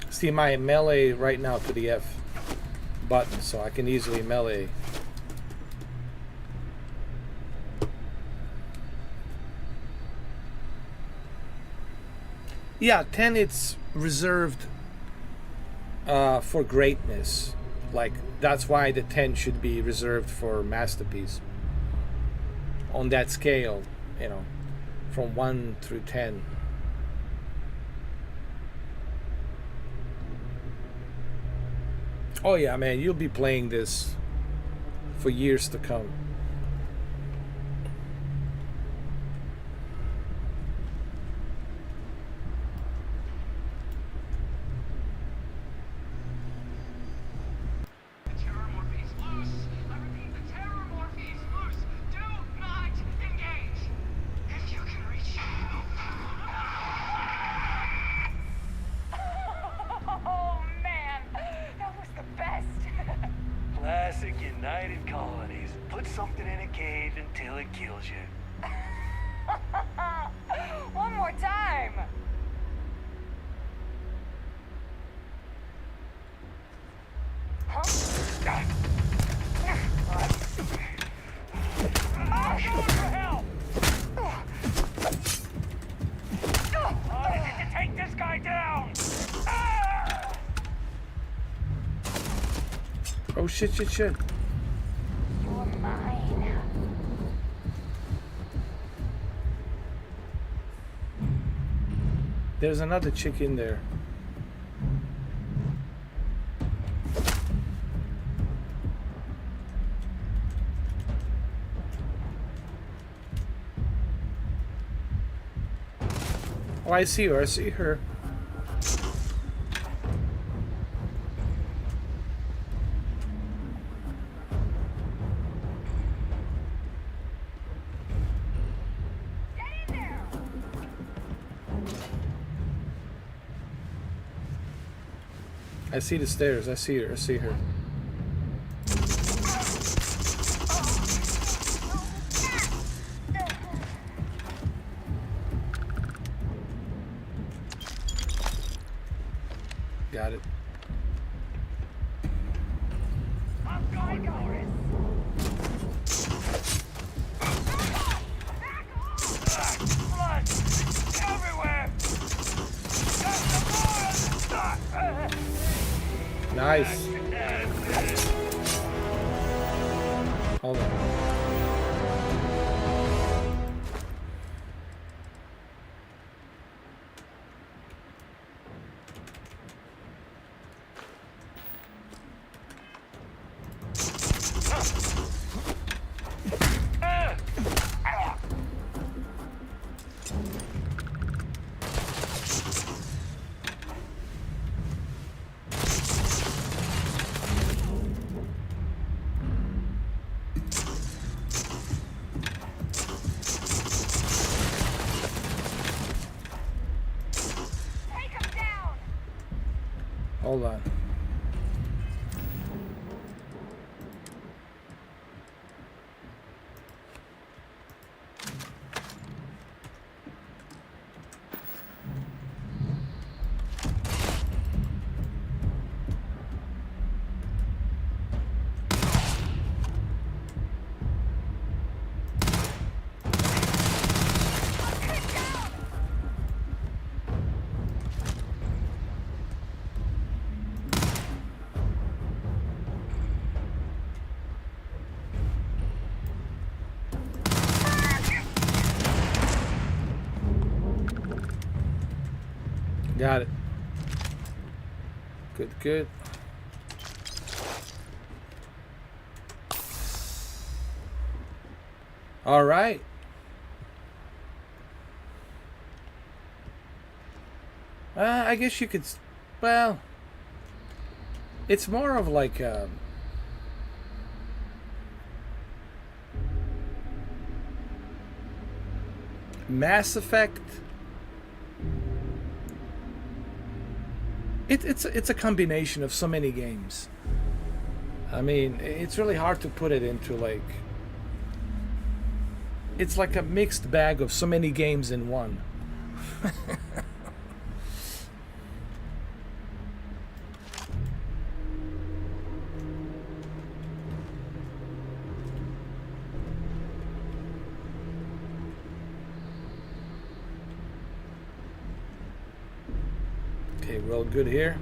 See my melee right now to the F button, so I can easily melee. Yeah, 10 it's reserved for greatness. Like, that's why the 10 should be reserved for masterpiece. On that scale, you know, from 1 through 10. Oh yeah, man, you'll be playing this for years to come. Put something in a cave until it kills you. One more time. Huh? I'm going for help! I need to take this guy down! Ah! Oh shit, shit, shit. You're mine. There's another chick in there. Oh, I see her. I see her. I see the stairs. I see her. I see her. Got it. I'm going for it! Blood! Everywhere! Nice. Hold on. Hold on. Got it. Good, good. All right. I guess you could, well, it's more of like Mass Effect. It's a combination of so many games. I mean, it's really hard to put it into like, it's like a mixed bag of so many games in one. Okay, we're all good here.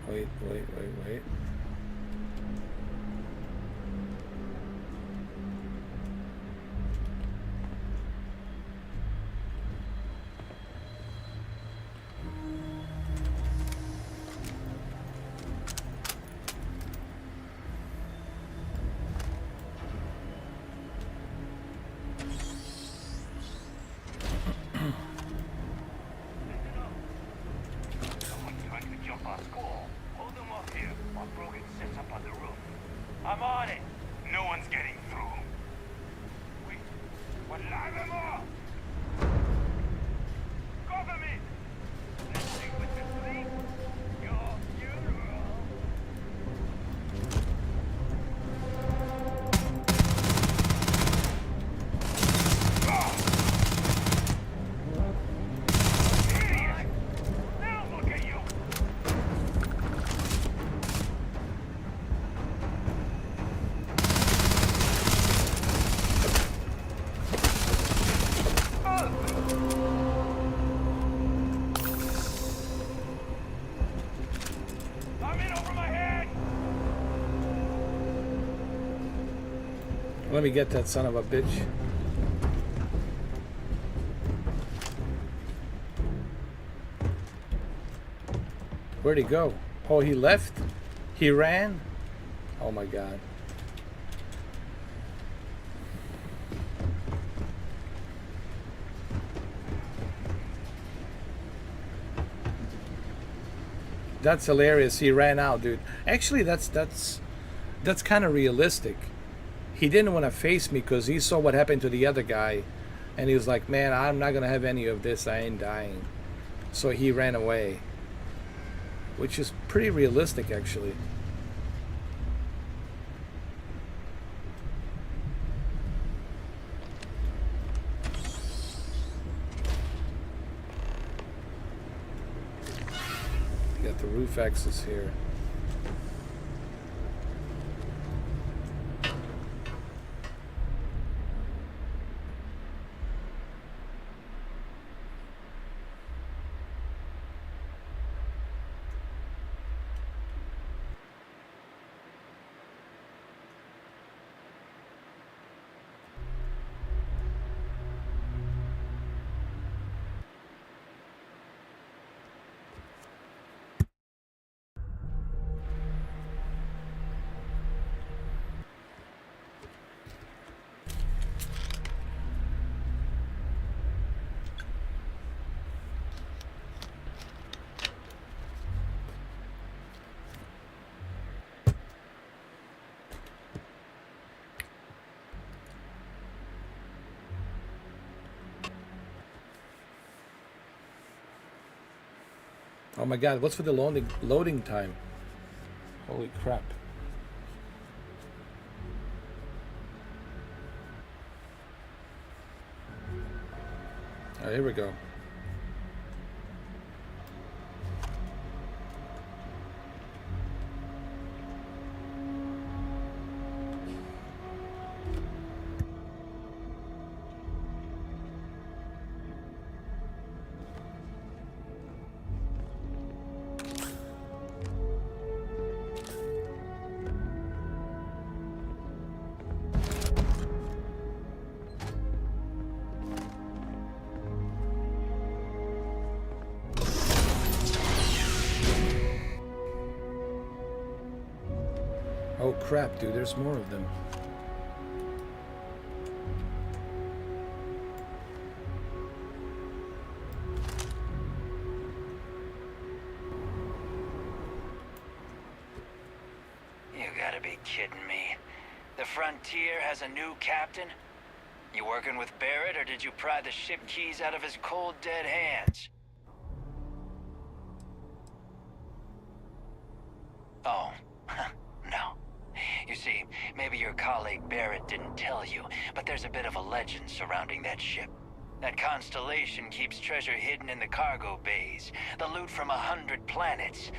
Wait. Someone's trying to jump our school. Hold them up here while Brogan sets up on the roof. I'm on it. No one's getting through. Wait, what? Live them off! Cover me! Let's see what you sleep. Your funeral. Let me get that son of a bitch. Where'd he go? Oh, he left? He ran? Oh my god. That's hilarious. He ran out, dude. Actually, that's kind of realistic. He didn't want to face me because he saw what happened to the other guy, and he was like, "Man, I'm not gonna have any of this. I ain't dying." So he ran away, which is pretty realistic, actually. Got the roof access here. Oh my god, what's with the loading time? Holy crap. Oh, here we go. Oh crap, dude, there's more of them. You gotta be kidding me. The Frontier has a new captain? You working with Barrett, or did you pry the ship keys out of his cold, dead hands? Oh, no. You see, maybe your colleague Barrett didn't tell you, but there's a bit of a legend surrounding that ship. That constellation keeps treasure hidden in the cargo bays, the loot from 100 planets,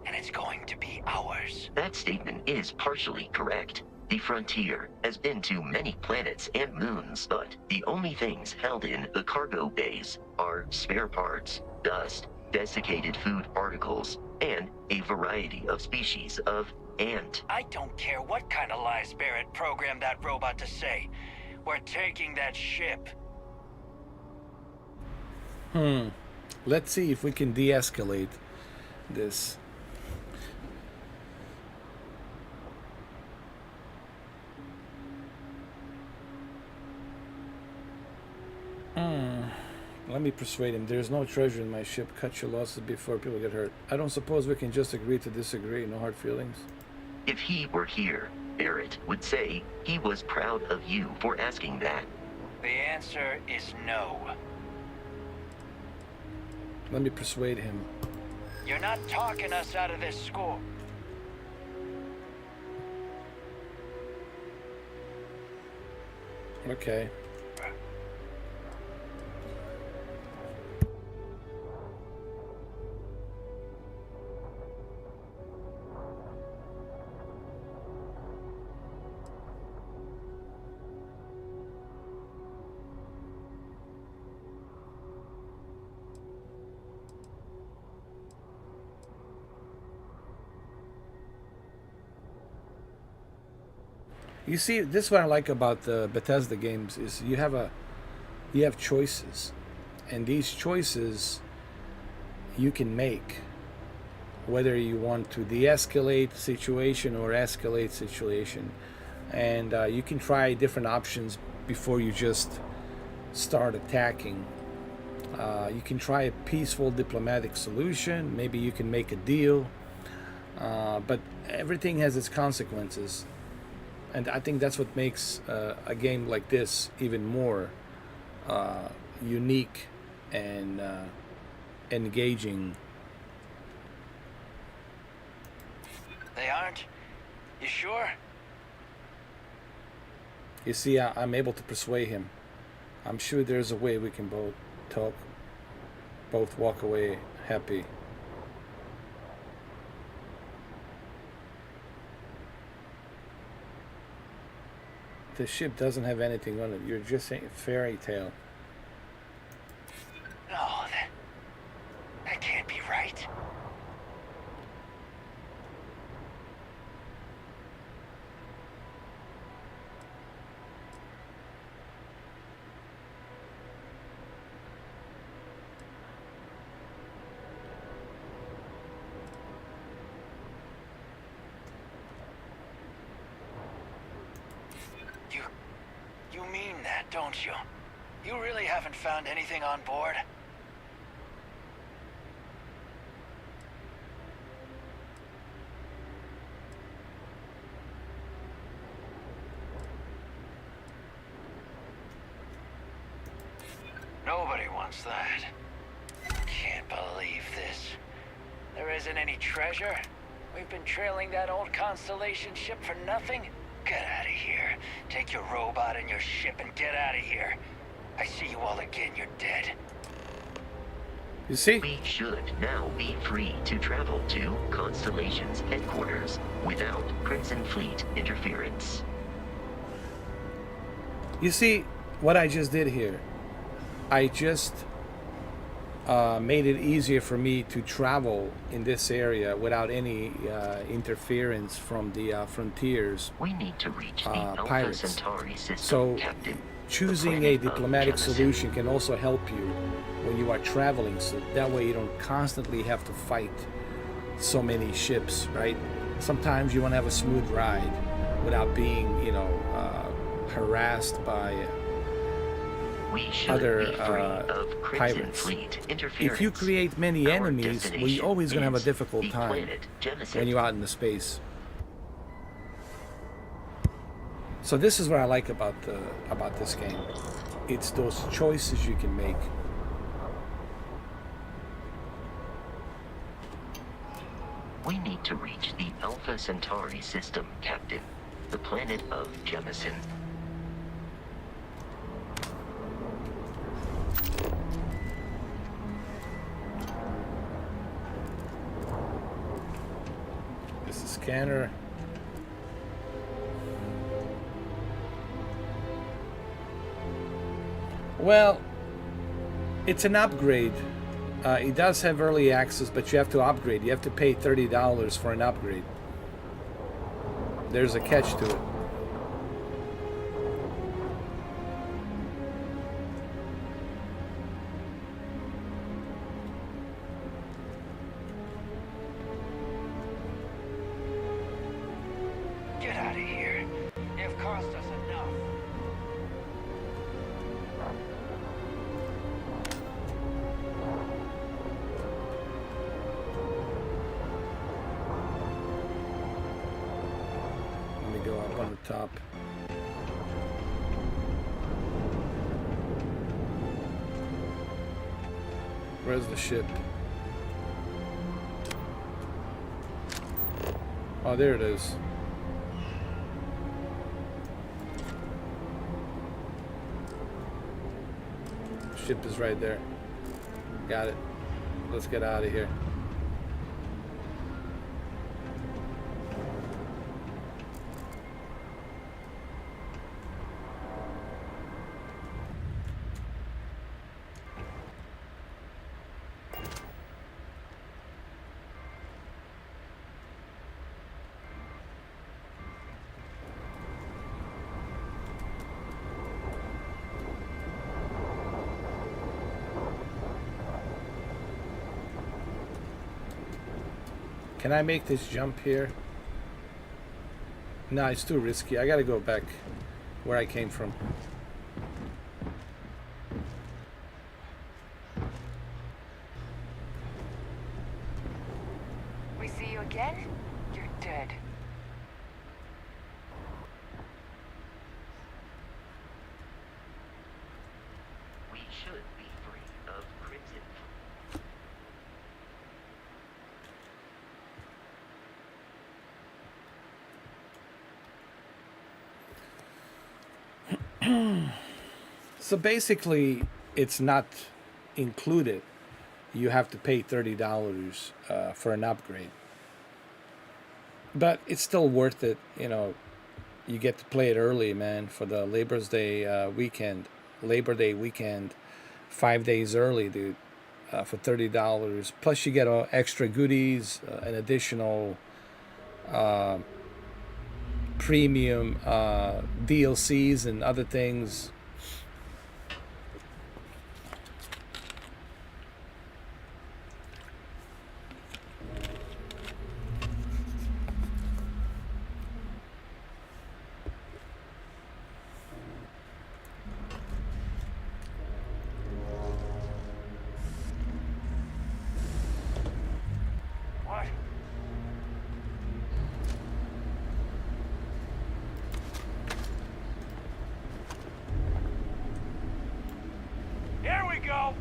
and it's going to be ours. That statement is partially correct. The Frontier has been to many planets and moons, but the only things held in the cargo bays are spare parts, dust, desiccated food particles, and a variety of species of ant. I don't care what kind of lies Barrett programmed that robot to say. We're taking that ship. Let's see if we can de-escalate this. Let me persuade him. There's no treasure in my ship. Cut your losses before people get hurt. I don't suppose we can just agree to disagree. No hard feelings. If he were here, Barrett would say he was proud of you for asking that. The answer is no. Let me persuade him. You're not talking us out of this score. Okay. You see, this is what I like about the Bethesda games is you have choices, and these choices you can make, whether you want to de-escalate situation or escalate situation, and you can try different options before you just start attacking. You can try a peaceful diplomatic solution. Maybe you can make a deal, but everything has its consequences. And I think that's what makes a game like this even more unique and engaging. They aren't? You sure? You see, I'm able to persuade him. I'm sure there's a way we can both walk away happy. The ship doesn't have anything on it. You're just saying fairy tale. No, that can't be right. You mean that, don't you? You really haven't found anything on board? Nobody wants that. Can't believe this. There isn't any treasure? We've been trailing that old Constellation ship for nothing? Get out of here. Take your robot and your ship and get out of here. I see you all again, you're dead. You see? We should now be free to travel to Constellation's headquarters without Crimson Fleet interference. You see what I just did here? I just made it easier for me to travel in this area without any interference from the Frontiers We need to reach the Alpha pirates. Centauri system, So Captain. choosing a diplomatic solution can also help you when you are traveling, so that way you don't constantly have to fight so many ships, right? Sometimes you want to have a smooth ride without being, harassed by We should other be free of Crimson pirates. Fleet If interference. you create many Our enemies, well, you're destination always going to have a is difficult the time planet Jemison. when you're out in the space. So this is what I like about this game. It's those choices you can make. We need to reach the Alpha Centauri system, Captain. The planet of Jemison. This is scanner. Well, it's an upgrade. It does have early access, but you have to upgrade. You have to pay $30 for an upgrade. There's a catch to it. Get out of here. You've cost us enough. Let me go up on the top. Where's the ship? Oh, there it is. Ship is right there. Got it. Let's get out of here. Can I make this jump here? No, it's too risky. I gotta go back where I came from. We see you again? You're dead. We should be free of crimson. So basically, it's not included. You have to pay $30 for an upgrade. But it's still worth it, you know. You get to play it early, man, for the Labor Day weekend, 5 days early, dude, for $30. Plus, you get extra goodies, an additional premium DLCs and other things. What? Here we go.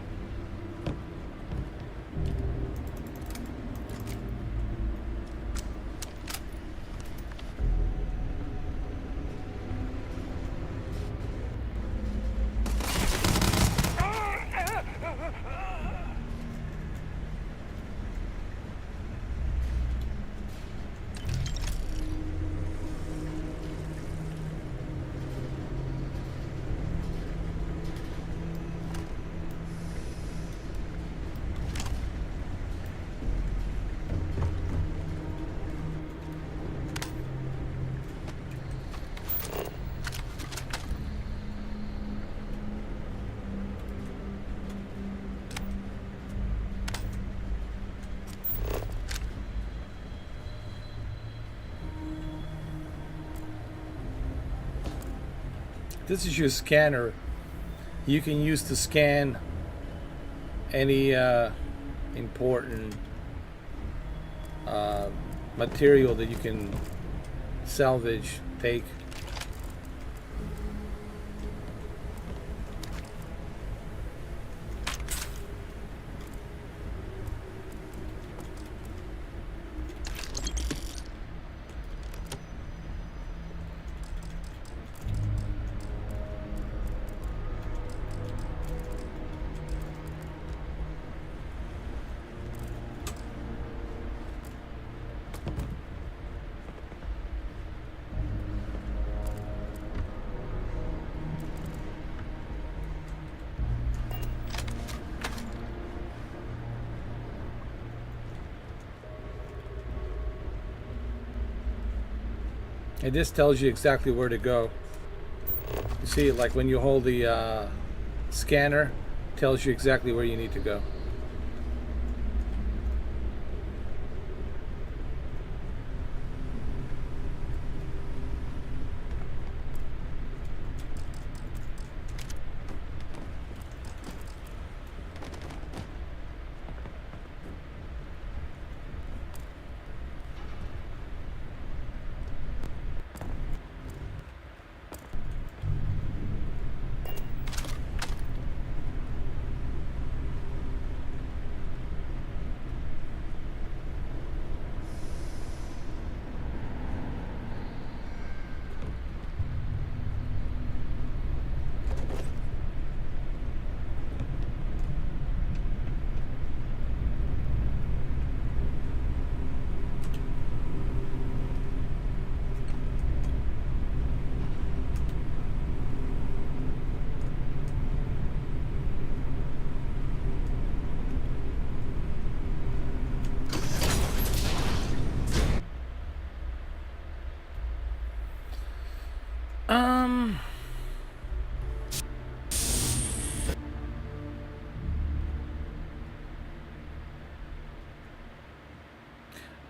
This is your scanner. You can use to scan any important material that you can salvage, take. And this tells you exactly where to go. You see, like when you hold the scanner, it tells you exactly where you need to go.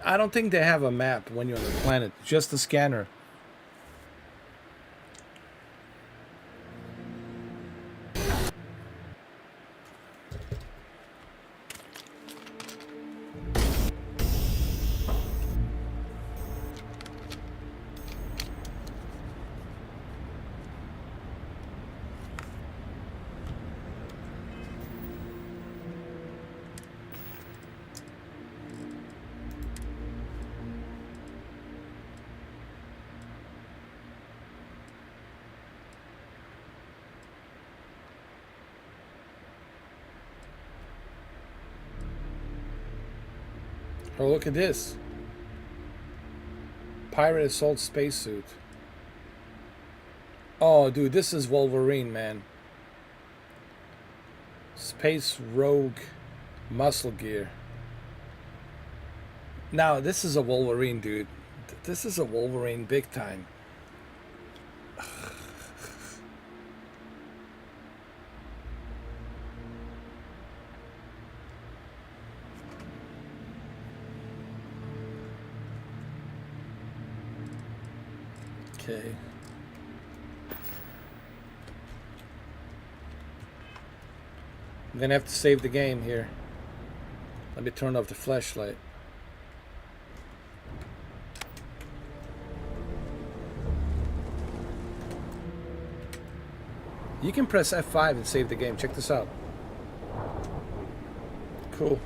I don't think they have a map when you're on the planet. Just a scanner. Oh, look at this. Pirate Assault Spacesuit. Oh, dude, this is Wolverine, man. Space Rogue Muscle Gear. Now, this is a Wolverine, dude. This is a Wolverine big time. Okay. I'm gonna have to save the game here. Let me turn off the flashlight. You can press F5 and save the game. Check this out. Cool.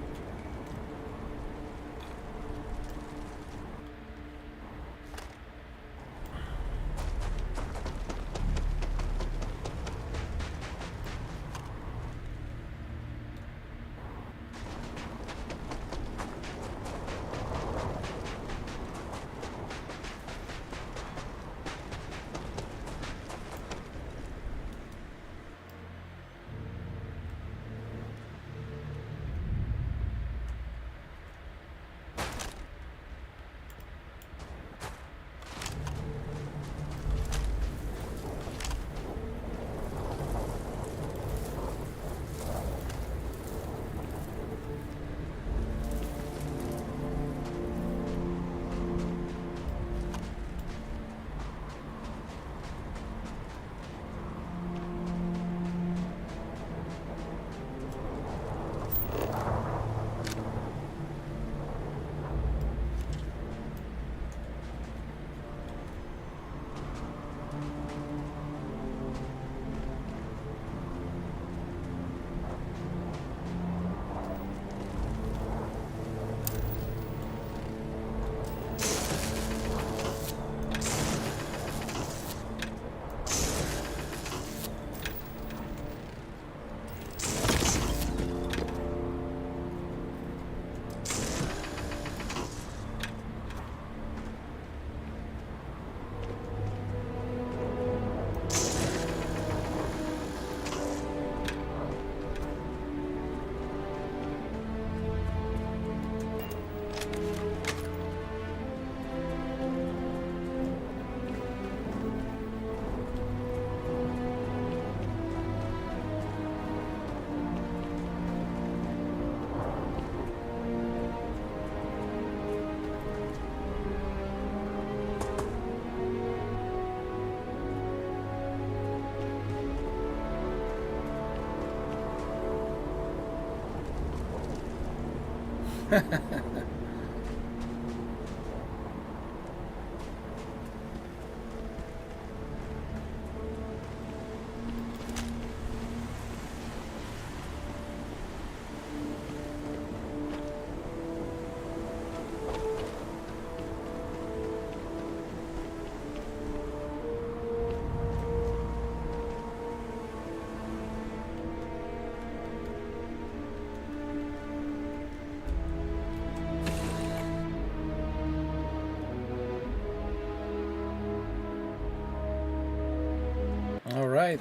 Alright.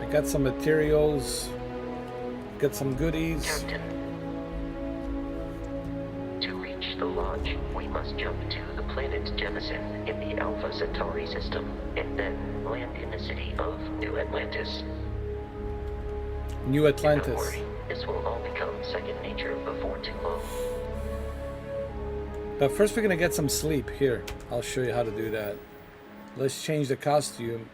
I got some materials. Got some goodies. Captain. To reach the lodge, we must jump to the planet Jemison in the Alpha Centauri system, and then land in the city of New Atlantis. New Atlantis. Don't worry, this will all become second nature before too long. But first we're gonna get some sleep. Here, I'll show you how to do that. Let's change the costume.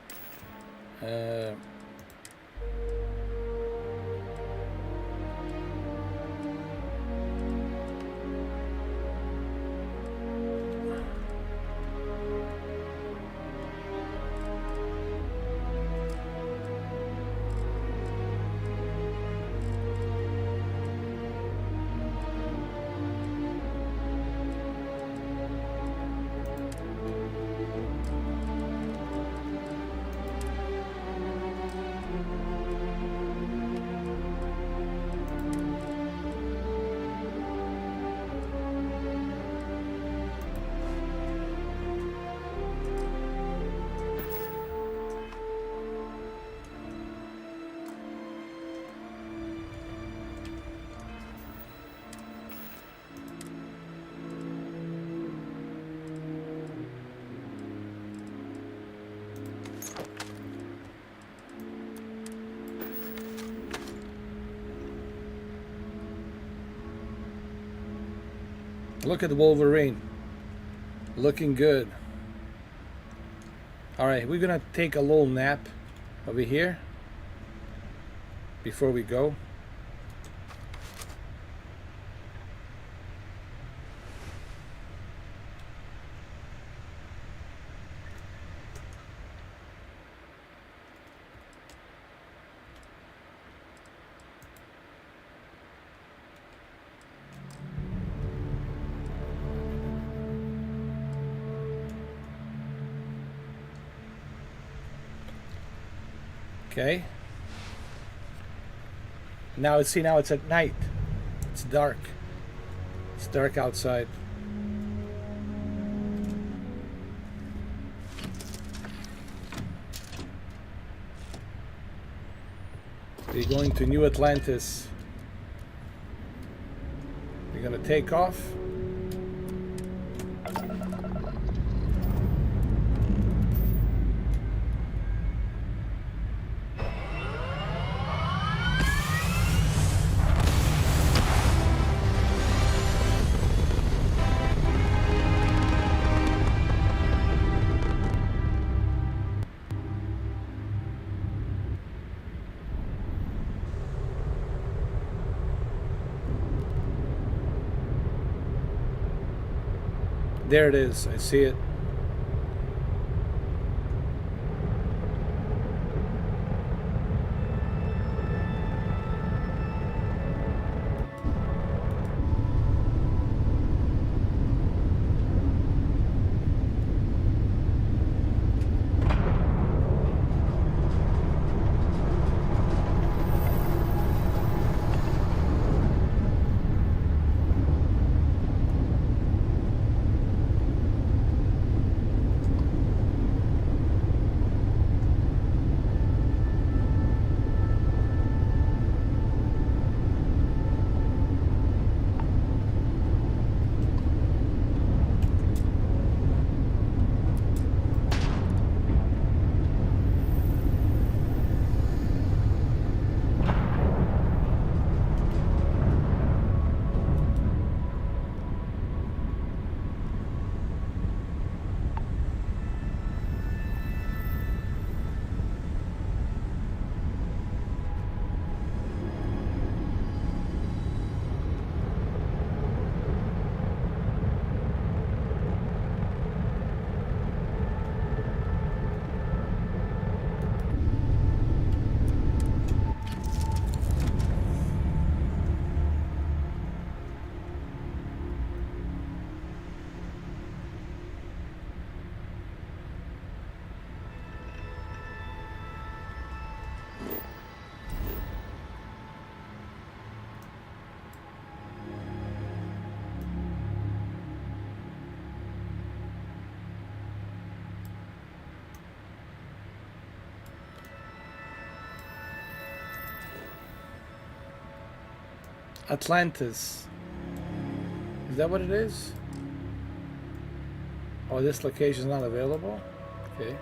Look at the Wolverine. Looking good. Alright, we're gonna take a little nap over here before we go. Okay. Now it's at night. It's dark. It's dark outside. We're going to New Atlantis. We're gonna take off. There it is. I see it. Atlantis. Is that what it is? Oh, this location is not available? Okay.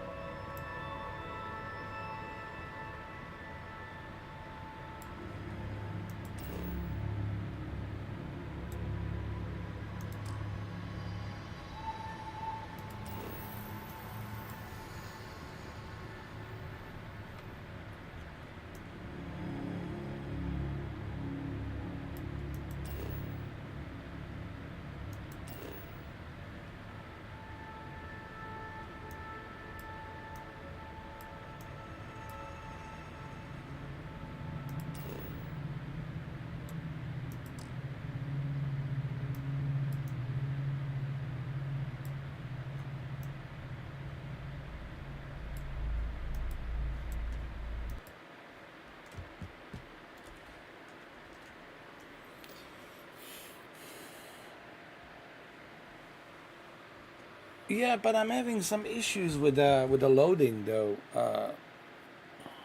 Yeah, but I'm having some issues with the loading though.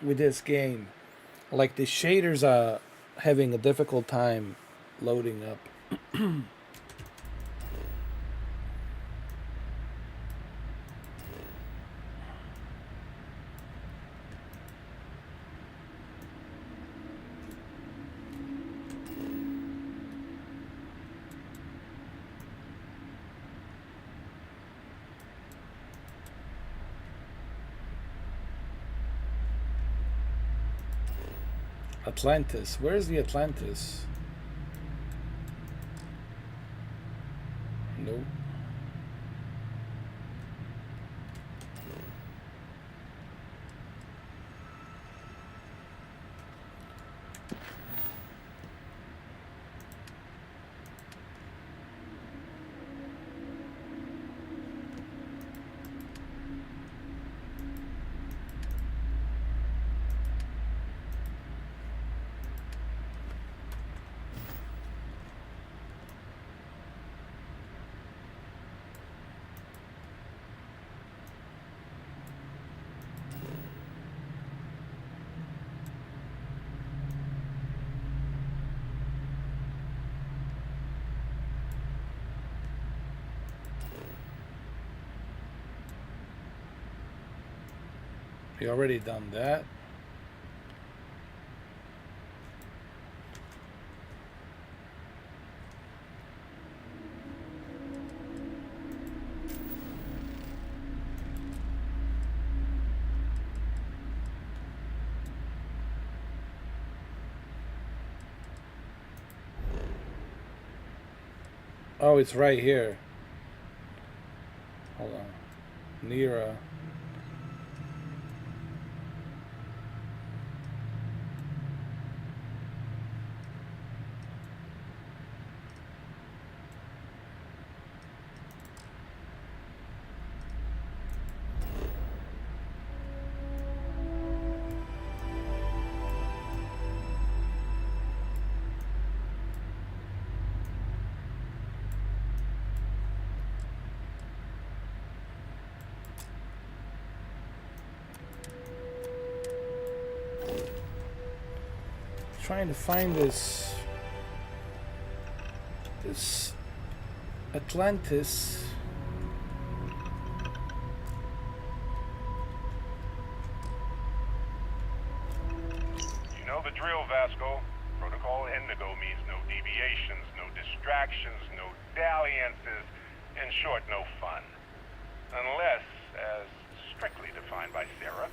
With this game, like the shaders are having a difficult time loading up. Atlantis. Where's the Atlantis? Nope. We already done that. Oh, it's right here. Hold on. Nira. Trying to find this Atlantis. You know the drill, Vasco. Protocol Indigo means no deviations, no distractions, no dalliances, in short, no fun. Unless, as strictly defined by Sarah,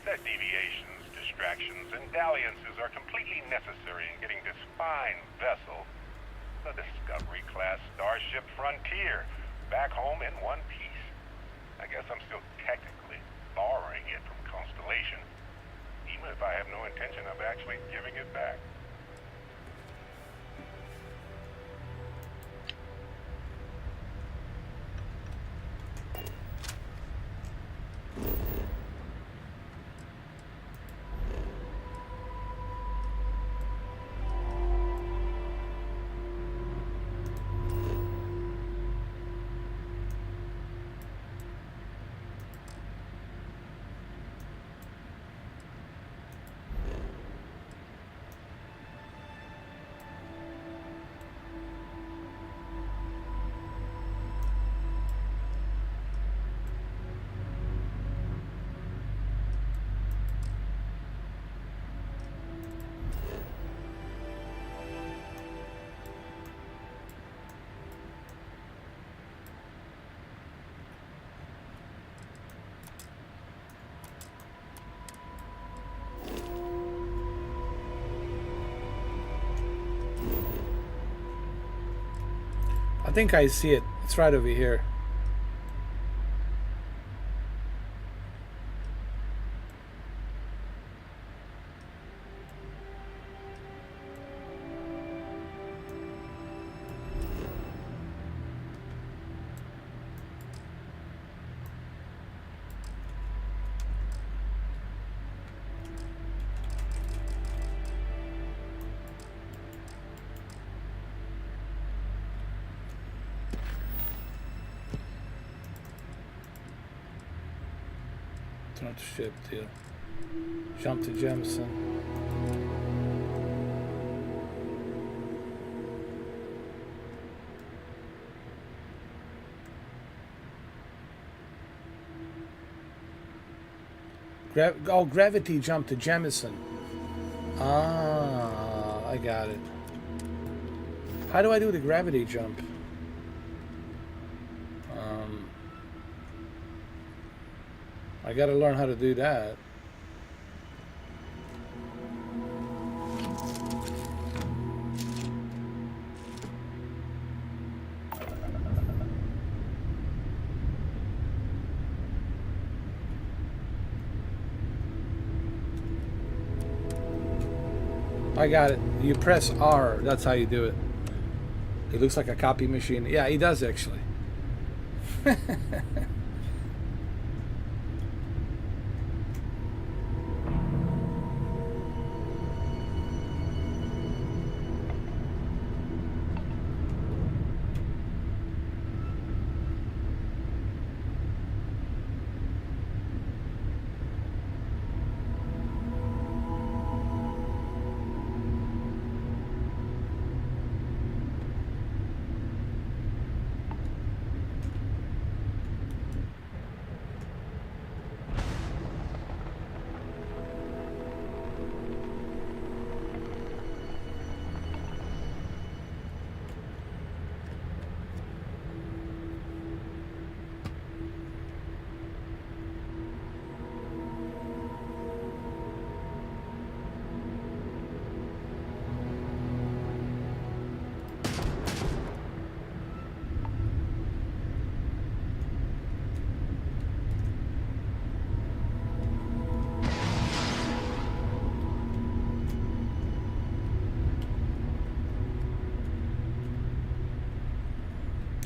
that deviations, distractions, and dalliances are completely necessary in getting this fine vessel, the Discovery-class Starship Frontier, back home in one piece. I guess I'm still technically borrowing it from Constellation, even if I have no intention of actually giving it back. I think I see it. It's right over here. Not ship deal. Jump to Jemison. Gravity jump to Jemison. Ah, I got it. How do I do the gravity jump? I gotta learn how to do that. I got it. You press R. That's how you do it. It looks like a copy machine. Yeah, he does actually.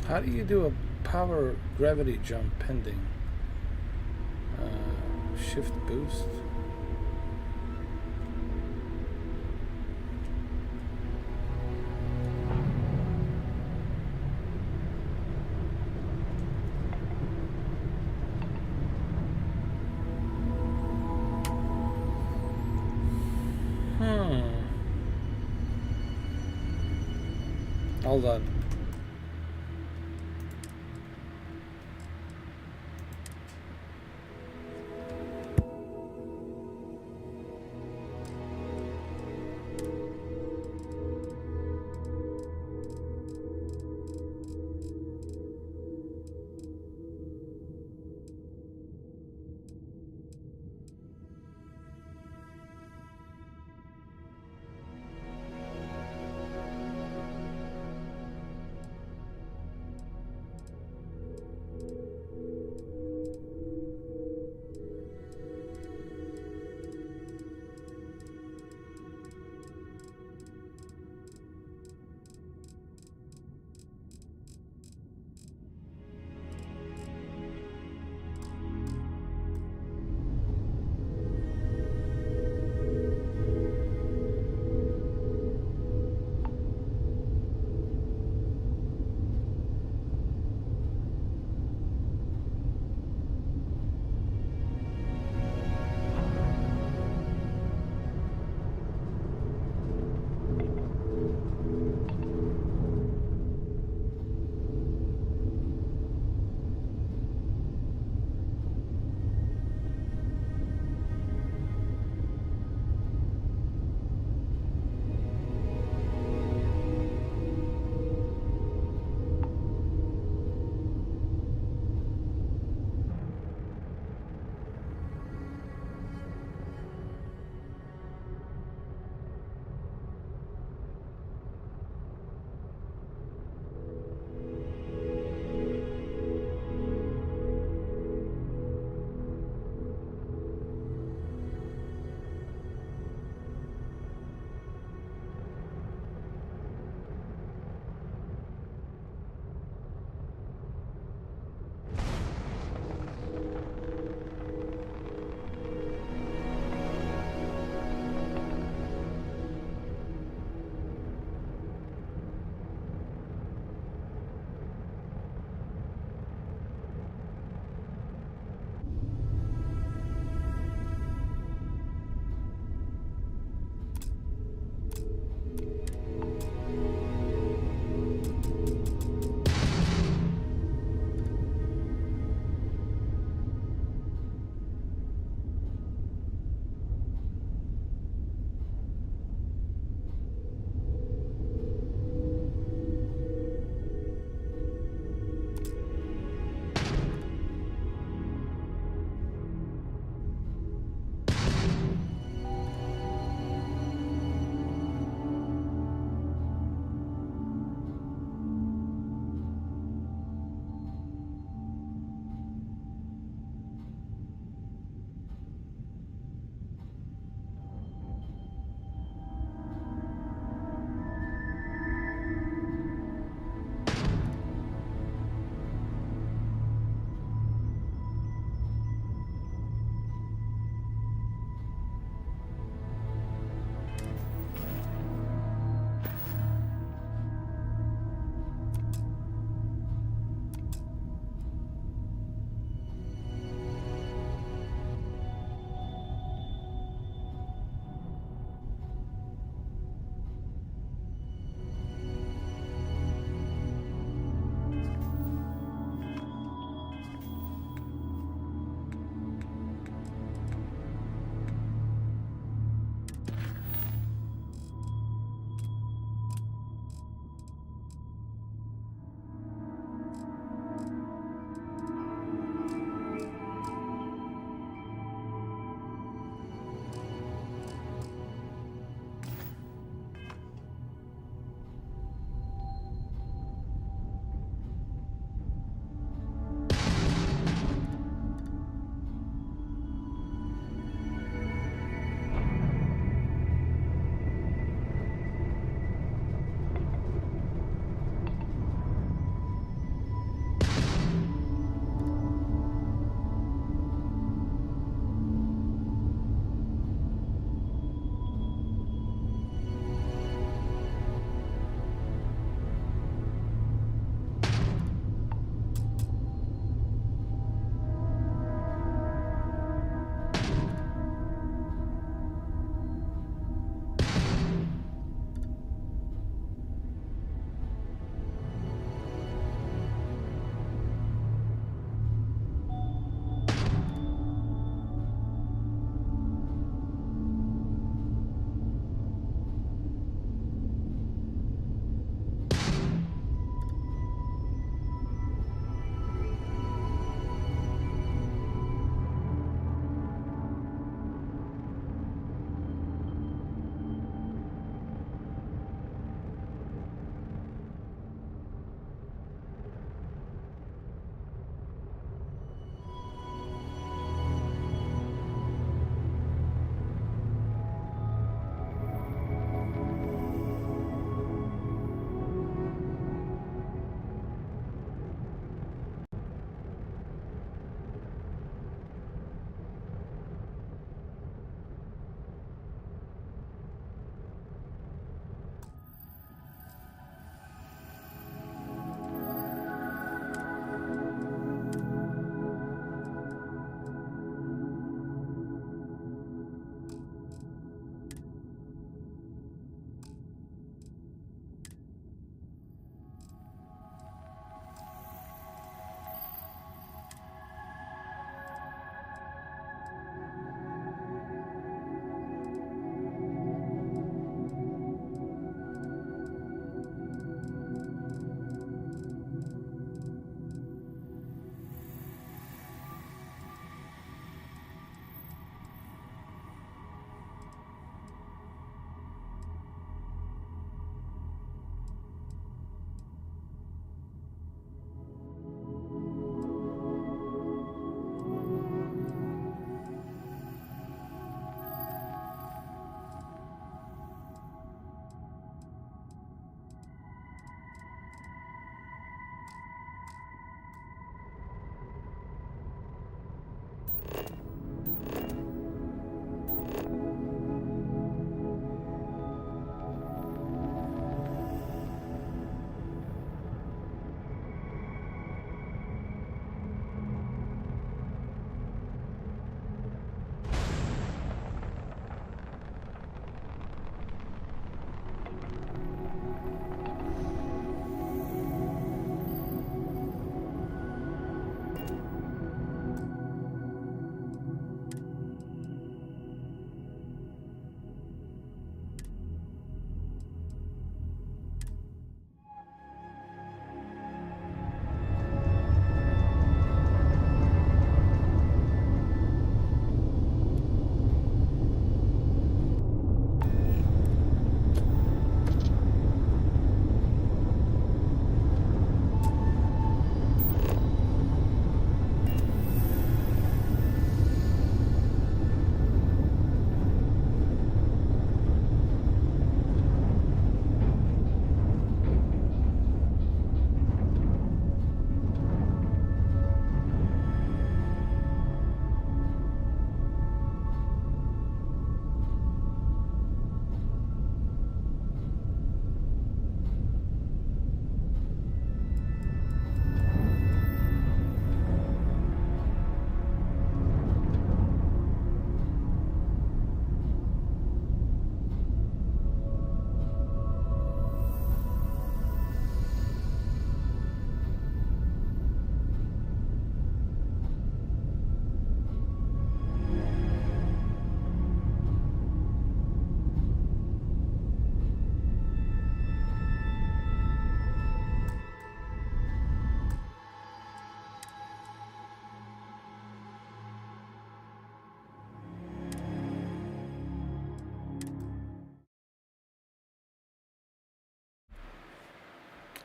How do you do a power gravity jump pending? Shift boost. Hold on.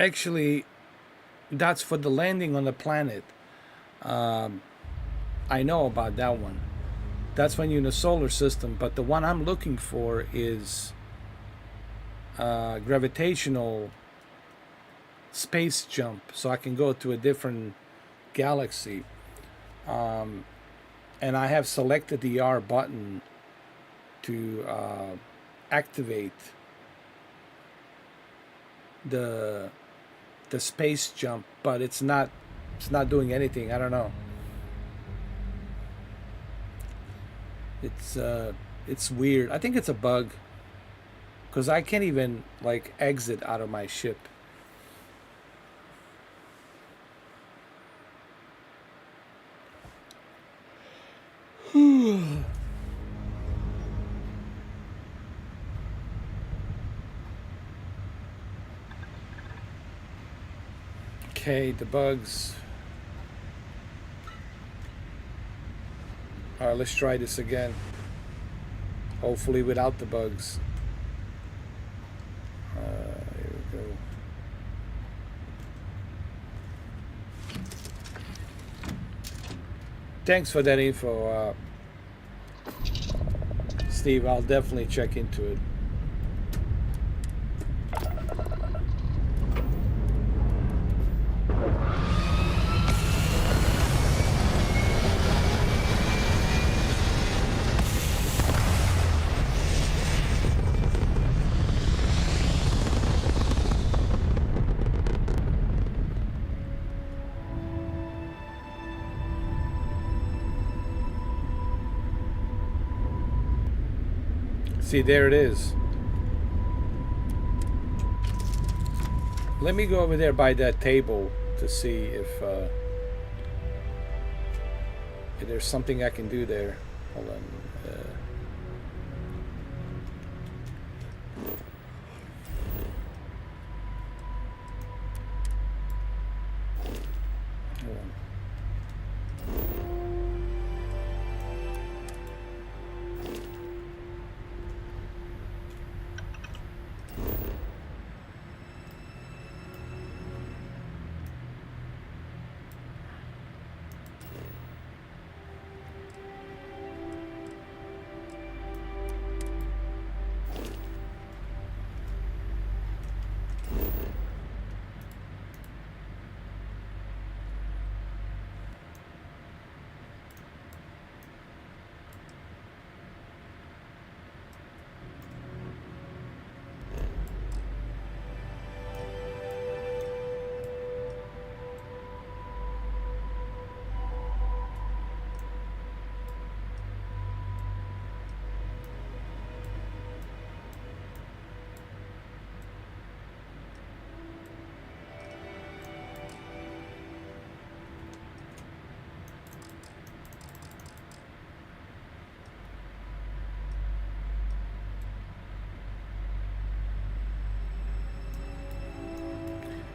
Actually, that's for the landing on the planet. I know about that one. That's when you're in the solar system, but the one I'm looking for is gravitational space jump, so I can go to a different galaxy. And I have selected the R button to activate the space jump, but it's not doing anything. I don't know. It's weird. I think it's a bug, because I can't even like exit out of my ship. Okay, the bugs. All right, let's try this again. Hopefully without the bugs. Here we go. Thanks for that info, Steve. I'll definitely check into it. See, there it is. Let me go over there by that table to see if there's something I can do there. Hold on. Hold on.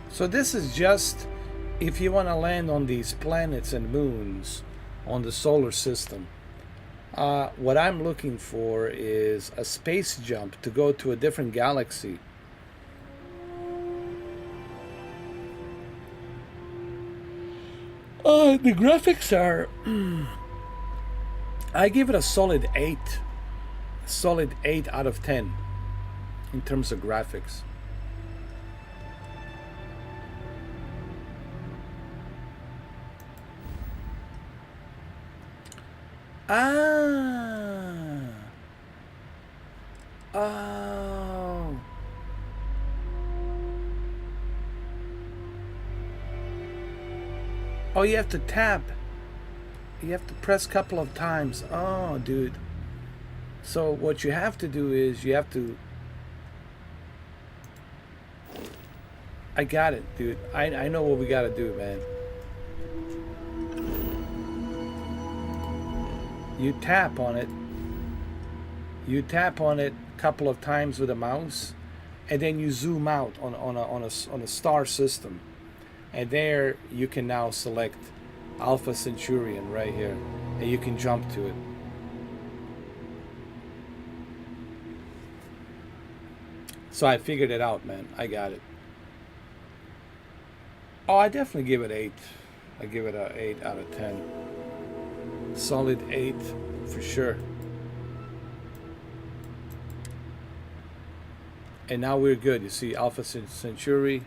So this is just if you want to land on these planets and moons on the solar system. What I'm looking for is a space jump to go to a different galaxy. The graphics are... I give it a solid 8. Solid 8 out of 10 in terms of graphics. Oh. Oh, you have to tap. You have to press a couple of times. Oh, dude. So what you have to do is you have to... I got it, dude. I know what we gotta do, man. You tap on it. You tap on it a couple of times with a mouse, and then you zoom out on a star system, and there you can now select Alpha Centurion right here, and you can jump to it. So I figured it out, man. I got it. Oh, I definitely give it 8. I give it a 8 out of 10. Solid 8 for sure. And now we're good. You see Alpha Centauri.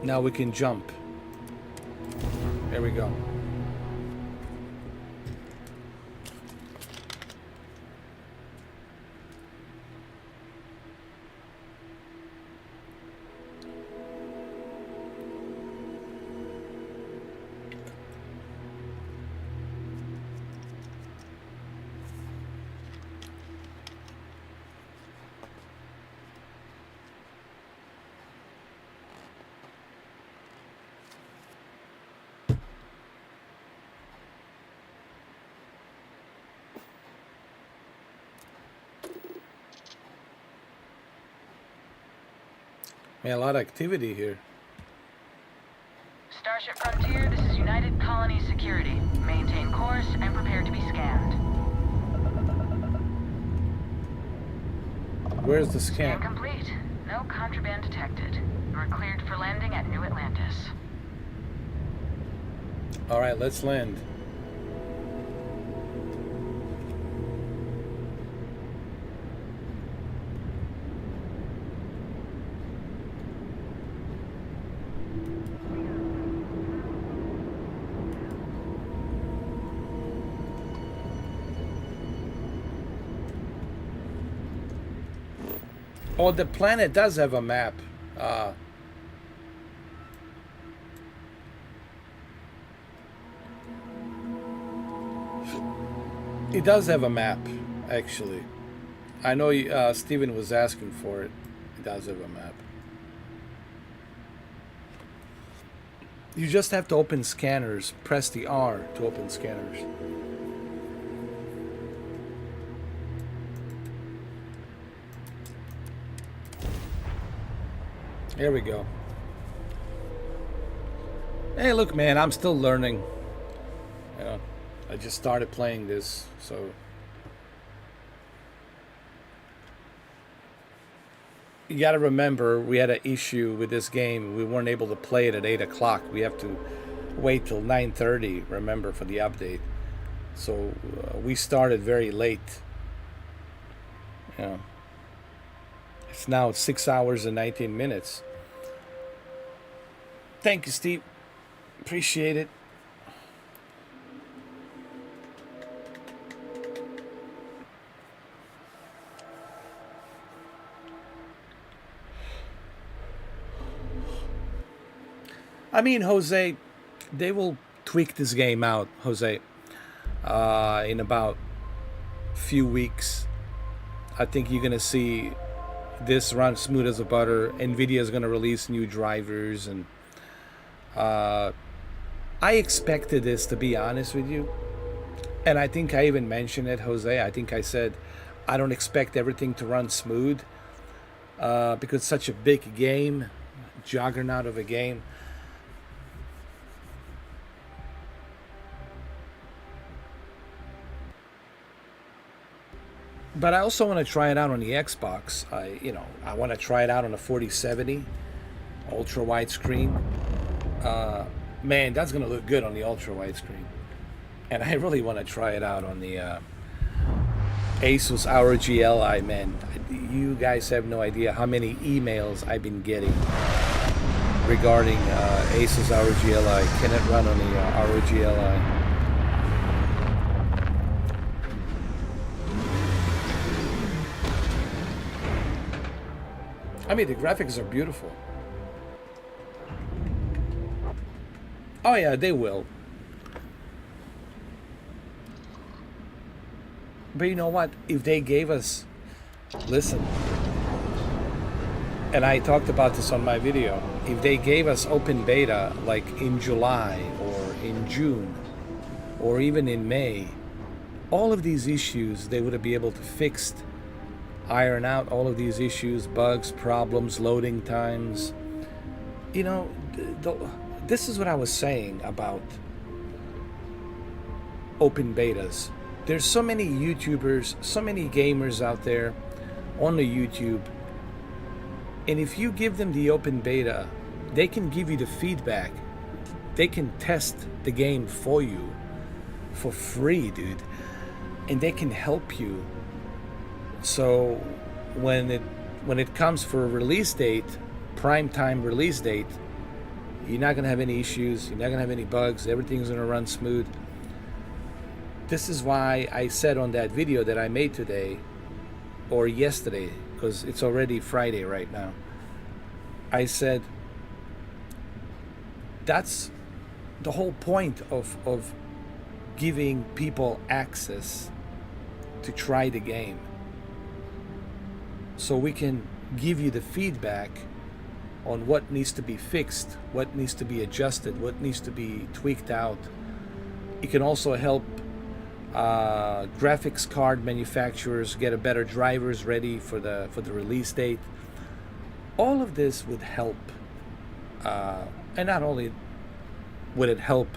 Now we can jump. There we go. Man, a lot of activity here. Starship Frontier, this is United Colony Security. Maintain course and prepare to be scanned. Where's the scan? Scan complete. No contraband detected. You are cleared for landing at New Atlantis. All right, let's land. Oh, the planet does have a map. It does have a map, actually. I know Steven was asking for it. It does have a map. You just have to open scanners. Press the R to open scanners. There we go. Hey, look, man, I'm still learning. You know, I just started playing this, so you got to remember we had an issue with this game. We weren't able to play it at 8 o'clock. We have to wait till 9:30. Remember, for the update. So we started very late. Yeah. It's now 6 hours and 19 minutes. Thank you, Steve. Appreciate it. I mean, Jose, they will tweak this game out, Jose, in about a few weeks. I think you're going to see this run smooth as a butter. Nvidia is going to release new drivers, and I expected this, to be honest with you. And I think I even mentioned it, Jose. I think I said I don't expect everything to run smooth because it's such a big game, juggernaut of a game. But I also want to try it out on the Xbox. I want to try it out on a 4070 ultra wide screen. Man, that's gonna look good on the ultra wide screen. And I really want to try it out on the Asus ROG Li. Man, you guys have no idea how many emails I've been getting regarding Asus ROG Li. Can it run on the ROG Li? I mean, the graphics are beautiful. Oh yeah, they will. But you know what? If they gave us... Listen. And I talked about this on my video. If they gave us open beta like in July or in June or even in May, all of these issues they would be able to fix, iron out all of these issues, bugs, problems, loading times. You know, this is what I was saying about open betas. There's so many YouTubers, so many gamers out there on the YouTube And if you give them the open beta, they can give you the feedback. They can test the game for you for free, dude. And they can help you. So when it comes for a release date, prime time release date, you're not gonna have any issues, you're not gonna have any bugs, everything's gonna run smooth. This is why I said on that video that I made today, or yesterday, because it's already Friday right now, I said that's the whole point of giving people access to try the game. So we can give you the feedback on what needs to be fixed, what needs to be adjusted, what needs to be tweaked out. It can also help graphics card manufacturers get a better drivers ready for the release date. All of this would help, and not only would it help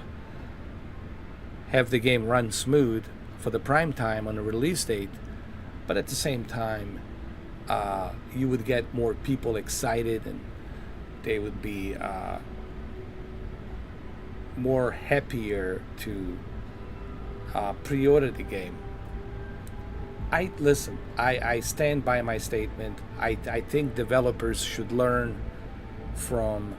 have the game run smooth for the prime time on the release date, but at the same time, you would get more people excited, and they would be more happier to pre-order the game. I stand by my statement. I think developers should learn from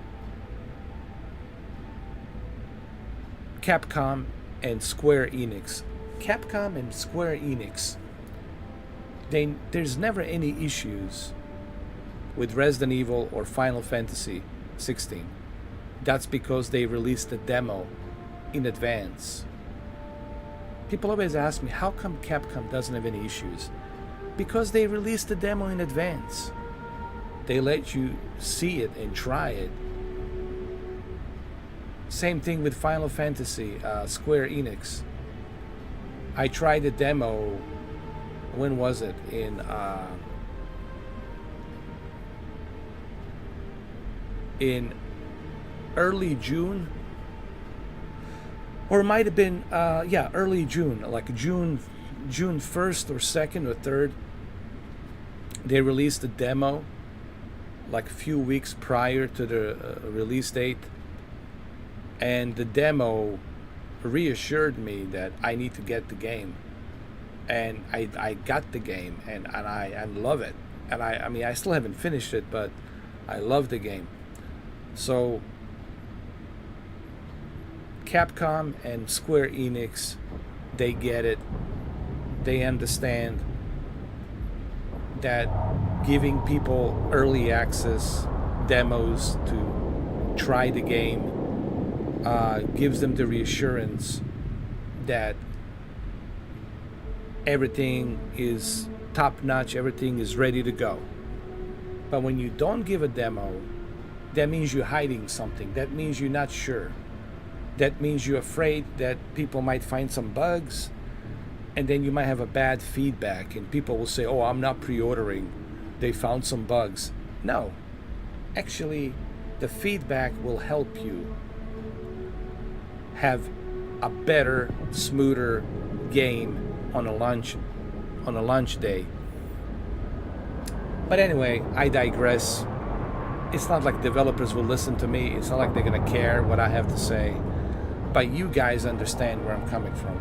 Capcom and Square Enix. Capcom and Square Enix, there's never any issues with Resident Evil or Final Fantasy 16. That's because they released the demo in advance. People always ask me, how come Capcom doesn't have any issues? Because they released the demo in advance. They let you see it and try it. Same thing with Final Fantasy, Square Enix. I tried the demo, when was it? In early June, or it might have been early June, like June 1st or 2nd or 3rd. They released the demo like a few weeks prior to the release date, and the demo reassured me that I need to get the game, and I got the game, and I love it, and I mean I still haven't finished it, but I love the game. So Capcom and Square Enix, they get it. They understand that giving people early access demos to try the game gives them the reassurance that everything is top notch, everything is ready to go. But when you don't give a demo, that means you're hiding something. That means you're not sure. That means you're afraid that people might find some bugs, and then you might have a bad feedback, and people will say, oh, I'm not pre-ordering, they found some bugs. No, actually, the feedback will help you have a better, smoother game on a launch day. But anyway, I digress. It's not like developers will listen to me. It's not like they're gonna care what I have to say. But you guys understand where I'm coming from.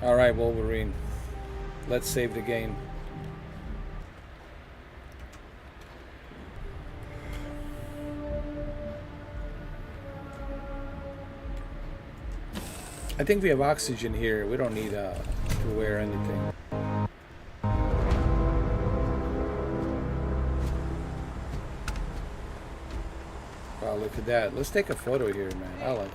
All right, Wolverine. Let's save the game. I think we have oxygen here. We don't need to wear anything. Wow, look at that. Let's take a photo here, man. I like it.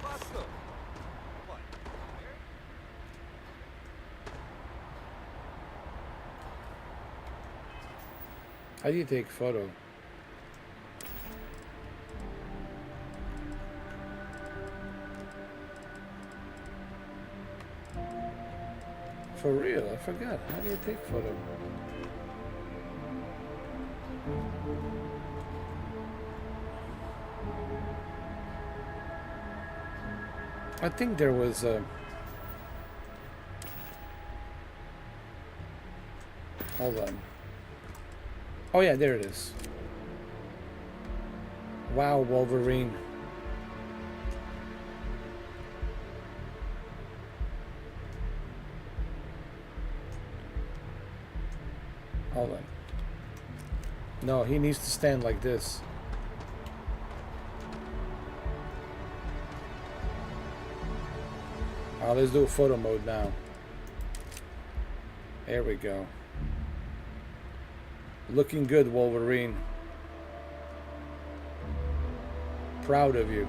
How do you take a photo? For real, I forgot. How do you take a photo? I think there was a... Hold on. Oh yeah, there it is. Wow, Wolverine. Hold on. No, he needs to stand like this. Let's do a photo mode now. There we go. Looking good, Wolverine. Proud of you.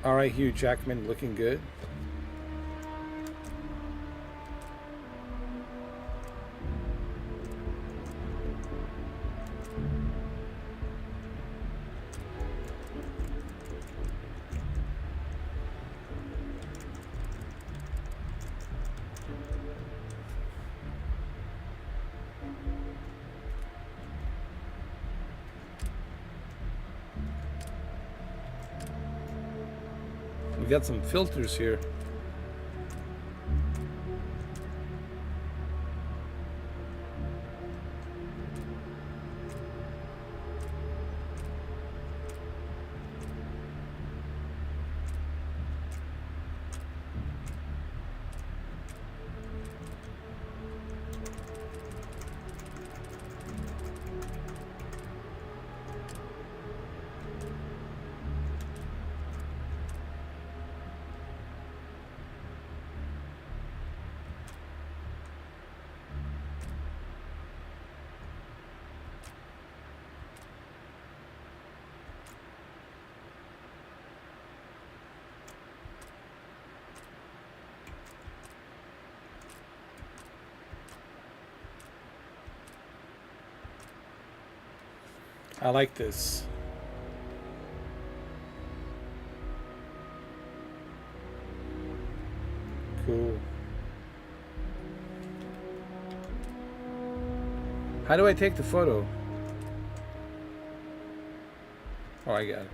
All right, Hugh Jackman looking good. We got some filters here. I like this. Cool. How do I take the photo? Oh, I got it.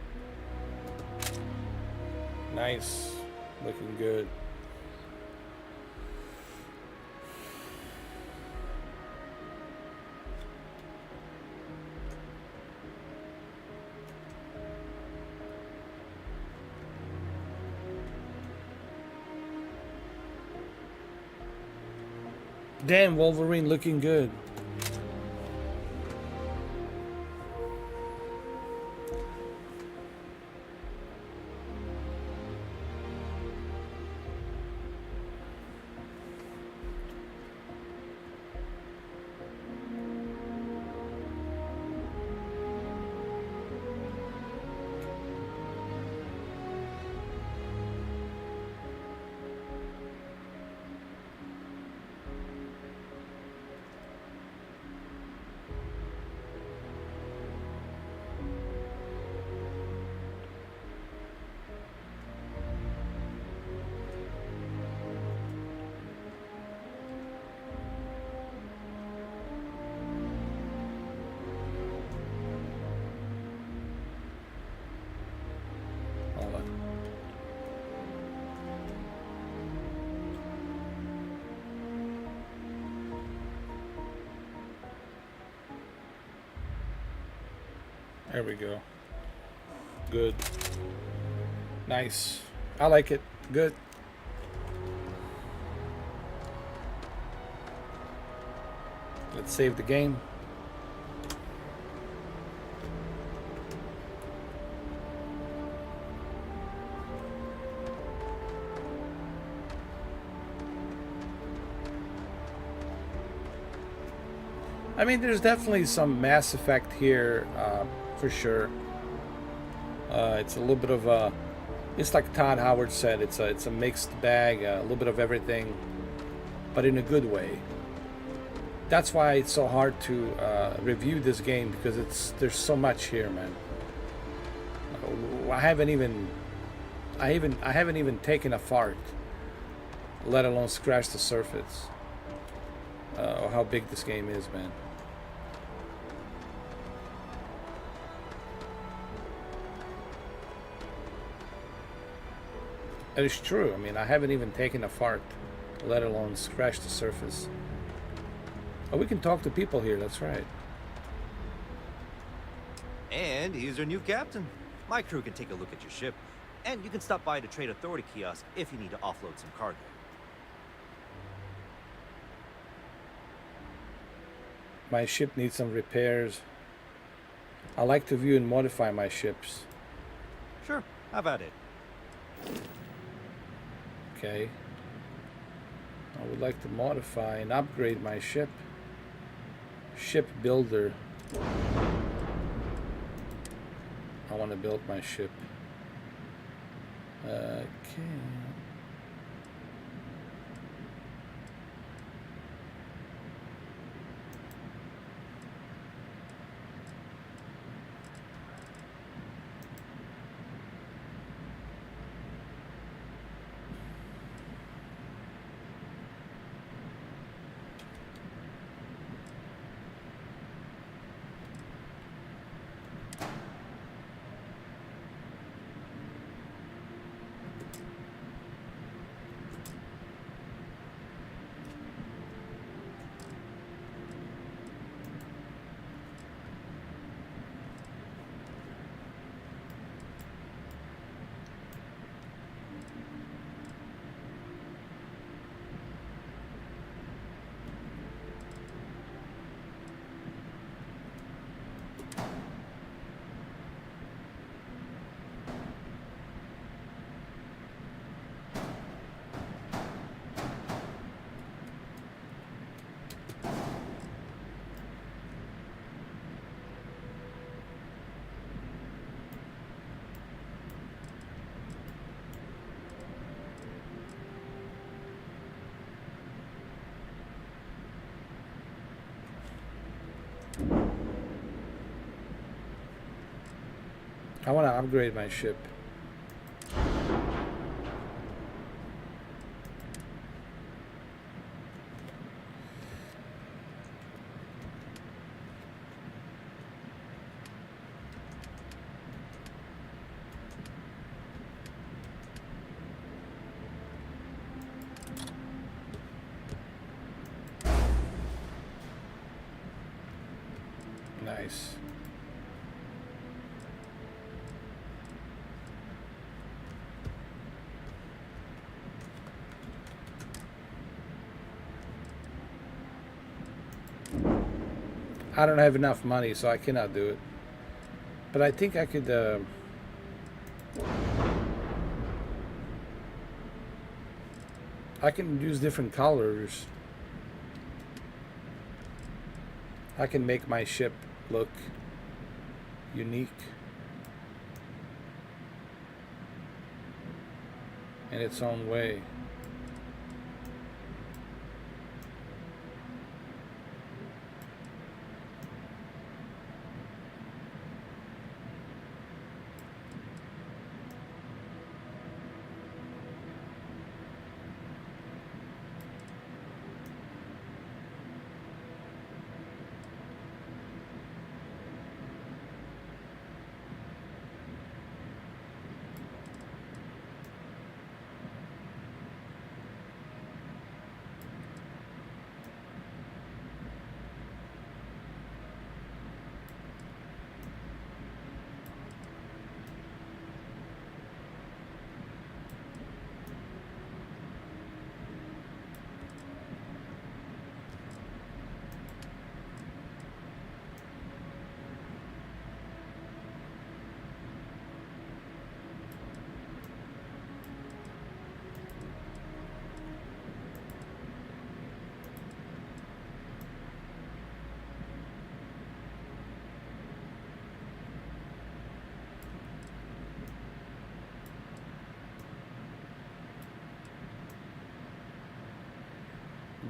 Nice. Looking good. Damn, Wolverine looking good. There we go. Good. Nice. I like it. Good. Let's save the game. I mean, there's definitely some Mass Effect here, for sure. It's a little bit of a, it's like Todd Howard said, it's a mixed bag, a little bit of everything, but in a good way. That's why it's so hard to review this game, because there's so much here, man. I haven't even taken a fart, let alone scratched the surface. Of how big this game is, man. It is true. I mean, I haven't even taken a fart, let alone scratched the surface. Oh, we can talk to people here. That's right. And he's our new captain. My crew can take a look at your ship, and you can stop by the Trade Authority kiosk if you need to offload some cargo. My ship needs some repairs. I like to view and modify my ships. Sure, have at it. Okay. I would like to modify and upgrade my ship. Ship builder. I want to build my ship. Okay. I want to upgrade my ship. Nice. I don't have enough money, so I cannot do it. But I think I could... I can use different colors. I can make my ship look unique in its own way.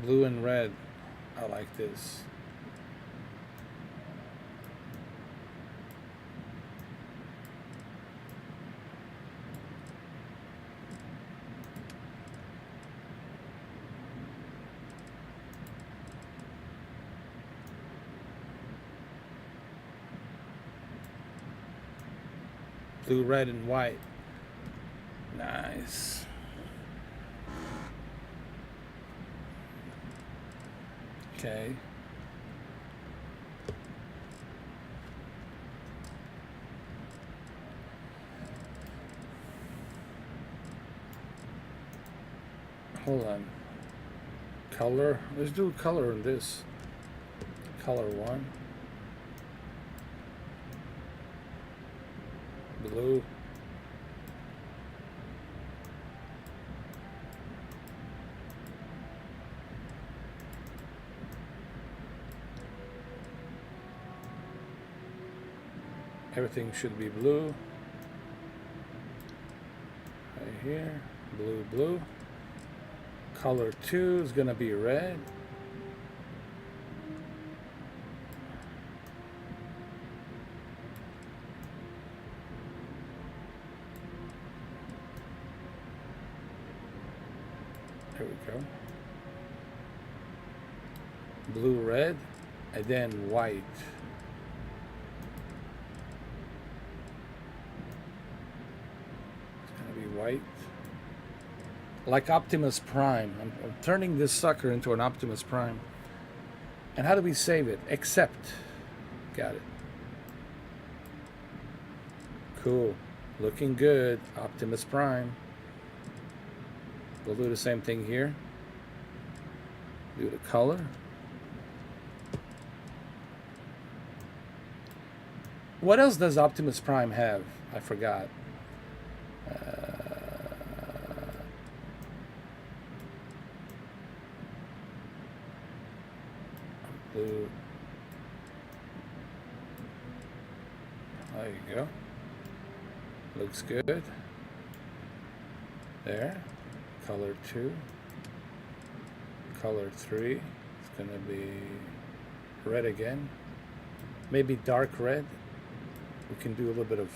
Blue and red. I like this. Blue, red, and white. Nice. Okay. Hold on. Color. Let's do color in this. Color 1. Blue. Everything should be blue. Right here. Blue, blue. Color 2 is gonna be red. There we go. Blue, red, and then white. It's gonna be white. Like Optimus Prime. I'm turning this sucker into an Optimus Prime. And how do we save it? Accept. Got it. Cool. Looking good. Optimus Prime. We'll do the same thing here. Do the color. What else does Optimus Prime have? I forgot. Blue. There you go. Looks good. There. Color 2. Color 3. It's gonna be red again. Maybe dark red. We can do a little bit of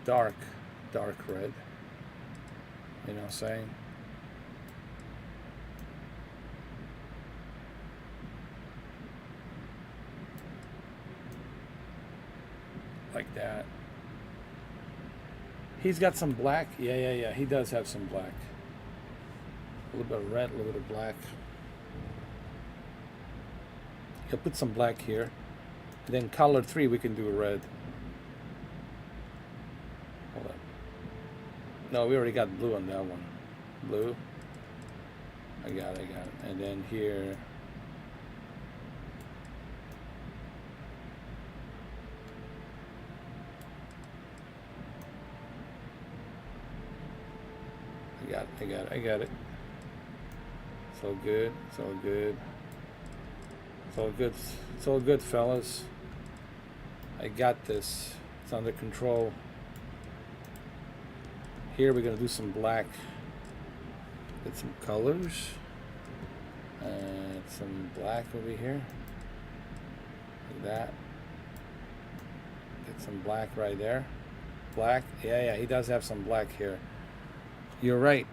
dark red. You know what I'm saying? Like that. He's got some black. Yeah. He does have some black. A little bit of red, a little bit of black. He'll put some black here. Then color 3, we can do red. Hold on. No, we already got blue on that one. Blue. I got it. And then here. I got it. It's all good. It's all good, fellas. I got this. It's under control. Here we're gonna do some black. Get some colors. Some black over here. Like that. Get some black right there. Black. Yeah. He does have some black here. You're right.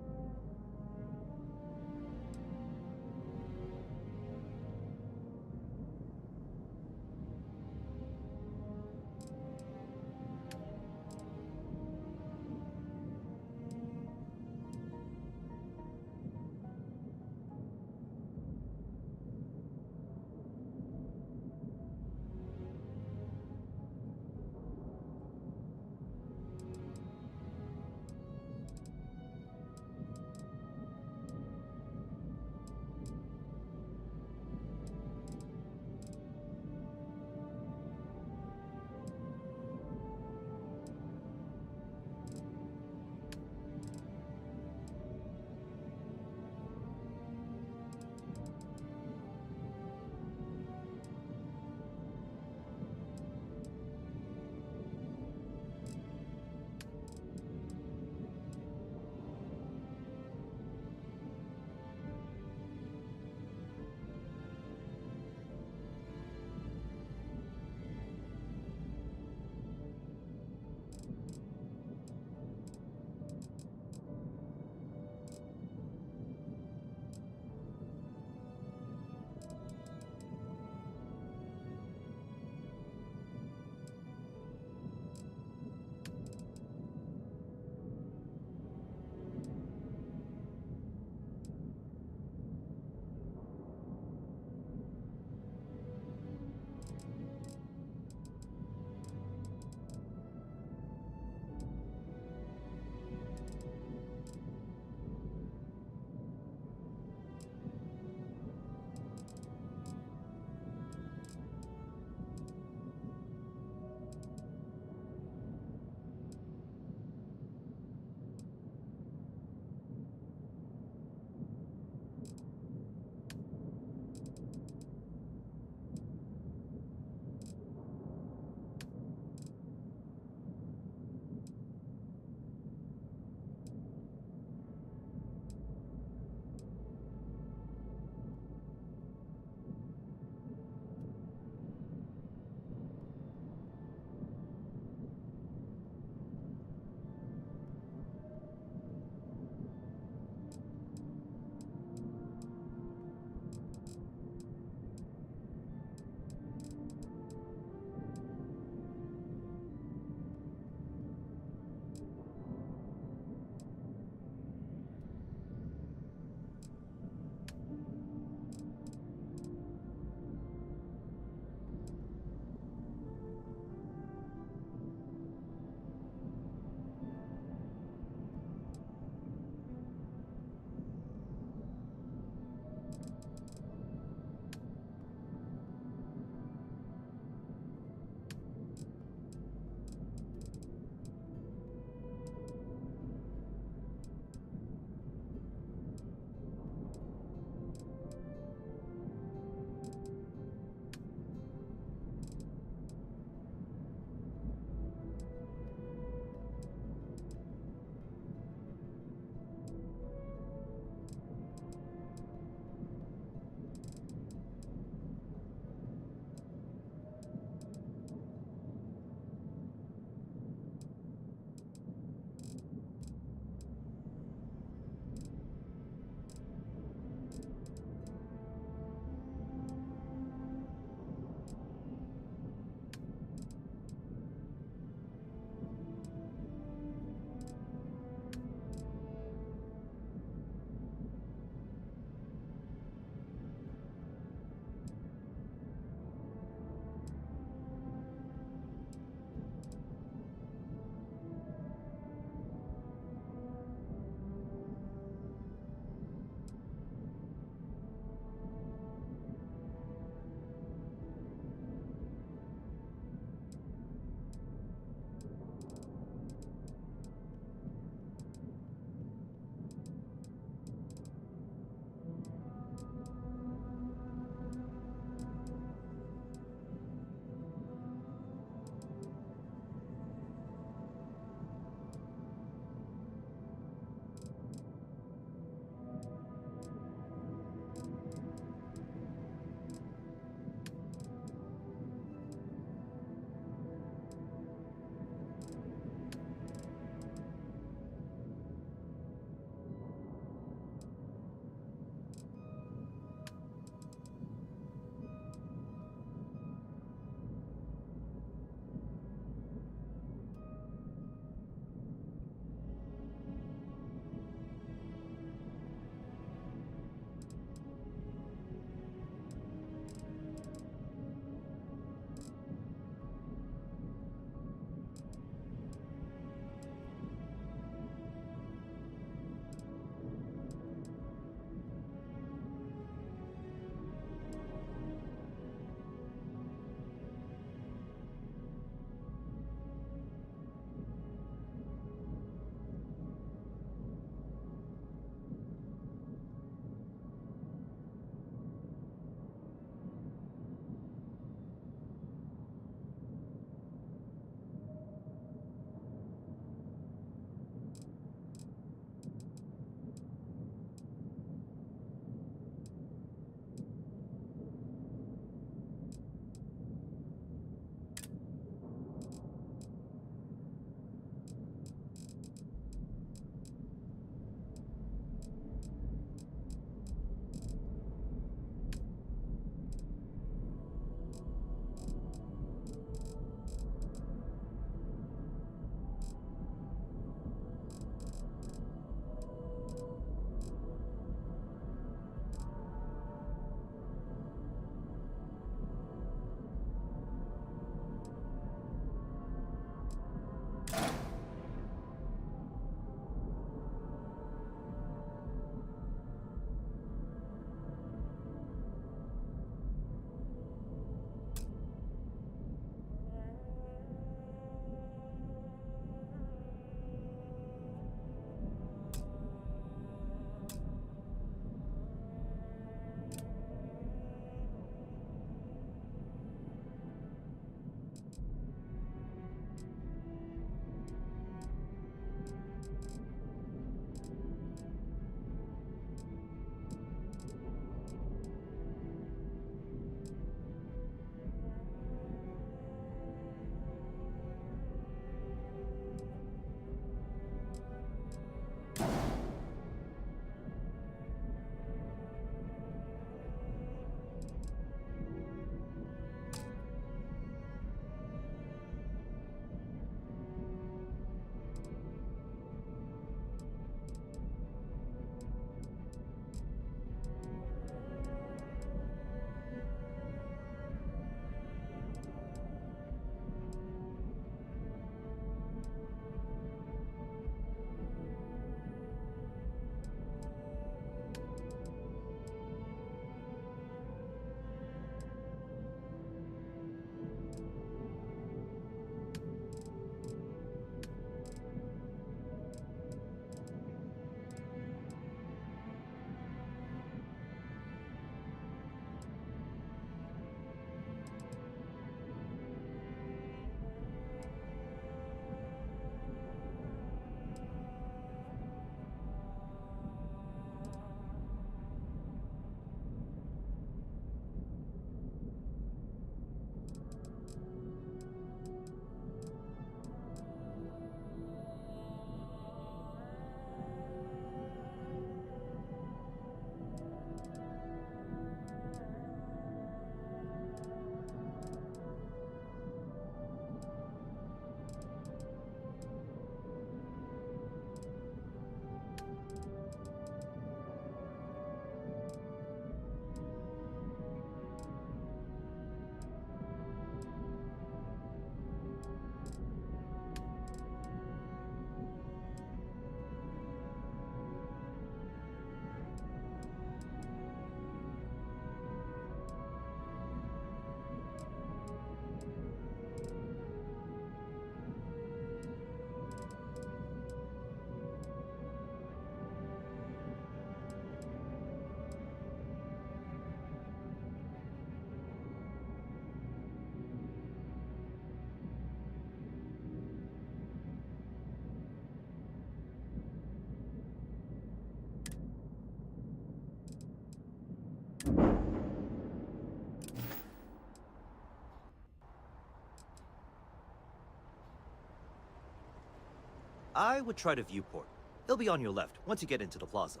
I would try to viewport. It'll be on your left once you get into the plaza.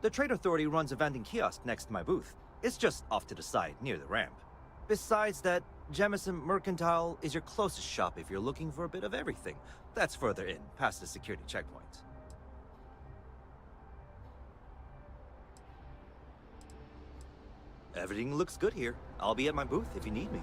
The Trade Authority runs a vending kiosk next to my booth. It's just off to the side, near the ramp. Besides that, Jemison Mercantile is your closest shop if you're looking for a bit of everything. That's further in, past the security checkpoint. Everything looks good here. I'll be at my booth if you need me.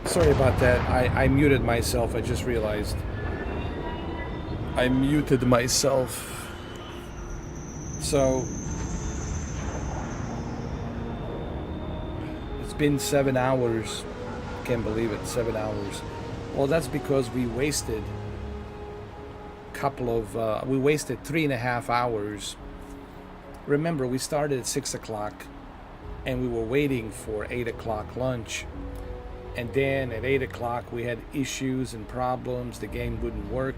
Sorry about that. I muted myself. I just realized. I muted myself. So it's been 7 hours. Can't believe it. 7 hours. Well, that's because we wasted we wasted 3.5 hours. Remember, we started at 6 o'clock and we were waiting for 8 o'clock lunch. And then at 8 o'clock we had issues and problems. The game wouldn't work.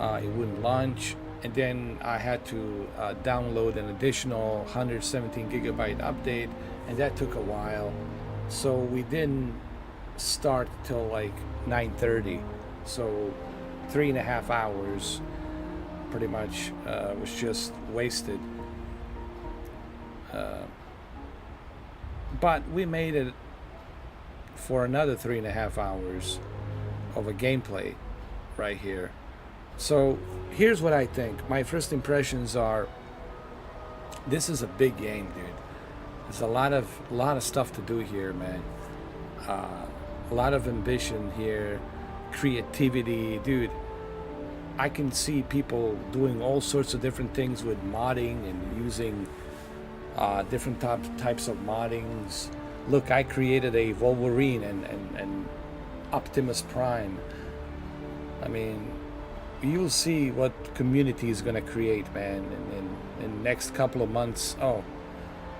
It wouldn't launch. And then I had to download an additional 117 gigabyte update, and that took a while. So we didn't start till like 9:30. So 3.5 hours pretty much was just wasted. But we made it for another 3.5 hours of a gameplay right here. So here's what I think. My first impressions are, this is a big game, dude. There's a lot of stuff to do here, man. A lot of ambition here, creativity, dude. I can see people doing all sorts of different things with modding and using different types of moddings. Look, I created a Wolverine and Optimus Prime. I mean, you'll see what community is gonna create, man, in the next couple of months. Oh,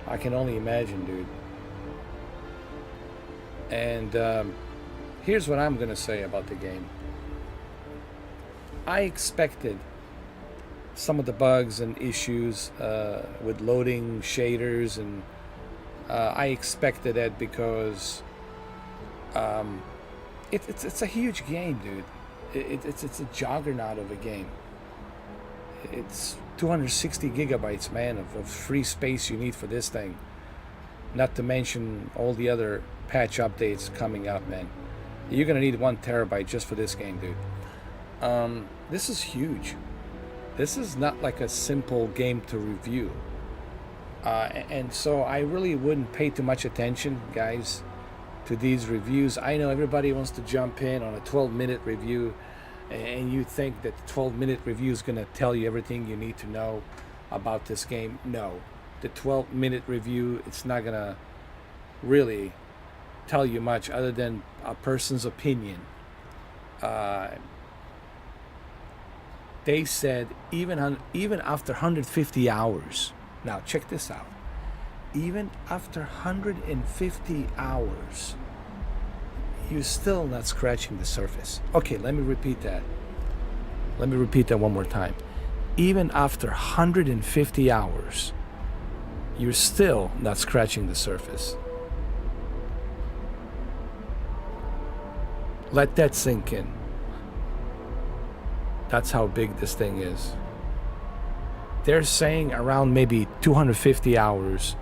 I can only imagine, dude. And here's what I'm gonna say about the game. I expected some of the bugs and issues with loading shaders, and I expected that because it's a huge game, dude. It's a juggernaut of a game. It's 260 gigabytes, man, of free space you need for this thing. Not to mention all the other patch updates coming up, man. You're gonna need 1 terabyte just for this game, dude. This is huge. This is not like a simple game to review. And so I really wouldn't pay too much attention, guys, to these reviews. I know everybody wants to jump in on a 12-minute review, and you think that the 12-minute review is going to tell you everything you need to know about this game. No. The 12-minute review, it's not going to really tell you much other than a person's opinion. They said even after 150 hours. Now check this out. Even after 150 hours, you're still not scratching the surface. Okay, let me repeat that. Let me repeat that one more time. Even after 150 hours, you're still not scratching the surface. Let that sink in. That's how big this thing is. They're saying around maybe 250 hours,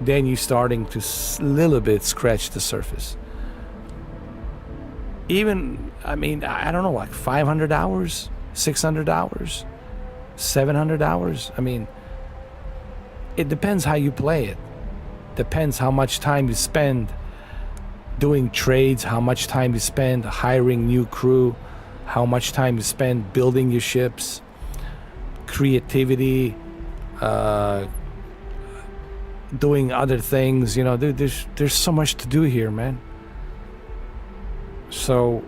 then you're starting to little bit scratch the surface. Even, I mean, I don't know, like 500 hours, 600 hours, 700 hours. I mean, it depends how you play it. Depends how much time you spend doing trades, how much time you spend hiring new crew, how much time you spend building your ships, creativity, doing other things. You know, there's so much to do here, man. So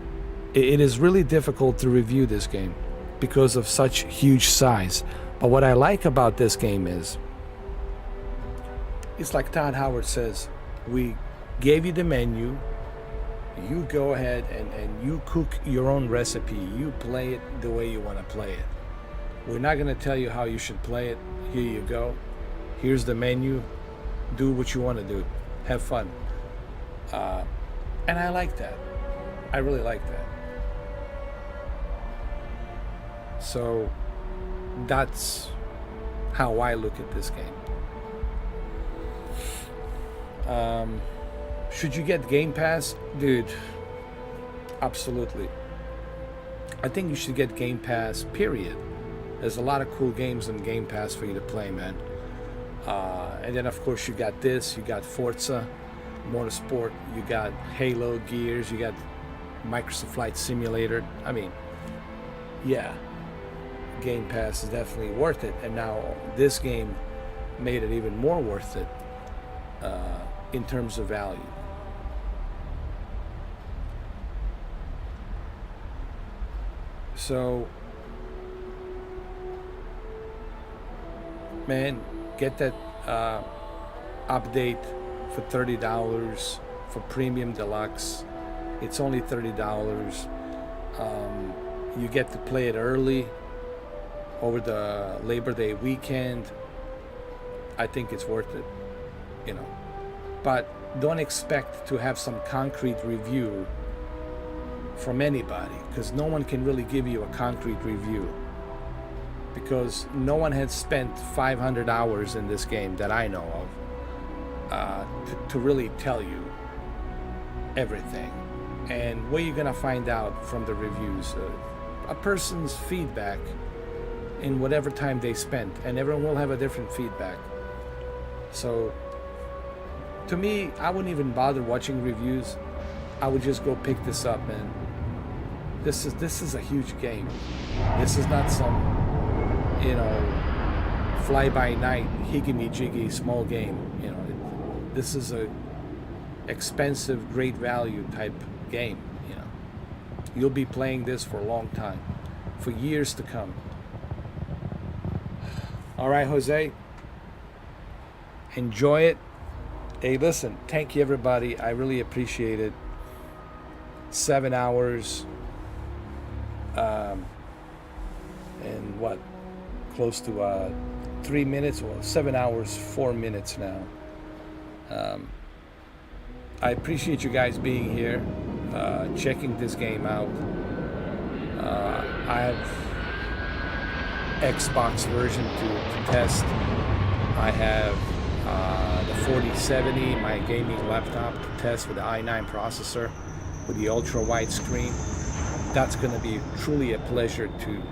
it is really difficult to review this game because of such huge size. But what I like about this game is, it's like Todd Howard says, we gave you the menu, you go ahead and you cook your own recipe, you play it the way you want to play it. We're not going to tell you how you should play it. Here you go. Here's the menu. Do what you want to do. Have fun. And I like that. I really like that. So that's how I look at this game. Should you get Game Pass? Dude, absolutely. I think you should get Game Pass, period. There's a lot of cool games on Game Pass for you to play, man. And then, of course, you got this. You got Forza Motorsport. You got Halo, Gears. You got Microsoft Flight Simulator. I mean, yeah. Game Pass is definitely worth it. And now this game made it even more worth it in terms of value. So, man, get that update for $30 for Premium Deluxe. It's only $30. You get to play it early over the Labor Day weekend. I think it's worth it, you know. But don't expect to have some concrete review from anybody, because no one can really give you a concrete review, because no one has spent 500 hours in this game that I know of to really tell you everything. And what you're gonna find out from the reviews, a person's feedback in whatever time they spent, and everyone will have a different feedback. So to me, I wouldn't even bother watching reviews. I would just go pick this up, and this is a huge game. This is not some, you know, fly-by-night higgy-jiggy small game. You know, this is a expensive, great value type game. You know, you'll be playing this for a long time, for years to come. All right, Jose, enjoy it. Hey, listen, thank you, everybody. I really appreciate it. 7 hours, and what, close to 3 minutes, well, 7 hours, 4 minutes now. I appreciate you guys being here, checking this game out. I have Xbox version to test. I have the 4070, my gaming laptop, to test with the i9 processor with the ultra wide screen. That's going to be truly a pleasure to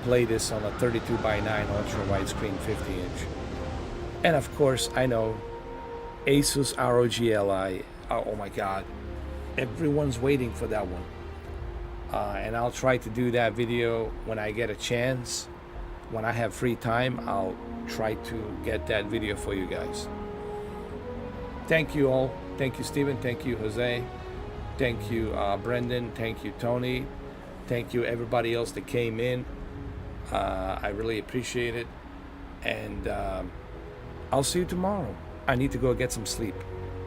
play this on a 32:9 ultra wide screen 50-inch. And of course, I know Asus ROG Li. Oh my God, everyone's waiting for that one. And I'll try to do that video when I get a chance. When I have free time, I'll try to get that video for you guys. Thank you all. Thank you, Steven. Thank you, Jose. Thank you, Brendan. Thank you, Tony. Thank you, everybody else that came in. I really appreciate it. And I'll see you tomorrow. I need to go get some sleep.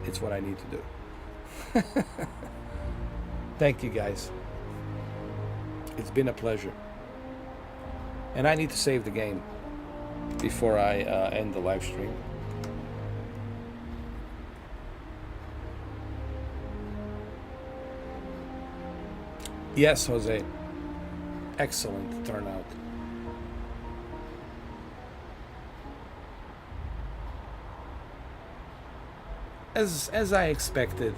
It's what I need to do. Thank you, guys. It's been a pleasure. And I need to save the game before I end the live stream. Yes, Jose. Excellent turnout. As I expected,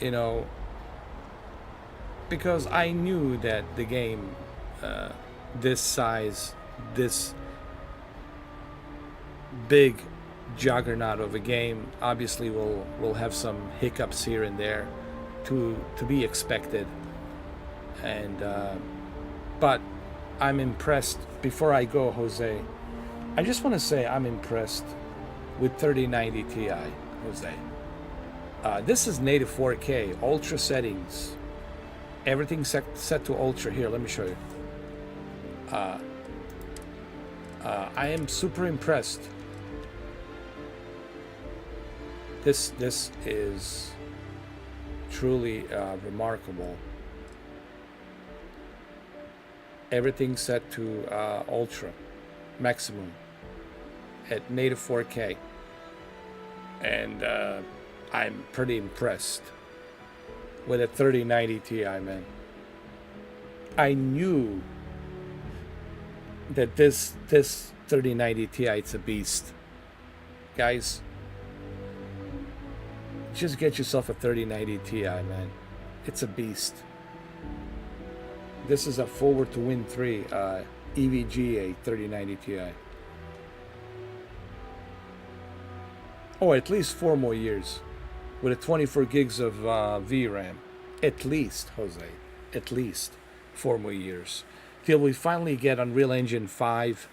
you know, because I knew that the game this size, this big juggernaut of a game, obviously will have some hiccups here and there to be expected. And but I'm impressed. Before I go, Jose, I just want to say I'm impressed with 3090 Ti, Jose. This is native 4K, ultra settings, everything set to ultra. Here, let me show you. I am super impressed. This is truly remarkable. Everything set to ultra maximum at native 4K, and I'm pretty impressed with a 3090 Ti, man. I knew that this 3090 Ti, it's a beast. Guys, just get yourself a 3090 Ti, man. It's a beast. This is a Forward to Win 3 EVGA 3090 Ti. Oh, at least 4 more years with a 24 gigs of VRAM. At least, Jose. At least 4 more years. Till we finally get Unreal Engine 5,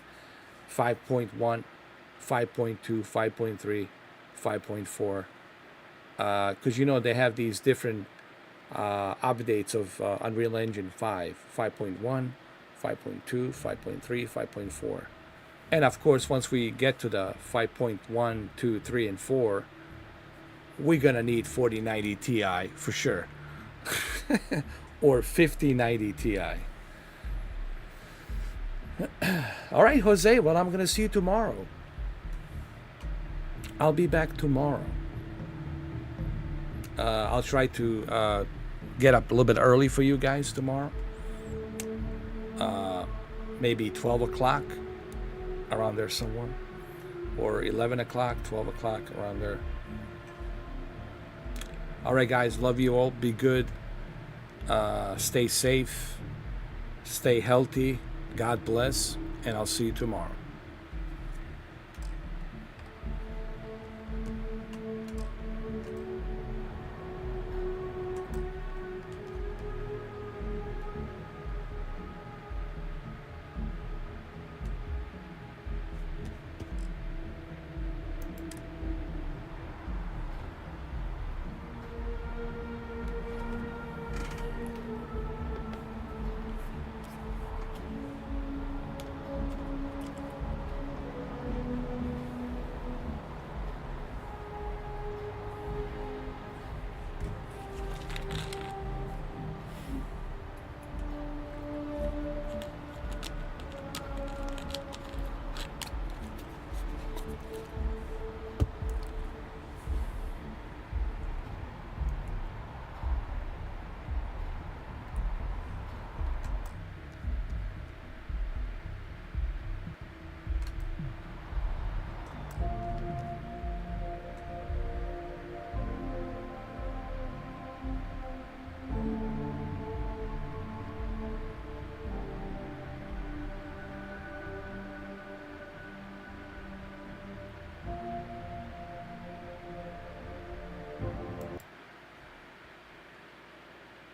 5.1, 5.2, 5.3, 5.4. Because, you know, they have these different updates of Unreal Engine 5, 5.1, 5.2, 5.3, 5.4. And of course, once we get to the 5.1, 2, 3, and 4, we're going to need 4090 Ti for sure. Or 5090 Ti. All right, Jose. Well, I'm going to see you tomorrow. I'll be back tomorrow. I'll try to get up a little bit early for you guys tomorrow. Maybe 12 o'clock, around there somewhere. Or 11 o'clock, 12 o'clock, around there. All right, guys. Love you all. Be good. Stay safe. Stay healthy. God bless. And I'll see you tomorrow.